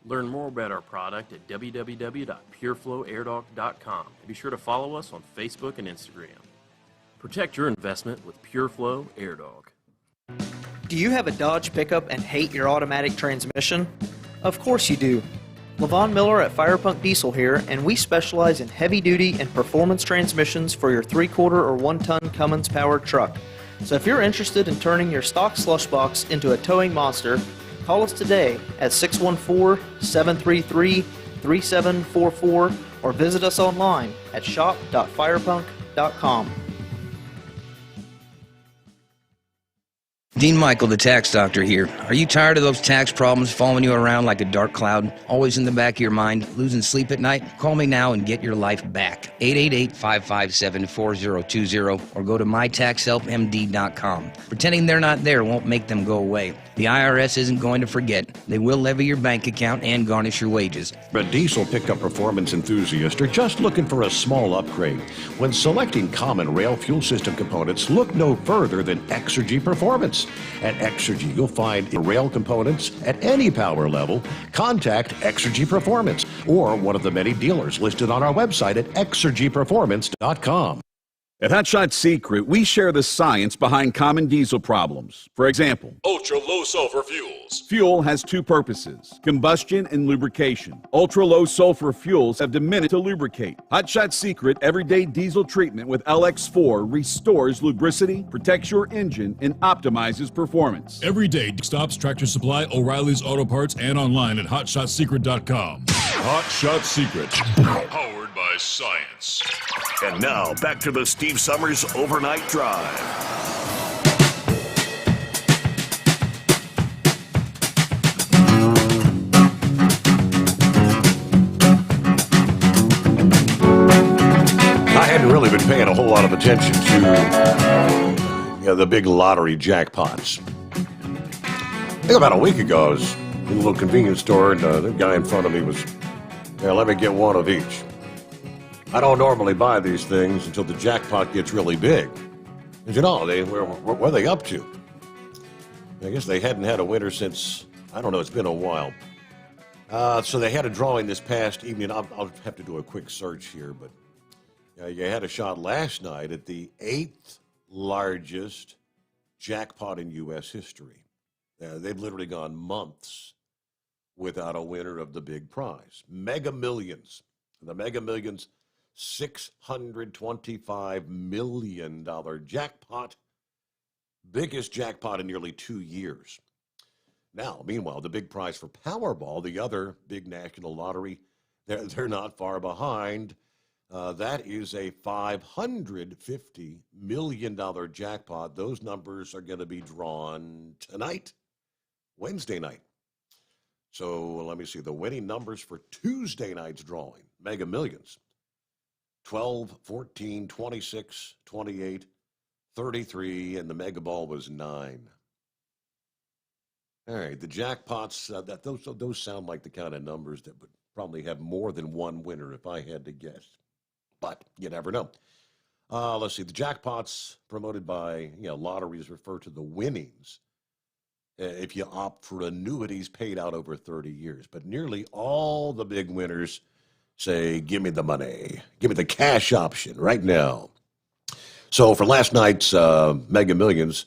Learn more about our product at www.pureflowairdog.com and be sure to follow us on Facebook and Instagram. Protect your investment with PureFlow Air Dog. Do you have a Dodge pickup and hate your automatic transmission? Of course you do. Levon Miller at Firepunk Diesel here, and we specialize in heavy-duty and performance transmissions for your 3/4 or 1-ton Cummins-powered truck. So if you're interested in turning your stock slush box into a towing monster, call us today at 614-733-3744 or visit us online at shop.firepunk.com. Dean Michael, the tax doctor here. Are you tired of those tax problems following you around like a dark cloud, always in the back of your mind, losing sleep at night? Call me now and get your life back. 888-557-4020 or go to mytaxhelpmd.com. Pretending they're not there won't make them go away. The IRS isn't going to forget. They will levy your bank account and garnish your wages. But diesel pickup performance enthusiasts are just looking for a small upgrade. When selecting common rail fuel system components, look no further than Exergy Performance. At Exergy, you'll find rail components at any power level. Contact Exergy Performance or one of the many dealers listed on our website at exergyperformance.com. At Hot Shot Secret, we share the science behind common diesel problems. For example, Ultra-low sulfur fuels. fuel has two purposes, combustion and lubrication. Ultra-low sulfur fuels have diminished to lubricate. Hot Shot Secret Everyday Diesel Treatment with LX4 restores lubricity, protects your engine, and optimizes performance. Every day, stops Tractor Supply, O'Reilly's Auto Parts, and online at hotshotsecret.com. Hot Shot Secret. Powered by science. And now, back to the Steve Summers Overnight Drive. I hadn't really been paying a whole lot of attention to the big lottery jackpots. I think about a week ago, I was in a little convenience store, and the guy in front of me was, let me get one of each. I don't normally buy these things until the jackpot gets really big. And what are they up to? I guess they hadn't had a winner since, I don't know, it's been a while. So they had a drawing this past evening. I'll have to do a quick search here, but you had a shot last night at the 8th largest jackpot in U.S. history. They've literally gone months without a winner of the big prize. Mega Millions. The Mega Millions $625 million jackpot, biggest jackpot in nearly 2 years. Now, meanwhile, the big prize for Powerball, the other big national lottery, they're not far behind. That is a $550 million jackpot. Those numbers are going to be drawn tonight, Wednesday night. So let me see. The winning numbers for Tuesday night's drawing, Mega Millions. 12, 14, 26, 28, 33, and the mega ball was 9. All right, the jackpots, those sound like the kind of numbers that would probably have more than one winner if I had to guess. But you never know. Let's see, the jackpots promoted by lotteries refer to the winnings if you opt for annuities paid out over 30 years. But nearly all the big winners say, give me the money. Give me the cash option right now. So for last night's Mega Millions,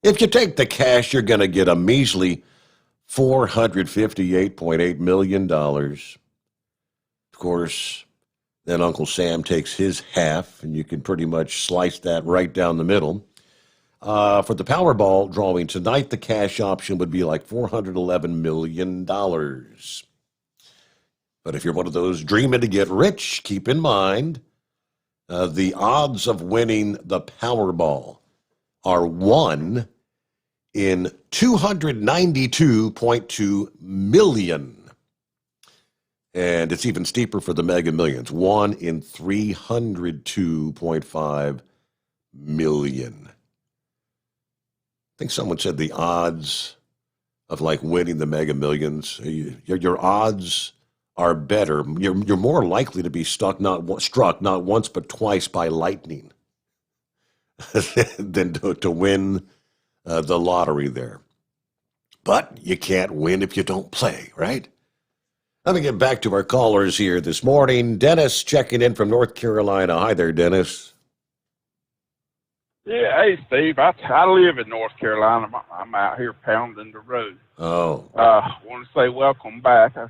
if you take the cash, you're going to get a measly $458.8 million. Of course, then Uncle Sam takes his half, and you can pretty much slice that right down the middle. For the Powerball drawing tonight, the cash option would be like $411 million. But if you're one of those dreaming to get rich, keep in mind the odds of winning the Powerball are 1 in 292.2 million. And it's even steeper for the Mega Millions, 1 in 302.5 million. I think someone said the odds of winning the Mega Millions, your odds are better. You're more likely to be struck not once but twice by lightning than to win the lottery there. But you can't win if you don't play, right? Let me get back to our callers here this morning. Dennis checking in from North Carolina. Hi there, Dennis. Yeah, hey, Steve. I live in North Carolina. I'm out here pounding the road. Oh. Want to say welcome back. I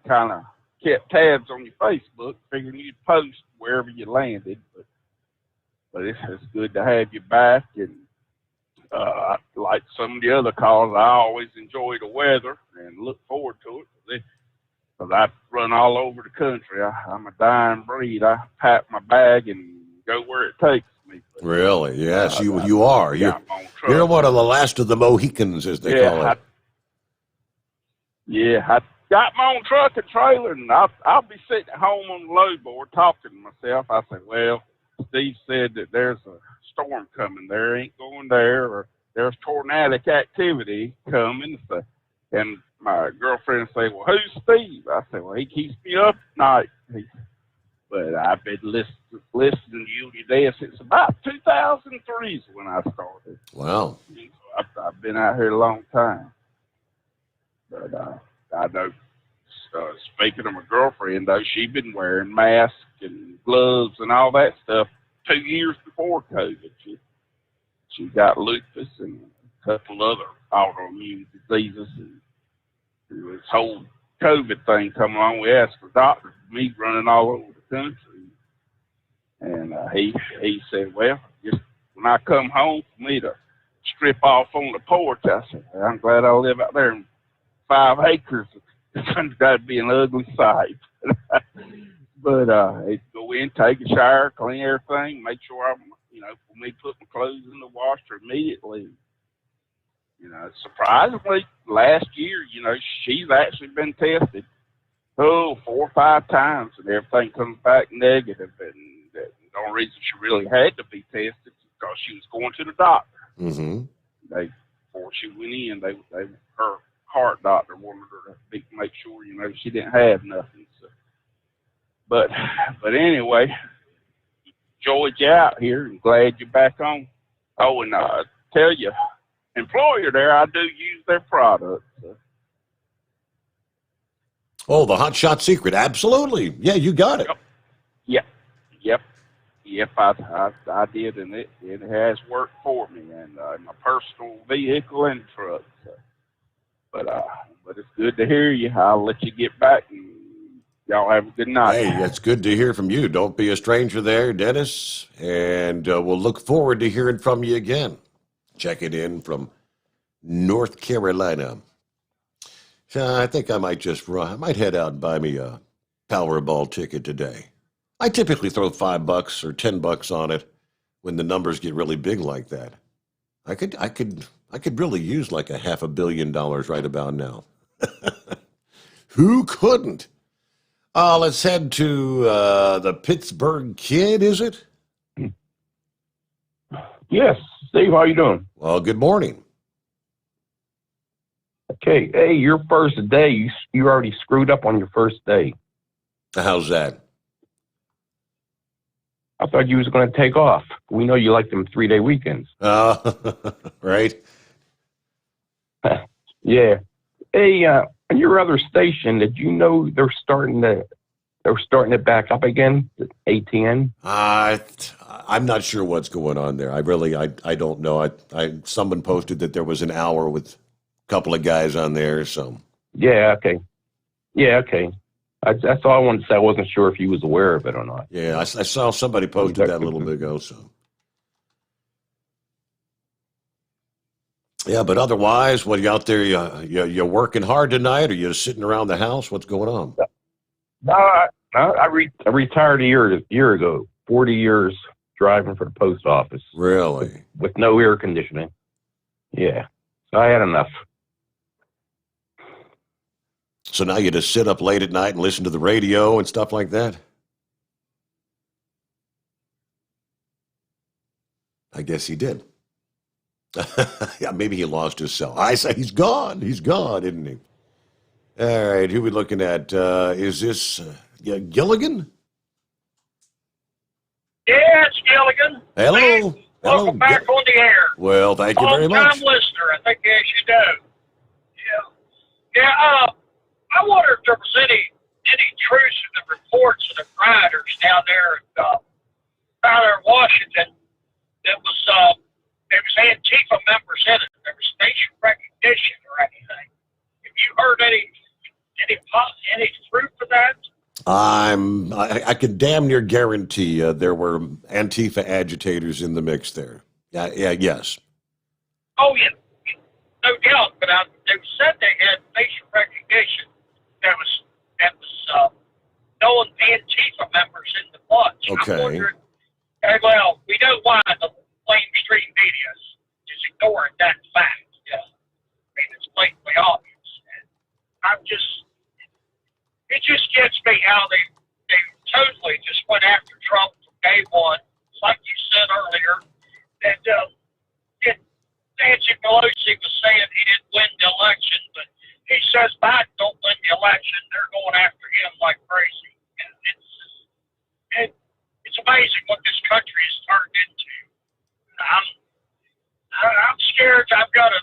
kind of kept tabs on your Facebook, figuring you'd post wherever you landed. But it's good to have you back. And like some of the other calls, I always enjoy the weather and look forward to it. Because I run all over the country. I'm a dying breed. I pack my bag and go where it takes me. me. Really? Yes, you are. You're one of the last of the Mohicans, as they call it. I got my own truck and trailer, and I'll be sitting at home on the load board talking to myself. I say, well, Steve said that there's a storm coming. There ain't going there, or there's tornadic activity coming. So, and my girlfriend say, well, who's Steve? I say, well, he keeps me up at night. But I've been listening to you today since about 2003 is when I started. Wow. I've been out here a long time. But I know, speaking of my girlfriend, though, she's been wearing masks and gloves and all that stuff 2 years before COVID. She got lupus and a couple other autoimmune diseases. And this whole COVID thing come along, we asked for doctors, me running all over the country. And he said, well, just when I come home for me to strip off on the porch, I said, I'm glad I live out there in 5 acres. It's got to be an ugly sight. But go in, take a shower, clean everything, make sure I'm, for me put my clothes in the washer immediately. Surprisingly, last year, she's actually been tested 4 or 5 times, and everything comes back negative. And the only reason she really had to be tested is because she was going to the doctor. Mm-hmm. Before she went in, her heart doctor wanted her to make sure, she didn't have nothing. So. But anyway, enjoyed you out here and glad you're back on. Oh, and tell you, employer there, I do use their products. So. Oh, the Hot Shot Secret. Absolutely. Yeah, you got it. Yep, I did, and it has worked for me, and my personal vehicle and truck. So. But it's good to hear you. I'll let you get back, and y'all have a good night. Hey, it's good to hear from you. Don't be a stranger there, Dennis, and we'll look forward to hearing from you again. Check it in from North Carolina. I think I might I might head out and buy me a Powerball ticket today. I typically throw $5 or $10 on it when the numbers get really big like that. I could really use like $500 million right about now. Who couldn't? Let's head to the Pittsburgh Kid, is it? Yes. Steve, how you doing? Well, good morning. Okay. Hey, your first day, you already screwed up on your first day. How's that? I thought you was going to take off. We know you like them 3-day weekends. Right? Yeah. Hey, on your other station, did you know they're starting it back up again, the ATN? I'm not sure what's going on there. I don't know. Someone posted that there was an hour with a couple of guys on there, so. Yeah, okay. That's all I wanted to say. I wasn't sure if you was aware of it or not. Yeah, I saw somebody posted that a little bit ago, so. Yeah, but otherwise, what, you out there, you working hard tonight, or you sitting around the house? What's going on? No, I retired a year ago. 40 years driving for the post office. Really? With no air conditioning. Yeah, so I had enough. So now you just sit up late at night and listen to the radio and stuff like that? I guess he did. Yeah, maybe he lost his cell. I say he's gone. He's gone, isn't he? All right, who are we looking at? Is this Gilligan? Yeah, it's Gilligan. Hello. Hey, welcome back on the air. Well, thank you very much. Long-time listener, I think, as you know. Yeah. I wonder if there was any truth in the reports of the rioters down there in Washington that was Antifa members in it. There was facial recognition or anything. Have you heard any truth to that? I can damn near guarantee there were Antifa agitators in the mix there. Yeah, yes. Oh yeah, no doubt. But they said they had facial recognition. That was knowing Antifa members in the bunch. Okay. I'm wondering, well, we know why the mainstream media is ignoring that fact. You know? I mean, it's blatantly obvious. And I'm just, it just gets me how they totally just went after Trump from day one. It's like you said earlier, that Nancy Pelosi was saying he didn't win the election, but he says Biden don't win the election. They're going after him like crazy. And it's amazing what this country has turned into. I'm scared. I've got an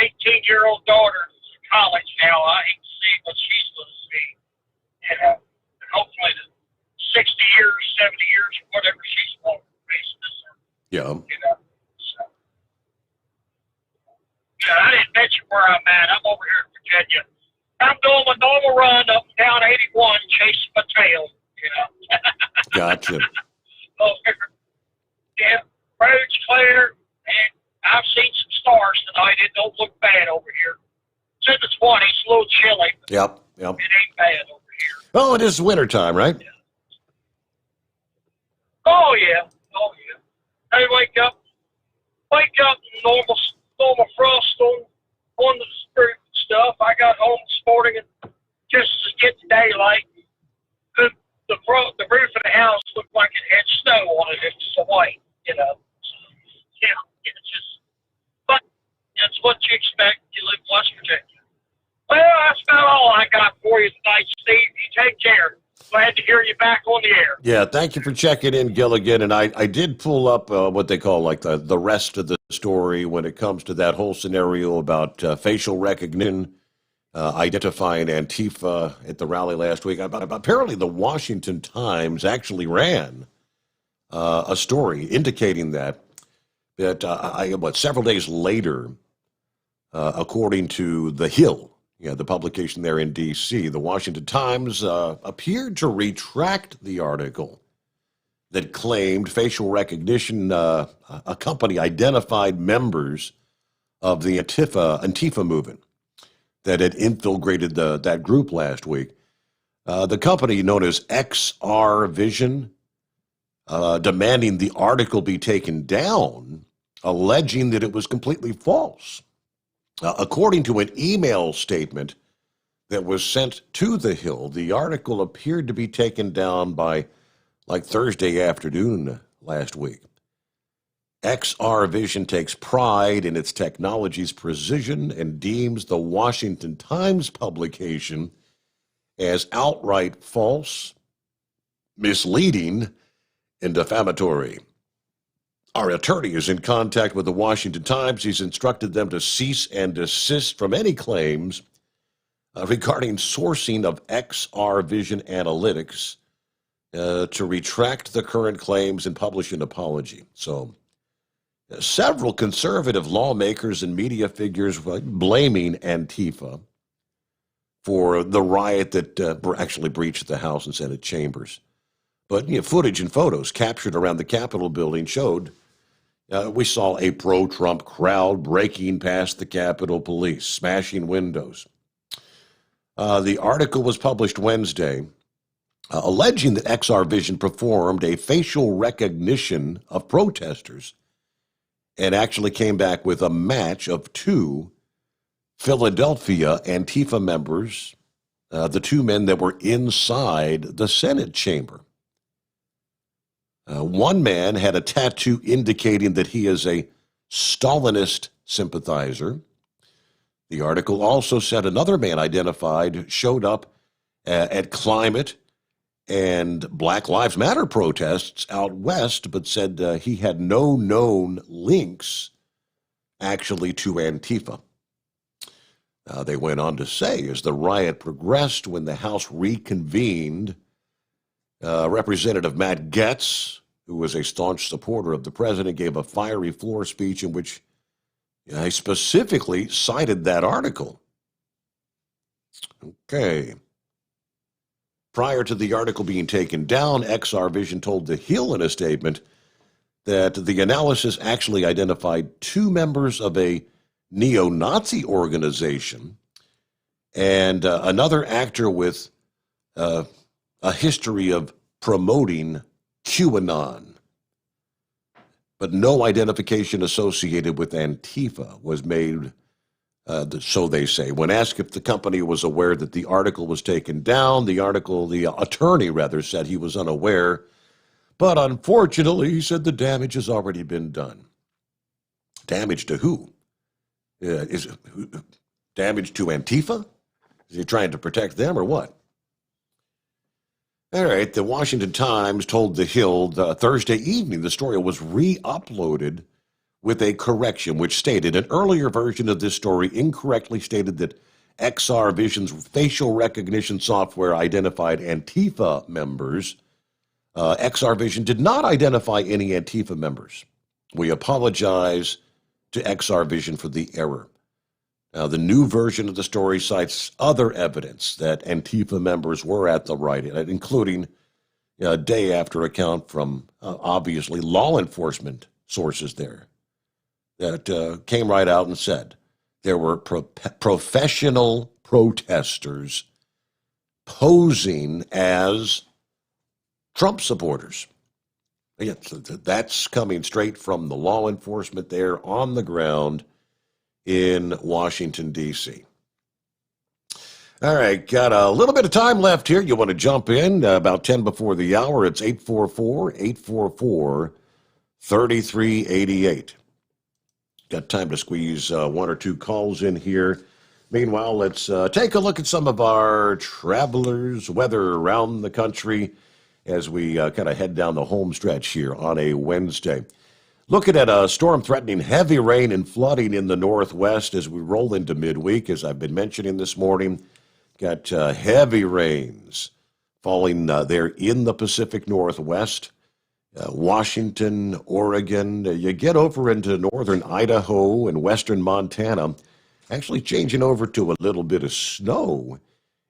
18-year-old daughter who's in college now. I hate to see what she's going to see. And hopefully the 60 years, 70 years, or whatever she's going to face this. Yeah. You know. So, yeah, I didn't mention where I'm at. I'm over here in Virginia. I'm doing a normal run up and down 81, chasing my tail. You know. Gotcha. Yeah, road's clear, and I've seen some stars tonight. It don't look bad over here. It's in the 20s, a little chilly, but Yep. it ain't bad over here. Oh, it is wintertime, right? Oh yeah. I wake up, normal frost on the roof and stuff. I got home this morning and just to get the daylight. The roof of the house looked like it had snow on it. It's so white, you know. So, yeah, it's just, but that's what you expect. You live in West Virginia. Well, that's about all I got for you tonight, Steve. You take care. Glad to hear you back on the air. Yeah, thank you for checking in, Gilligan. And I did pull up what they call like the rest of the story when it comes to that whole scenario about facial recognition, identifying Antifa at the rally last week. Apparently, the Washington Times actually ran a story indicating that several days later, according to The Hill, the publication there in D.C., the Washington Times appeared to retract the article that claimed facial recognition, a company identified members of the Antifa movement that had infiltrated that group last week. The company known as XR Vision, demanding the article be taken down, alleging that it was completely false. According to an email statement that was sent to The Hill, the article appeared to be taken down by like Thursday afternoon last week. XR Vision takes pride in its technology's precision and deems the Washington Times publication as outright false, misleading, and defamatory. Our attorney is in contact with the Washington Times. He's instructed them to cease and desist from any claims regarding sourcing of XR Vision analytics, to retract the current claims and publish an apology. So, several conservative lawmakers and media figures blaming Antifa for the riot that actually breached the House and Senate chambers. But footage and photos captured around the Capitol building showed we saw a pro-Trump crowd breaking past the Capitol Police, smashing windows. The article was published Wednesday, alleging that XR Vision performed a facial recognition of protesters and actually came back with a match of two Philadelphia Antifa members, the two men that were inside the Senate chamber. One man had a tattoo indicating that he is a Stalinist sympathizer. The article also said another man identified showed up at climate and Black Lives Matter protests out west, but said he had no known links actually to Antifa. They went on to say, as the riot progressed, when the House reconvened, Representative Matt Gaetz, who was a staunch supporter of the president, gave a fiery floor speech in which he specifically cited that article. Okay. Prior to the article being taken down, XR Vision told The Hill in a statement that the analysis actually identified two members of a neo-Nazi organization and another actor with a history of promoting QAnon. but no identification associated with Antifa was made, so they say. When asked if the company was aware that the article was taken down, the attorney rather, said he was unaware, but unfortunately, he said the damage has already been done. Damage to who? Is it damage to Antifa? Is he trying to protect them or what? All right, the Washington Times told The Hill Thursday evening the story was re-uploaded with a correction, which stated an earlier version of this story incorrectly stated that XR Vision's facial recognition software identified Antifa members. XR Vision did not identify any Antifa members. We apologize to XR Vision for the error. Now, the new version of the story cites other evidence that Antifa members were at the ride-in, including a day after account from, obviously, law enforcement sources there that came right out and said there were professional protesters posing as Trump supporters. Again, so that's coming straight from the law enforcement there on the ground in Washington, D.C. All right, got a little bit of time left here. You want to jump in about 10 before the hour. It's 844-844-3388. Got time to squeeze one or two calls in here. Meanwhile, let's take a look at some of our travelers' weather around the country as we kind of head down the home stretch here on a Wednesday. Looking at a storm threatening heavy rain and flooding in the northwest as we roll into midweek, as I've been mentioning this morning. Got heavy rains falling there in the Pacific Northwest, Washington, Oregon. You get over into northern Idaho and western Montana, actually changing over to a little bit of snow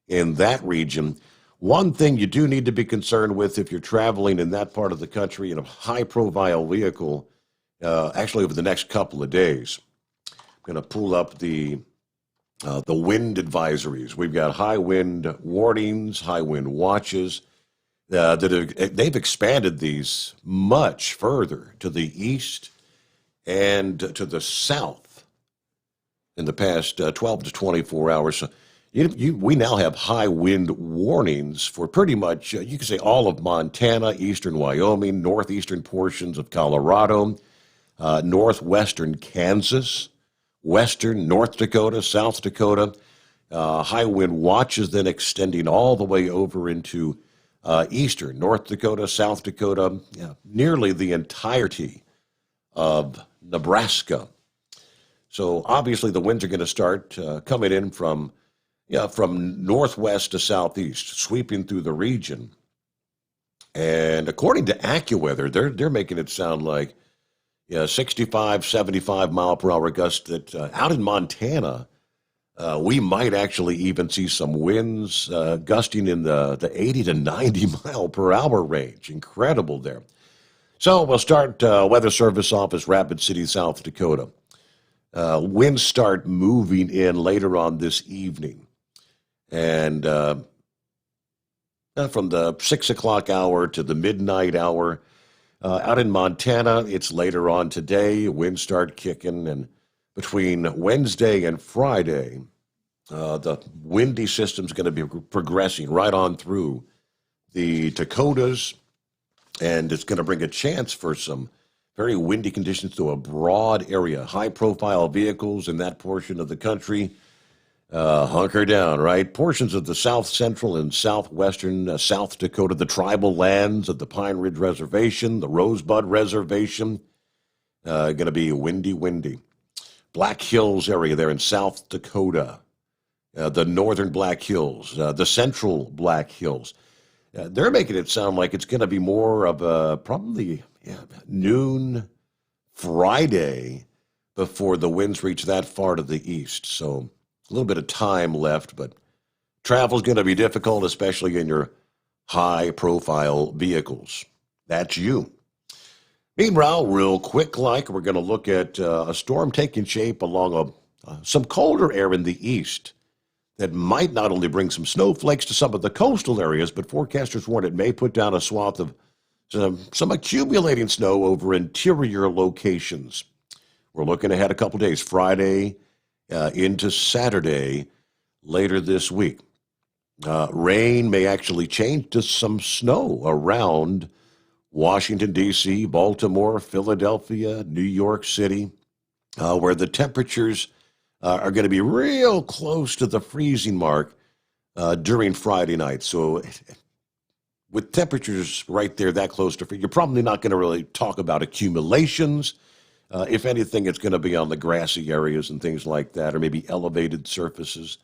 in that region. One thing you do need to be concerned with if you're traveling in that part of the country in a high-profile vehicle, actually over the next couple of days. I'm going to pull up the wind advisories. We've got high wind warnings, high wind watches. They've expanded these much further to the east and to the south in the past 12 to 24 hours. So we now have high wind warnings for pretty much, you can say all of Montana, eastern Wyoming, northeastern portions of Colorado, northwestern Kansas, western North Dakota, South Dakota. High wind watches then extending all the way over into eastern North Dakota, South Dakota, nearly the entirety of Nebraska. So obviously the winds are going to start coming in from northwest to southeast, sweeping through the region. And according to AccuWeather, they're making it sound like 65, 75 mile per hour gusts that out in Montana, we might actually even see some winds gusting in the 80 to 90 mile per hour range. Incredible there. So we'll start Weather Service Office, Rapid City, South Dakota. Winds start moving in later on this evening. And from the 6 o'clock hour to the midnight hour, out in Montana, it's later on today. Winds start kicking, and between Wednesday and Friday, the windy system's going to be progressing right on through the Dakotas, and it's going to bring a chance for some very windy conditions to a broad area. High-profile vehicles in that portion of the country, hunker down, right? Portions of the south central and southwestern South Dakota, the tribal lands of the Pine Ridge Reservation, the Rosebud Reservation, going to be windy. Black Hills area there in South Dakota, the northern Black Hills, the central Black Hills. They're making it sound like it's going to be more of a probably noon Friday before the winds reach that far to the east. So a little bit of time left, but travel's going to be difficult, especially in your high-profile vehicles. That's you. Meanwhile, real quick, we're going to look at a storm taking shape along some colder air in the east that might not only bring some snowflakes to some of the coastal areas, but forecasters warn it may put down a swath of Some accumulating snow over interior locations. We're looking ahead a couple days, Friday into Saturday later this week. Rain may actually change to some snow around Washington, D.C., Baltimore, Philadelphia, New York City, where the temperatures are going to be real close to the freezing mark during Friday night. So with temperatures right there that close to freezing, you're probably not going to really talk about accumulations. If anything, it's going to be on the grassy areas and things like that, or maybe elevated surfaces.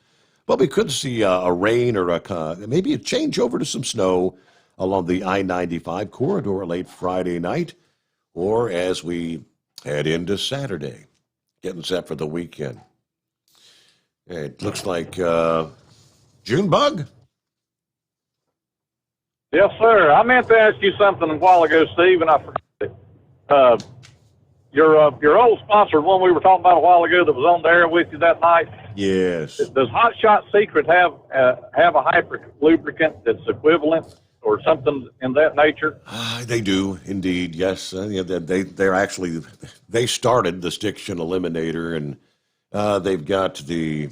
But we could see a rain or maybe a change over to some snow along the I-95 corridor late Friday night, or as we head into Saturday, getting set for the weekend. It looks like June Bug. Yes, sir. I meant to ask you something a while ago, Steve, and I forgot it. Your old sponsor, one we were talking about a while ago that was on the air with you that night. Yes. Does Hot Shot Secret have a hyper lubricant that's equivalent or something in that nature? They do indeed. Yes. They started the Stiction Eliminator, and they've got the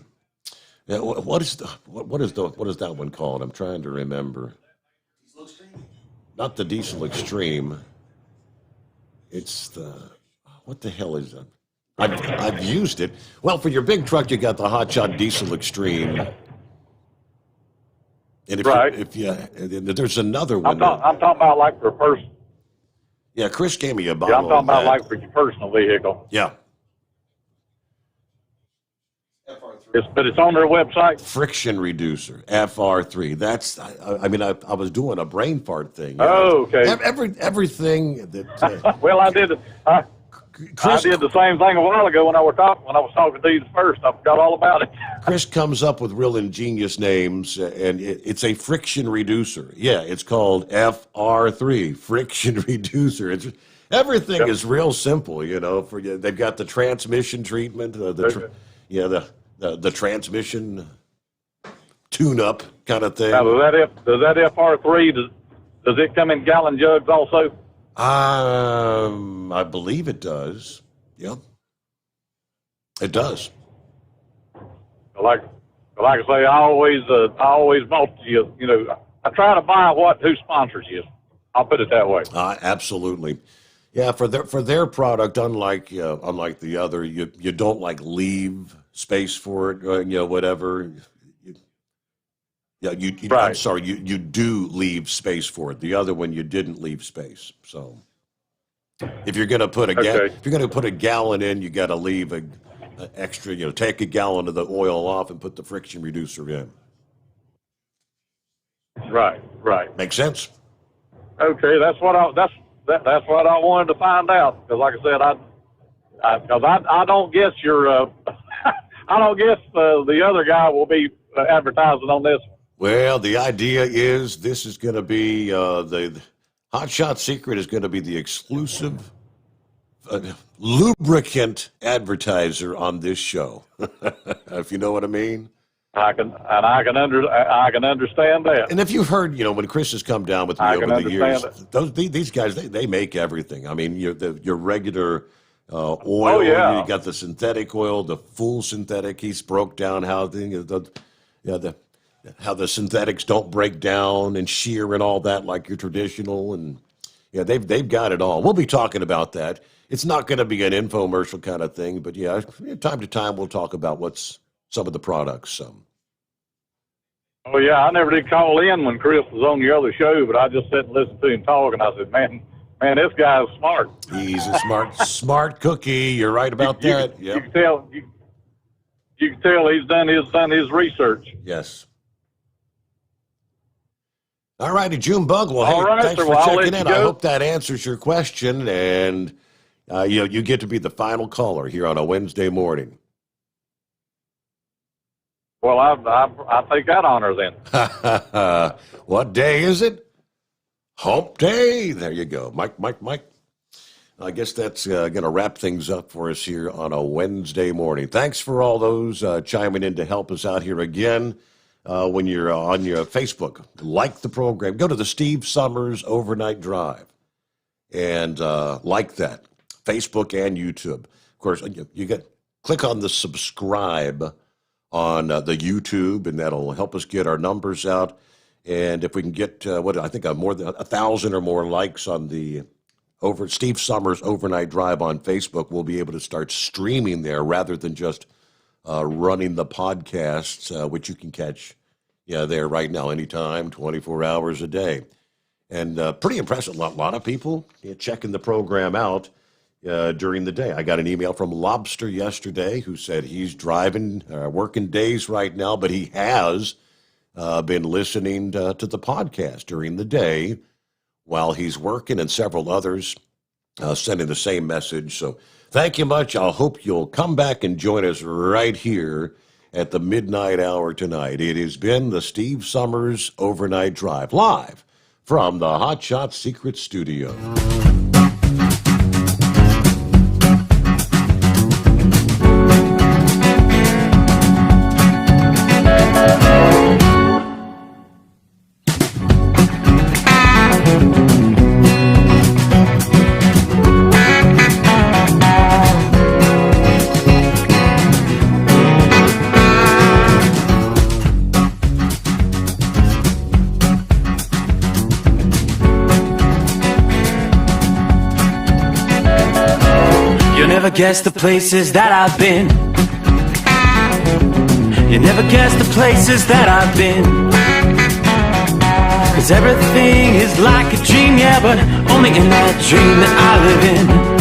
what is that one called? I'm trying to remember. Not the Diesel Extreme. It's the what the hell is that? I've used it. Well, for your big truck, you got the Hot Shot Diesel Extreme. And there's another one. I'm talking about like for a person. Yeah, Chris gave me a bottle. Yeah, I'm talking about like for your personal vehicle. Yeah. But it's on their website. Friction reducer, FR3. That's. I was doing a brain fart thing. Oh, okay. Everything that. Well, I did. I did the same thing a while ago when I was talking to you first. I forgot all about it. Chris comes up with real ingenious names, and it's a friction reducer. Yeah, it's called FR3, friction reducer. Everything is real simple, you know. They've got the transmission treatment, the transmission tune-up kind of thing. Now, does that FR3 does it come in gallon jugs also? I believe it does. Yeah, it does. Like I say, I always bought you. You know, I try to buy who sponsors you. I'll put it that way. Absolutely. Yeah, for their product, unlike the other, you don't like leave space for it, whatever. Right. I'm sorry, you do leave space for it. The other one, you didn't leave space. So if you're going to put a gallon in, you got to leave a extra. Take a gallon of the oil off and put the friction reducer in. Right. Makes sense. Okay, that's what I wanted to find out. Because, like I said, I don't guess I don't guess the other guy will be advertising on this. Well, the idea is this is going to be the Hot Shot Secret is going to be the exclusive lubricant advertiser on this show. If you know what I mean. I can understand that. And if you've heard, when Chris has come down with me over the years, these guys they make everything. I mean, your regular oil. Oh, yeah. You got the synthetic oil, the full synthetic. He's broke down how how the synthetics don't break down and shear and all that like your traditional, and they've got it all. We'll be talking about that. It's not going to be an infomercial kind of thing, but time to time we'll talk about what's some of the products. Oh yeah, I never did call in when Chris was on the other show, but I just sat and listened to him talk, and I said, man, this guy's smart. He's a smart cookie. You're right about that. You can tell. You can tell he's done his research. Yes. All righty, June Bug. Well, all right, thanks sir, for I'll checking let in. you go. I hope that answers your question, and you get to be the final caller here on a Wednesday morning. Well, I take that honor then. What day is it? Hump Day. There you go, Mike. I guess that's going to wrap things up for us here on a Wednesday morning. Thanks for all those chiming in to help us out here again. When you're on your Facebook, like the program. Go to the Steve Sommers Overnight Drive. and like that, Facebook and YouTube. Of course, click on the subscribe on the YouTube, and that'll help us get our numbers out. And if we can get I think more than 1,000 or more likes on the Steve Sommers Overnight Drive on Facebook, we'll be able to start streaming there rather than just running the podcasts, which you can catch there right now, anytime, 24 hours a day. And pretty impressive. A lot of people checking the program out during the day. I got an email from Lobster yesterday who said he's driving, working days right now, but he has been listening to the podcast during the day while he's working, and several others sending the same message. So thank you much. I hope you'll come back and join us right here at the midnight hour tonight. It has been the Steve Sommers Overnight Drive, live from the Hot Shot Secret Studio. Never guess the places that I've been. You never guess the places that I've been. 'Cause everything is like a dream, yeah, but only in that dream that I live in.